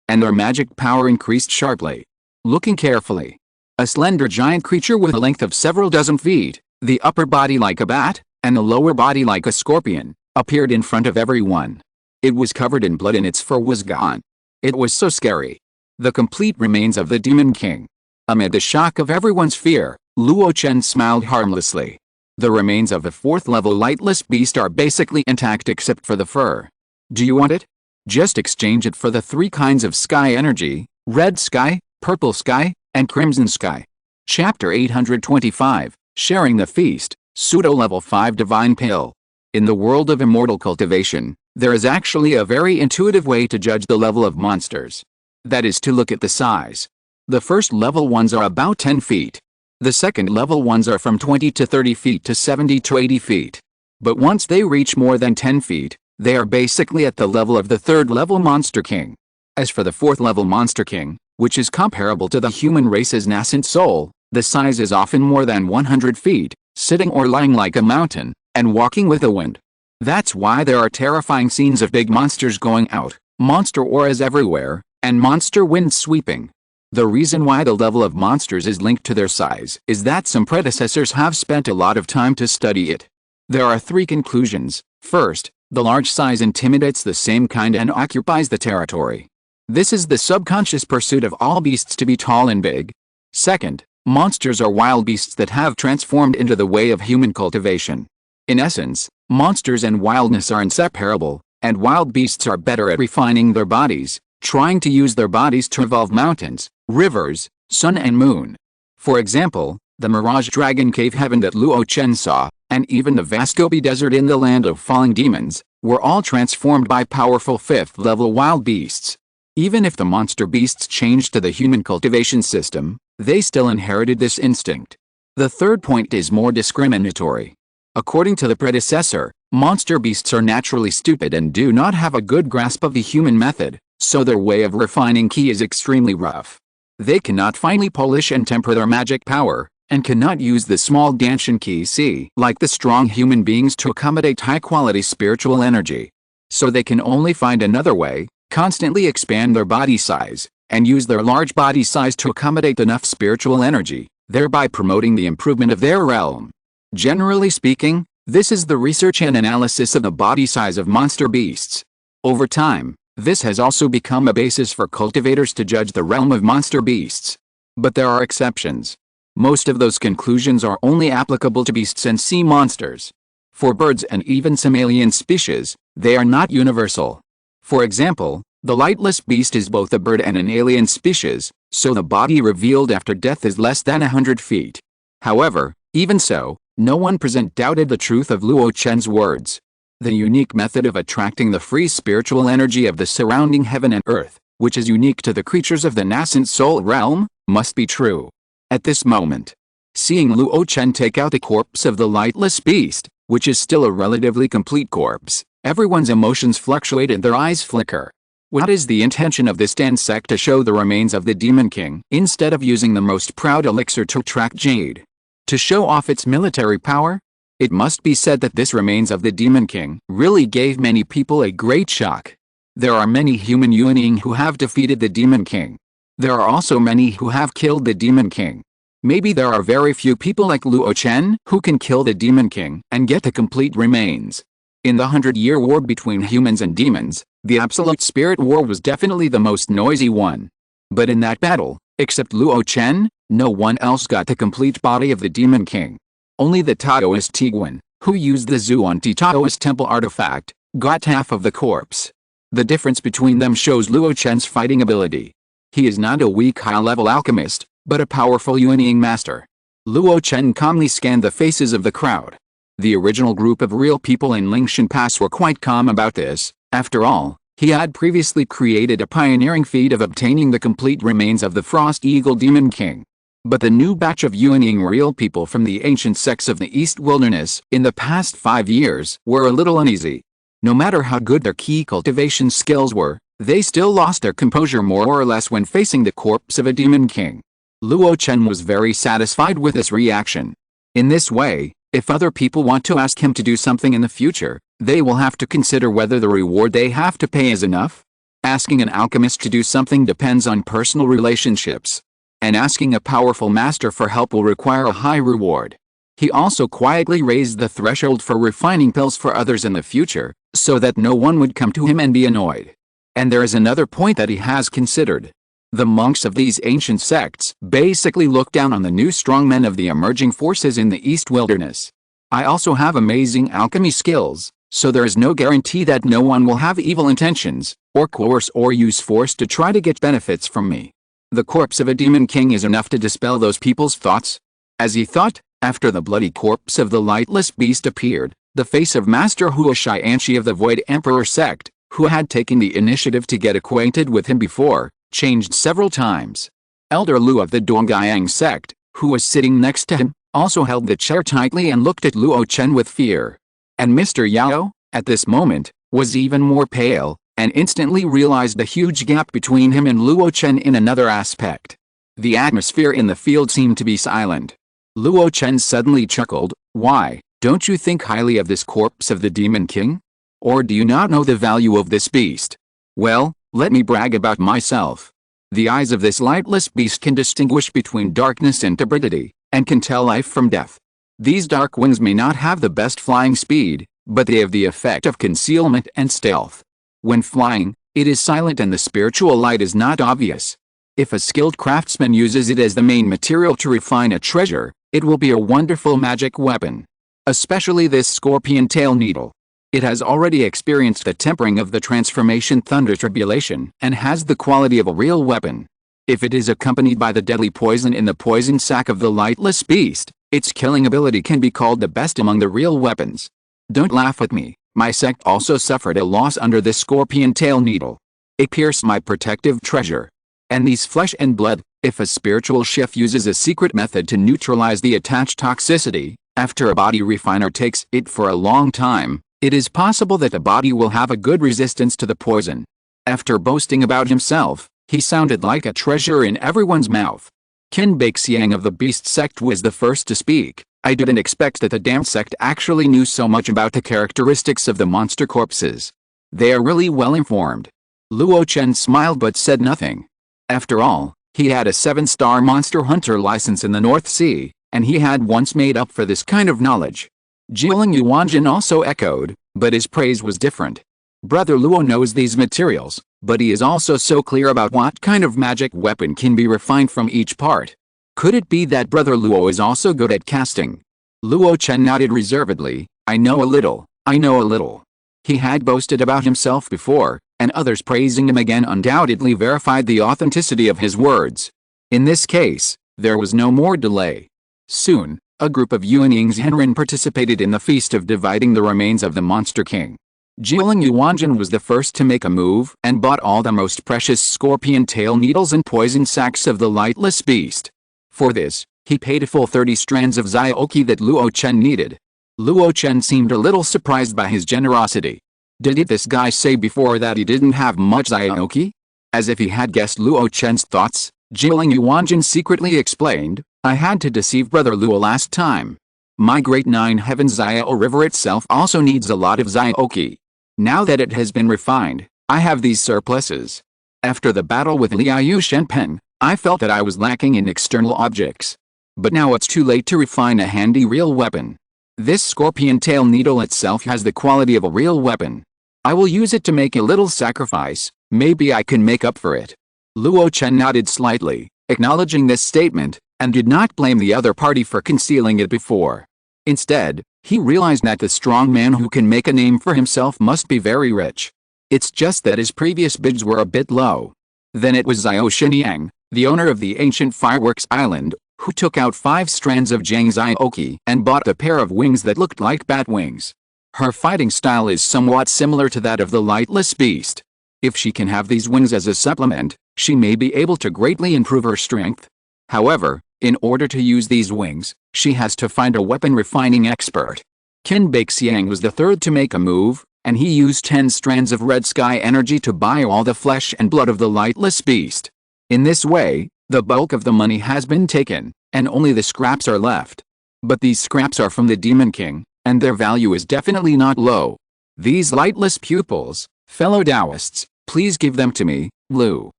and their magic power increased sharply. Looking carefully, a slender giant creature with a length of several dozen feet, the upper body like a bat, and the lower body like a scorpion, appeared in front of everyone. It was covered in blood and its fur was gone. It was so scary. The complete remains of the Demon King. Amid the shock of everyone's fear, Luo Chen smiled harmlessly. The remains of the 4th-level lightless beast are basically intact except for the fur. Do you want it? Just exchange it for the 3 kinds of sky energy, red sky, purple sky, and crimson sky. Chapter 825, Sharing the Feast, Pseudo-Level 5 Divine Pill. In the world of immortal cultivation, there is actually a very intuitive way to judge the level of monsters. That is to look at the size. The first level ones are about 10 feet. The second level ones are from 20 to 30 feet to 70 to 80 feet. But once they reach more than 10 feet, they are basically at the level of the 3rd level Monster King. As for the 4th level Monster King, which is comparable to the human race's nascent soul, the size is often more than 100 feet, sitting or lying like a mountain, and walking with the wind. That's why there are terrifying scenes of big monsters going out, monster auras everywhere, and monster winds sweeping. The reason why the level of monsters is linked to their size is that some predecessors have spent a lot of time to study it. There are 3 conclusions. First, the large size intimidates the same kind and occupies the territory. This is the subconscious pursuit of all beasts to be tall and big. Second, monsters are wild beasts that have transformed into the way of human cultivation. In essence, monsters and wildness are inseparable, and wild beasts are better at refining their bodies, trying to use their bodies to evolve mountains, rivers, sun and moon. For example, The Mirage Dragon Cave Heaven that Luo Chen saw, and even the vast Gobi Desert in the land of falling demons, were all transformed by powerful 5th-level wild beasts. Even if the monster beasts changed to the human cultivation system, they still inherited this instinct. The third point is more discriminatory. According to the predecessor, monster beasts are naturally stupid and do not have a good grasp of the human method, so their way of refining ki is extremely rough. They cannot finely polish and temper their magic power, and cannot use the small danshan ki like the strong human beings to accommodate high-quality spiritual energy. So they can only find another way, constantly expand their body size, and use their large body size to accommodate enough spiritual energy, thereby promoting the improvement of their realm. Generally speaking, this is the research and analysis of the body size of monster beasts. Over time, this has also become a basis for cultivators to judge the realm of monster beasts. But there are exceptions. Most of those conclusions are only applicable to beasts and sea monsters. For birds and even some alien species, they are not universal. For example, the lightless beast is both a bird and an alien species, so the body revealed after death is less than 100 feet. However, even so, no one present doubted the truth of Luo Chen's words. The unique method of attracting the free spiritual energy of the surrounding heaven and earth, which is unique to the creatures of the nascent soul realm, must be true. At this moment, seeing Luo Chen take out the corpse of the lightless beast, which is still a relatively complete corpse, everyone's emotions fluctuate and their eyes flicker. What is the intention of this dance sect to show the remains of the Demon King, instead of using the most proud elixir to attract jade? To show off its military power? It must be said that this remains of the Demon King really gave many people a great shock. There are many human Yuanying who have defeated the Demon King. There are also many who have killed the Demon King. Maybe there are very few people like Luo Chen who can kill the Demon King and get the complete remains. In the 100-year war between humans and demons, the Absolute Spirit War was definitely the most noisy one. But in that battle, except Luo Chen, no one else got the complete body of the Demon King. Only the Taoist Tiguan, who used the Zhuan Taoist temple artifact, got half of the corpse. The difference between them shows Luo Chen's fighting ability. He is not a weak high-level alchemist, but a powerful Yuanying master. Luo Chen calmly scanned the faces of the crowd. The original group of real people in Lingshan Pass were quite calm about this. After all, he had previously created a pioneering feat of obtaining the complete remains of the Frost Eagle Demon King. But the new batch of Yuanying real people from the ancient sects of the East Wilderness in the past 5 years were a little uneasy. No matter how good their key cultivation skills were, they still lost their composure more or less when facing the corpse of a Demon King. Luo Chen was very satisfied with this reaction. In this way, if other people want to ask him to do something in the future, they will have to consider whether the reward they have to pay is enough. Asking an alchemist to do something depends on personal relationships. And asking a powerful master for help will require a high reward. He also quietly raised the threshold for refining pills for others in the future, so that no one would come to him and be annoyed. And there is another point that he has considered. The monks of these ancient sects basically look down on the new strongmen of the emerging forces in the East Wilderness. I also have amazing alchemy skills, so there is no guarantee that no one will have evil intentions, or coerce or use force to try to get benefits from me. The corpse of a Demon King is enough to dispel those people's thoughts. As he thought, after the bloody corpse of the lightless beast appeared, the face of Master Huoshai Anshi of the Void Emperor sect, who had taken the initiative to get acquainted with him before, changed several times. Elder Lu of the Dongyang sect, who was sitting next to him, also held the chair tightly and looked at Luo Chen with fear. And Mr. Yao, at this moment, was even more pale, and instantly realized the huge gap between him and Luo Chen in another aspect. The atmosphere in the field seemed to be silent. Luo Chen suddenly chuckled. Why, don't you think highly of this corpse of the Demon King? Or do you not know the value of this beast? Well, let me brag about myself. The eyes of this lightless beast can distinguish between darkness and turbidity, and can tell life from death. These dark wings may not have the best flying speed, but they have the effect of concealment and stealth. When flying, it is silent and the spiritual light is not obvious. If a skilled craftsman uses it as the main material to refine a treasure, it will be a wonderful magic weapon. Especially this scorpion tail needle. It has already experienced the tempering of the transformation thunder tribulation and has the quality of a real weapon. If it is accompanied by the deadly poison in the poison sac of the lightless beast, its killing ability can be called the best among the real weapons. Don't laugh at me, my sect also suffered a loss under this scorpion tail needle. It pierced my protective treasure. And these flesh and blood, if a spiritual chef uses a secret method to neutralize the attached toxicity, after a body refiner takes it for a long time, it is possible that the body will have a good resistance to the poison. After boasting about himself, he sounded like a treasure in everyone's mouth. Qin Baixiang of the Beast sect was the first to speak. I didn't expect that the damn sect actually knew so much about the characteristics of the monster corpses. They are really well informed. Luo Chen smiled but said nothing. After all, he had a 7-star monster hunter license in the North Sea, and he had once made up for this kind of knowledge. Jiling Yuanjin also echoed, but his praise was different. Brother Luo knows these materials, but he is also so clear about what kind of magic weapon can be refined from each part. Could it be that Brother Luo is also good at casting? Luo Chen nodded reservedly. I know a little. He had boasted about himself before, and others praising him again undoubtedly verified the authenticity of his words. In this case, there was no more delay. Soon, a group of Yuanying's Henrin participated in the feast of dividing the remains of the Monster King. Jiling Yuanjin was the first to make a move and bought all the most precious scorpion tail needles and poison sacs of the lightless beast. For this, he paid a full 30 strands of Zyaoki that Luo Chen needed. Luo Chen seemed a little surprised by his generosity. Did this guy say before that he didn't have much Zyaoki? As if he had guessed Luo Chen's thoughts, Jiling Yuanjin secretly explained, I had to deceive Brother Luo last time. My great 9 heavens Xiao river itself also needs a lot of Zyaoki. Now that it has been refined, I have these surpluses. After the battle with Liu Shenpeng, I felt that I was lacking in external objects. But now it's too late to refine a handy real weapon. This scorpion tail needle itself has the quality of a real weapon. I will use it to make a little sacrifice, maybe I can make up for it. Luo Chen nodded slightly, acknowledging this statement, and did not blame the other party for concealing it before. Instead, he realized that the strong man who can make a name for himself must be very rich. It's just that his previous bids were a bit low. Then it was Xiao Xinyang, the owner of the ancient fireworks island, who took out 5 strands of Zhang Zyaoki and bought a pair of wings that looked like bat wings. Her fighting style is somewhat similar to that of the lightless beast. If she can have these wings as a supplement, she may be able to greatly improve her strength. However, in order to use these wings, she has to find a weapon refining expert. Qin Baixiang was the third to make a move, and he used 10 strands of red sky energy to buy all the flesh and blood of the lightless beast. In this way, the bulk of the money has been taken, and only the scraps are left. But these scraps are from the Demon King, and their value is definitely not low. These lightless pupils, fellow Taoists, please give them to me, Lu.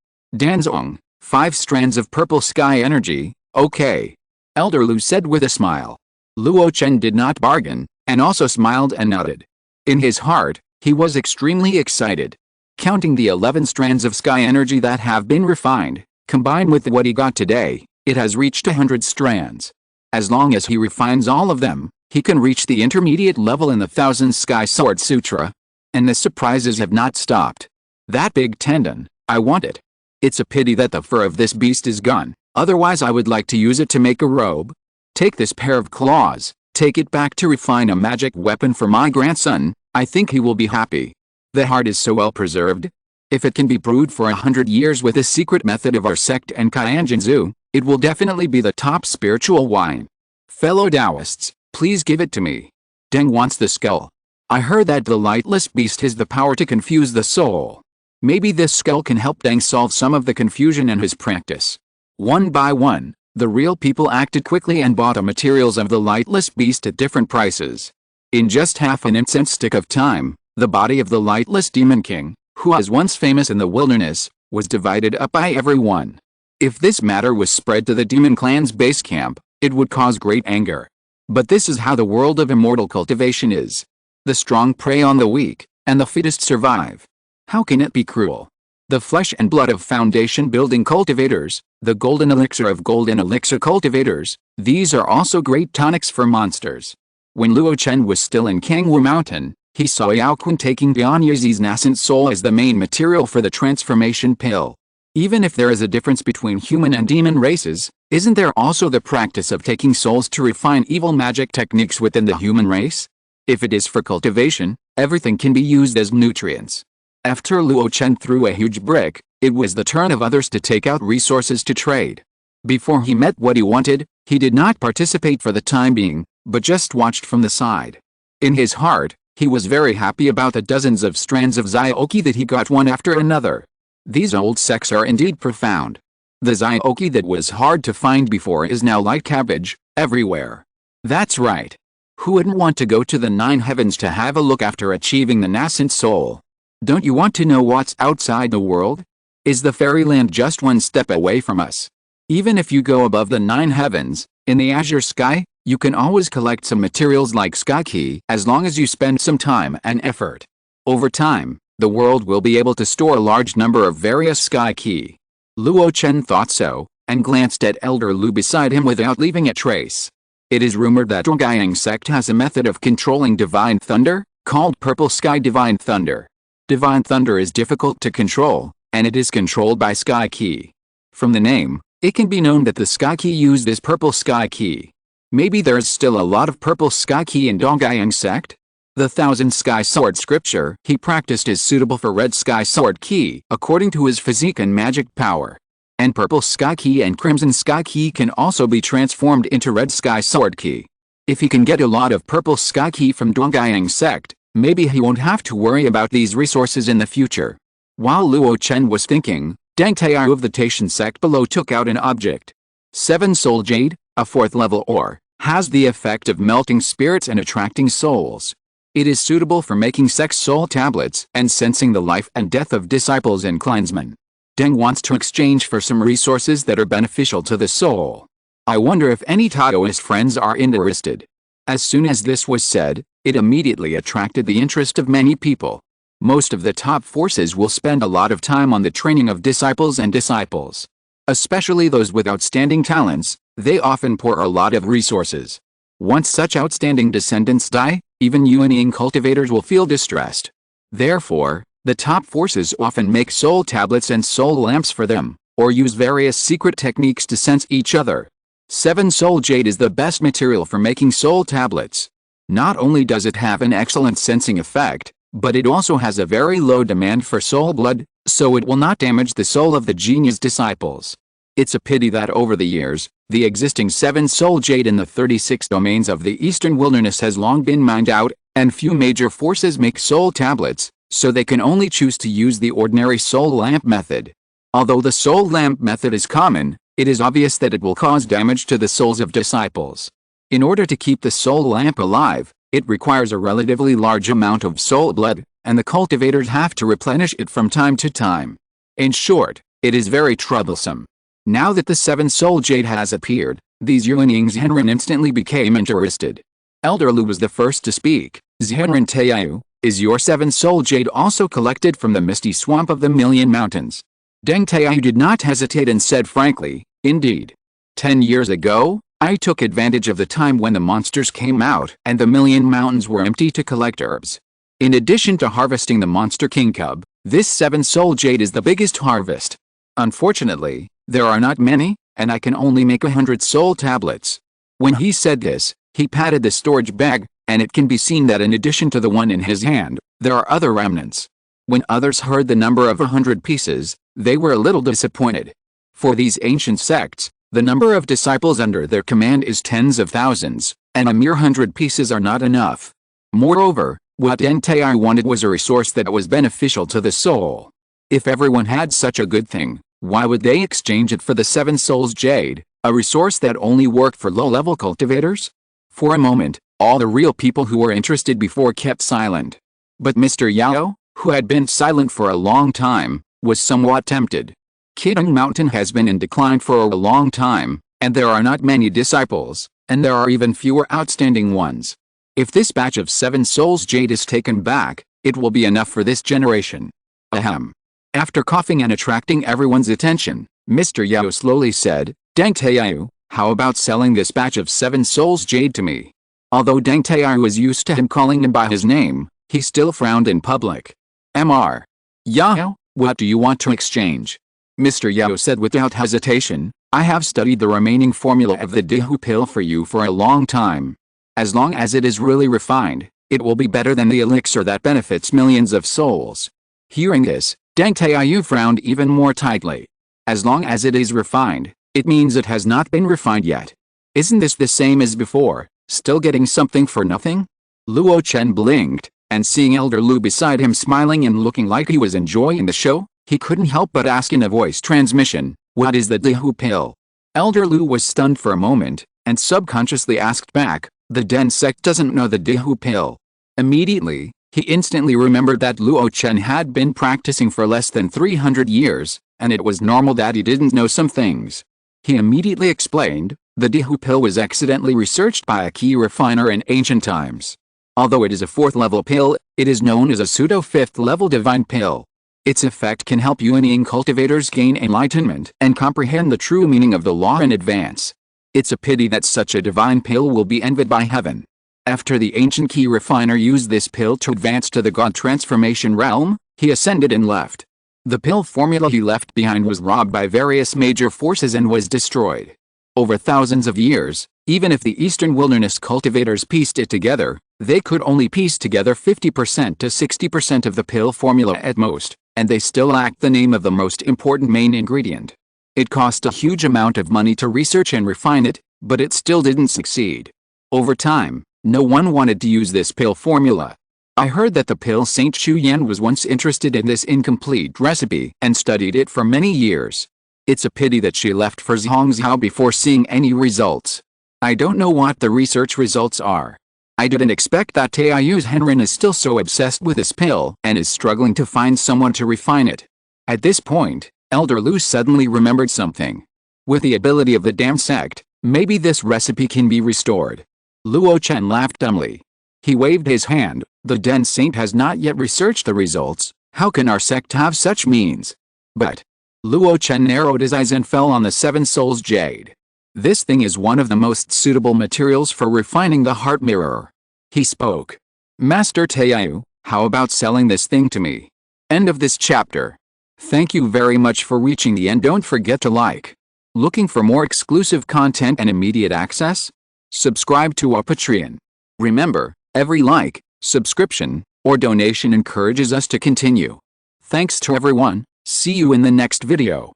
Danzong, 5 strands of purple sky energy, okay. Elder Lu said with a smile. Luo Chen did not bargain, and also smiled and nodded. In his heart, he was extremely excited. Counting the 11 strands of sky energy that have been refined, combined with what he got today, it has reached 100 strands. As long as he refines all of them, he can reach the intermediate level in the 1000 Sky Sword Sutra. And the surprises have not stopped. That big tendon, I want it. It's a pity that the fur of this beast is gone, otherwise I would like to use it to make a robe. Take this pair of claws, take it back to refine a magic weapon for my grandson, I think he will be happy. The heart is so well preserved. If it can be brewed for 100 years with the secret method of our sect and Kaianjinzu, it will definitely be the top spiritual wine. Fellow Taoists, please give it to me. Deng wants the skull. I heard that the lightless beast has the power to confuse the soul. Maybe this skull can help Deng solve some of the confusion in his practice. One by one, the real people acted quickly and bought the materials of the lightless beast at different prices. In just half an instant stick of time, the body of the lightless demon king, who was once famous in the wilderness, was divided up by everyone. If this matter was spread to the demon clan's base camp, it would cause great anger. But this is how the world of immortal cultivation is. The strong prey on the weak, and the fittest survive. How can it be cruel? The flesh and blood of foundation building cultivators, the golden elixir of golden elixir cultivators, these are also great tonics for monsters. When Luo Chen was still in Kangwu Mountain, he saw Yao Kun taking Bian Yizi's nascent soul as the main material for the transformation pill. Even if there is a difference between human and demon races, isn't there also the practice of taking souls to refine evil magic techniques within the human race? If it is for cultivation, everything can be used as nutrients. After Luo Chen threw a huge brick, it was the turn of others to take out resources to trade. Before he met what he wanted, he did not participate for the time being, but just watched from the side. In his heart, he was very happy about the dozens of strands of Zyoki that he got one after another. These old sects are indeed profound. The Zyoki that was hard to find before is now like cabbage, everywhere. That's right. Who wouldn't want to go to the 9 heavens to have a look after achieving the nascent soul? Don't you want to know what's outside the world? Is the fairyland just one step away from us? Even if you go above the 9 heavens, in the azure sky, you can always collect some materials like sky key as long as you spend some time and effort. Over time, the world will be able to store a large number of various sky key. Luo Chen thought so, and glanced at Elder Lu beside him without leaving a trace. It is rumored that Zongmiao sect has a method of controlling divine thunder, called purple sky divine thunder. Divine thunder is difficult to control, and it is controlled by sky key. From the name, it can be known that the sky key used is purple sky key. Maybe there's still a lot of purple sky key in Zongmiao sect? The 1000 sky sword scripture he practiced is suitable for red sky sword key according to his physique and magic power. And purple sky key and crimson sky key can also be transformed into red sky sword key. If he can get a lot of purple sky key from Zongmiao sect, maybe he won't have to worry about these resources in the future. While Luo Chen was thinking, Deng Taiyu of the Taishan sect below took out an object. 7 soul jade, a 4th level ore, has the effect of melting spirits and attracting souls. It is suitable for making sex soul tablets and sensing the life and death of disciples and clansmen. Deng wants to exchange for some resources that are beneficial to the soul. I wonder if any Taoist friends are interested. As soon as this was said, it immediately attracted the interest of many people. Most of the top forces will spend a lot of time on the training of disciples and disciples. Especially those with outstanding talents, they often pour a lot of resources. Once such outstanding descendants die, even Yuanying cultivators will feel distressed. Therefore, the top forces often make soul tablets and soul lamps for them, or use various secret techniques to sense each other. 7 soul jade is the best material for making soul tablets. Not only does it have an excellent sensing effect, but it also has a very low demand for soul blood, so it will not damage the soul of the genius disciples. It's a pity that over the years, the existing 7 soul jade in the 36 domains of the eastern wilderness has long been mined out, and few major forces make soul tablets, so they can only choose to use the ordinary soul lamp method. Although the soul lamp method is common, it is obvious that it will cause damage to the souls of disciples. In order to keep the soul lamp alive, it requires a relatively large amount of soul blood, and the cultivators have to replenish it from time to time. In short, it is very troublesome. Now that the 7 soul jade has appeared, these Yuanying Zhenren instantly became interested. Elder Lu was the first to speak. Zhenren Taiyu, is your 7 soul jade also collected from the misty swamp of the Million Mountains? Deng Taiyu did not hesitate and said frankly, indeed. 10 years ago, I took advantage of the time when the monsters came out and the Million Mountains were empty to collect herbs. In addition to harvesting the monster king cub, this 7 soul jade is the biggest harvest. Unfortunately, there are not many, and I can only make 100 soul tablets. When he said this, he patted the storage bag, and it can be seen that in addition to the one in his hand, there are other remnants. When others heard the number of 100 pieces, they were a little disappointed. For these ancient sects, the number of disciples under their command is tens of thousands, and a mere 100 pieces are not enough. Moreover, what Deng Taiyu wanted was a resource that was beneficial to the soul. If everyone had such a good thing, why would they exchange it for the 7 souls jade, a resource that only worked for low-level cultivators? For a moment, all the real people who were interested before kept silent. But Mr. Yao, who had been silent for a long time, was somewhat tempted. Qidong Mountain has been in decline for a long time, and there are not many disciples, and there are even fewer outstanding ones. If this batch of 7 souls jade is taken back, it will be enough for this generation. Ahem. After coughing and attracting everyone's attention, Mr. Yao slowly said, Deng Taiyu, how about selling this batch of 7 souls jade to me? Although Deng Taiyu was used to him calling him by his name, he still frowned in public. Mr. Yao, what do you want to exchange? Mr. Yao said without hesitation, I have studied the remaining formula of the Bigu pill for you for a long time. As long as it is really refined, it will be better than the elixir that benefits millions of souls. Hearing this, Deng Taiyu frowned even more tightly. As long as it is refined, it means it has not been refined yet. Isn't this the same as before, still getting something for nothing? Luo Chen blinked, and seeing Elder Lu beside him smiling and looking like he was enjoying the show, he couldn't help but ask in a voice transmission, what is the Bigu pill? Elder Lu was stunned for a moment, and subconsciously asked back, the Den sect doesn't know the Bigu pill. Immediately, he instantly remembered that Luo Chen had been practicing for less than 300 years, and it was normal that he didn't know some things. He immediately explained, the Bigu pill was accidentally researched by a key refiner in ancient times. Although it is a 4th level pill, it is known as a pseudo 5th level divine pill. Its effect can help Yuan cultivators gain enlightenment and comprehend the true meaning of the law in advance. It's a pity that such a divine pill will be envied by heaven. After the ancient key refiner used this pill to advance to the god transformation realm, he ascended and left. The pill formula he left behind was robbed by various major forces and was destroyed. Over thousands of years, even if the Eastern Wilderness cultivators pieced it together, they could only piece together 50% to 60% of the pill formula at most, and they still lacked the name of the most important main ingredient. It cost a huge amount of money to research and refine it, but it still didn't succeed. Over time, no one wanted to use this pill formula. I heard that the pill Saint Chu Yan was once interested in this incomplete recipe and studied it for many years. It's a pity that she left for Zongmiao before seeing any results. I don't know what the research results are. I didn't expect that Taiyu's Henrin is still so obsessed with this pill and is struggling to find someone to refine it. At this point, Elder Lu suddenly remembered something. With the ability of the damn sect, maybe this recipe can be restored. Luo Chen laughed dumbly. He waved his hand, the Den Saint has not yet researched the results, how can our sect have such means? But Luo Chen narrowed his eyes and fell on the 7 Souls Jade. This thing is one of the most suitable materials for refining the heart mirror. He spoke. Master Taiyu, how about selling this thing to me? End of this chapter. Thank you very much for reaching the end. Don't forget to like. Looking for more exclusive content and immediate access? Subscribe to our Patreon. Remember, every like, subscription, or donation encourages us to continue. Thanks to everyone. See you in the next video.